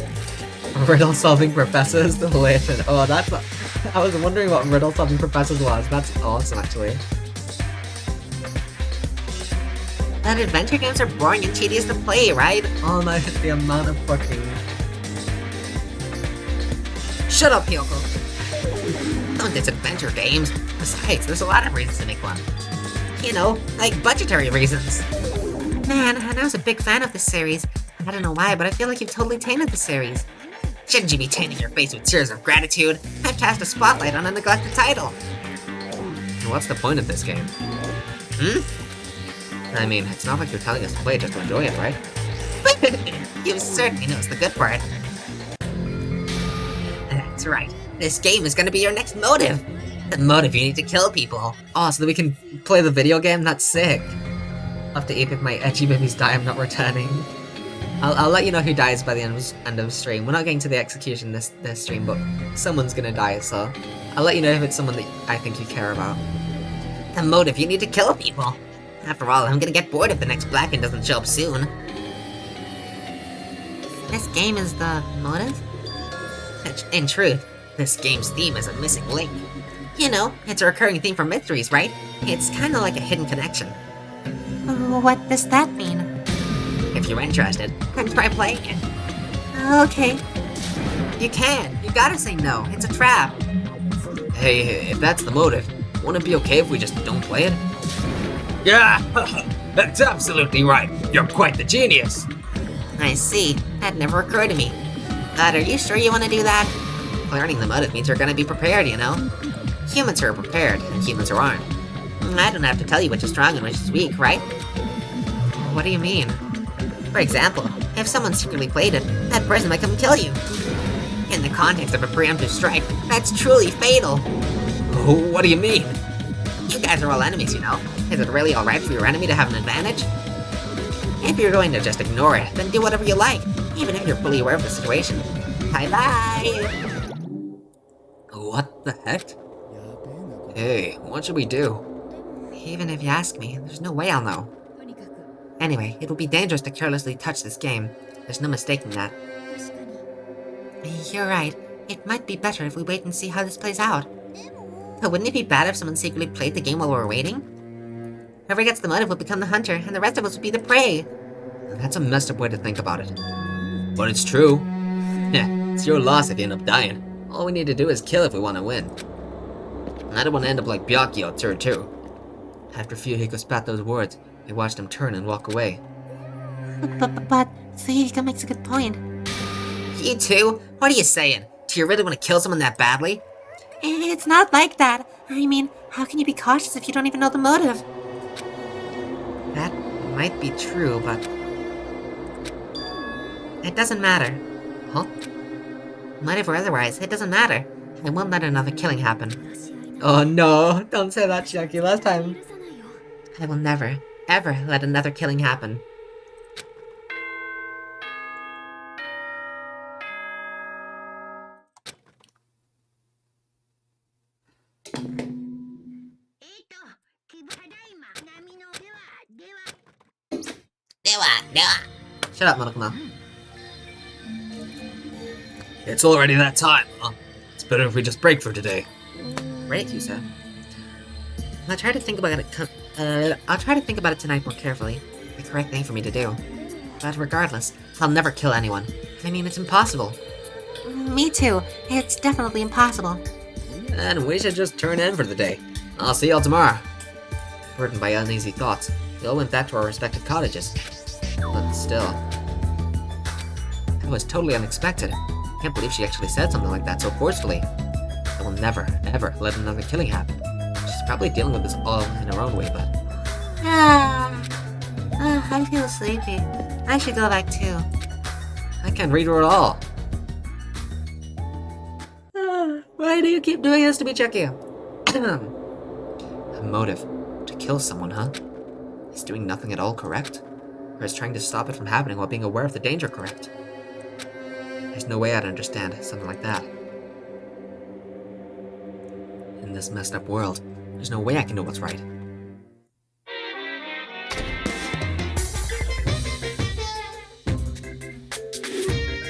Riddle solving professors, the legend. Oh, I was wondering what riddle solving professors was. That's awesome, actually. But adventure games are boring and tedious to play, right? Oh my, the amount of fucking. Shut up, Hyoko. Don't diss adventure games. Besides, there's a lot of reasons to make one. You know, like budgetary reasons. Man, and I was a big fan of this series. I don't know why, but I feel like you've totally tainted the series. Shouldn't you be tainting your face with tears of gratitude? I've cast a spotlight on a neglected title. What's the point of this game? I mean, it's not like you're telling us to play just to enjoy it, right? You certainly knows the good part. That's right. This game is gonna be your next motive. The motive you need to kill people. Oh, so that we can play the video game? That's sick. I'll have to eat if my edgy babies die, I'm not returning. I'll let you know who dies by the end of the stream. We're not getting to the execution this stream, but someone's gonna die, so I'll let you know if it's someone that I think you care about. The motive you need to kill people. After all, I'm gonna get bored if the next Blacken doesn't show up soon. This game is the motive? In truth, this game's theme is a missing link. You know, it's a recurring theme for mysteries, right? It's kinda like a hidden connection. What does that mean? If you're interested, then try playing it. Okay. You can. You gotta say no. It's a trap. Hey, if that's the motive, wouldn't it be okay if we just don't play it? Yeah, that's absolutely right. You're quite the genius. I see. That never occurred to me. But are you sure you want to do that? Learning the motive means you're gonna be prepared, you know? Humans are prepared, and humans who aren't. I don't have to tell you which is strong and which is weak, right? What do you mean? For example, if someone secretly played it, that person might come kill you. In the context of a preemptive strike, that's truly fatal. What do you mean? You guys are all enemies, you know. Is it really alright for your enemy to have an advantage? If you're going to just ignore it, then do whatever you like, even if you're fully aware of the situation. Bye-bye! What the heck? Hey, what should we do? Even if you ask me, there's no way I'll know. Anyway, it would be dangerous to carelessly touch this game. There's no mistaking that. You're right. It might be better if we wait and see how this plays out. But wouldn't it be bad if someone secretly played the game while we're waiting? Whoever gets the motive will become the hunter, and the rest of us will be the prey. That's a messed up way to think about it. But it's true. Yeah, it's your loss if you end up dying. All we need to do is kill if we want to win. And I don't want to end up like Byakuya too. After Fuyuhiko spat those words, I watched him turn and walk away. But Fuyuhiko makes a good point. You two? What are you saying? Do you really want to kill someone that badly? It's not like that. I mean, how can you be cautious if you don't even know the motive? That might be true, but... It doesn't matter. Huh? Motive or otherwise, it doesn't matter. I won't let another killing happen. Oh no, don't say that, Chiaki. Last time. I will never, ever let another killing happen. Shut up, Monokuma. It's already that time, huh? It's better if we just break for today. Break, you said? I'll try to think about it tonight more carefully. The correct thing for me to do. But regardless, I'll never kill anyone. I mean, it's impossible. Me too. It's definitely impossible. And we should just turn in for the day. I'll see y'all tomorrow. Burdened by uneasy thoughts, we all went back to our respective cottages. But still... That was totally unexpected. I can't believe she actually said something like that so forcefully. I will never, ever let another killing happen. She's probably dealing with this all in her own way, but... I feel sleepy. I should go back too. I can't read her at all. Why do you keep doing this to me, Chucky? A motive. To kill someone, huh? Is doing nothing at all correct? Or is trying to stop it from happening while being aware of the danger correct? There's no way I'd understand something like that. In this messed up world, there's no way I can know what's right.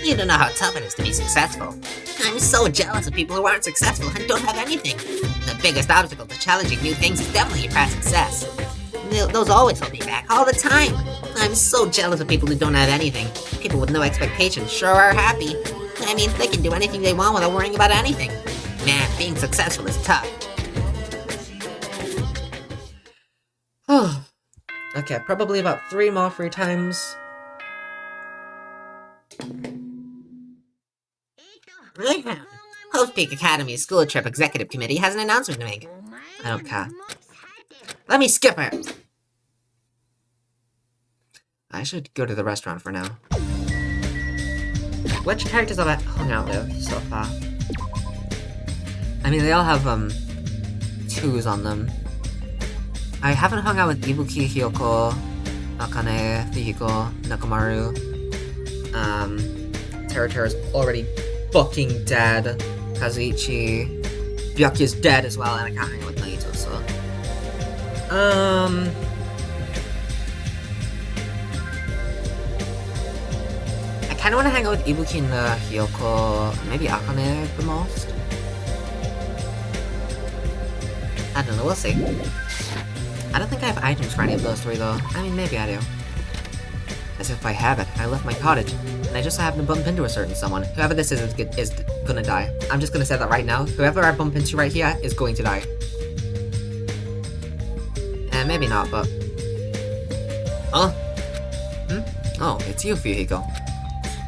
You don't know how tough it is to be successful. I'm so jealous of people who aren't successful and don't have anything. The biggest obstacle to challenging new things is definitely your past success. Those always hold me back, all the time. I'm so jealous of people who don't have anything. People with no expectations sure are happy. I mean, they can do anything they want without worrying about anything. Man, being successful is tough. Okay, probably about 3 more free times. Hope Peak Academy's school trip executive committee has an announcement to make. I don't care. Let me skip it. I should go to the restaurant for now. Which characters have I hung out with so far? I mean, they all have, 2s on them. I haven't hung out with Ibuki, Hyoko, Akane, Fihiko, Nakamaru. Teruteru's already fucking dead. Kazuichi. Byakuya's dead as well, and I can't hang out with Naito, so... I kinda wanna hang out with Ibuki and Hyoko, maybe Akane the most. I don't know, we'll see. I don't think I have items for any of those 3 though. I mean, maybe I do. As if by habit, I left my cottage, and I just so happened to bump into a certain someone. Whoever this is gonna die. I'm just gonna say that right now. Whoever I bump into right here is going to die. Maybe not, but... Huh? Oh, it's you, Fihiko.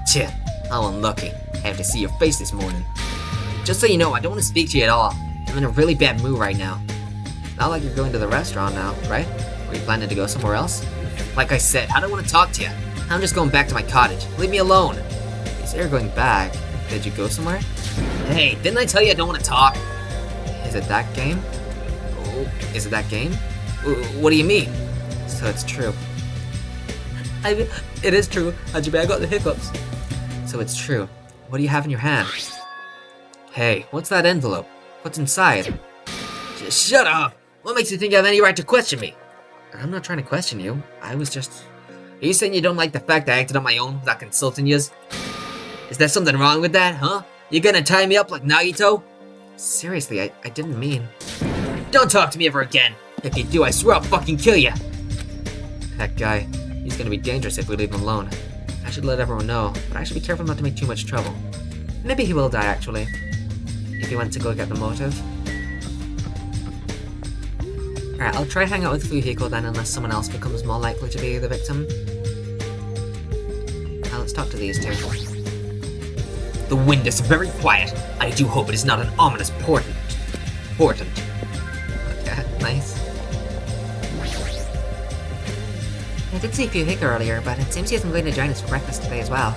Cheh, how unlucky. I have to see your face this morning. Just so you know, I don't want to speak to you at all. I'm in a really bad mood right now. It's not like you're going to the restaurant now, right? Or you planning to go somewhere else? Like I said, I don't want to talk to you. I'm just going back to my cottage. Leave me alone. You say you're going back. Did you go somewhere? Hey, didn't I tell you I don't want to talk? Is it that game? Oh, is it that game? What do you mean? So it's true. It is true. Hajime, I got the hiccups. So it's true. What do you have in your hand? Hey, what's that envelope? What's inside? Just shut up! What makes you think you have any right to question me? I'm not trying to question you. I was just... Are you saying you don't like the fact I acted on my own without consulting yous? Is there something wrong with that, huh? You gonna tie me up like Nagito? Seriously, I didn't mean... Don't talk to me ever again! If you do, I swear I'll fucking kill you! That guy, he's gonna be dangerous if we leave him alone. I should let everyone know, but I should be careful not to make too much trouble. Maybe he will die, actually. If he went to go get the motive. Alright, I'll try hang out with Fujiko then, unless someone else becomes more likely to be the victim. Now let's talk to these 2. The wind is very quiet. I do hope it is not an ominous portent. Okay, nice. I did see Fihiko earlier, but it seems he isn't going to join us for breakfast today as well. I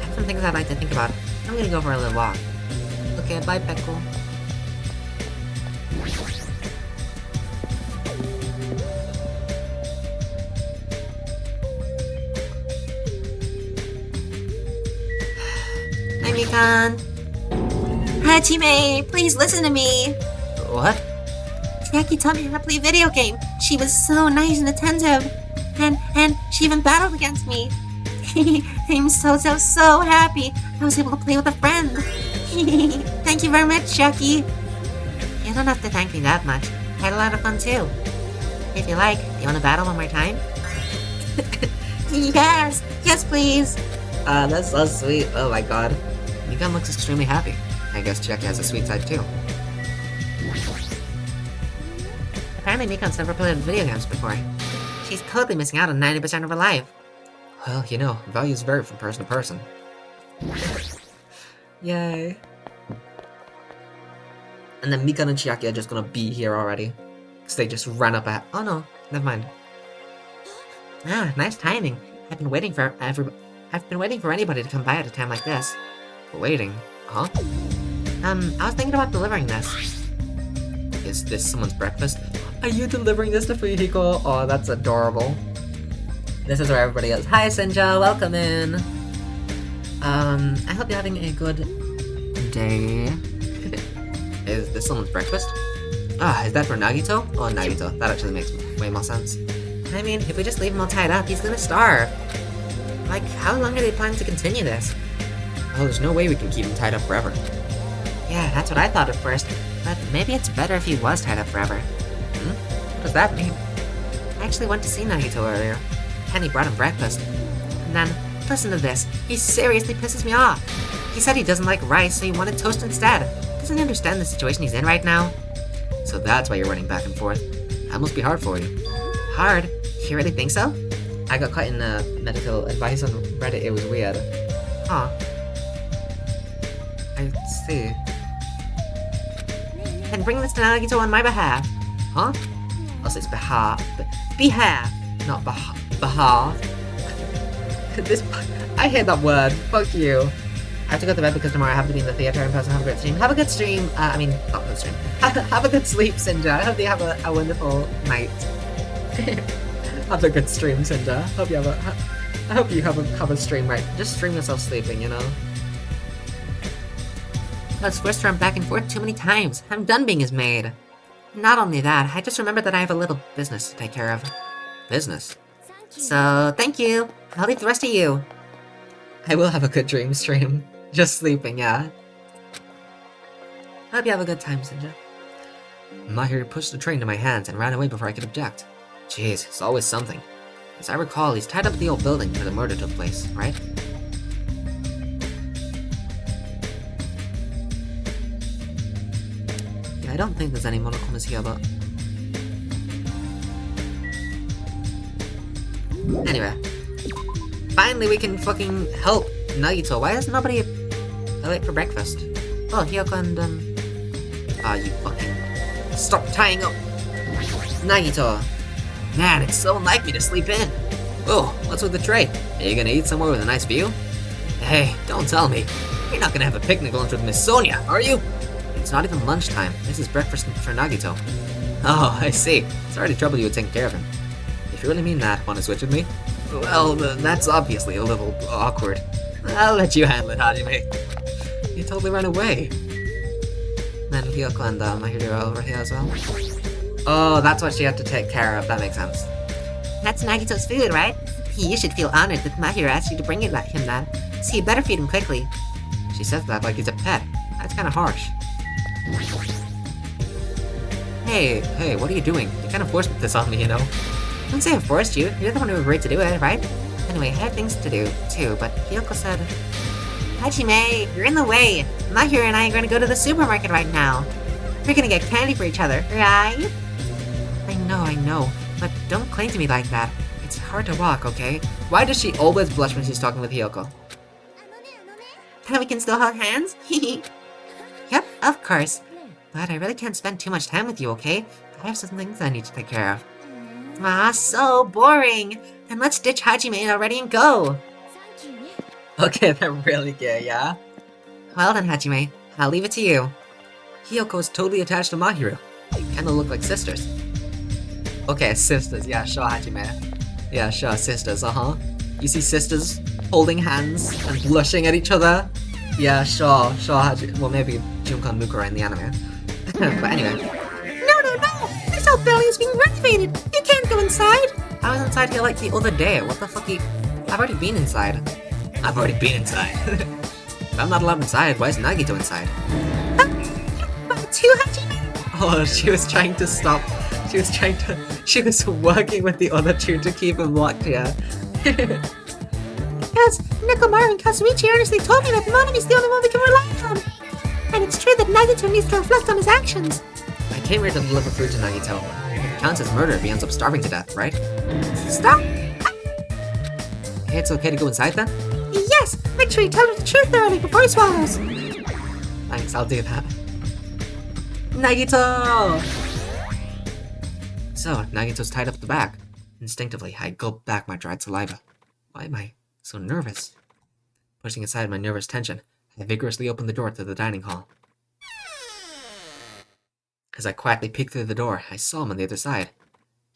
have some things I'd like to think about. I'm gonna go for a little walk. Okay, bye, Pekko. Hi, Mikan. Hajime, please listen to me. What? Jackie taught me how to play video game. She was so nice and attentive. And she even battled against me. I'm so happy I was able to play with a friend. Thank you very much, Jackie. You don't have to thank me that much. I had a lot of fun too. If you like, do you want to battle one more time? Yes, please. That's so sweet. Oh my god. Mikan looks extremely happy. I guess Jackie has a sweet side too. Apparently Mikan's never played video games before. She's totally missing out on 90% of her life. Well, you know, values vary from person to person. Yay. And then Mikan and Chiaki are just gonna be here already. Because they just ran up at... Oh no, never mind. Ah, nice timing. I've been waiting for anybody to come by at a time like this. Waiting? Huh? I was thinking about delivering this. Is this someone's breakfast? Are you delivering this to Fuyuhiko? Oh, that's adorable. This is where everybody is. Hi, Senja, welcome in. I hope you're having a good day. Is this someone's breakfast? Ah, is that for Nagito? Oh, Nagito. That actually makes way more sense. I mean, if we just leave him all tied up, he's gonna starve. Like, how long are they planning to continue this? Well, there's no way we can keep him tied up forever. Yeah, that's what I thought at first. But maybe it's better if he was tied up forever. What does that mean? I actually went to see Nagito earlier. Kenny brought him breakfast. And then, listen to this. He seriously pisses me off. He said he doesn't like rice, so he wanted toast instead. Doesn't he understand the situation he's in right now? So that's why you're running back and forth. That must be hard for you. Hard? You really think so? I got caught in medical advice on Reddit. It was weird. Huh. I see. Then bring this to Nagito on my behalf. Huh? Also, it's behalf. Behalf, not behalf. This. I hate that word. Fuck you. I have to go to bed because tomorrow I have to be in the theater in person. Have a great stream. Have a good stream. Not good stream. Have a good sleep, Sinja. I hope you have a wonderful night. Have a good stream, Sinja. I hope you have a stream, right? Just stream yourself sleeping, you know? Let's force run back and forth too many times. I'm done being his maid. Not only that, I just remembered that I have a little business to take care of. Business? So, thank you. I'll leave the rest to you. I will have a good dream stream. Just sleeping, yeah. Hope you have a good time, Sinja. Mahir pushed the train to my hands and ran away before I could object. Jeez, it's always something. As I recall, he's tied up at the old building where the murder took place, right? Yeah, I don't think there's any monocomas here, but... Anyway. Finally we can fucking help Nagito. Why is nobody late for breakfast? Oh, Hyoko and, you fucking... Stop tying up! Nagito! Man, it's so unlike me to sleep in! Oh, what's with the tray? Are you gonna eat somewhere with a nice view? Hey, don't tell me. You're not gonna have a picnic lunch with Miss Sonia, are you? It's not even lunchtime. This is breakfast for Nagito. Oh, I see. It's already trouble you with taking care of him. If you really mean that, wanna switch with me? Well, that's obviously a little awkward. I'll let you handle it, Hajime. You totally ran away. Then Hyoko and Mahiro are over here as well. Oh, that's what she had to take care of. That makes sense. That's Nagito's food, right? You should feel honored that Mahiro asked you to bring him that, so you better feed him quickly. She says that like he's a pet. That's kinda harsh. Hey, what are you doing? You kinda forced this on me, you know? Don't say I forced you. You're the one who agreed to do it, right? Anyway, I have things to do, too, but Hyoko said... Hajime, you're in the way. Mahiro and I are gonna go to the supermarket right now. We're gonna get candy for each other, right? I know, but don't cling to me like that. It's hard to walk, okay? Why does she always blush when she's talking with Hyoko? Then we can still hold hands? Yep, of course. But I really can't spend too much time with you, okay? I have some things I need to take care of. Ah, so boring! Then let's ditch Hajime already and go! Okay, they're really gay, yeah? Well then, Hajime, I'll leave it to you. Hyoko's totally attached to Mahiro. They kinda look like sisters. Okay, sisters, yeah, sure, Hajime. Yeah, sure, sisters, You see sisters holding hands and blushing at each other? Yeah, sure, Hajime. Well, maybe Junko and Mukura in the anime. But anyway. No! This old building is being renovated! You can't go inside! I was inside here like the other day. What the fuck I've already been inside. If I'm not allowed inside, why is Nagito inside? Too Hajime? Oh, she was trying to stop. She was working with the other two to keep him locked here. Because Nekomaru and Kazuichi earnestly told me that Monami's the only one we can rely on. And it's true that Nagito needs to reflect on his actions. I came here to deliver food to Nagito. It counts as murder if he ends up starving to death, right? Stop! Hey, it's okay to go inside then? Yes! Make sure you tell her the truth thoroughly before he swallows. Thanks, I'll do that. Nagito! So, Nagito's tied up at the back. Instinctively, I gulped back my dried saliva. Why am I so nervous? Pushing aside my nervous tension, I vigorously opened the door to the dining hall. As I quietly peeked through the door, I saw him on the other side.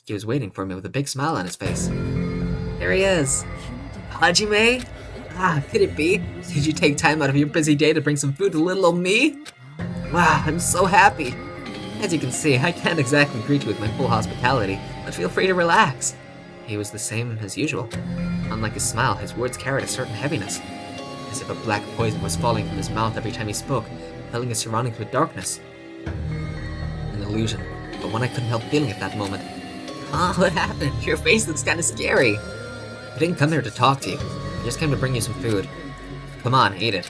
He was waiting for me with a big smile on his face. There he is! Hajime? Ah, could it be? Did you take time out of your busy day to bring some food to little old me? Wow, I'm so happy! As you can see, I can't exactly greet you with my full hospitality, but feel free to relax. He was the same as usual. Unlike his smile, his words carried a certain heaviness, as if a black poison was falling from his mouth every time he spoke, filling his surroundings with darkness. An illusion, but one I couldn't help feeling at that moment. Ah, what happened? Your face looks kinda scary. I didn't come here to talk to you. I just came to bring you some food. Come on, eat it.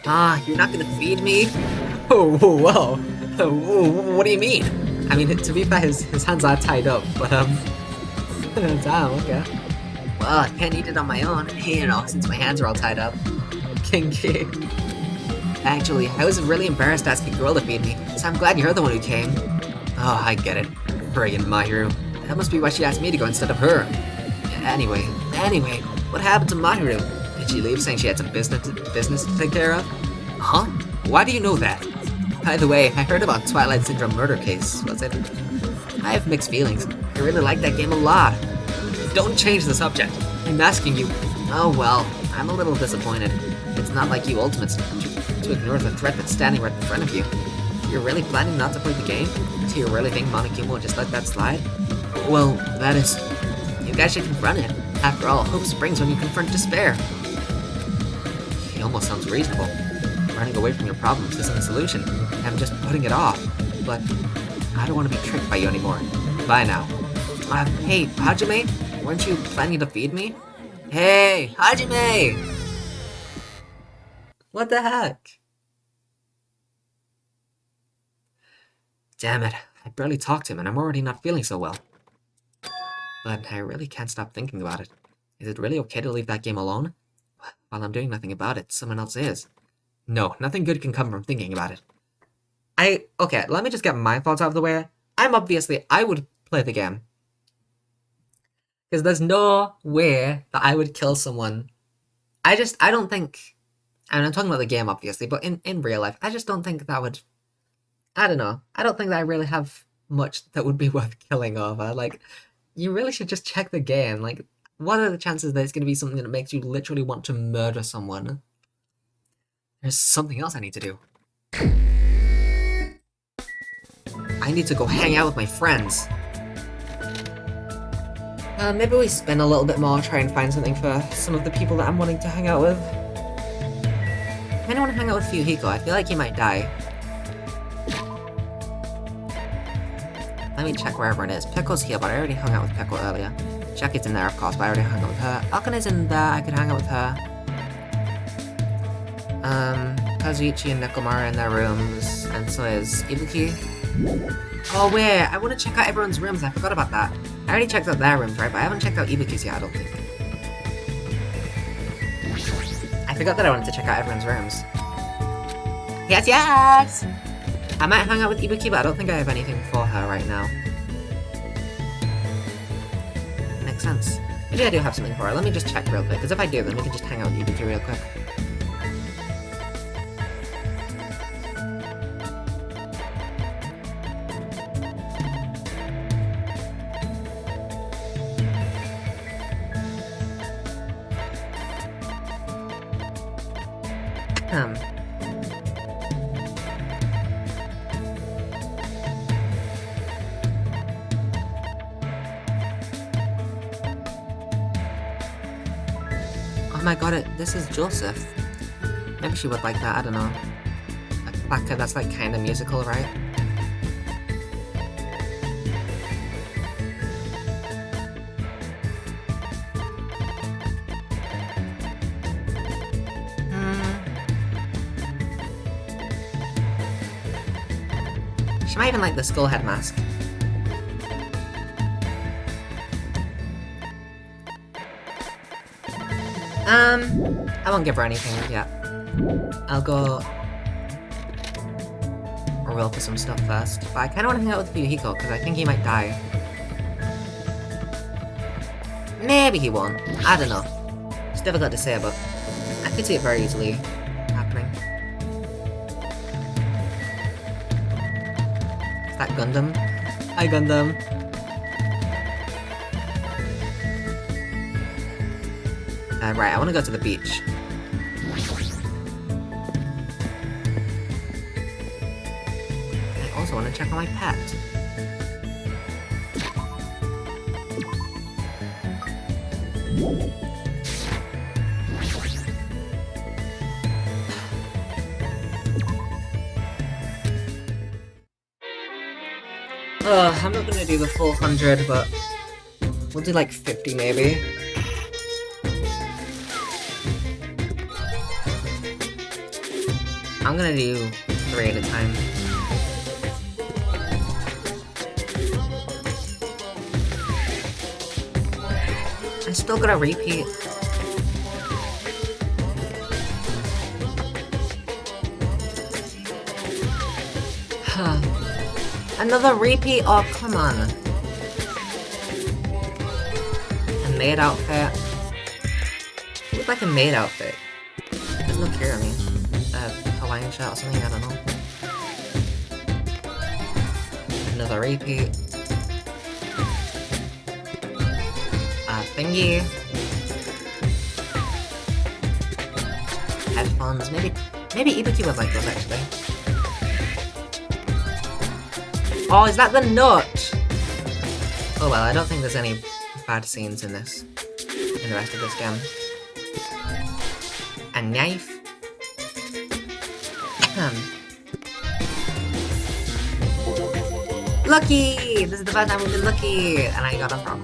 Ah, you're not gonna feed me? Oh, whoa. What do you mean? I mean, to be fair, his hands are tied up, but, damn, okay. Well, I can't eat it on my own, you know, since my hands are all tied up. Kinky. Actually, I was really embarrassed to ask a girl to feed me, so I'm glad you're the one who came. Oh, I get it. Friggin' Mahiru. That must be why she asked me to go instead of her. Anyway, what happened to Mahiru? Did she leave saying she had some business to take care of? Huh? Why do you know that? By the way, I heard about Twilight Syndrome murder case, was it? I have mixed feelings. I really like that game a lot. Don't change the subject. I'm asking you. Oh well, I'm a little disappointed. It's not like you Ultimates to ignore the threat that's standing right in front of you. You're really planning not to play the game? Do you really think Monokuma will just let that slide? Well, that is... You guys should confront it. After all, hope springs when you confront despair. He almost sounds reasonable. Running away from your problems isn't a solution. I'm just putting it off. But I don't want to be tricked by you anymore. Bye now. Hey, Hajime? Weren't you planning to feed me? Hey, Hajime! What the heck? Damn it, I barely talked to him and I'm already not feeling so well. But I really can't stop thinking about it. Is it really okay to leave that game alone? While I'm doing nothing about it, someone else is. No, nothing good can come from thinking about it. Okay, let me just get my thoughts out of the way. I would play the game. Because there's no way that I would kill someone. I don't think... And I'm talking about the game, obviously, but in real life, I just don't think that would... I don't know. I don't think that I really have much that would be worth killing over. Like, you really should just check the game. Like, what are the chances that it's going to be something that makes you literally want to murder someone? There's something else I need to do. I need to go hang out with my friends. Maybe we spend a little bit more, try and find something for some of the people that I'm wanting to hang out with. I kinda want to hang out with Fuyuhiko. I feel like he might die. Let me check where everyone is. Pickle's here, but I already hung out with Pickle earlier. Jackie's in there, of course, but I already hung out with her. Akane's in there, I could hang out with her. Kazuichi and Nekomara are in their rooms, and so is Ibuki. Oh wait, I want to check out everyone's rooms, I forgot about that. I already checked out their rooms, right, but I haven't checked out Ibuki's yet, I don't think. I forgot that I wanted to check out everyone's rooms. Yes! I might hang out with Ibuki, but I don't think I have anything for her right now. Makes sense. Maybe I do have something for her. Let me just check real quick, because if I do, then we can just hang out with Ibuki real quick. Oh my god, this is Joseph. Maybe she would like that, I don't know. A placard that's like kinda musical, right? She might even like the skull head mask. I won't give her anything yet. I'll go roll for some stuff first. But I kinda wanna hang out with Fuyuhiko, because I think he might die. Maybe he won't. I don't know. It's difficult to say, but I could see it very easily happening. Is that Gundam? Hi, Gundam. Right, I want to go to the beach. I also want to check on my pet. I'm not gonna do the full 100, but we'll do like 50 maybe. I'm gonna do 3 at a time. I still gotta repeat. Another repeat? Oh, come on. A maid outfit. It looked like a maid outfit. Doesn't look clear on me. Hawaiian shirt or something, I don't know. Another repeat. Thingy. Headphones. Maybe Ibuki would like those actually. Oh, is that the nut? Oh well, I don't think there's any bad scenes in this. In the rest of this game. A knife. Lucky! This is the first time we've been lucky! And I got a frog.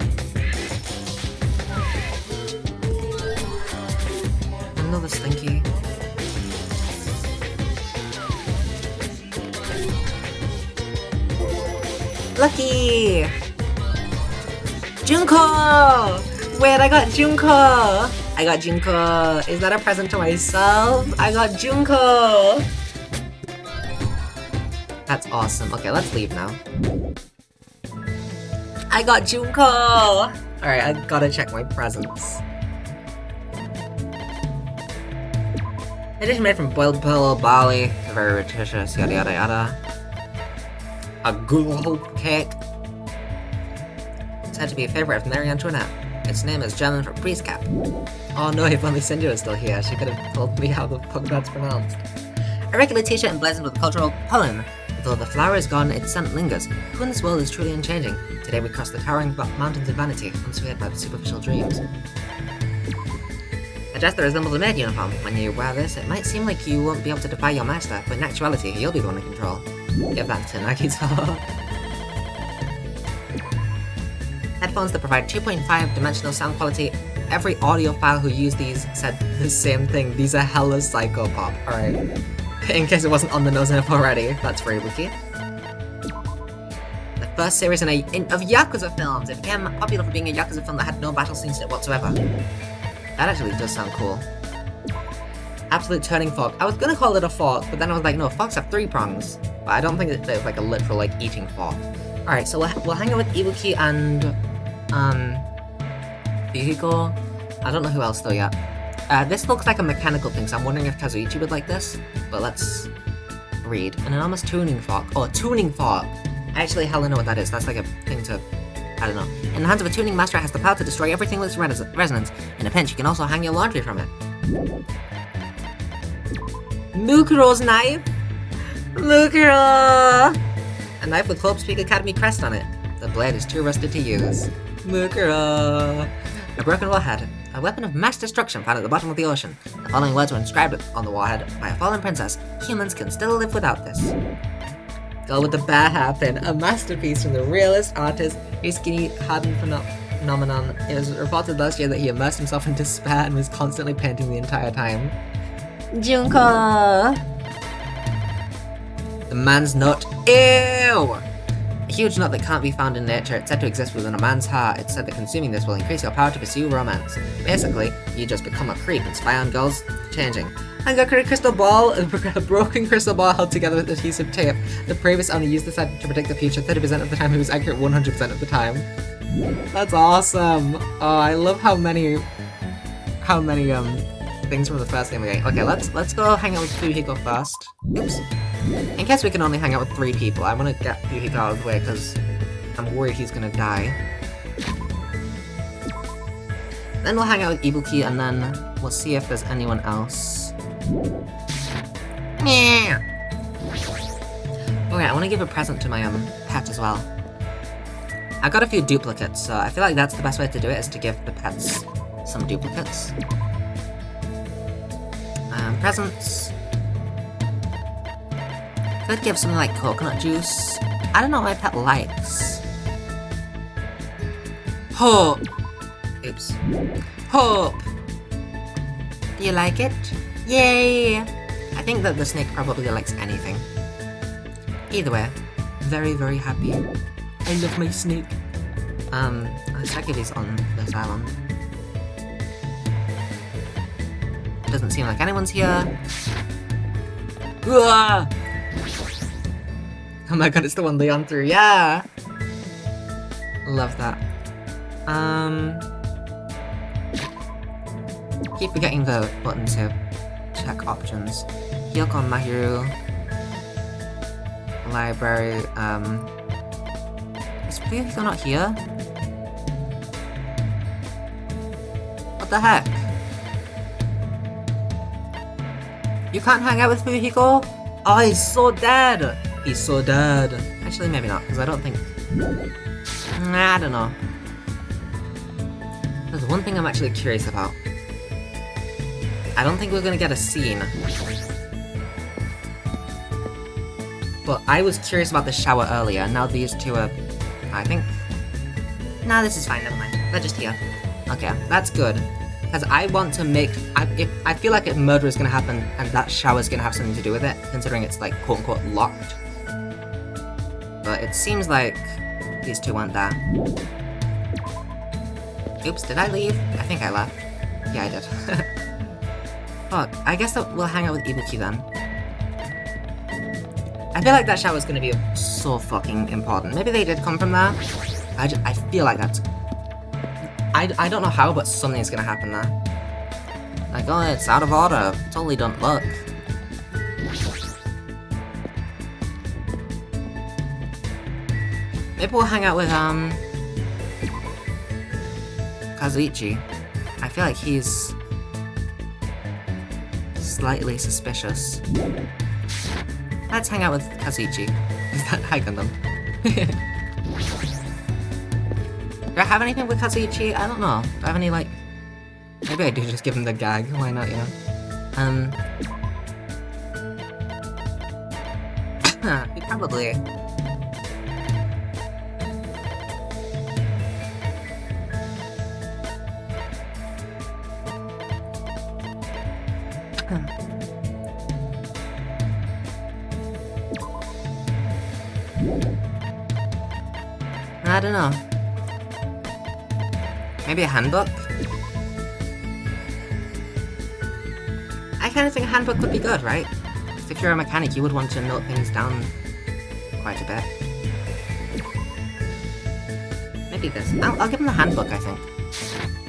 Another stinky. Lucky! Junko! Wait, I got Junko! I got Junko! Is that a present to myself? I got Junko! That's awesome. Okay, let's leave now. I got Junko! Alright, I gotta check my presents. A dish made from boiled pearl barley, very nutritious, yada yada yada. A gulal cake. It's said to be a favourite of Mary Antoinette. Its name is German for priest cap. Oh no, if only Cindy was still here, she could have told me how the fuck that's pronounced. A regular t-shirt emblazoned with a cultural poem. Though the flower is gone, its scent lingers. Who in this world is truly unchanging? Today we cross the towering mountains of vanity, unswayed by the superficial dreams. A dress that resembles a maid uniform. When you wear this, it might seem like you won't be able to defy your master, but in actuality, you'll be the one in control. Give that to Nagito. Headphones that provide 2.5 dimensional sound quality. Every audiophile who used these said the same thing. These are hella psychopop. Alright. In case it wasn't on the nose enough already. That's very wiki. The first series of Yakuza films. It became popular for being a Yakuza film that had no battle scenes in it whatsoever. That actually does sound cool. Absolute turning fork. I was gonna call it a fork, but then I was like, no, forks have 3 prongs. But I don't think it's like a literal, like, eating fork. Alright, so we'll hang out with Ibuki and, Yuhiko. I don't know who else though yet. This looks like a mechanical thing, so I'm wondering if Kazuichi would like this. But let's read. An enormous tuning fork. Oh, a tuning fork! I actually hella know what that is. That's like a thing to... I don't know. In the hands of a tuning master, it has the power to destroy everything with its resonance. In a pinch, you can also hang your laundry from it. Mukuro's knife! Mukuro! A knife with Hope Speak Academy crest on it. The blade is too rusted to use. Mukuro! A broken warhead. A weapon of mass destruction found at the bottom of the ocean. The following words were inscribed on the warhead by a fallen princess. Humans can still live without this. Girl with the Bear Hairpin, a masterpiece from the realist artist Yusuke Harden phenomenon. It was reported last year that he immersed himself in despair and was constantly painting the entire time. Junko! The man's nut. Ew! A huge nut that can't be found in nature. It's said to exist within a man's heart. It's said that consuming this will increase your power to pursue romance. Basically, you just become a creep and spy on girls changing. I got a crystal ball, a broken crystal ball held together with adhesive tape. The previous owner used this to predict the future 30% of the time. He was accurate 100% of the time. That's awesome. Oh, I love how many how many things from the first game we're getting. Okay, let's go hang out with Fuhiko first. Oops. In case we can only hang out with 3 people, I want to get Fuhiko out of the way because I'm worried he's gonna die. Then we'll hang out with Ibuki and then we'll see if there's anyone else. Yeah. Alright, I want to give a present to my pet as well. I got a few duplicates, so I feel like that's the best way to do it, is to give the pets some duplicates. Presents. Could give something like coconut juice. I don't know what my pet likes. Hope! Oops. Hope! Do you like it? Yay! I think that the snake probably likes anything. Either way, very, very happy. I love my snake. Let's check if he's on this island. Doesn't seem like anyone's here. Uah! Oh my god, it's the one Leon threw, yeah! Love that. Keep forgetting the button to check options. Hyoko Mahiru. Library, is Fuhiko not here? What the heck? You can't hang out with Fuhiko? Oh, he's so dead! He's so dead. Actually, maybe not, because I don't think... I don't know. There's one thing I'm actually curious about. I don't think we're gonna get a scene. But I was curious about the shower earlier, and now these two are... I think... No, this is fine, never mind. They're just here. Okay, that's good. Because I want to make... I feel like if murder is going to happen, and that shower is going to have something to do with it, considering it's, like, quote-unquote locked. But it seems like these two weren't there. Oops, did I leave? I think I left. Yeah, I did. Fuck, I guess that we'll hang out with Ibuki then. I feel like that shower is going to be so fucking important. Maybe they did come from there. I feel like that's... I don't know how, but something's going to happen there. Like, oh, it's out of order. Totally don't look. Maybe we'll hang out with, Kazuichi. I feel like he's... slightly suspicious. Let's hang out with Kazuichi. Hi, Gundam. Do I have anything with Kazuichi? I don't know. Do I have any, like... Maybe I do just give him the gag. Why not, you know? He probably... I don't know. Maybe a handbook? I kind of think a handbook would be good, right? If you're a mechanic, you would want to note things down quite a bit. Maybe this. I'll give him the handbook, I think.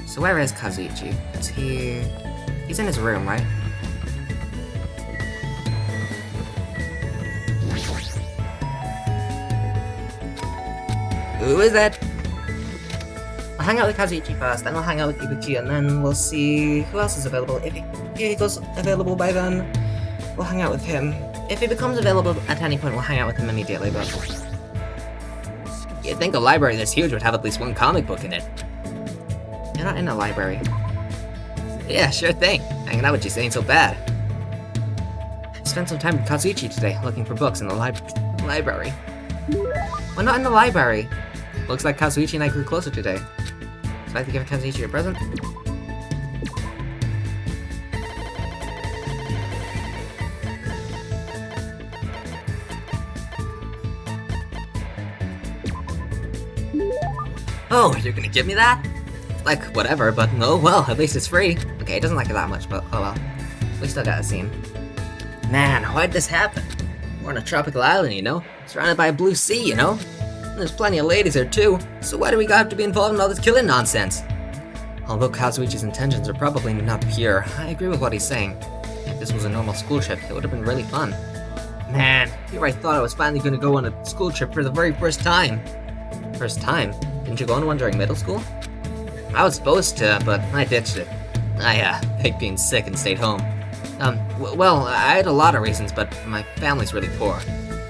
So where is Kazuichi? Is he... He's in his room, right? Who is it? I'll hang out with Kazuichi first, then I'll hang out with Ibuki, and then we'll see who else is available. If he goes available by then, we'll hang out with him. If he becomes available at any point, we'll hang out with him immediately, but... You'd think a library this huge would have at least one comic book in it. You're not in a library. Yeah, sure thing. Hanging out with you ain't so bad. I spent some time with Kazuichi today, looking for books in the library. We're not in the library. Looks like Kazuichi and I grew closer today. So I'd like to give Kazuichi a present. Oh, you're gonna give me that? Like, whatever, but no, well, at least it's free. Okay, he doesn't like it that much, but oh well. We still got a scene. Man, why'd this happen? We're on a tropical island, you know? Surrounded by a blue sea, you know? And there's plenty of ladies there too, so why do we have to be involved in all this killing nonsense? Although Kazuichi's intentions are probably not pure, I agree with what he's saying. If this was a normal school trip, it would have been really fun. Man, here I thought I was finally going to go on a school trip for the very first time. First time? Didn't you go on one during middle school? I was supposed to, but I ditched it. I hate being sick and stayed home. Well, I had a lot of reasons, but my family's really poor.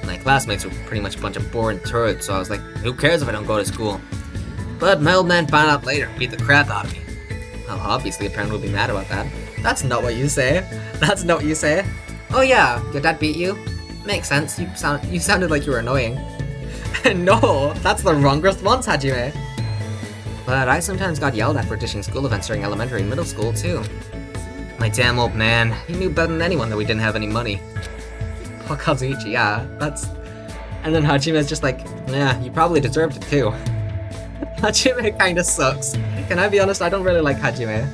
My classmates were pretty much a bunch of boring turds, so I was like, who cares if I don't go to school? But my old man found out later and beat the crap out of me. Well, obviously a parent would be mad about that. That's not what you say. That's not what you say. Oh yeah, your dad beat you? Makes sense, you sounded like you were annoying. No, that's the wrong response, Hajime. But I sometimes got yelled at for ditching school events during elementary and middle school, too. My damn old man, he knew better than anyone that we didn't have any money. Poor Kazuichi, yeah, that's... And then Hajime's just like, yeah, you probably deserved it, too. Hajime kinda sucks. Can I be honest, I don't really like Hajime.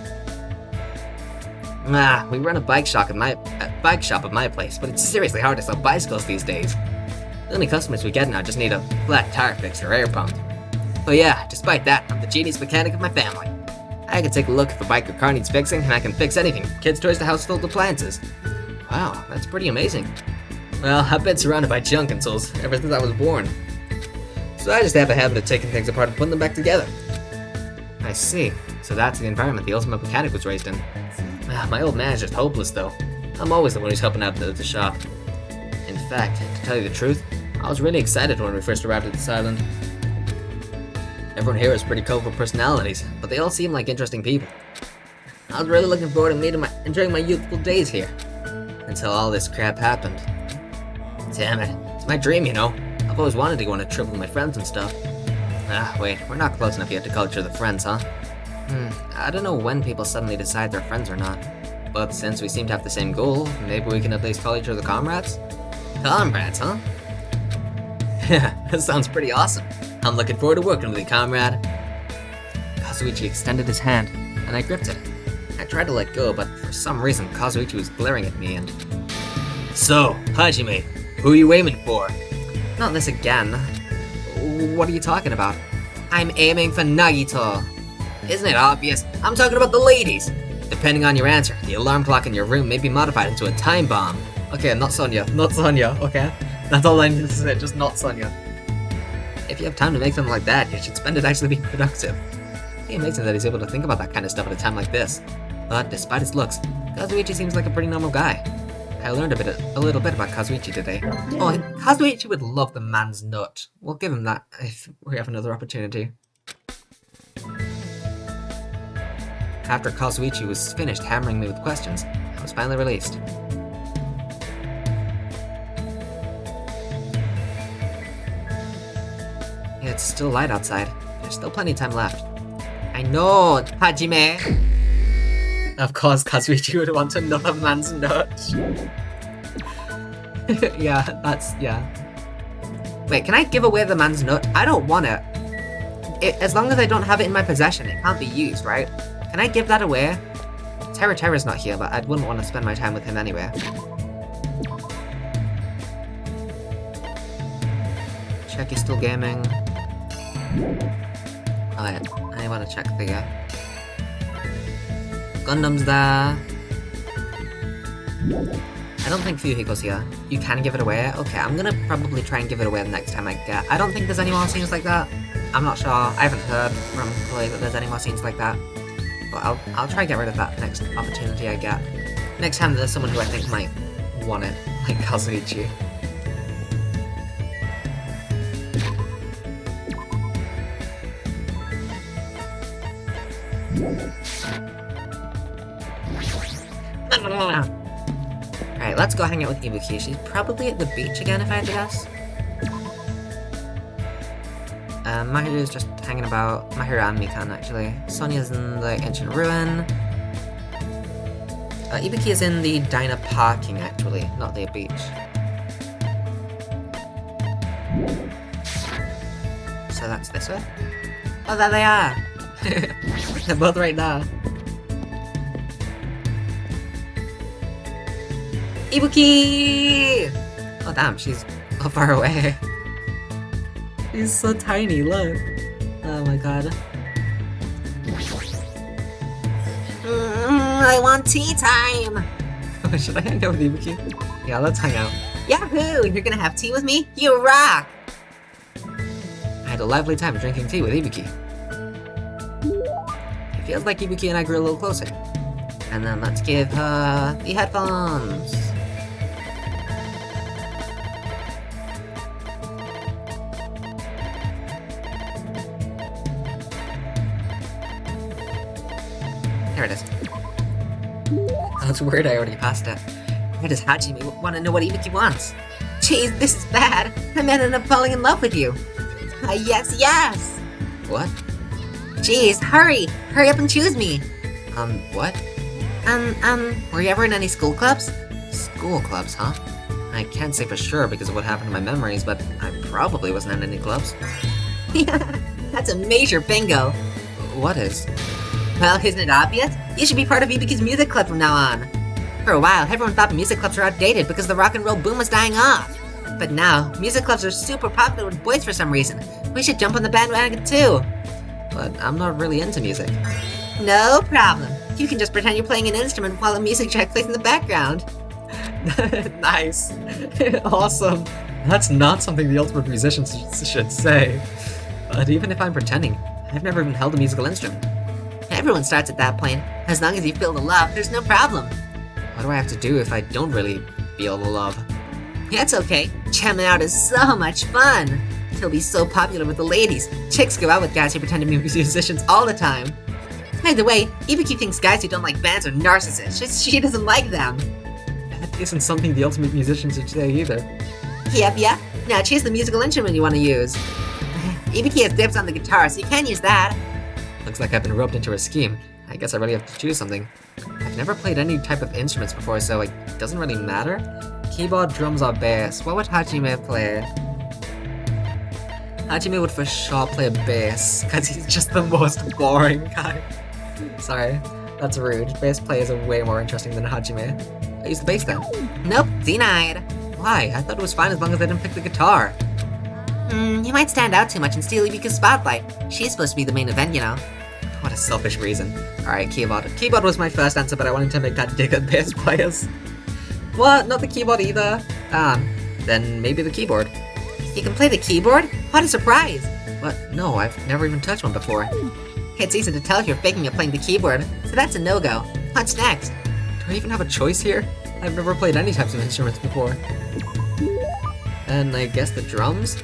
We run a bike shop at my place, but it's seriously hard to sell bicycles these days. The only customers we get now just need a flat tire fixed or air pumped. But yeah, despite that, I'm the genius mechanic of my family. I can take a look if a bike or car needs fixing, and I can fix anything, from kids' toys to household appliances. Wow, that's pretty amazing. Well, I've been surrounded by junk consoles ever since I was born. So I just have a habit of taking things apart and putting them back together. I see. So that's the environment the ultimate mechanic was raised in. My old man is just hopeless, though. I'm always the one who's helping out at the shop. In fact, to tell you the truth, I was really excited when we first arrived at this island. Everyone here has pretty colorful personalities, but they all seem like interesting people. I was really looking forward to enjoying my youthful days here. Until all this crap happened. Damn it, it's my dream, you know. I've always wanted to go on a trip with my friends and stuff. Wait, we're not close enough yet to call each other friends, huh? I don't know when people suddenly decide they're friends or not. But since we seem to have the same goal, maybe we can at least call each other comrades? Comrades, huh? Yeah, that sounds pretty awesome. I'm looking forward to working with you, comrade. Kazuichi extended his hand, and I gripped it. I tried to let go, but for some reason Kazuichi was glaring at me and... So, Hajime, who are you aiming for? Not this again. What are you talking about? I'm aiming for Nagito. Isn't it obvious? I'm talking about the ladies. Depending on your answer, the alarm clock in your room may be modified into a time bomb. Okay, not Sonia. Not Sonia, okay? That's all I need to say, just not Sonia. If you have time to make something like that, you should spend it actually being productive. It's amazing that he's able to think about that kind of stuff at a time like this. But despite his looks, Kazuichi seems like a pretty normal guy. I learned a little bit about Kazuichi today. Oh, Kazuichi would love the man's nut. We'll give him that if we have another opportunity. After Kazuichi was finished hammering me with questions, I was finally released. It's still light outside. There's still plenty of time left. I know, Hajime! Of course, Kazuichi would want another man's nut. yeah. Wait, can I give away the man's nut? I don't want it. As long as I don't have it in my possession, it can't be used, right? Can I give that away? Terra's not here, but I wouldn't want to spend my time with him anyway. Check he's still gaming. Oh yeah, I want to check the Gundam's there. I don't think Fuhiko's here. You can give it away? Okay, I'm gonna probably try and give it away the next time I get. I don't think there's any more scenes like that. I'm not sure. I haven't heard from Chloe that there's any more scenes like that. But I'll try and get rid of that next opportunity I get. Next time there's someone who I think might want it, like Kazuichi. Alright, let's go hang out with Ibuki. She's probably at the beach again, if I had to guess. Mahiru's just hanging about. Mahiru and Mikan, actually. Sonia's in the ancient ruin. Ibuki is in the diner parking, actually, not the beach. So that's this way? Oh, there they are! They're both right now. Ibuki! Oh damn, she's so far away. She's so tiny, look. Oh my god. I want tea time! Should I hang out with Ibuki? Yeah, let's hang out. Yahoo! You're gonna have tea with me? You rock! I had a lively time drinking tea with Ibuki. It feels like Ibuki and I grew a little closer. And then let's give her the headphones. There it is. That's weird, I already passed it. Why does Hajime want to know what Ibuki wants? Jeez, this is bad. I might end up falling in love with you. Yes, yes! What? Jeez, hurry! Hurry up and choose me! What? Were you ever in any school clubs? School clubs, huh? I can't say for sure because of what happened to my memories, but I probably wasn't in any clubs. That's a major bingo. What is? Well, isn't it obvious? You should be part of Ibuki's music club from now on. For a while, everyone thought music clubs were outdated because the rock and roll boom was dying off. But now, music clubs are super popular with boys for some reason. We should jump on the bandwagon too. But I'm not really into music. No problem. You can just pretend you're playing an instrument while a music track plays in the background. Nice. Awesome. That's not something the ultimate musician should say. But even if I'm pretending, I've never even held a musical instrument. Everyone starts at that point. As long as you feel the love, there's no problem. What do I have to do if I don't really feel the love? That's okay. Jamming out is so much fun. He'll be so popular with the ladies. Chicks go out with guys who pretend to be musicians all the time. By the way, Ibuki thinks guys who don't like bands are narcissists. She doesn't like them. That isn't something the ultimate musician should say either. Yep. Now choose the musical instrument you want to use. Ibuki has dibs on the guitar, so you can use that. Looks like I've been roped into her scheme. I guess I really have to choose something. I've never played any type of instruments before, so it doesn't really matter. Keyboard, drums, or bass. What would Hajime play? Hajime would for sure play bass, because he's just the most boring guy. Sorry, that's rude. Bass players are way more interesting than Hajime. I use the bass then. Nope, denied. Why? I thought it was fine as long as I didn't pick the guitar. You might stand out too much and steal Ibuki's spotlight. She's supposed to be the main event, you know. What a selfish reason. Alright, keyboard. Keyboard was my first answer, but I wanted to make that dig at bass players. What? Not the keyboard either? Then maybe the keyboard. You can play the keyboard? What a surprise! What? No, I've never even touched one before. It's easy to tell if you're faking at playing the keyboard, so that's a no-go. What's next? Do I even have a choice here? I've never played any types of instruments before. And I guess the drums?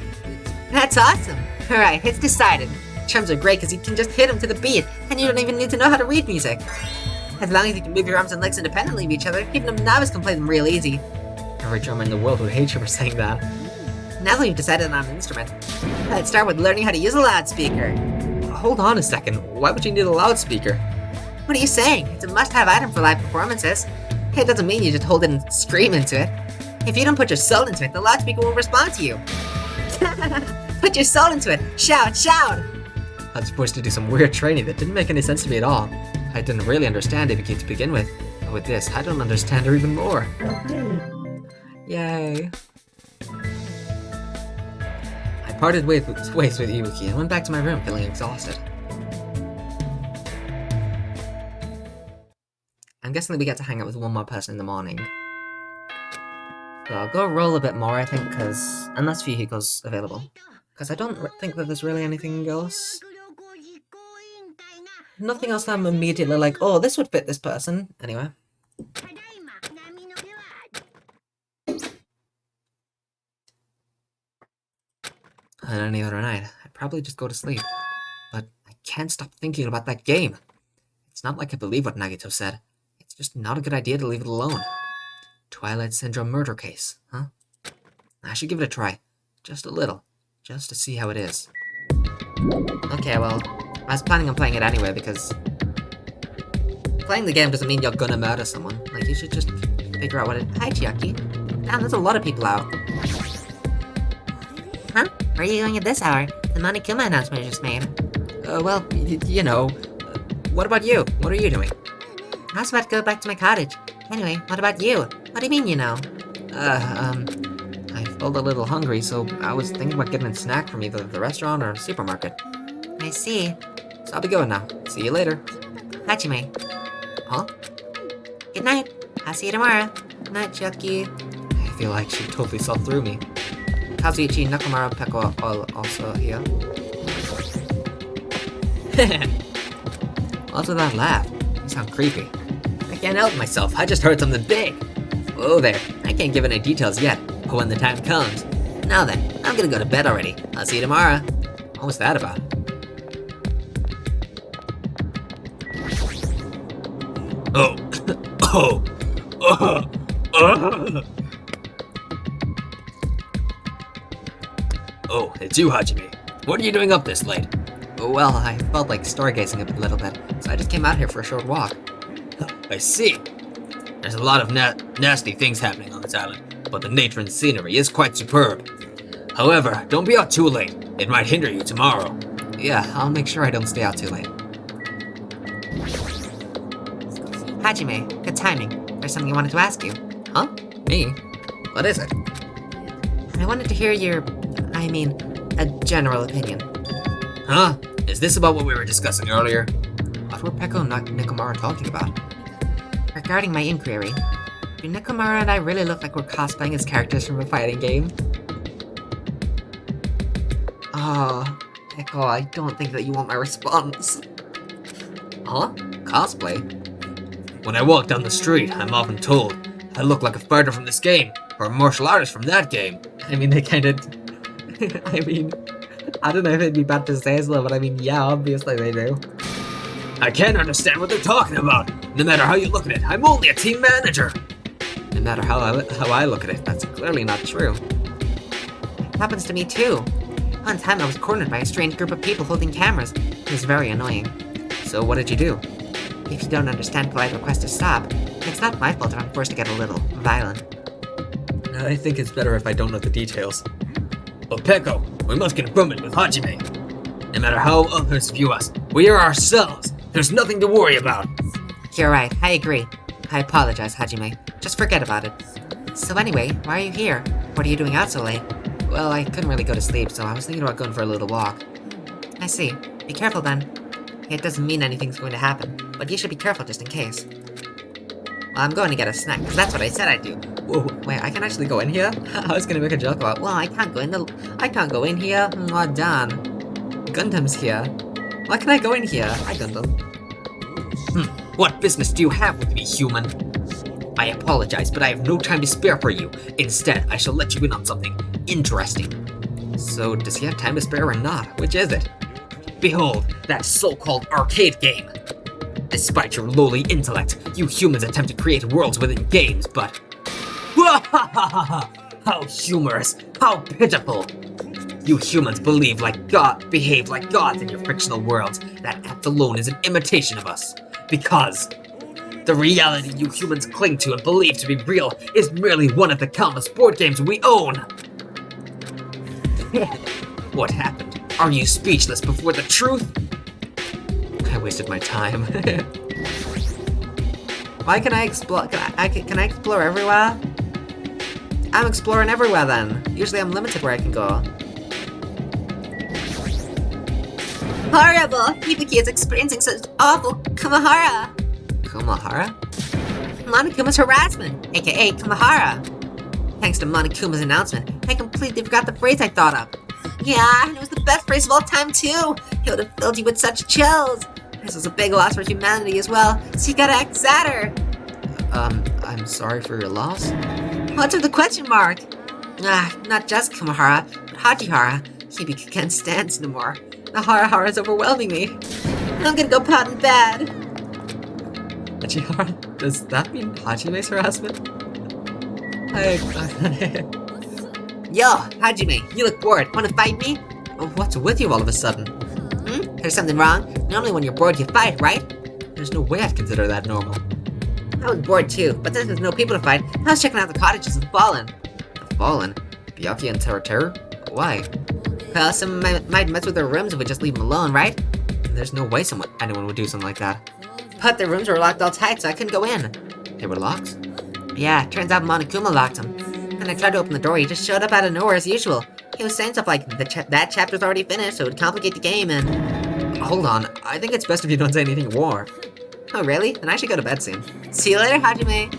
That's awesome! Alright, it's decided. Drums are great because you can just hit them to the beat, and you don't even need to know how to read music. As long as you can move your arms and legs independently of each other, even a novice can play them real easy. Every drummer in the world would hate you for saying that. Now that we've decided on an instrument, let's start with learning how to use a loudspeaker. Hold on a second, why would you need a loudspeaker? What are you saying? It's a must-have item for live performances. It doesn't mean you just hold it and scream into it. If you don't put your soul into it, the loudspeaker will respond to you. Put your soul into it! Shout, shout! I was supposed to do some weird training that didn't make any sense to me at all. I didn't really understand Ibuki to begin with, but with this, I don't understand her even more. Yay. I parted ways with Ibuki and went back to my room feeling exhausted. I'm guessing that we get to hang out with one more person in the morning. So I'll go roll a bit more, I think, because unless vehicle's available. Because I don't think that there's really anything else. Nothing else that I'm immediately like, oh, this would fit this person. Anyway. And any other night, I'd probably just go to sleep. But I can't stop thinking about that game. It's not like I believe what Nagito said. It's just not a good idea to leave it alone. Twilight Syndrome murder case, huh? I should give it a try. Just a little. Just to see how it is. Okay, well, I was planning on playing it anyway because playing the game doesn't mean you're gonna murder someone. Like, you should just figure out what it... Hi, Chiaki. Damn, there's a lot of people out. Huh? Where are you going at this hour? The Monokuma announcement just made. Well, you know. What about you? What are you doing? I was about to go back to my cottage. Anyway, what about you? What do you mean, you know? I felt a little hungry, so I was thinking about getting a snack from either the restaurant or supermarket. I see. So I'll be going now. See you later. Hajime. Huh? Good night. I'll see you tomorrow. Night, Chucky. I feel like she totally saw through me. Kazuichi, Nakamura, Peko all also here. What's with that laugh? You sound creepy. I can't help myself, I just heard something big. Whoa there, I can't give any details yet, but when the time comes. Now then, I'm gonna go to bed already. I'll see you tomorrow. What was that about? Oh. Oh, it's you, Hajime. What are you doing up this late? Well, I felt like stargazing a little bit, so I just came out here for a short walk. I see. There's a lot of nasty things happening on this island, but the nature and scenery is quite superb. However, don't be out too late. It might hinder you tomorrow. Yeah, I'll make sure I don't stay out too late. Hajime, good timing. There's something I wanted to ask you. Huh? Me? What is it? I wanted to hear your, a general opinion. Huh? Is this about what we were discussing earlier? What were Peko and Nakamura talking about? Regarding my inquiry, do Nakamura and I really look like we're cosplaying as characters from a fighting game? Peko, I don't think that you want my response. Huh? Cosplay? When I walk down the street, I'm often told I look like a fighter from this game, or a martial artist from that game. I mean, they kind of... I don't know if it'd be bad to say so, but yeah, obviously they do. I can't understand what they're talking about. No matter how you look at it, I'm only a team manager. No matter how I look at it, that's clearly not true. It happens to me too. One time I was cornered by a strange group of people holding cameras. It was very annoying. So what did you do? If you don't understand polite request to stop, it's not my fault if I'm forced to get a little violent. I think it's better if I don't know the details. But Peko, we must confirm it with Hajime. No matter how others view us, we are ourselves. There's nothing to worry about. You're right, I agree. I apologize, Hajime. Just forget about it. So anyway, why are you here? What are you doing out so late? Well, I couldn't really go to sleep, so I was thinking about going for a little walk. I see. Be careful then. It doesn't mean anything's going to happen, but you should be careful just in case. Well, I'm going to get a snack, because that's what I said I'd do. Whoa, wait, I can actually go in here? I was gonna make a joke about, well, I can't go in here. Oh, darn. Gundam's here. Why can I go in here? Hi, Gundam. What business do you have with me, human? I apologize, but I have no time to spare for you. Instead, I shall let you in on something interesting. So, does he have time to spare or not? Which is it? Behold, that so-called arcade game. Despite your lowly intellect, you humans attempt to create worlds within games, but... How humorous! How pitiful! You humans behave like gods in your fictional worlds. That act alone is an imitation of us. Because the reality you humans cling to and believe to be real is merely one of the countless board games we own. What happened? Are you speechless before the truth? I wasted my time. Why can I explore? Can I explore everywhere? I'm exploring everywhere then. Usually I'm limited where I can go. Horrible! Hibiki is experiencing such awful Kumahara! Kumahara? Monokuma's harassment, aka Kumahara. Thanks to Monokuma's announcement, I completely forgot the phrase I thought of. Yeah, and it was the best phrase of all time too! It would have filled you with such chills! This was a big loss for humanity as well, so you gotta act sadder! I'm sorry for your loss? What's with the question mark? Not just Kumahara, but Hachihara. Hibiki can't stand no more. The hara is overwhelming me. I'm gonna go pot in bed. Hachihara? Does that mean Hajime's harassment? Yo, Hajime, you look bored. Wanna fight me? What's with you all of a sudden? There's something wrong? Normally when you're bored you fight, right? There's no way I'd consider that normal. I was bored too, but since there's no people to fight, I was checking out the cottages of Fallen. Fallen? Byakuya and Teru? Why? Well, some might mess with their rooms if we just leave them alone, right? There's no way anyone would do something like that. But their rooms were locked all tight, so I couldn't go in. They were locked? Yeah, turns out Monokuma locked them. When I tried to open the door, he just showed up out of nowhere as usual. He was saying stuff like, that chapter's already finished, so it would complicate the game, and... Hold on, I think it's best if you don't say anything more. Oh, really? Then I should go to bed soon. See you later, Hajime!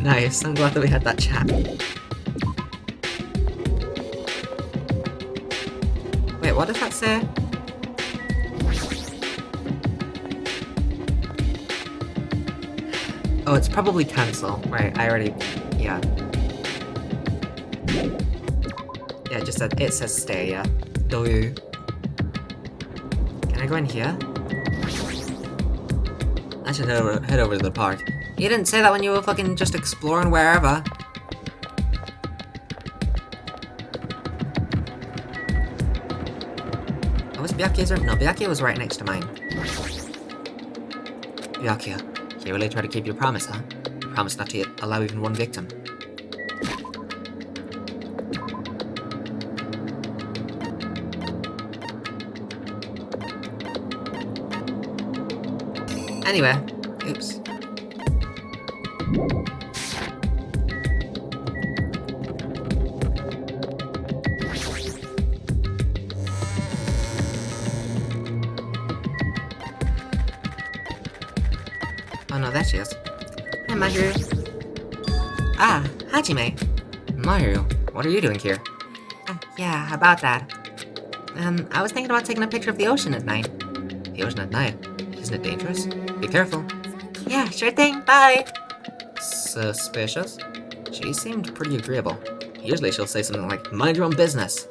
Nice, I'm glad that we had that chat. Wait, what does that say? Oh, it's probably cancel. Right, I already... yeah. Yeah, it says stay, yeah. Do. Can I go in here? I should head over to the park. You didn't say that when you were fucking just exploring wherever. Oh, was Byakuya's room? No, Byakuya was right next to mine. Byakuya, you really try to keep your promise, huh? You promise not to allow even one victim. Anyway, oops. Oh no, there she is. Hi, Mahiru. Ah, Hajime. Mahiru, what are you doing here? Yeah, about that. I was thinking about taking a picture of the ocean at night. The ocean at night? Isn't it dangerous? Be careful. Yeah, sure thing. Bye. Suspicious? She seemed pretty agreeable. Usually she'll say something like, mind your own business.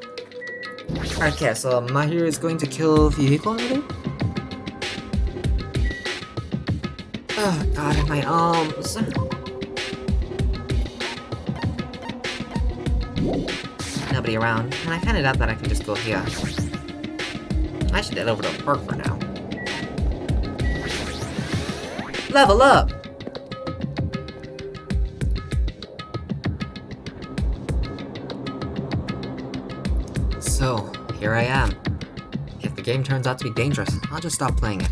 Okay, so Mahiru is going to kill Vehicle already? Oh god, my arms. Nobody around, and I kinda doubt that I can just go here. I should head over to the park for now. Level up! So, here I am. If the game turns out to be dangerous, I'll just stop playing it.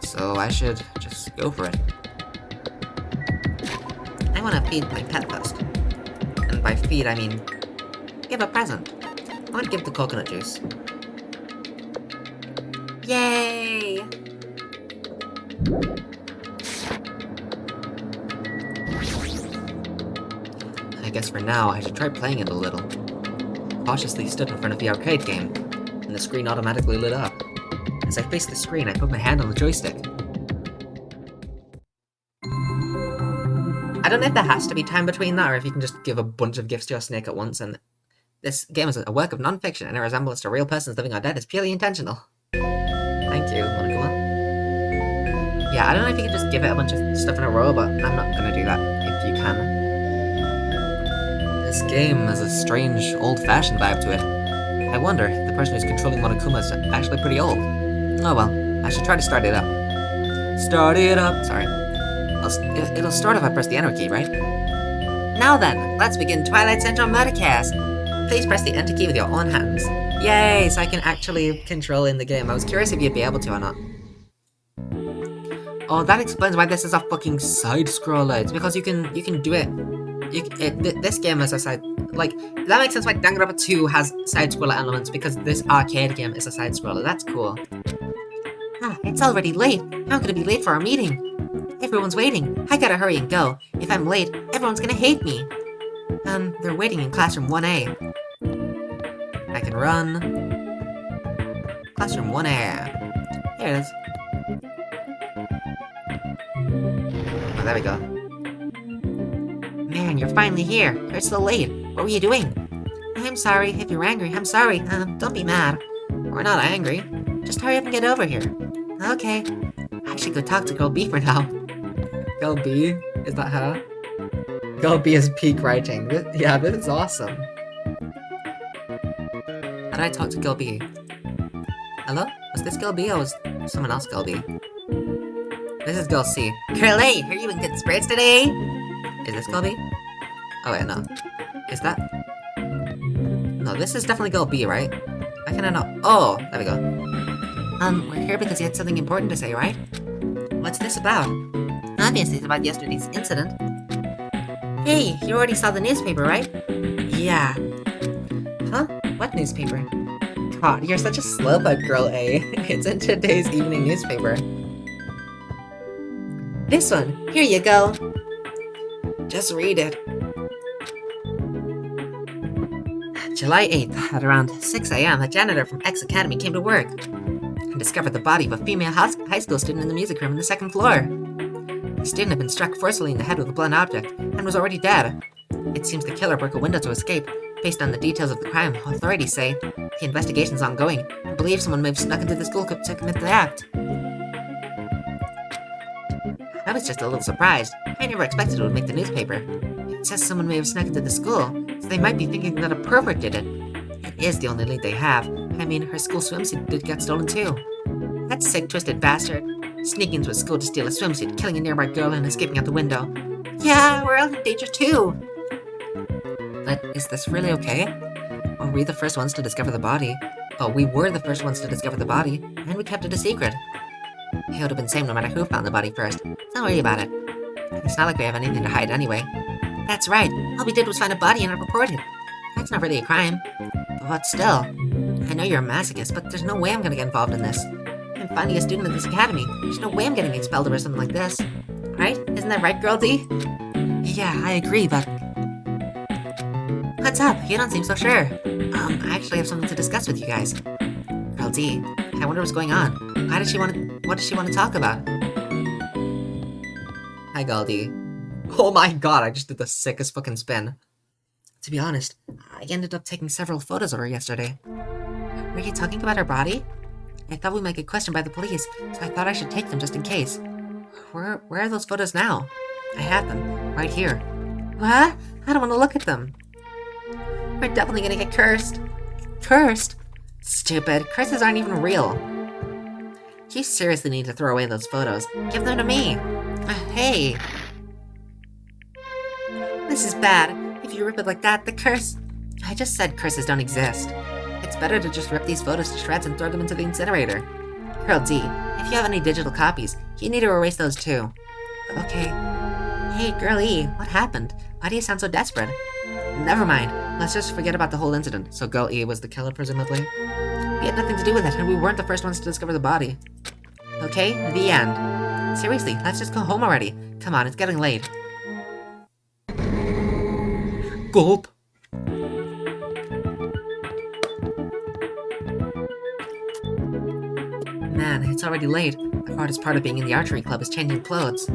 So I should just go for it. I want to feed my pet first. And by feed, I mean give a present. I want to give the coconut juice. Yay! I guess for now, I should try playing it a little. Cautiously stood in front of the arcade game, and the screen automatically lit up. As I faced the screen, I put my hand on the joystick. I don't know if there has to be time between that, or if you can just give a bunch of gifts to your snake at once, and this game is a work of non-fiction, and a resemblance to real persons living or dead is purely intentional. Thank you, Monokuma. Yeah, I don't know if you can just give it a bunch of stuff in a row, but I'm not gonna do that if you can. This game has a strange, old-fashioned vibe to it. I wonder if the person who's controlling Monokuma is actually pretty old. Oh well, I should try to start it up. Start it up! Sorry. It'll start if I press the enter key, right? Now then, let's begin Twilight Central Murdercast! Please press the enter key with your own hands. Yay, so I can actually control in the game. I was curious if you'd be able to or not. Oh, that explains why this is a fucking side-scroller. It's because you can do it. This game has a side... Like, that makes sense why Danganronpa 2 has side-scroller elements, because this arcade game is a side-scroller. That's cool. Ah, it's already late. How could it be late for our meeting? Everyone's waiting. I gotta hurry and go. If I'm late, everyone's gonna hate me. They're waiting in classroom 1A. I can run. Classroom 1A. Here it is. Oh, there we go. Man, you're finally here. You're so late. What were you doing? I'm sorry. If you're angry, I'm sorry. Don't be mad. We're not angry. Just hurry up and get over here. Okay. I should go talk to Girl B for now. Girl B? Is that her? Girl B is peak writing. Yeah, this is awesome. How did I talk to Girl B? Hello? Was this Girl B or was someone else Girl B? This is Girl C. Girl A, are you in good spirits today? Is this Girl B? Oh wait, no. Is that? No, this is definitely Girl B, right? How can I know? Oh, there we go. We're here because you had something important to say, right? What's this about? Obviously it's about yesterday's incident. Hey, you already saw the newspaper, right? Yeah. Huh? What newspaper? God, you're such a slowpoke, Girl A. It's in today's evening newspaper. This one. Here you go. Just read it. July 8th, at around 6 a.m., a janitor from X Academy came to work and discovered the body of a female high school student in the music room on the second floor. The student had been struck forcefully in the head with a blunt object and was already dead. It seems the killer broke a window to escape. Based on the details of the crime, authorities say the investigation is ongoing and believe someone may have snuck into the school to commit the act. I was just a little surprised. I never expected it would make the newspaper. It says someone may have snuck into the school, so they might be thinking that a pervert did it. It is the only lead they have. I mean, her school swimsuit did get stolen too. That sick, twisted bastard. Sneaking into a school to steal a swimsuit, killing a nearby girl, and escaping out the window. Yeah, we're all in danger too. But is this really okay? Were we the first ones to discover the body? Oh, we were the first ones to discover the body, and we kept it a secret. It would have been the same no matter who found the body first. Don't worry about it. It's not like we have anything to hide anyway. That's right. All we did was find a body and not report it. That's not really a crime. But still, I know you're a masochist, but there's no way I'm gonna get involved in this. I'm finding a student at this academy. There's no way I'm getting expelled over something like this. Right? Isn't that right, Girl D? Yeah, I agree, but... What's up? You don't seem so sure. I actually have something to discuss with you guys. Girl D, I wonder what's going on. What does she want to talk about? Hi, Girl D. Oh my god, I just did the sickest fucking spin. To be honest, I ended up taking several photos of her yesterday. Were you talking about her body? I thought we might get questioned by the police, so I thought I should take them just in case. Where are those photos now? I have them, right here. What? I don't want to look at them. We're definitely gonna get cursed. Cursed? Stupid, curses aren't even real. You seriously need to throw away those photos. Give them to me. Hey. This is bad. If you rip it like that, the curse... I just said curses don't exist. It's better to just rip these photos to shreds and throw them into the incinerator. Girl D, if you have any digital copies, you need to erase those too. Okay. Hey, Girl E, what happened? Why do you sound so desperate? Never mind. Let's just forget about the whole incident. So Girl E was the killer, presumably? We had nothing to do with it, and we weren't the first ones to discover the body. Okay, the end. Seriously, let's just go home already. Come on, it's getting late. Gulp. Man, it's already late. The hardest part of being in the archery club is changing clothes.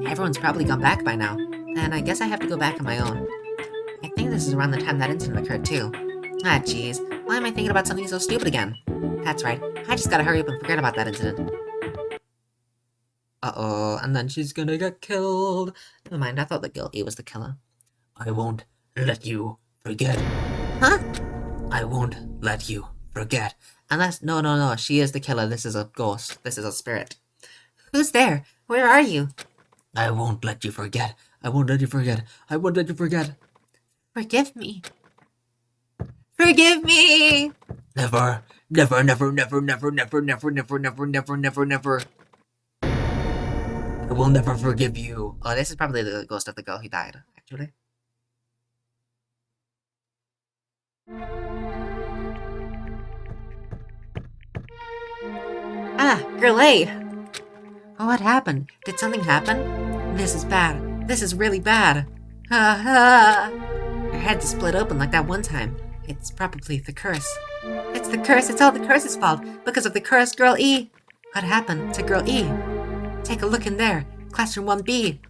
Everyone's probably gone back by now, and I guess I have to go back on my own. I think this is around the time that incident occurred too. Ah, jeez. Why am I thinking about something so stupid again? That's right. I just gotta hurry up and forget about that incident. Uh-oh, and then she's gonna get killed. Never mind, I thought the girl E was the killer. I won't let you forget. Huh? I won't let you forget. Unless, no, she is the killer. This is a ghost. This is a spirit. Who's there? Where are you? I won't let you forget. I won't let you forget. I won't let you forget. Forgive me. Forgive me! Never, never, never, never, never, never, never, never, never, never, never, never. I will never forgive you. Oh, this is probably the ghost of the girl who died, actually. Ah, Girl A! Oh, what happened? Did something happen? This is bad. This is really bad. Her head split open like that one time. It's probably the curse. It's the curse. It's all the curse's fault. Because of the curse, Girl E. What happened to Girl E? Take a look in there. Classroom 1B.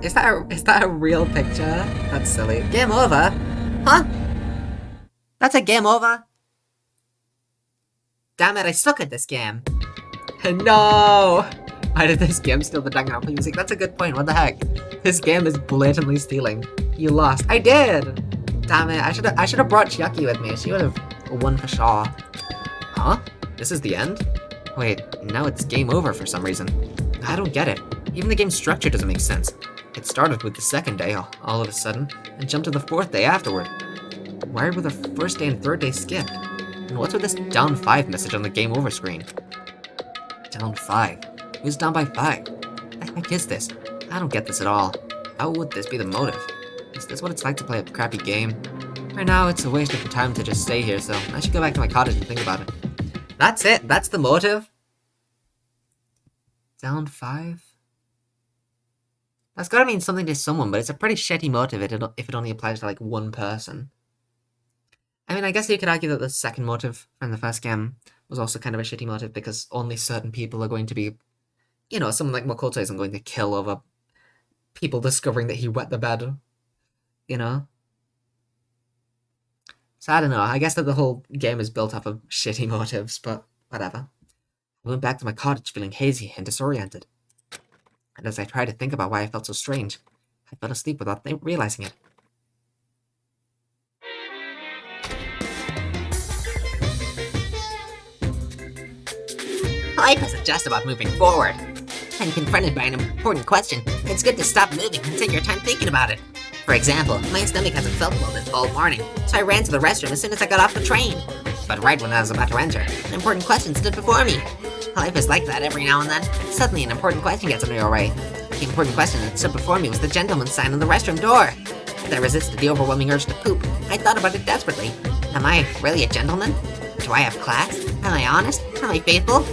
Is that a real picture? That's silly. Game over? Huh? That's a game over? Damn it, I suck at this game. No! Why did this game steal the Danganronpa music? That's a good point, what the heck? This game is blatantly stealing. You lost. I did! Damn it, I should have brought Chiaki with me. She would have won for sure. Huh? This is the end? Wait, now it's game over for some reason. I don't get it. Even the game's structure doesn't make sense. It started with the second day all of a sudden, and jumped to the fourth day afterward. Why were the first day and third day skipped? And what's with this down 5 message on the game over screen? Down 5? Who's down by 5? The heck is this? I don't get this at all. How would this be the motive? Is this what it's like to play a crappy game? Right now, it's a waste of time to just stay here, so I should go back to my cottage and think about it. That's it? That's the motive? Down 5? That's gotta mean something to someone, but it's a pretty shitty motive if it only applies to, like, one person. I mean, I guess you could argue that the second motive from the first game was also kind of a shitty motive because only certain people are going to be... You know, someone like Makoto isn't going to kill over people discovering that he wet the bed. You know? So I don't know, I guess that the whole game is built up of shitty motives, but whatever. I went back to my cottage feeling hazy and disoriented. And as I tried to think about why I felt so strange, I fell asleep without realizing it. Life isn't just about moving forward. When confronted by an important question, it's good to stop moving and take your time thinking about it. For example, my stomach hasn't felt well this whole morning, so I ran to the restroom as soon as I got off the train. But right when I was about to enter, an important question stood before me. Life is like that every now and then. Suddenly an important question gets in your way. The important question that stood before me was the gentleman's sign on the restroom door. As I resisted the overwhelming urge to poop, I thought about it desperately. Am I really a gentleman? Do I have class? Am I honest? Am I faithful?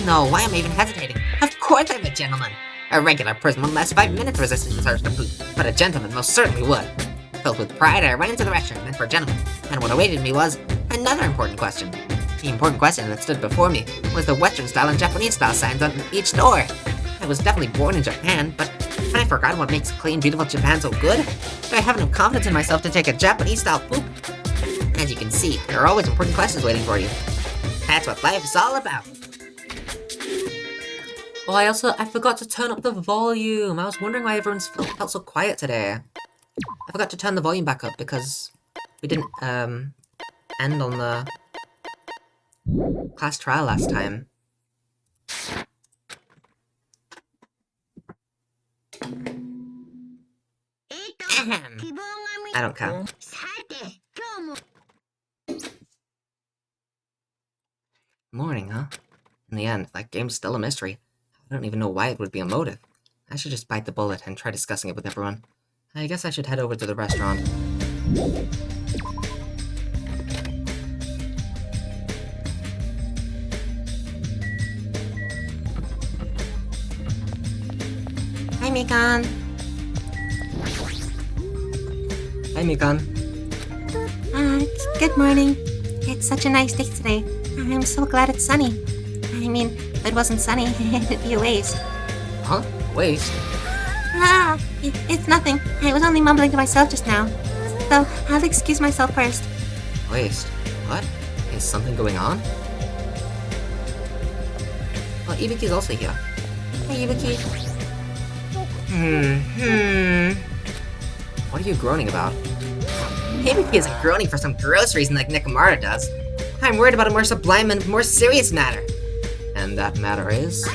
No, why am I even hesitating? Of course I'm a gentleman! A regular person would last 5 minutes resisting the urge to poop, but a gentleman most certainly would. Filled with pride, I ran into the restroom meant for a gentleman, and what awaited me was another important question. The important question that stood before me was the Western style and Japanese style signs on each door. I was definitely born in Japan, but had I forgotten what makes clean, beautiful Japan so good? Did I have enough confidence in myself to take a Japanese style poop? As you can see, there are always important questions waiting for you. That's what life is all about. Oh, I forgot to turn up the volume. I was wondering why everyone's felt so quiet today. I forgot to turn the volume back up because we didn't, end on the class trial last time. I don't care. Morning, huh? In the end, that game's still a mystery. I don't even know why it would be a motive. I should just bite the bullet and try discussing it with everyone. I guess I should head over to the restaurant. Hi, Mikan. Hi, Mikan. Good morning. It's such a nice day today. I'm so glad it's sunny. I mean, if it wasn't sunny, it'd be a waste. Huh? Waste? It's nothing. I was only mumbling to myself just now. So, I'll excuse myself first. Waste? What? Is something going on? Well, Ibuki's also here. Hey, Ibuki. What are you groaning about? Ibuki isn't groaning for some gross reason like Nekomata does. I'm worried about a more sublime and more serious matter. And that matter is?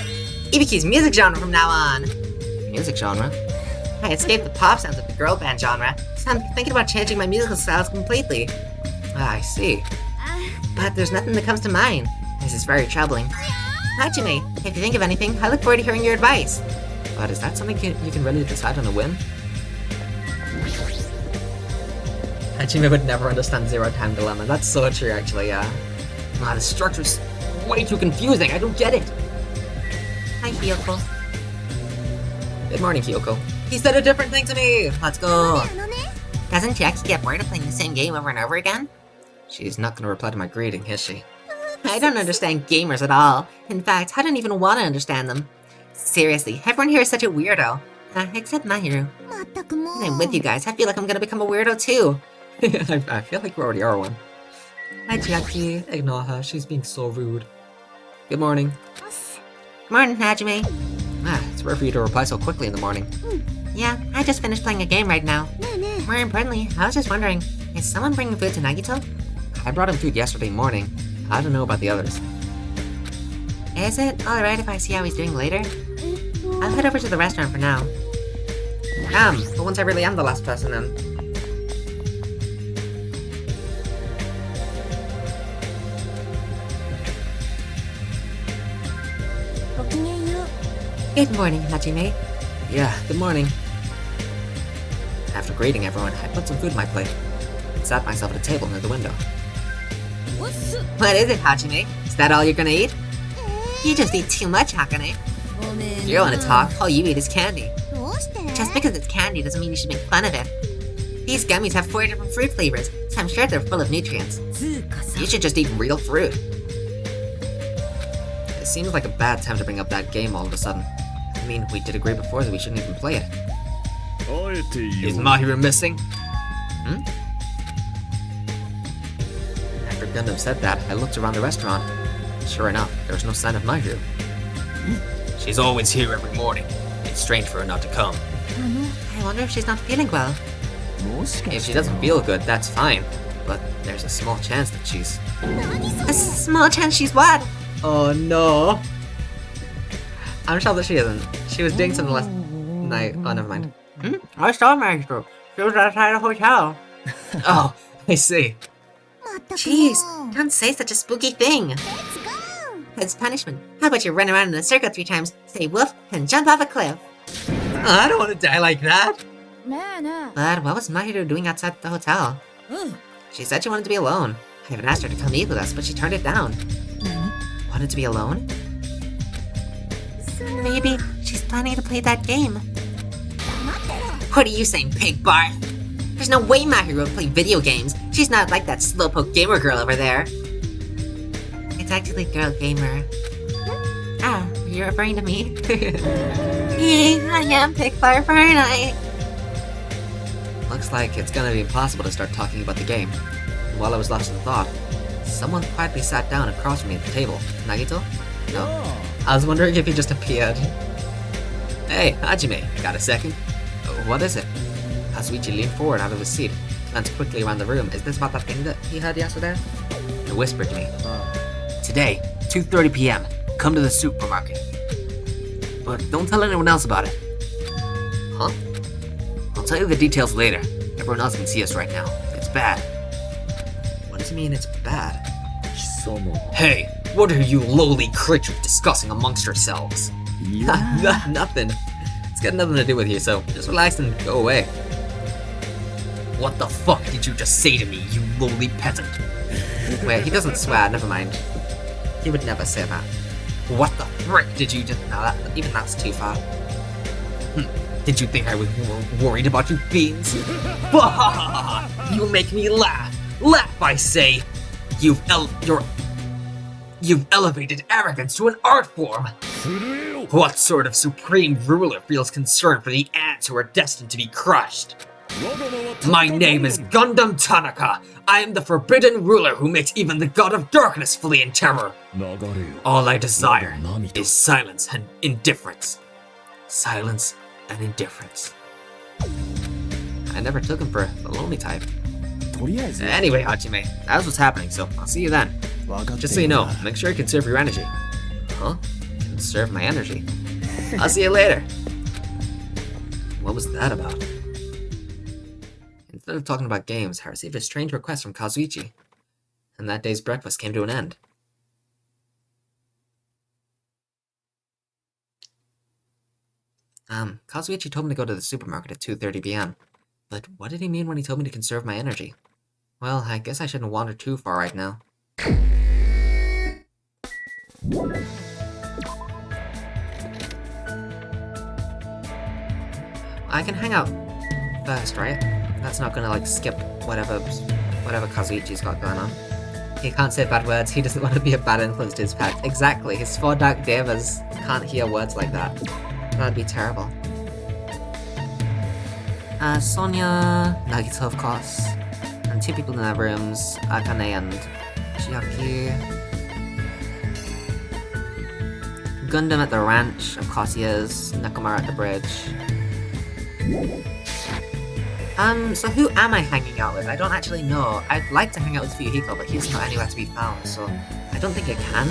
Ibuki's music genre from now on. Music genre? I escaped the pop sounds of the girl band genre, so I'm thinking about changing my musical styles completely. Ah, I see. But there's nothing that comes to mind. This is very troubling. Hajime, if you think of anything, I look forward to hearing your advice. But is that something you can really decide on a whim? Hajime would never understand zero-time dilemma. That's so true, actually, yeah. Ah, the structure's way too confusing. I don't get it. Hi, Hiyoko. Good morning, Kyoko. He said a different thing to me! Let's go! Doesn't Jackie get bored of playing the same game over and over again? She's not gonna reply to my greeting, is she? I don't understand gamers at all. In fact, I don't even want to understand them. Seriously, everyone here is such a weirdo. Except Mahiru. When I'm with you guys, I feel like I'm gonna become a weirdo too. I feel like we already are one. Hi, Jackie. Ignore her. She's being so rude. Good morning. Good morning, Hajime. It's rare for you to reply so quickly in the morning. Yeah, I just finished playing a game right now. More importantly, I was just wondering, is someone bringing food to Nagito? I brought him food yesterday morning. I don't know about the others. Is it alright if I see how he's doing later? I'll head over to the restaurant for now. But once I really am the last person then. Good morning, Hajime. Yeah, good morning. After greeting everyone, I put some food in my plate. It's sat myself at a table near the window. What is it, Hajime? Is that all you're gonna eat? You just eat too much, Hakane. If you want to talk, all you eat is candy. Just because it's candy doesn't mean you should make fun of it. These gummies have 4 different fruit flavors, so I'm sure they're full of nutrients. You should just eat real fruit. It seems like a bad time to bring up that game all of a sudden. I mean, we did agree before that we shouldn't even play it. Is Mahiru missing? After Gundam said that, I looked around the restaurant. Sure enough, there was no sign of Mahiru. She's always here every morning. It's strange for her not to come. I wonder if she's not feeling well. If she doesn't feel good, that's fine. But there's a small chance that she's... A small chance she's what? Oh no! I'm sure that she isn't. She was doing something last night. Oh, never mind. I saw Maestro. She was outside the hotel. Oh, I see. Jeez, don't say such a spooky thing. As punishment, how about you run around in a circle 3 times, say woof, and jump off a cliff? I don't want to die like that. But what was Mahiru doing outside the hotel? She said she wanted to be alone. I even asked her to come eat with us, but she turned it down. Wanted to be alone? Maybe she's planning to play that game. What are you saying, Pig Bart? There's no way Mahiru would play video games. She's not like that slowpoke gamer girl over there. It's actually Girl Gamer. Ah, you're referring to me? I am Pig Bart, aren't I? Looks like it's gonna be impossible to start talking about the game. While I was lost in thought, someone quietly sat down across from me at the table. Nagito? No. I was wondering if he just appeared. Hey, Hajime, got a second? What is it? Kazuichi leaned forward out of his seat, glanced quickly around the room. Is this about that thing that he heard yesterday? He whispered to me. Today, 2:30 p.m. Come to the supermarket. But don't tell anyone else about it. Huh? I'll tell you the details later. Everyone else can see us right now. It's bad. What does he mean it's bad? Hey, what are you lowly creatures discussing amongst yourselves? Nothing. It's got nothing to do with you, so just relax and go away. What the fuck did you just say to me, you lowly peasant? Wait, he doesn't swear, never mind. He would never say that. What the frick did you just... No, even that's too far. Did you think I was worried about you beans? You make me laugh. Laugh, I say. You've elevated arrogance to an art form. What sort of supreme ruler feels concern for the ants who are destined to be crushed? My name is Gundam Tanaka. I am the forbidden ruler who makes even the god of darkness flee in terror. All I desire is silence and indifference. Silence and indifference. I never took him for the lonely type. Anyway, Hajime, that's what's happening, so I'll see you then. Just so you know, make sure you conserve your energy. Huh? Conserve my energy? I'll see you later. What was that about? Instead of talking about games, I received a strange request from Kazuichi, and that day's breakfast came to an end. Kazuichi told me to go to the supermarket at 2:30 p.m. But what did he mean when he told me to conserve my energy? Well, I guess I shouldn't wander too far right now. I can hang out first, right? That's not gonna, like, skip whatever Kazuichi's got going on. He can't say bad words, he doesn't want to be a bad influence to his pet. Exactly, his 4 Dark Devas can't hear words like that. That'd be terrible. Sonya, Nagito, of course, and 2 people in their rooms, Akane and Chiaki. Gundam at the ranch, of course he is. Nakamura at the bridge. So who am I hanging out with? I don't actually know. I'd like to hang out with Fuyuhiko, but he's not anywhere to be found, so I don't think I can.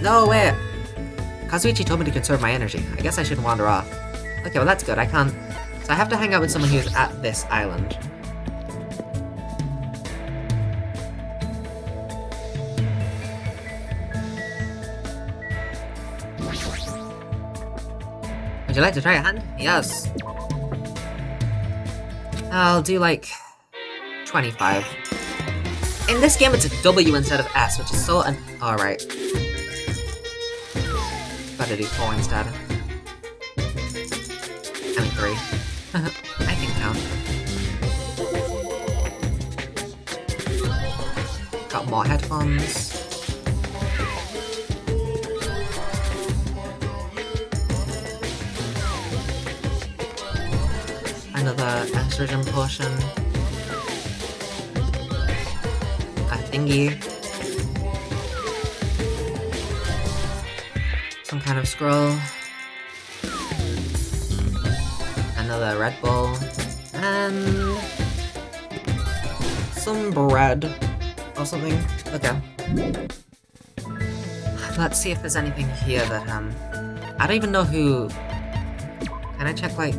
No, wait! Kazuichi told me to conserve my energy. I guess I shouldn't wander off. Okay, well that's good, I can't... So I have to hang out with someone who's at this island. Would you like to try a hand? Yes. I'll do like 25. In this game, it's a W instead of S, which is so alright. Better do 4 instead. I mean 3. I can count. Got more headphones. Another estrogen potion. A thingy. Some kind of scroll. Another Red Bull. And some bread or something. Okay. Let's see if there's anything here that I don't even know who. Can I check like?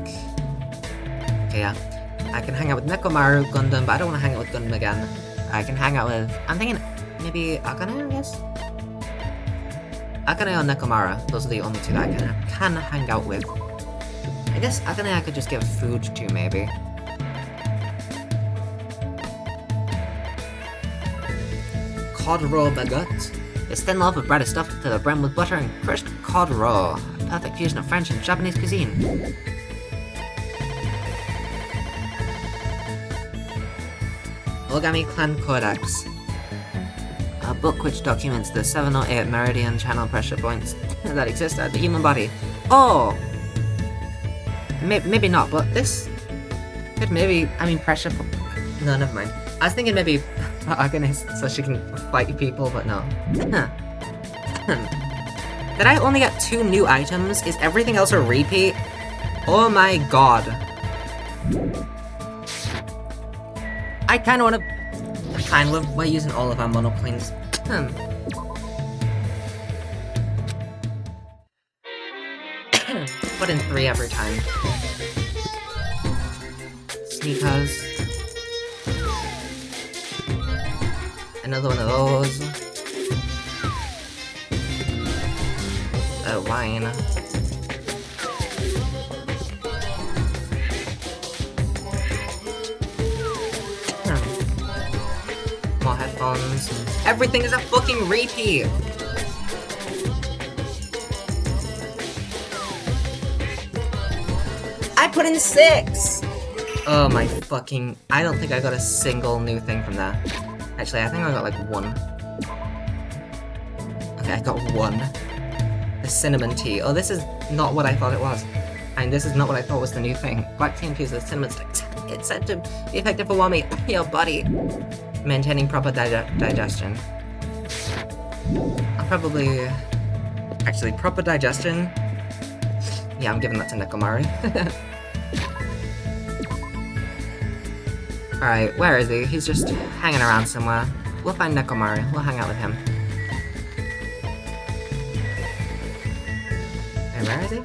Okay, yeah. I can hang out with Nekomaru, Gundam, but I don't want to hang out with Gundam again. I can hang out with. I'm thinking maybe Akane, I guess. Akane or Nekomara. Those are the only two that I can hang out with. I guess Akane I could just give food to, maybe. Cod roll baguette. This thin loaf of bread is stuffed to the brim with butter and crushed cod roll. A perfect fusion of French and Japanese cuisine. Origami Clan Codex. A book which documents the 708 meridian channel pressure points that exist at the human body. Oh! Maybe not, but this could maybe, I mean pressure no, never mind. I was thinking maybe Agonist so she can fight people, but no. Did I only get 2 new items? Is everything else a repeat? Oh my god. I kinda wanna... Fine, we're using all of our monoplanes. Put in 3 every time. Sneakers. Another one of those. Wine. More headphones. Everything is a fucking repeat! I put in 6! Oh my fucking... I don't think I got a single new thing from that. Actually, I think I got like 1. Okay, I got 1. The cinnamon tea. Oh, this is not what I thought it was. And this is not what I thought was the new thing. Black tea infused with cinnamon sticks. It's said to be effective for warming your body. Maintaining proper digestion. I'll probably... Actually, proper digestion? Yeah, I'm giving that to Nekomari. Alright, where is he? He's just hanging around somewhere. We'll find Nekomari. We'll hang out with him. And where is he?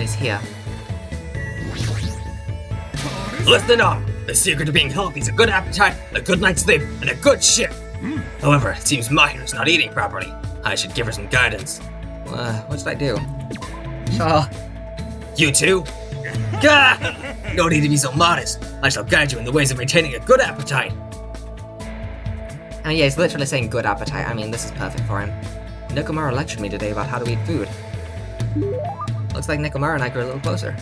He's here. Listen up! The secret to being healthy is a good appetite, a good night's sleep, and a good ship! However, it seems Mahiru's not eating properly. I should give her some guidance. What should I do? Shaw. You too? Gah! No need to be so modest. I shall guide you in the ways of maintaining a good appetite. I mean, yeah, he's literally saying good appetite. I mean, this is perfect for him. Nekomara lectured me today about how to eat food. Looks like Nekomara and I grew a little closer.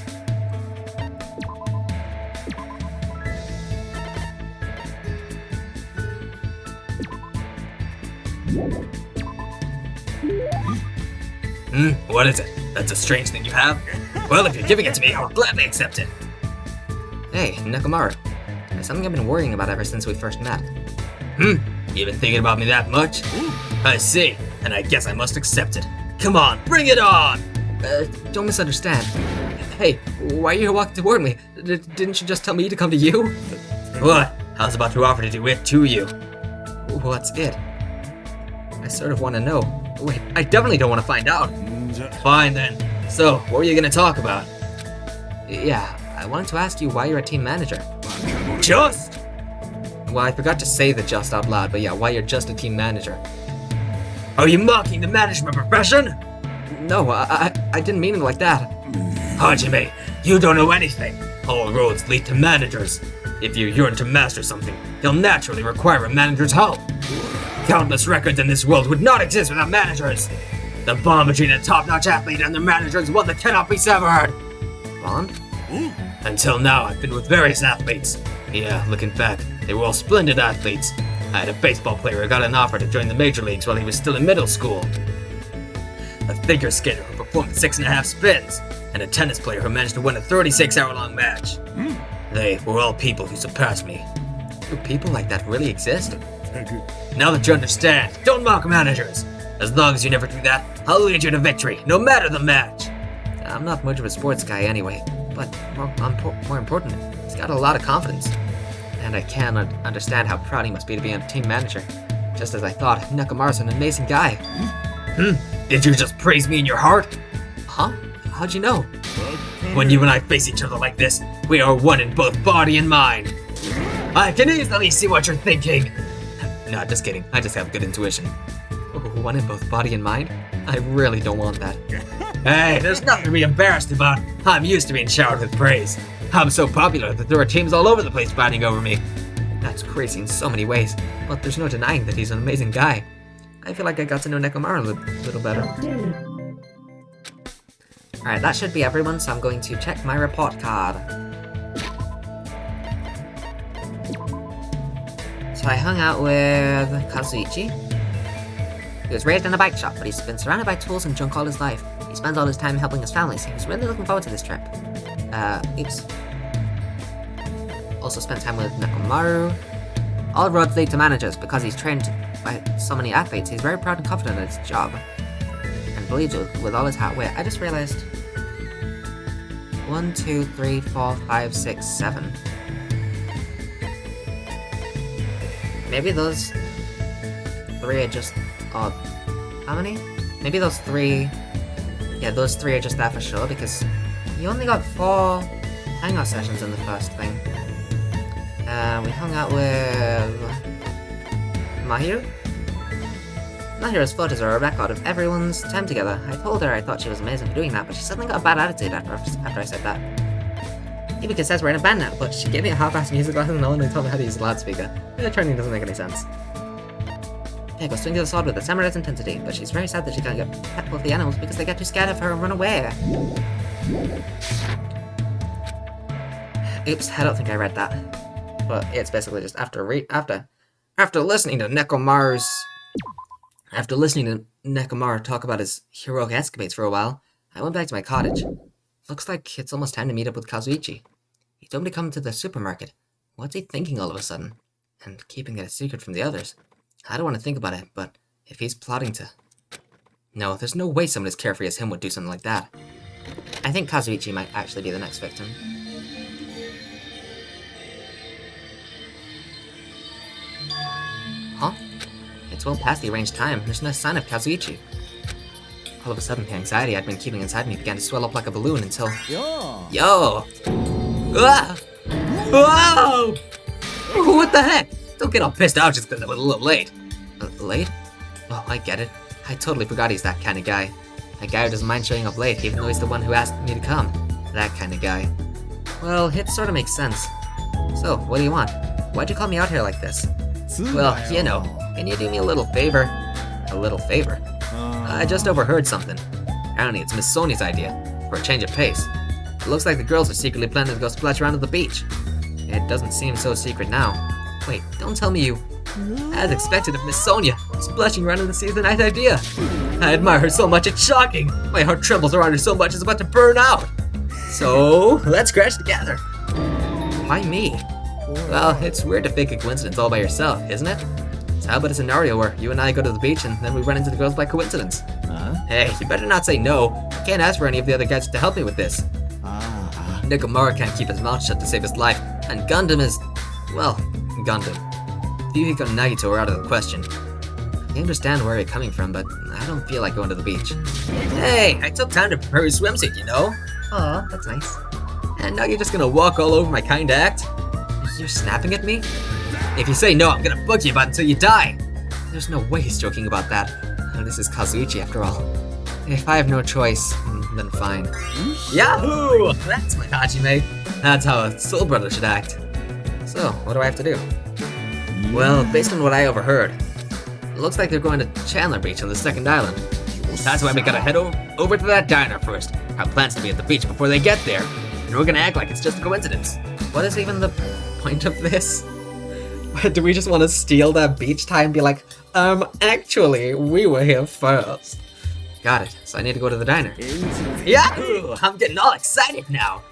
What is it? That's a strange thing you have? Well, if you're giving it to me, I'll gladly accept it. Hey, Nekomara. There's something I've been worrying about ever since we first met. You been thinking about me that much? I see, and I guess I must accept it. Come on, bring it on! Don't misunderstand. Hey, why are you walking toward me? Didn't you just tell me to come to you? What? I was about to offer to do it to you. What's it? I sort of want to know. Wait, I definitely don't want to find out. Fine then. So, what were you gonna talk about? Yeah, I wanted to ask you why you're a team manager. Just? Well, I forgot to say the just out loud, but yeah, why you're just a team manager. Are you mocking the management profession? No, I didn't mean it like that. Hajime, you don't know anything. All roads lead to managers. If you yearn to master something, you'll naturally require a manager's help. Countless records in this world would not exist without managers. The bond between a top-notch athlete and their manager is one that cannot be severed. Bond? Until now, I've been with various athletes. Yeah, looking back, they were all splendid athletes. I had a baseball player who got an offer to join the major leagues while he was still in middle school. A figure skater who performed 6.5 spins, and a tennis player who managed to win a 36-hour-long match. They were all people who surpassed me. Do people like that really exist? Now that you understand, don't mock managers. As long as you never do that, I'll lead you to victory, no matter the match. I'm not much of a sports guy anyway, but more important, he's got a lot of confidence. And I can understand how proud he must be to be a team manager. Just as I thought, Nekomaru's an amazing guy. Did you just praise me in your heart? Huh? How'd you know? When you and I face each other like this, we are one in both body and mind. I can easily see what you're thinking. No, just kidding. I just have good intuition. Oh, one in both body and mind? I really don't want that. Hey, there's nothing to be embarrassed about. I'm used to being showered with praise. I'm so popular that there are teams all over the place fighting over me. That's crazy in so many ways, but there's no denying that he's an amazing guy. I feel like I got to know Nekomaru a little better. Alright, that should be everyone, so I'm going to check my report card. So I hung out with Kazuichi. He was raised in a bike shop, but he's been surrounded by tools and junk all his life. He spends all his time helping his family, so he's really looking forward to this trip. Oops. Also spent time with Nekomaru. All roads lead to managers. Because he's trained by so many athletes, he's very proud and confident in his job. And believes it with all his heart. Wait, I just realized... 1, 2, 3, 4, 5, 6, 7. Maybe those 3 are just... Oh, how many? Maybe those 3... Yeah, those 3 are just there for sure, because you only got 4 hangout sessions in the first thing. We hung out with... Mahiru? Mahiru's photos are a record of everyone's time together. I told her I thought she was amazing for doing that, but she suddenly got a bad attitude after I said that. Hibika says we're in a band now, but she gave me a half-assed music lesson and only told me how to use a loudspeaker. The training doesn't make any sense. Peg was swinging the sword with a samurai's intensity, but she's very sad that she can't get pet with the animals because they get too scared of her and run away. Oops, I don't think I read that. But it's basically just after listening to Nekomaru talk about his heroic escapades for a while, I went back to my cottage. Looks like it's almost time to meet up with Kazuichi. He told me to come to the supermarket. What's he thinking all of a sudden? And keeping it a secret from the others? I don't want to think about it, but if he's plotting to... No, there's no way someone as carefree as him would do something like that. I think Kazuichi might actually be the next victim. Huh? It's well past the arranged time. There's no sign of Kazuichi. All of a sudden, the anxiety I'd been keeping inside me began to swell up like a balloon until... Yo! Ah! Whoa! What the heck? Don't get all pissed out just because I was a little late. Late? Oh, I get it. I totally forgot he's that kind of guy. A guy who doesn't mind showing up late, even though he's the one who asked me to come. That kind of guy. Well, it sort of makes sense. So, what do you want? Why'd you call me out here like this? Well, you know, can you do me a little favor? A little favor? I just overheard something. Apparently it's Miss Sonia's idea, for a change of pace. It looks like the girls are secretly planning to go splash around at the beach. It doesn't seem so secret now. Wait, don't tell me you... As expected of Miss Sonia, splashing around in the sea is a nice idea. I admire her so much, it's shocking. My heart trembles around her so much it's about to burn out. So, let's crash together. Why me? Well, it's weird to fake a coincidence all by yourself, isn't it? So how about a scenario where you and I go to the beach and then we run into the girls by coincidence? Hey, you better not say no. I can't ask for any of the other guys to help me with this. Nekomaru can't keep his mouth shut to save his life, and Gundam is... well, Gundam. Ryuhiko and Nagito are out of the question. I understand where you're coming from, but I don't feel like going to the beach. Hey, I took time to prepare your swimsuit, you know? Aw, that's nice. And now you're just gonna walk all over my kind act? You're snapping at me? If you say no, I'm gonna bug you about it until you die. There's no way he's joking about that. Oh, this is Kazuichi after all. If I have no choice, then fine. Yahoo! That's my Hajime. That's how a soul brother should act. So, what do I have to do? Well, based on what I overheard, it looks like they're going to Chandler Beach on the second island. That's why we gotta head over to that diner first. Our plan's to be at the beach before they get there, and we're gonna act like it's just a coincidence. What is even the point of this? Do we just want to steal that beach time and be like, actually, we were here first? Got it. So I need to go to the diner. Yahoo! I'm getting all excited now.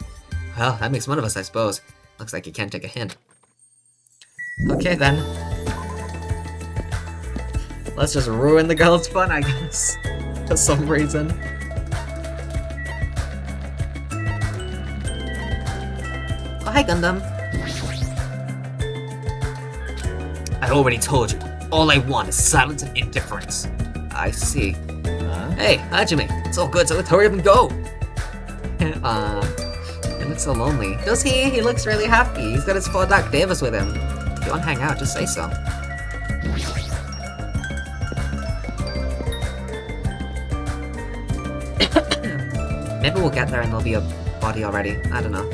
Well, that makes one of us, I suppose. Looks like you can't take a hint. Okay, then. Let's just ruin the girl's fun, I guess. For some reason. Oh, hi, Gundam. I already told you. All I want is silence and indifference. I see. Hey, Hajime, it's all good, so let's hurry up and go. He looks so lonely. Does he? He looks really happy. He's got his 4 Dark Davis with him. If you want to hang out, just say so. Maybe we'll get there and there'll be a body already. I don't know.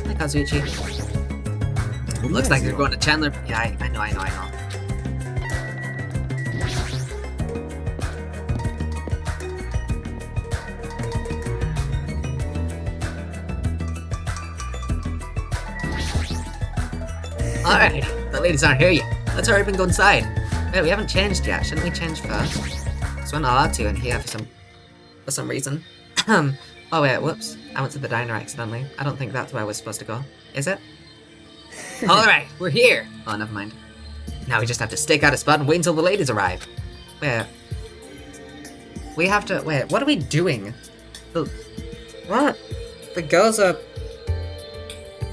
Hi, Kazuichi. Looks like they're going to Chandler. Yeah, I know. Alright, the ladies aren't here yet. Let's hurry up and go inside. Wait, we haven't changed yet. Shouldn't we change first? Because we're not allowed to in here for some reason. Oh wait, whoops. I went to the diner accidentally. I don't think that's where I was supposed to go. Is it? Alright, we're here. Oh, never mind. Now we just have to stake out a spot and wait until the ladies arrive. Wait. We have to... Wait, what are we doing? What? The girls are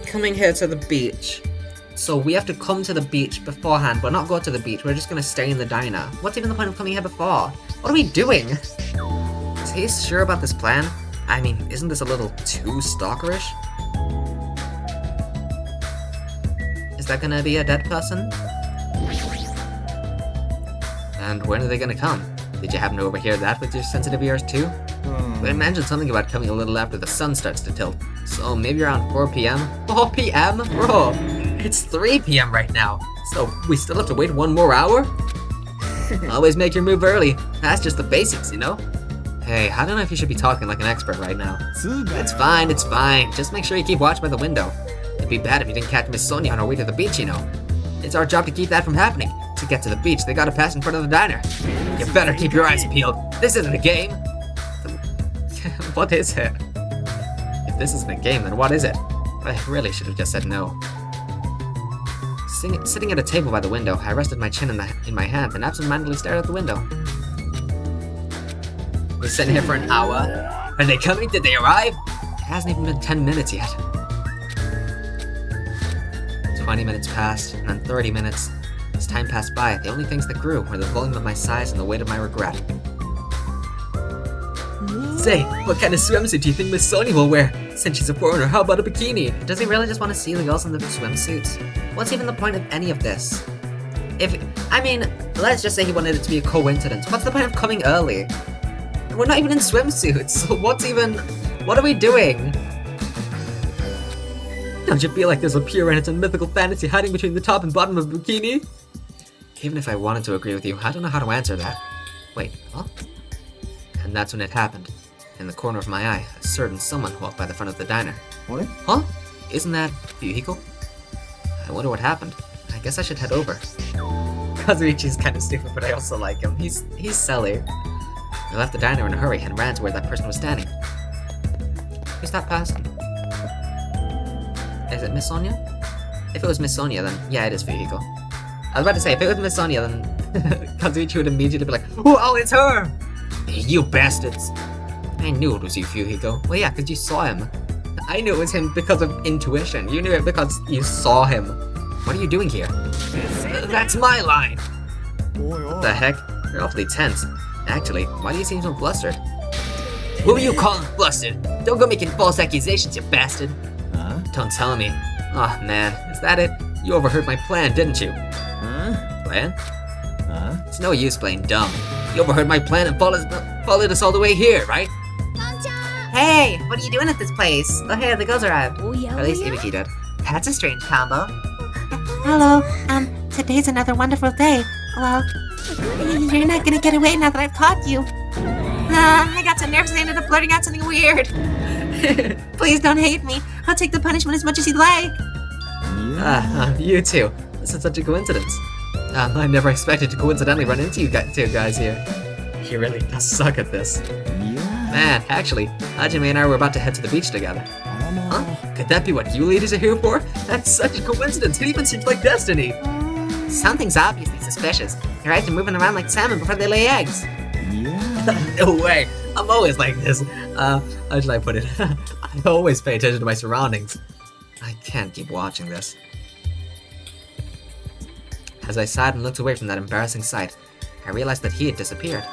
coming here to the beach. So we have to come to the beach beforehand, but not go to the beach. We're just gonna stay in the diner. What's even the point of coming here before? What are we doing? Is he sure about this plan? I mean, isn't this a little too stalkerish? Is that gonna be a dead person? And when are they gonna come? Did you happen to overhear that with your sensitive ears too? I mentioned something about coming a little after the sun starts to tilt. So maybe around 4 p.m.? 4 p.m.? Bro, it's 3 p.m. right now. So we still have to wait 1 more hour? Always make your move early. That's just the basics, you know? Hey, I don't know if you should be talking like an expert right now. It's fine. Just make sure you keep watch by the window. It'd be bad if you didn't catch Miss Sonia on her way to the beach, you know. It's our job to keep that from happening. To get to the beach, they gotta pass in front of the diner. You better keep your eyes peeled. This isn't a game. What is it? If this isn't a game, then what is it? I really should have just said no. Sitting at a table by the window, I rested my chin in my hand and absentmindedly stared out the window. We're sitting here for an hour. Are they coming? Did they arrive? It hasn't even been 10 minutes yet. 20 minutes passed, and then 30 minutes. As time passed by, the only things that grew were the volume of my sighs and the weight of my regret. Say, what kind of swimsuit do you think Miss Sonia will wear? Since she's a foreigner, how about a bikini? Does he really just want to see the girls in the swimsuits? What's even the point of any of this? I mean, let's just say he wanted it to be a coincidence. What's the point of coming early? We're not even in swimsuits, so what are we doing? Don't you feel like there's a pure innocent mythical fantasy hiding between the top and bottom of a bikini? Even if I wanted to agree with you, I don't know how to answer that. Wait, what? And that's when it happened. In the corner of my eye, a certain someone walked by the front of the diner. What? Huh? Isn't that Yuhiko? I wonder what happened. I guess I should head over. Kazuichi's kind of stupid, but I also like him. He's silly. I left the diner in a hurry and ran to where that person was standing. Who's that person? Is it Miss Sonia? If it was Miss Sonia, then yeah, it is Yuhiko. I was about to say, if it was Miss Sonia, then Kazuichi would immediately be like, oh, it's her! You bastards! I knew it was you, Yuhiko. Well, yeah, because you saw him. I knew it was him because of intuition. You knew it because you saw him. What are you doing here? That's my line! What the heck? You're awfully tense. Actually, why do you seem so flustered? Who are you calling flustered? Don't go making false accusations, you bastard. Don't tell me. Oh man, is that it? You overheard my plan, didn't you? Plan? It's no use playing dumb. You overheard my plan and followed us all the way here, right? Hey, what are you doing at this place? Oh hey, the girls arrived. Oh Or yeah, at least Ibiki did. That's a strange combo. Hello, today's another wonderful day. Well, you're not gonna get away now that I've caught you. I got so nervous I ended up blurting out something weird. Please don't hate me. I'll take the punishment as much as you'd like. You too. This is such a coincidence. I never expected to coincidentally run into you two guys here. He really does suck at this. Man, actually, Hajime and I were about to head to the beach together. Huh? Could that be what you ladies are here for? That's such a coincidence. It even seems like destiny. Something's obviously suspicious. Your eyes are moving around like salmon before they lay eggs. No way. I'm always like this. How should I put it? I always pay attention to my surroundings. I can't keep watching this. As I sighed and looked away from that embarrassing sight, I realized that he had disappeared.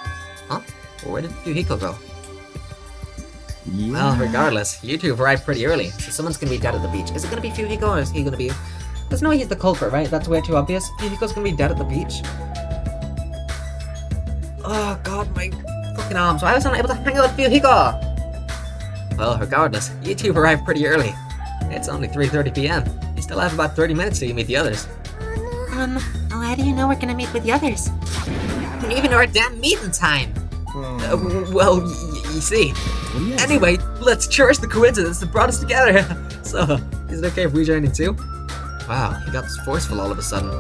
Huh? Where did Yuhiko go? Well, regardless, you two have arrived pretty early, so someone's gonna be dead at the beach. Is it gonna be Yuhiko or is he gonna be... There's no way he's the culprit, right? That's way too obvious. Yuhiko's gonna be dead at the beach. Oh god, my fucking arms. Why was I not able to hang out with Yuhiko? Well, regardless, you two have arrived pretty early. It's only 3:30 p.m. You still have about 30 minutes till you meet the others. How do you know we're gonna meet with the others? We don't even know our damn meeting time. Well, you see. Anyway, let's cherish the coincidence that brought us together. So, is it okay if we join in too? Wow, he got forceful all of a sudden.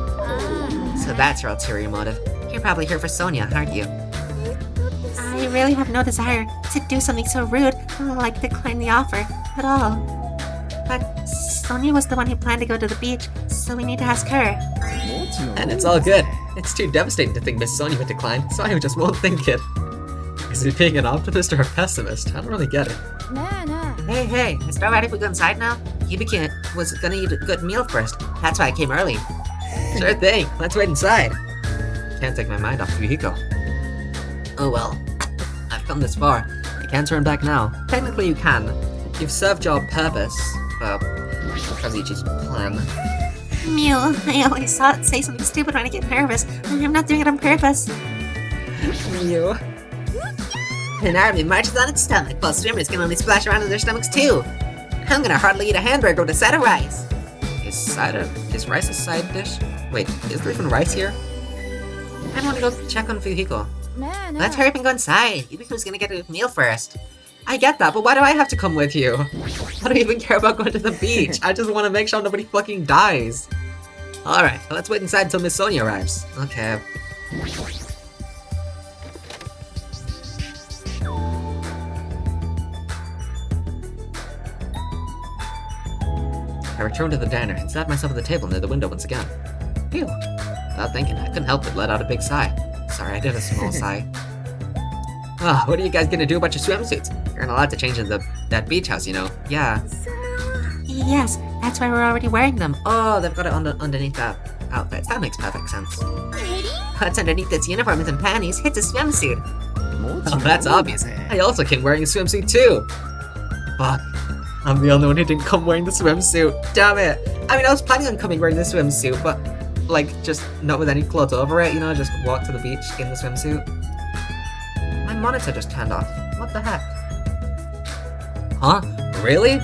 So that's your ulterior motive. You're probably here for Sonia, aren't you? I really have no desire to do something so rude, like decline the offer, at all. But Sonia was the one who planned to go to the beach, so we need to ask her. And it's all good. It's too devastating to think Miss Sonia would decline, so I just won't think it. Is he being an optimist or a pessimist? I don't really get it. Hey, is it alright if we go inside now? Ibiki was gonna eat a good meal first. That's why I came early. Sure thing. Let's wait inside. Can't take my mind off Yuhiko. Oh well. I've come this far. I can't turn back now. Technically you can. You've served your purpose for Kazuchi's plan. Mew, I always say something stupid when I get nervous. I'm not doing it on purpose. You. An army marches on its stomach, while swimmers can only splash around in their stomachs too. I'm gonna hardly eat a hamburger with a side of rice. Is rice a side dish? Wait, is there even rice here? I want to go check on Yuhiko. Let's hurry up and go inside. Ibiko's gonna get a meal first. I get that, but why do I have to come with you? I don't even care about going to the beach. I just want to make sure nobody fucking dies. Alright, let's wait inside until Miss Sonia arrives. Okay. I returned to the diner and sat myself at the table near the window once again. Phew. Without thinking, I couldn't help but let out a big sigh. Sorry, I did a small sigh. Oh, what are you guys gonna do about your swimsuits? You're not allowed to change in that beach house, you know. Yeah. Yes, that's why we're already wearing them. Oh, they've got it underneath that outfit. That makes perfect sense. What's underneath its uniforms and panties hits a swimsuit. Oh, that's obvious. I also came wearing a swimsuit too. Fuck. I'm the only one who didn't come wearing the swimsuit. Damn it. I mean, I was planning on coming wearing the swimsuit, but like just not with any clothes over it, you know, just walk to the beach in the swimsuit. My monitor just turned off. What the heck? Huh? Really?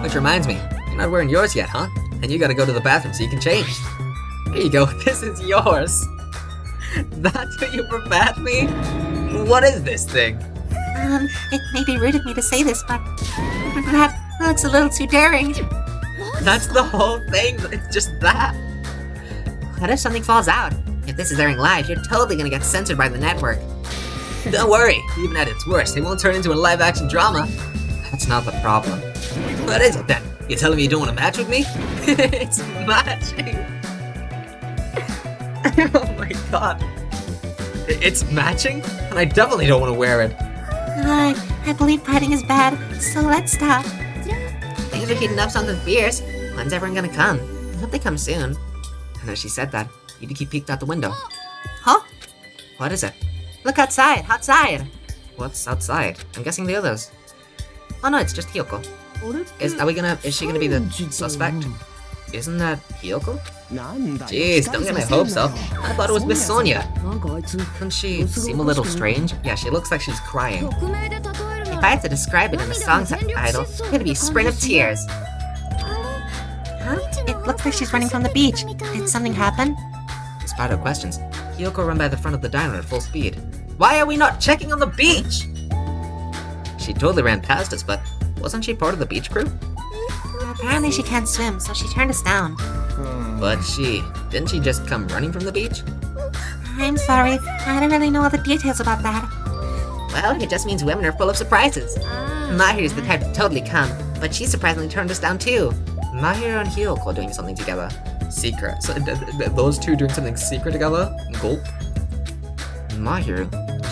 Which reminds me, you're not wearing yours yet, huh? And you gotta go to the bathroom so you can change. Here you go, this is yours. That's what you prepared me? What is this thing? It may be rude of me to say this, but that looks a little too daring. That's the whole thing, it's just that. What if something falls out? If this is airing live, you're totally gonna get censored by the network. Don't worry, even at its worst, it won't turn into a live-action drama. That's not the problem. What is it then? You telling me you don't want to match with me? It's matching. Oh my god. It's matching? And I definitely don't want to wear it. I believe fighting is bad, so let's stop. Things are heating up, something fierce. When's everyone gonna come? I hope they come soon. And as she said that, Ibiki peeked out the window. Huh? What is it? Look outside, outside! What's outside? I'm guessing the others. Oh no, it's just Hyoko. Is she gonna be the suspect? Isn't that Hyoko? Jeez, don't get my hopes up. I thought it was Miss Sonia. Doesn't she seem a little strange? Yeah, she looks like she's crying. If I had to describe it in a song title, it'd be Spring of Tears. Huh? It looks like she's running from the beach. Did something happen? Despite our questions, Hyoko ran by the front of the diner at full speed. Why are we not checking on the beach? She totally ran past us, but wasn't she part of the beach crew? Apparently she can't swim, so she turned us down. But didn't she just come running from the beach? I'm sorry, I don't really know all the details about that. Well, it just means women are full of surprises. Mahiru's the type to totally come, but she surprisingly turned us down too. Mahiru and Hyoko doing something together. Secret. So those two doing something secret together? Gulp. Mahiru,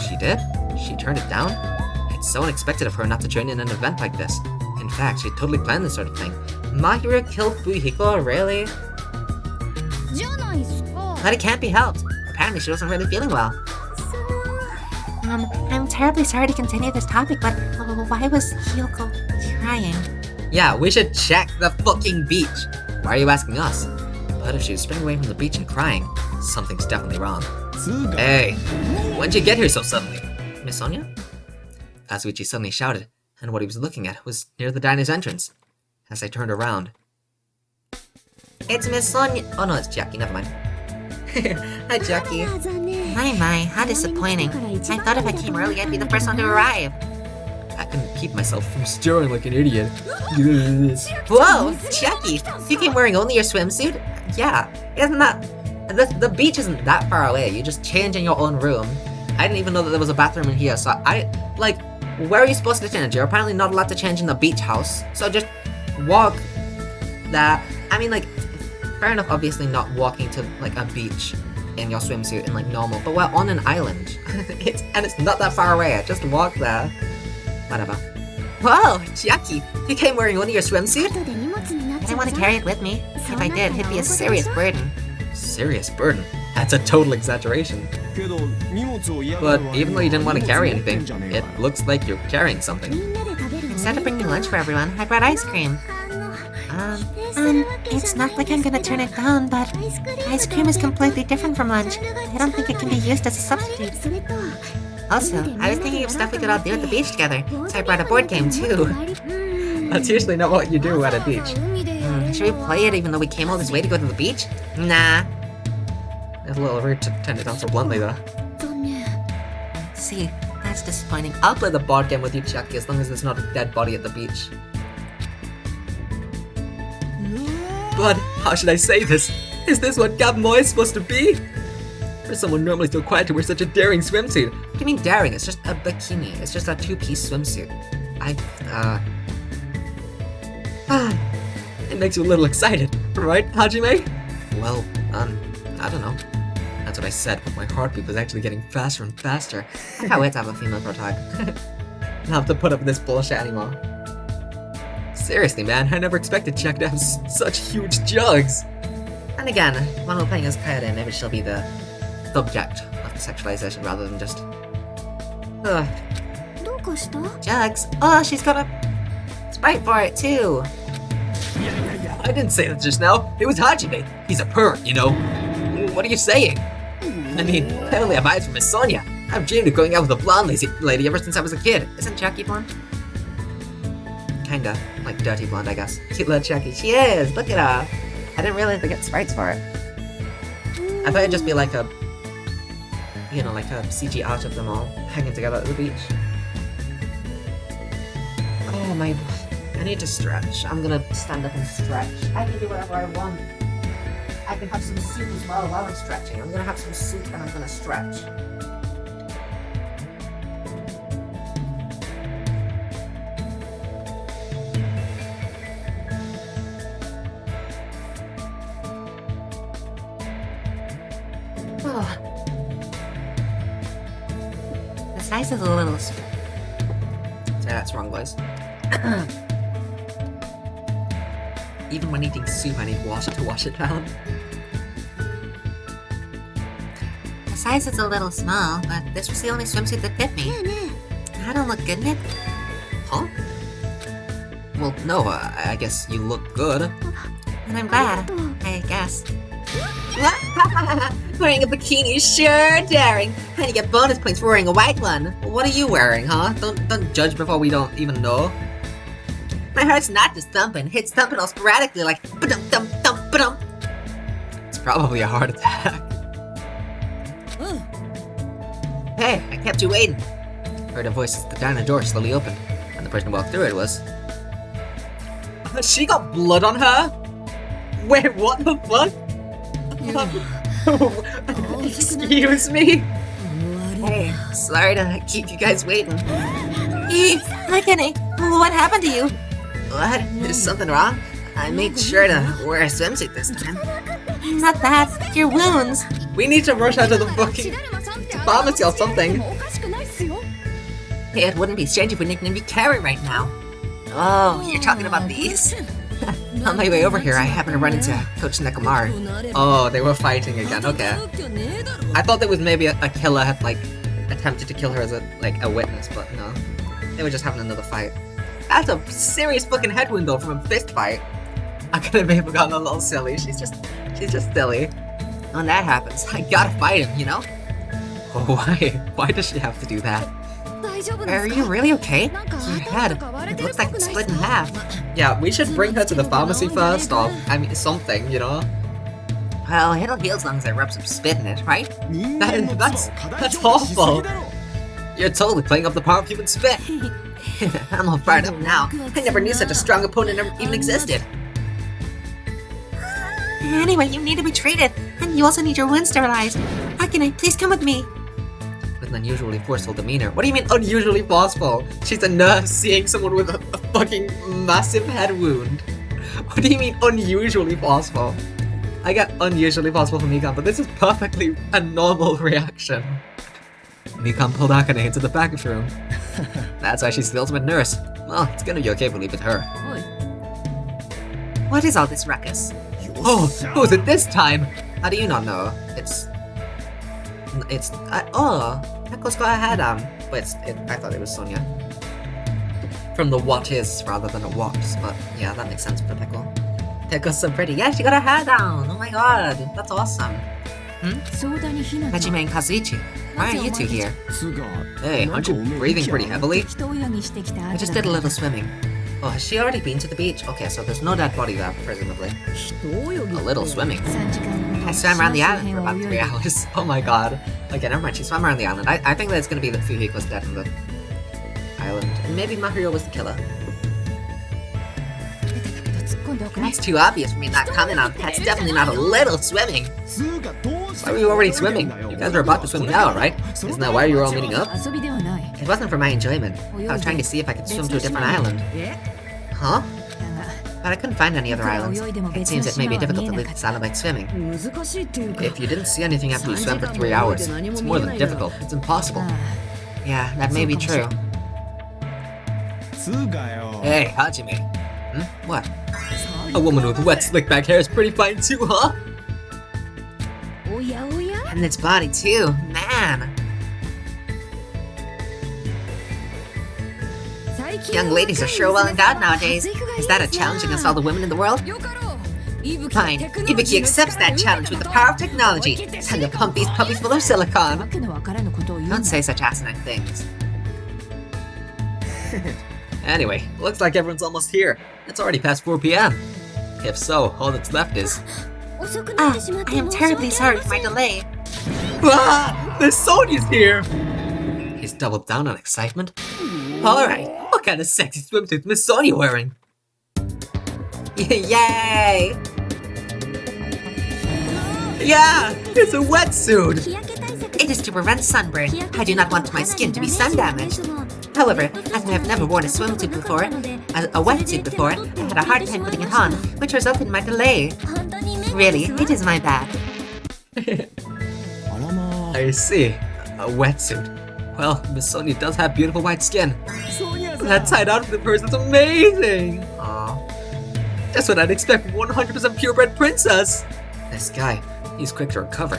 she did? She turned it down? It's so unexpected of her not to join in an event like this. In fact, she totally planned this sort of thing. Mahiru killed Buhiko, really? But it can't be helped. Apparently she wasn't really feeling well. I'm terribly sorry to continue this topic, but why was Hyoko crying? Yeah, we should check the fucking beach. Why are you asking us? But if she was sprinting away from the beach and crying, something's definitely wrong. Hey, when'd you get here so suddenly? Miss Sonia? Kazuichi suddenly shouted, and what he was looking at was near the diner's entrance. As I turned around... It's Miss Sonia! Oh no, it's Jackie, never mind. Hi, Jackie. My, how disappointing. I thought if I came early, I'd be the first one to arrive. I couldn't keep myself from staring like an idiot. Whoa, Jackie! You came wearing only your swimsuit? Yeah, isn't that... The beach isn't that far away, you just change in your own room. I didn't even know that there was a bathroom in here, so where are you supposed to change? You're apparently not allowed to change in the beach house, so just walk there. I mean, fair enough, obviously not walking to, a beach in your swimsuit and, normal, but we're on an island. It's not that far away, just walk there. Whatever. Whoa, Jackie! You came wearing only your swimsuit? I didn't want to carry it with me. If I did, it'd be a serious burden. Serious burden? That's a total exaggeration. But even though you didn't want to carry anything, it looks like you're carrying something. Instead of bringing lunch for everyone, I brought ice cream. It's not like I'm gonna turn it down, but ice cream is completely different from lunch. I don't think it can be used as a substitute. Also, I was thinking of stuff we could all do at the beach together, so I brought a board game too. That's usually not what you do at a beach. Should we play it even though we came all this way to go to the beach? Nah. It's a little rude to turn it down so bluntly, though. See, that's disappointing. I'll play the board game with you, Chucky, as long as there's not a dead body at the beach. But, how should I say this? Is this what Gabmoy is supposed to be? For someone normally so quiet to wear such a daring swimsuit. What do you mean daring? It's just a bikini. It's just a two-piece swimsuit. It makes you a little excited, right, Hajime? Well, I don't know. That's what I said, but my heartbeat was actually getting faster and faster. I can't wait to have a female protagonist. I don't have to put up with this bullshit anymore. Seriously, man, I never expected Chuck to have such huge jugs. And again, when we're playing as Kaede, maybe she'll be the subject of the sexualization rather than just... Jugs. Oh, she's got a Sprite for it too. I didn't say that just now. It was Hajime. He's a pervert, you know. What are you saying? I mean, I only have eyes for Miss Sonia. I've dreamed of going out with a blonde lady ever since I was a kid. Isn't Jackie blonde? Kinda. Like dirty blonde, I guess. Cute little Jackie. She is! Look at her! I didn't realize they get sprites for it. I thought it'd just be like a... You know, like a CG art of them all hanging together at the beach. Oh my... I need to stretch. I'm gonna stand up and stretch. I can do whatever I want. I can have some soup as well while I'm stretching. I'm gonna have some soup and I'm gonna stretch. Oh. The size is a little... Say that's wrong, boys. Even when eating soup, I need water to wash it down. The size is a little small, but this was the only swimsuit that fit me. I don't look good in it. Huh? Well, no, I guess you look good. And I'm glad, I guess. Wearing a bikini, sure daring. And you get bonus points for wearing a white one. What are you wearing, huh? Don't judge before we don't even know. My heart's not just thumping, it's thumping all sporadically like ba-dum dum dum ba-dum. It's probably a heart attack. Hey, I kept you waiting. Heard a voice as the diner door slowly opened, and the person who walked through it was... She got blood on her? Wait, what the fuck? Excuse me? Hey, sorry to keep you guys waiting. Akane, what happened to you? What? Is something wrong? I made sure to wear a swimsuit this time. Not that, your wounds. We need to rush out to the fucking pharmacy or something. Hey, it wouldn't be strange if we nicknamed you Carrie right now. Oh, you're talking about these? On my way over here, I happened to run into Coach Nekomaru. Oh, they were fighting again, okay. I thought there was maybe a killer had, like, attempted to kill her as a witness, but no. They were just having another fight. That's a serious fucking head wound though from a fist fight. I could have maybe gotten a little silly. She's just silly. When that happens, I gotta fight him, you know? Why? Why does she have to do that? Are you really okay? Your head, it looks like it's split in half. Yeah, we should bring her to the pharmacy first, or, I mean, something, you know? Well, it'll heal as long as I rub some spit in it, right? That's awful! You're totally playing up the power of human spit. I'm all fired up now. I never knew such a strong opponent even existed. Anyway, you need to be treated, and you also need your wounds sterilized. Akane, please come with me. With an unusually forceful demeanor. What do you mean unusually forceful? She's a nurse seeing someone with a fucking massive head wound. What do you mean unusually forceful? I get unusually forceful from Mikan, but this is perfectly a normal reaction. Mikan pulled Akane into the package room. That's why she's the ultimate nurse. Well, it's gonna be okay if we leave with her. What is all this ruckus? Oh, who's it this time? How do you not know? It's Neko's got a head on. But I thought it was Sonia. From the what is rather than a what, but yeah, that makes sense for Neko. Neko's so pretty. Yeah, she got her hair down. Oh my god, that's awesome. Hajime and Kazuichi, Why are you two here? Hey, aren't you breathing pretty heavily? I just did a little swimming. Oh, has she already been to the beach? Okay, so there's no dead body there, presumably. A little swimming. I swam around the island for about 3 hours. Oh my god. Okay, never mind, she swam around the island. I think that it's gonna be that Fuyuhiko's dead on the island. And maybe Mahiro was the killer. That's too obvious for me not comment on. That's definitely not a little swimming. Why were you already swimming? You guys are about to swim now, right? Isn't that why you were all meeting up? It wasn't for my enjoyment. I was trying to see if I could swim to a different island. Huh? But I couldn't find any other islands. It seems it may be difficult to leave this island by swimming. If you didn't see anything after you swam for 3 hours, it's more than difficult. It's impossible. Yeah, that may be true. Hey, Hajime. What? A woman with wet slick back hair is pretty fine too, huh? And its body too, man. Young ladies are sure well endowed nowadays. Is that a challenge against all the women in the world? Fine, Ibuki accepts that challenge with the power of technology. Time to pump these puppies full of silicon. Don't say such asinine things. Anyway, looks like everyone's almost here. It's already past 4 p.m. If so, all that's left is... I am terribly sorry for my delay. Ah! Miss Sonia's here! He's doubled down on excitement. Alright, what kind of sexy swimsuit is Miss Sonia wearing? Yay! Yeah! It's a wetsuit! It is to prevent sunburn. I do not want my skin to be sun damaged. However, as I have never worn a swimsuit before, a wetsuit before, I had a hard time putting it on, which resulted in my delay. Really, it is my bad. I see. A wetsuit. Well, Miss Sonia does have beautiful white skin. That tied outfit of hers is amazing! Aw, That's what I'd expect from 100% purebred princess! this guy, he's quick to recover.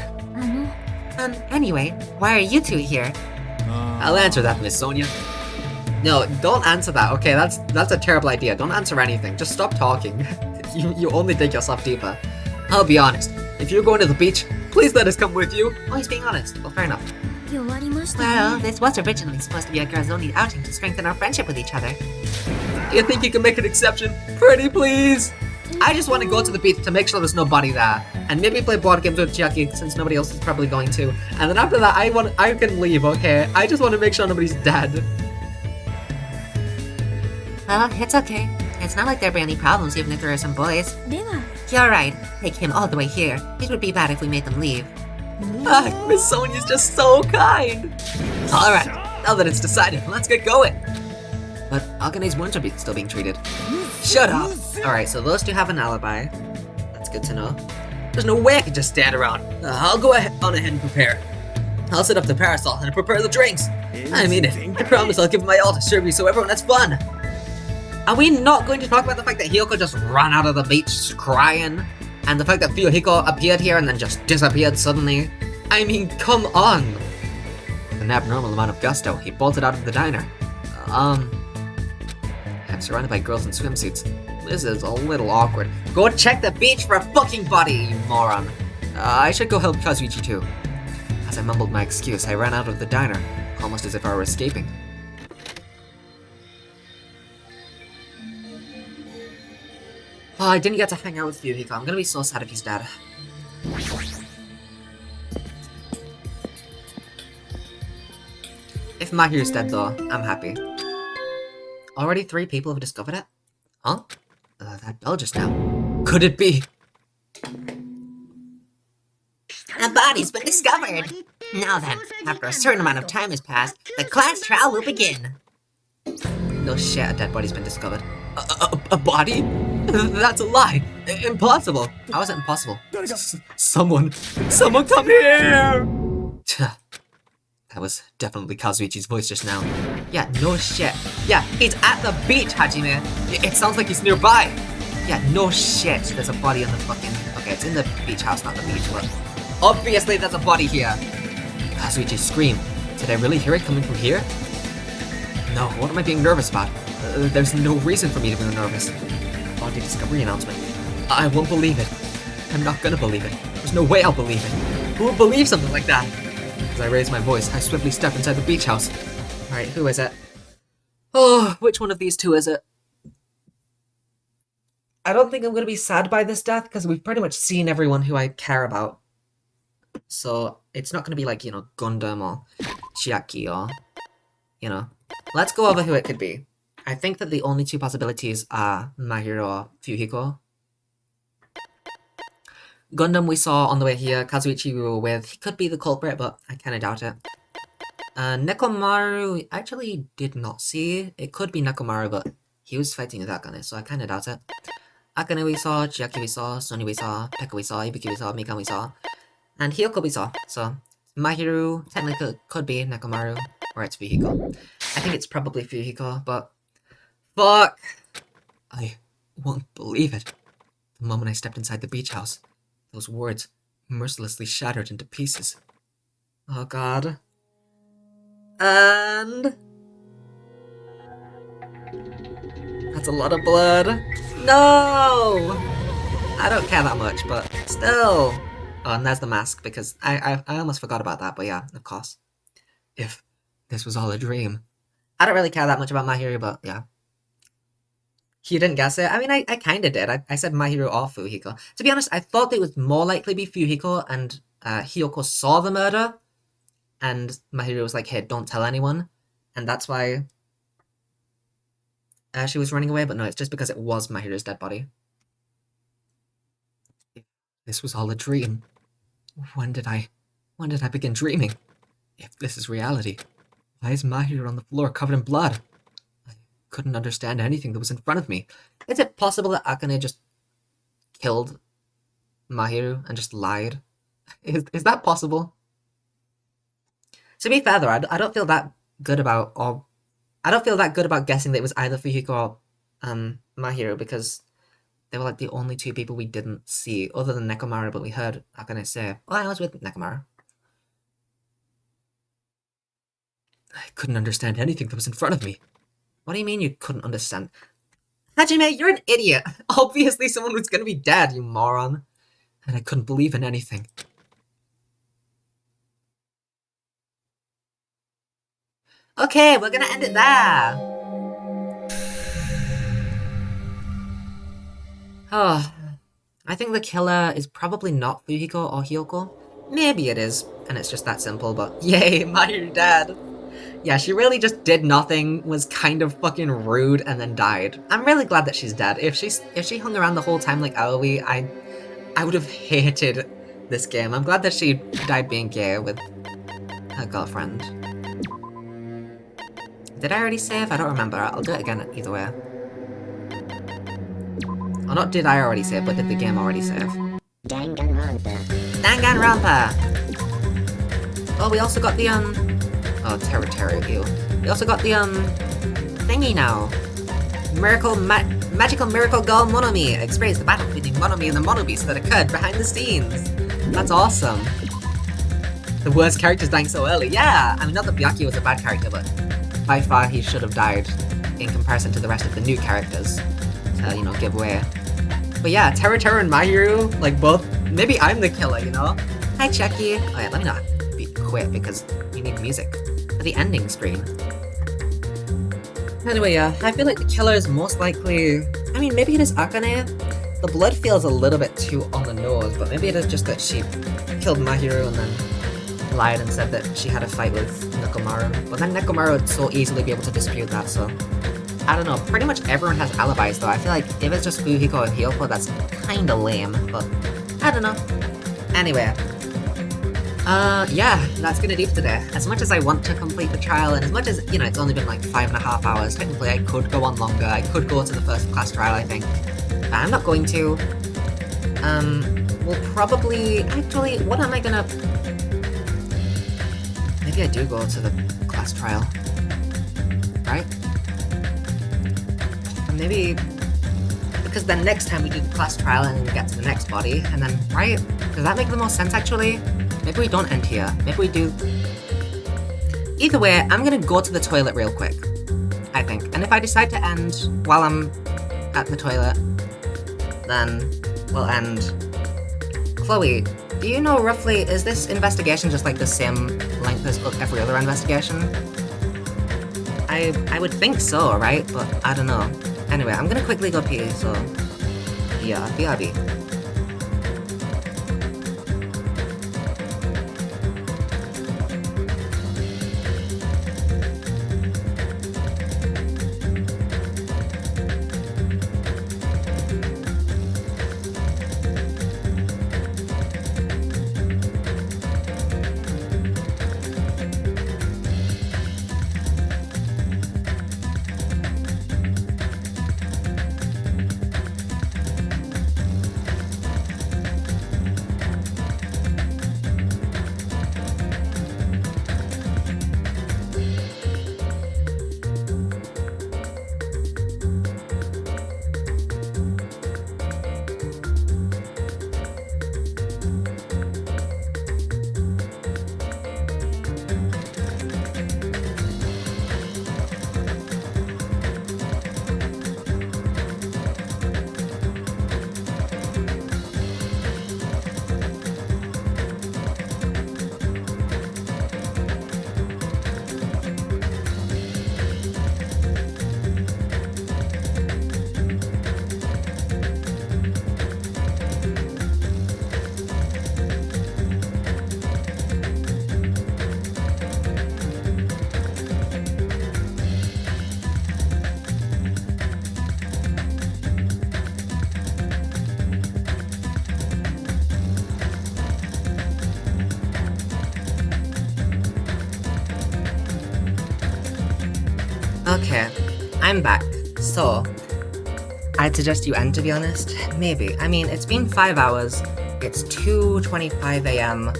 Anyway, why are you two here? I'll answer that, Miss Sonia. No, don't answer that. Okay, that's a terrible idea. Don't answer anything. Just stop talking. you only dig yourself deeper. I'll be honest. If you're going to the beach, please let us come with you. Oh, he's being honest. Well, fair enough. Well, this was originally supposed to be a girls-only outing to strengthen our friendship with each other. You think you can make an exception? Pretty please. I just want to go to the beach to make sure there's nobody there, and maybe play board games with Jackie since nobody else is probably going to. And then after that, I can leave. Okay? I just want to make sure nobody's dead. Well, it's okay. It's not like there'll be any problems even if there are some boys. You're right. Take him all the way here. It would be bad if we made them leave. Ah, Miss Sonia's just so kind. Alright, now that it's decided, let's get going. But Akane's wounds are still being treated. Shut up. Alright, so those two have an alibi. That's good to know. There's no way I can just stand around. I'll go on ahead and prepare. I'll set up the parasol and prepare the drinks. I mean it. I promise I'll give my all to serve you so everyone has fun. Are we not going to talk about the fact that Hiyoko just ran out of the beach crying? And the fact that Fuyuhiko appeared here and then just disappeared suddenly? I mean, come on! With an abnormal amount of gusto, he bolted out of the diner. I'm surrounded by girls in swimsuits. This is a little awkward. Go check the beach for a fucking body, you moron! I should go help Kazuichi too. As I mumbled my excuse, I ran out of the diner, almost as if I were escaping. Oh, I didn't get to hang out with Fuyuhiko. I'm gonna be so sad if he's dead. If Mahiru's dead though, I'm happy. Already 3 people have discovered it? Huh? That bell just now. Could it be? A body's been discovered. Now then, after a certain amount of time has passed, the class trial will begin. No shit, a dead body's been discovered. A body? That's a lie. Impossible. How is it impossible? Someone come here! That was definitely Kazuichi's voice just now. Yeah, no shit. Yeah, he's at the beach, Hajime. It sounds like he's nearby. Yeah, no shit. There's a body on the fucking... Okay, it's in the beach house, not the beach, but... Obviously there's a body here. Kazuichi's scream. Did I really hear it coming from here? No, what am I being nervous about? There's no reason for me to be nervous. Body discovery announcement. I won't believe it. I'm not gonna believe it. There's no way I'll believe it. Who would believe something like that? As I raise my voice, I swiftly step inside the beach house. Alright, who is it? Oh, which one of these two is it? I don't think I'm gonna be sad by this death, because we've pretty much seen everyone who I care about. So, it's not gonna be like, Gundam or Chiaki or, Let's go over who it could be. I think that the only 2 possibilities are Mahiru or Fuyuhiko. Gundam we saw on the way here, Kazuichi we were with. He could be the culprit, but I kinda doubt it. Nekomaru, actually did not see. It could be Nekomaru, but he was fighting with Akane, so I kinda doubt it. Akane we saw, Chiaki we saw, Sony we saw, Pekka we saw, Ibuki we saw, Mikan we saw, and Hiyoko we saw. So, Mahiru technically could be Nekomaru, or it's Fuyuhiko. I think it's probably Fuyuhiko, but... Fuck! I won't believe it. The moment I stepped inside the beach house, those words mercilessly shattered into pieces. Oh god. And... That's a lot of blood. No! I don't care that much, but still. Oh, and there's the mask, because I almost forgot about that, but yeah, of course. If this was all a dream. I don't really care that much about Mahiru, but yeah. You didn't guess it? I mean, I kinda did. I said Mahiru or Fuyuhiko. To be honest, I thought it would more likely be Fuyuhiko, and Hiyoko saw the murder, and Mahiru was like, hey, don't tell anyone. And that's why she was running away, but no, it's just because it was Mahiru's dead body. If this was all a dream, when did I begin dreaming? If this is reality, why is Mahiru on the floor covered in blood? I couldn't understand anything that was in front of me. Is it possible that Akane just killed Mahiru and just lied? Is that possible? To be fair though, I don't feel that good about, guessing that it was either Fuyuhiko or Mahiru, because they were like the only 2 people we didn't see, other than Nekomaru, but we heard Akane say, oh, I was with Nekomaru. I couldn't understand anything that was in front of me. What do you mean you couldn't understand? Hajime, you're an idiot! Obviously someone was gonna be dead, you moron. And I couldn't believe in anything. Okay, we're gonna end it there! Oh, I think the killer is probably not Fuhiko or Hyoko. Maybe it is, and it's just that simple, but yay, Mahiru dead! Yeah, she really just did nothing, was kind of fucking rude, and then died. I'm really glad that she's dead. If she hung around the whole time like Aoi, I would have hated this game. I'm glad that she died being gay with her girlfriend. Did I already save? I don't remember. I'll do it again either way. Or not did I already save, but did the game already save? Danganronpa. Danganronpa! Oh, we also got the, oh, Terror, ew. We also got the, thingy now. Magical Miracle Girl Monomi experience the battle between Monomi and the Monobeast that occurred behind the scenes. That's awesome. The worst character's dying so early. Yeah! I mean, not that Byakuya was a bad character, but by far he should have died in comparison to the rest of the new characters. To, you know, give way. But yeah, Terror and Mahiru, like both, maybe I'm the killer, you know? Hi, Chucky. Oh yeah, let me not be quick because we need music for the ending screen. Anyway, yeah, I feel like the killer is most likely, I mean, maybe it is Akane. The blood feels a little bit too on the nose, but maybe it is just that she killed Mahiru and then lied and said that she had a fight with Nekomaru. But then Nekomaru would so easily be able to dispute that, so I don't know, pretty much everyone has alibis though. I feel like if it's just Fuhiko and Hyoko, that's kinda lame, but I don't know. Anyway. Yeah, that's gonna do for today. As much as I want to complete the trial, and as much as, you know, it's only been like 5.5 hours, technically I could go on longer, I could go to the first class trial, I think. But I'm not going to. We'll probably, actually, what am I gonna... Maybe I do go to the class trial. Right? Maybe, because then next time we do the class trial and then we get to the next body, and then, right? Does that make the most sense, actually? Maybe we don't end here. Maybe we do. Either way, I'm gonna go to the toilet real quick, I think. And if I decide to end while I'm at the toilet, then we'll end. Chloe, do you know roughly, is this investigation just like the same length as every other investigation? I would think so, right? But I don't know. Anyway, I'm gonna quickly go pee, so yeah, BRB. Okay, I'm back. So, I'd suggest you end, to be honest. Maybe. I mean, it's been 5 hours. It's 2:25 a.m.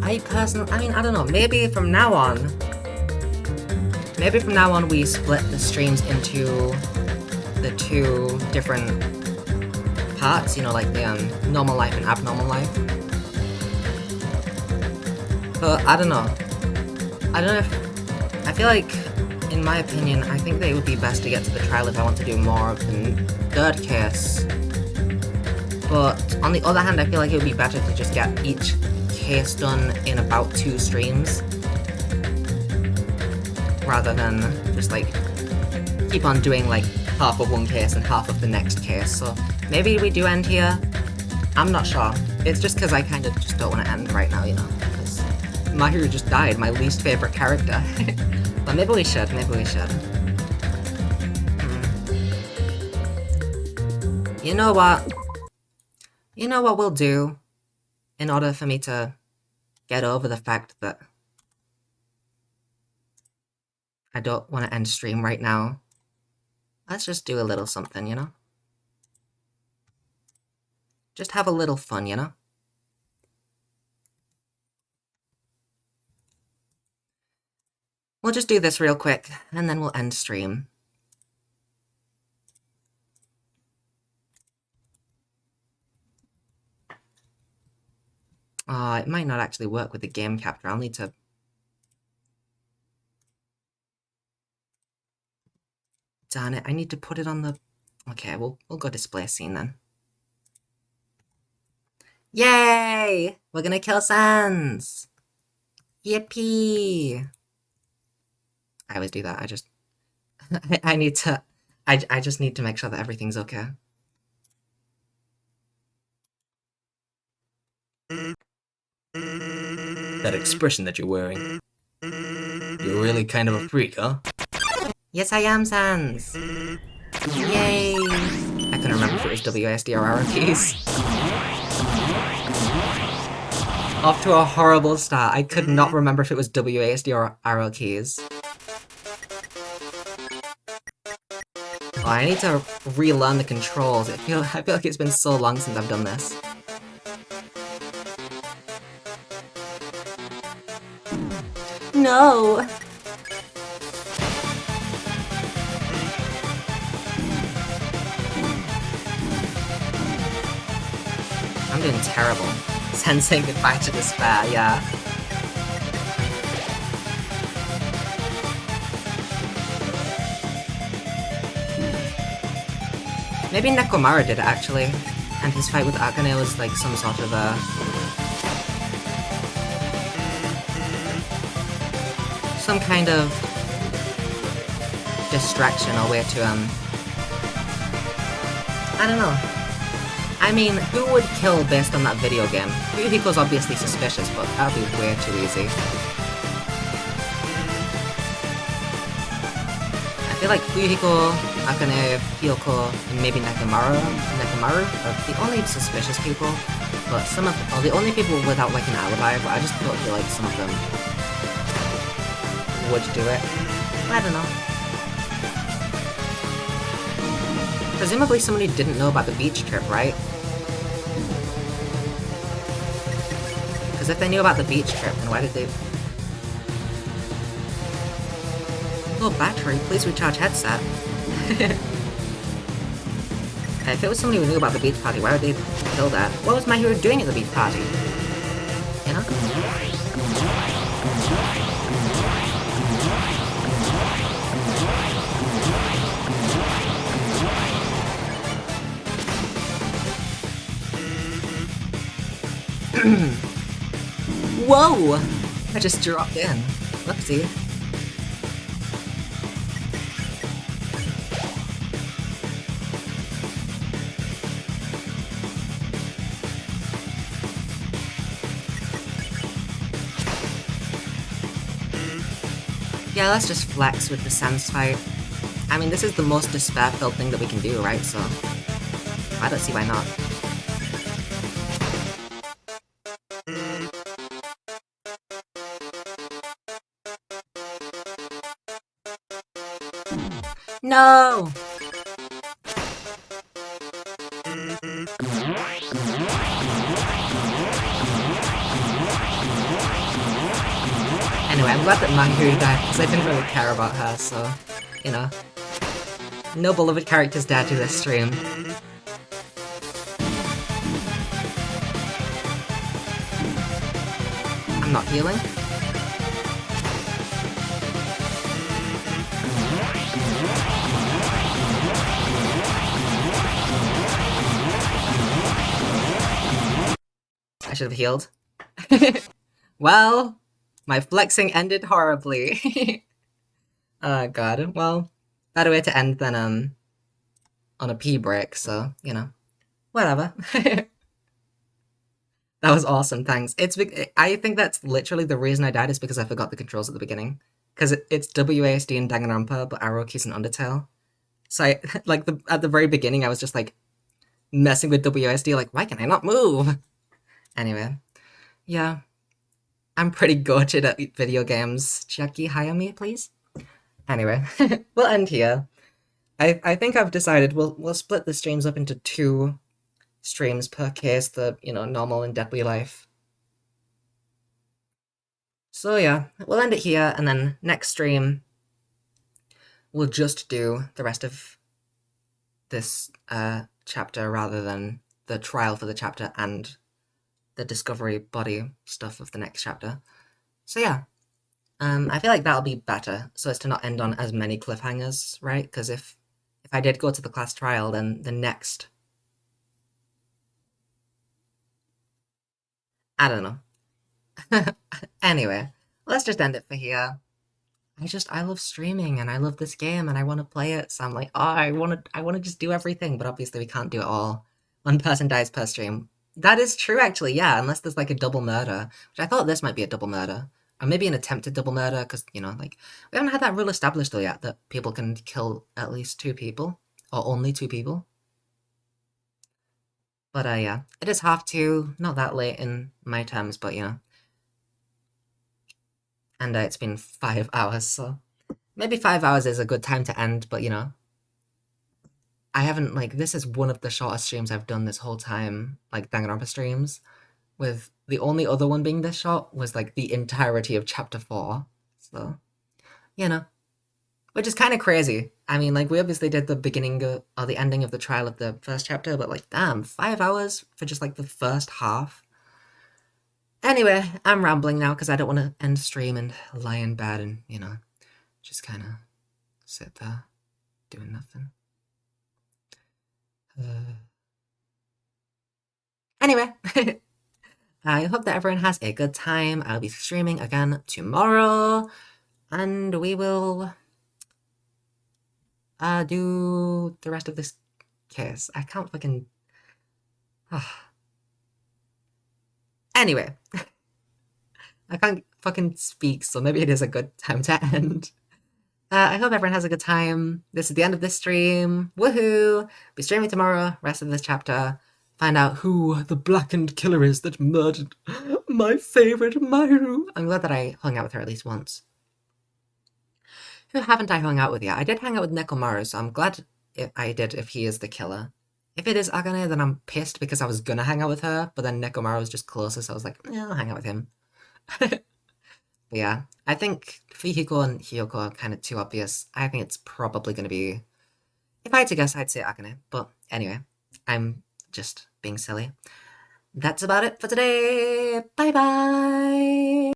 I don't know. Maybe from now on we split the streams into the two different parts, you know, like the normal life and abnormal life. But I don't know if I feel like in my opinion, I think that it would be best to get to the trial if I want to do more of the third case. But on the other hand, I feel like it would be better to just get each case done in about 2 streams. Rather than just like keep on doing like half of one case and half of the next case. So maybe we do end here. I'm not sure. It's just because I kind of just don't want to end right now, you know. Because Mahiru just died, my least favorite character. But maybe we should, You know what? You know what we'll do in order for me to get over the fact that I don't want to end stream right now. Let's just do a little something, you know? Just have a little fun, you know? We'll just do this real quick, and then we'll end stream. It might not actually work with the game capture. I'll need to... Darn it, I need to put it on the... Okay, we'll go display scene then. Yay! We're gonna kill Sans! Yippee! I always do that, I just... I need to... I just need to make sure that everything's okay. That expression that you're wearing. You're really kind of a freak, huh? Yes, I am, Sans! Yay! I couldn't remember if it was WASD or arrow keys. Off to a horrible start. I could not remember if it was WASD or arrow keys. Oh, I need to relearn the controls. I feel like it's been so long since I've done this. No! I'm doing terrible. Sen saying goodbye to despair, yeah. Maybe Nekomaru did it actually, and his fight with Akane was like some sort of some kind of distraction or way to I don't know. I mean, who would kill based on that video game? Fuyuhiko's obviously suspicious, but that would be way too easy. I feel like Fuyuhiko, Akane, Kyoko, and maybe Nekomaru are the only suspicious people, but some of the only people without like an alibi, but I just don't feel like some of them would do it. I don't know. Presumably somebody didn't know about the beach trip, right? Because if they knew about the beach trip, then why did they... Low battery, please recharge headset. If it was somebody who knew about the beach party, why would they kill that? What was my hero doing at the beach party? You know? Whoa! I just dropped in. Whoopsie. Yeah, let's just flex with the Sans fight. I mean, this is the most despair-filled thing that we can do, right? So, I don't see why not. No! Anyway, I'm glad that Mahiru died, because I didn't really care about her, so, you know. No beloved characters dead to this stream. I'm not healing. should have healed. Well, my flexing ended horribly. Oh god. Well, better way to end than on a pee break, so, you know. Whatever. That was awesome, thanks. I think that's literally the reason I died is because I forgot the controls at the beginning. Because it's WASD and Danganronpa, but arrow keys and Undertale. So I, like, at the very beginning, I was just, like, messing with WASD, like, why can I not move? Anyway. Yeah. I'm pretty gutted at video games. Jackie, hire me, please? Anyway, we'll end here. I think I've decided we'll split the streams up into 2 streams per case, the, you know, normal and deadly life. So yeah, we'll end it here, and then next stream, we'll just do the rest of this chapter rather than the trial for the chapter and the discovery body stuff of the next chapter. So yeah, I feel like that'll be better, so as to not end on as many cliffhangers, right? Because if I did go to the class trial, then the next... I don't know. Anyway, let's just end it for here. I love streaming, and I love this game, and I want to play it, so I'm like, oh, I want to just do everything, but obviously we can't do it all. One person dies per stream. That is true, actually, yeah, unless there's, like, a double murder, which I thought this might be a double murder. Or maybe an attempted double murder, because, you know, like, we haven't had that rule established, though, yet, that people can kill at least 2 people, or only 2 people. But, yeah, it is 2:30, not that late in my terms, but, you know. And it's been 5 hours, so maybe 5 hours is a good time to end, but, you know. I haven't, like, this is one of the shortest streams I've done this whole time, like, Danganronpa streams, with the only other one being this short was, like, the entirety of Chapter 4, so, you know. Which is kind of crazy. I mean, like, we obviously did the beginning or the ending of the trial of the first chapter, but, like, damn, 5 hours for just, like, the first half. Anyway, I'm rambling now because I don't want to end stream and lie in bed and, you know, just kind of sit there doing nothing. Anyway, I hope that everyone has a good time. I'll be streaming again tomorrow, and we will do the rest of this case. I can't fucking... Anyway, I can't fucking speak, so maybe it is a good time to end. I hope everyone has a good time. This is the end of this stream. Woohoo! Be streaming tomorrow, rest of this chapter. Find out who the blackened killer is that murdered my favorite Mayuru. I'm glad that I hung out with her at least once. Who haven't I hung out with yet? I did hang out with Nekomaru, so I'm glad I did if he is the killer. If it is Agane, then I'm pissed because I was gonna hang out with her, but then Nekomaru was just closer, so I was like, yeah, I'll hang out with him. But yeah, I think Fihiko and Hiyoko are kind of too obvious. I think it's probably gonna be... If I had to guess, I'd say Agane. But anyway, I'm just being silly. That's about it for today. Bye-bye!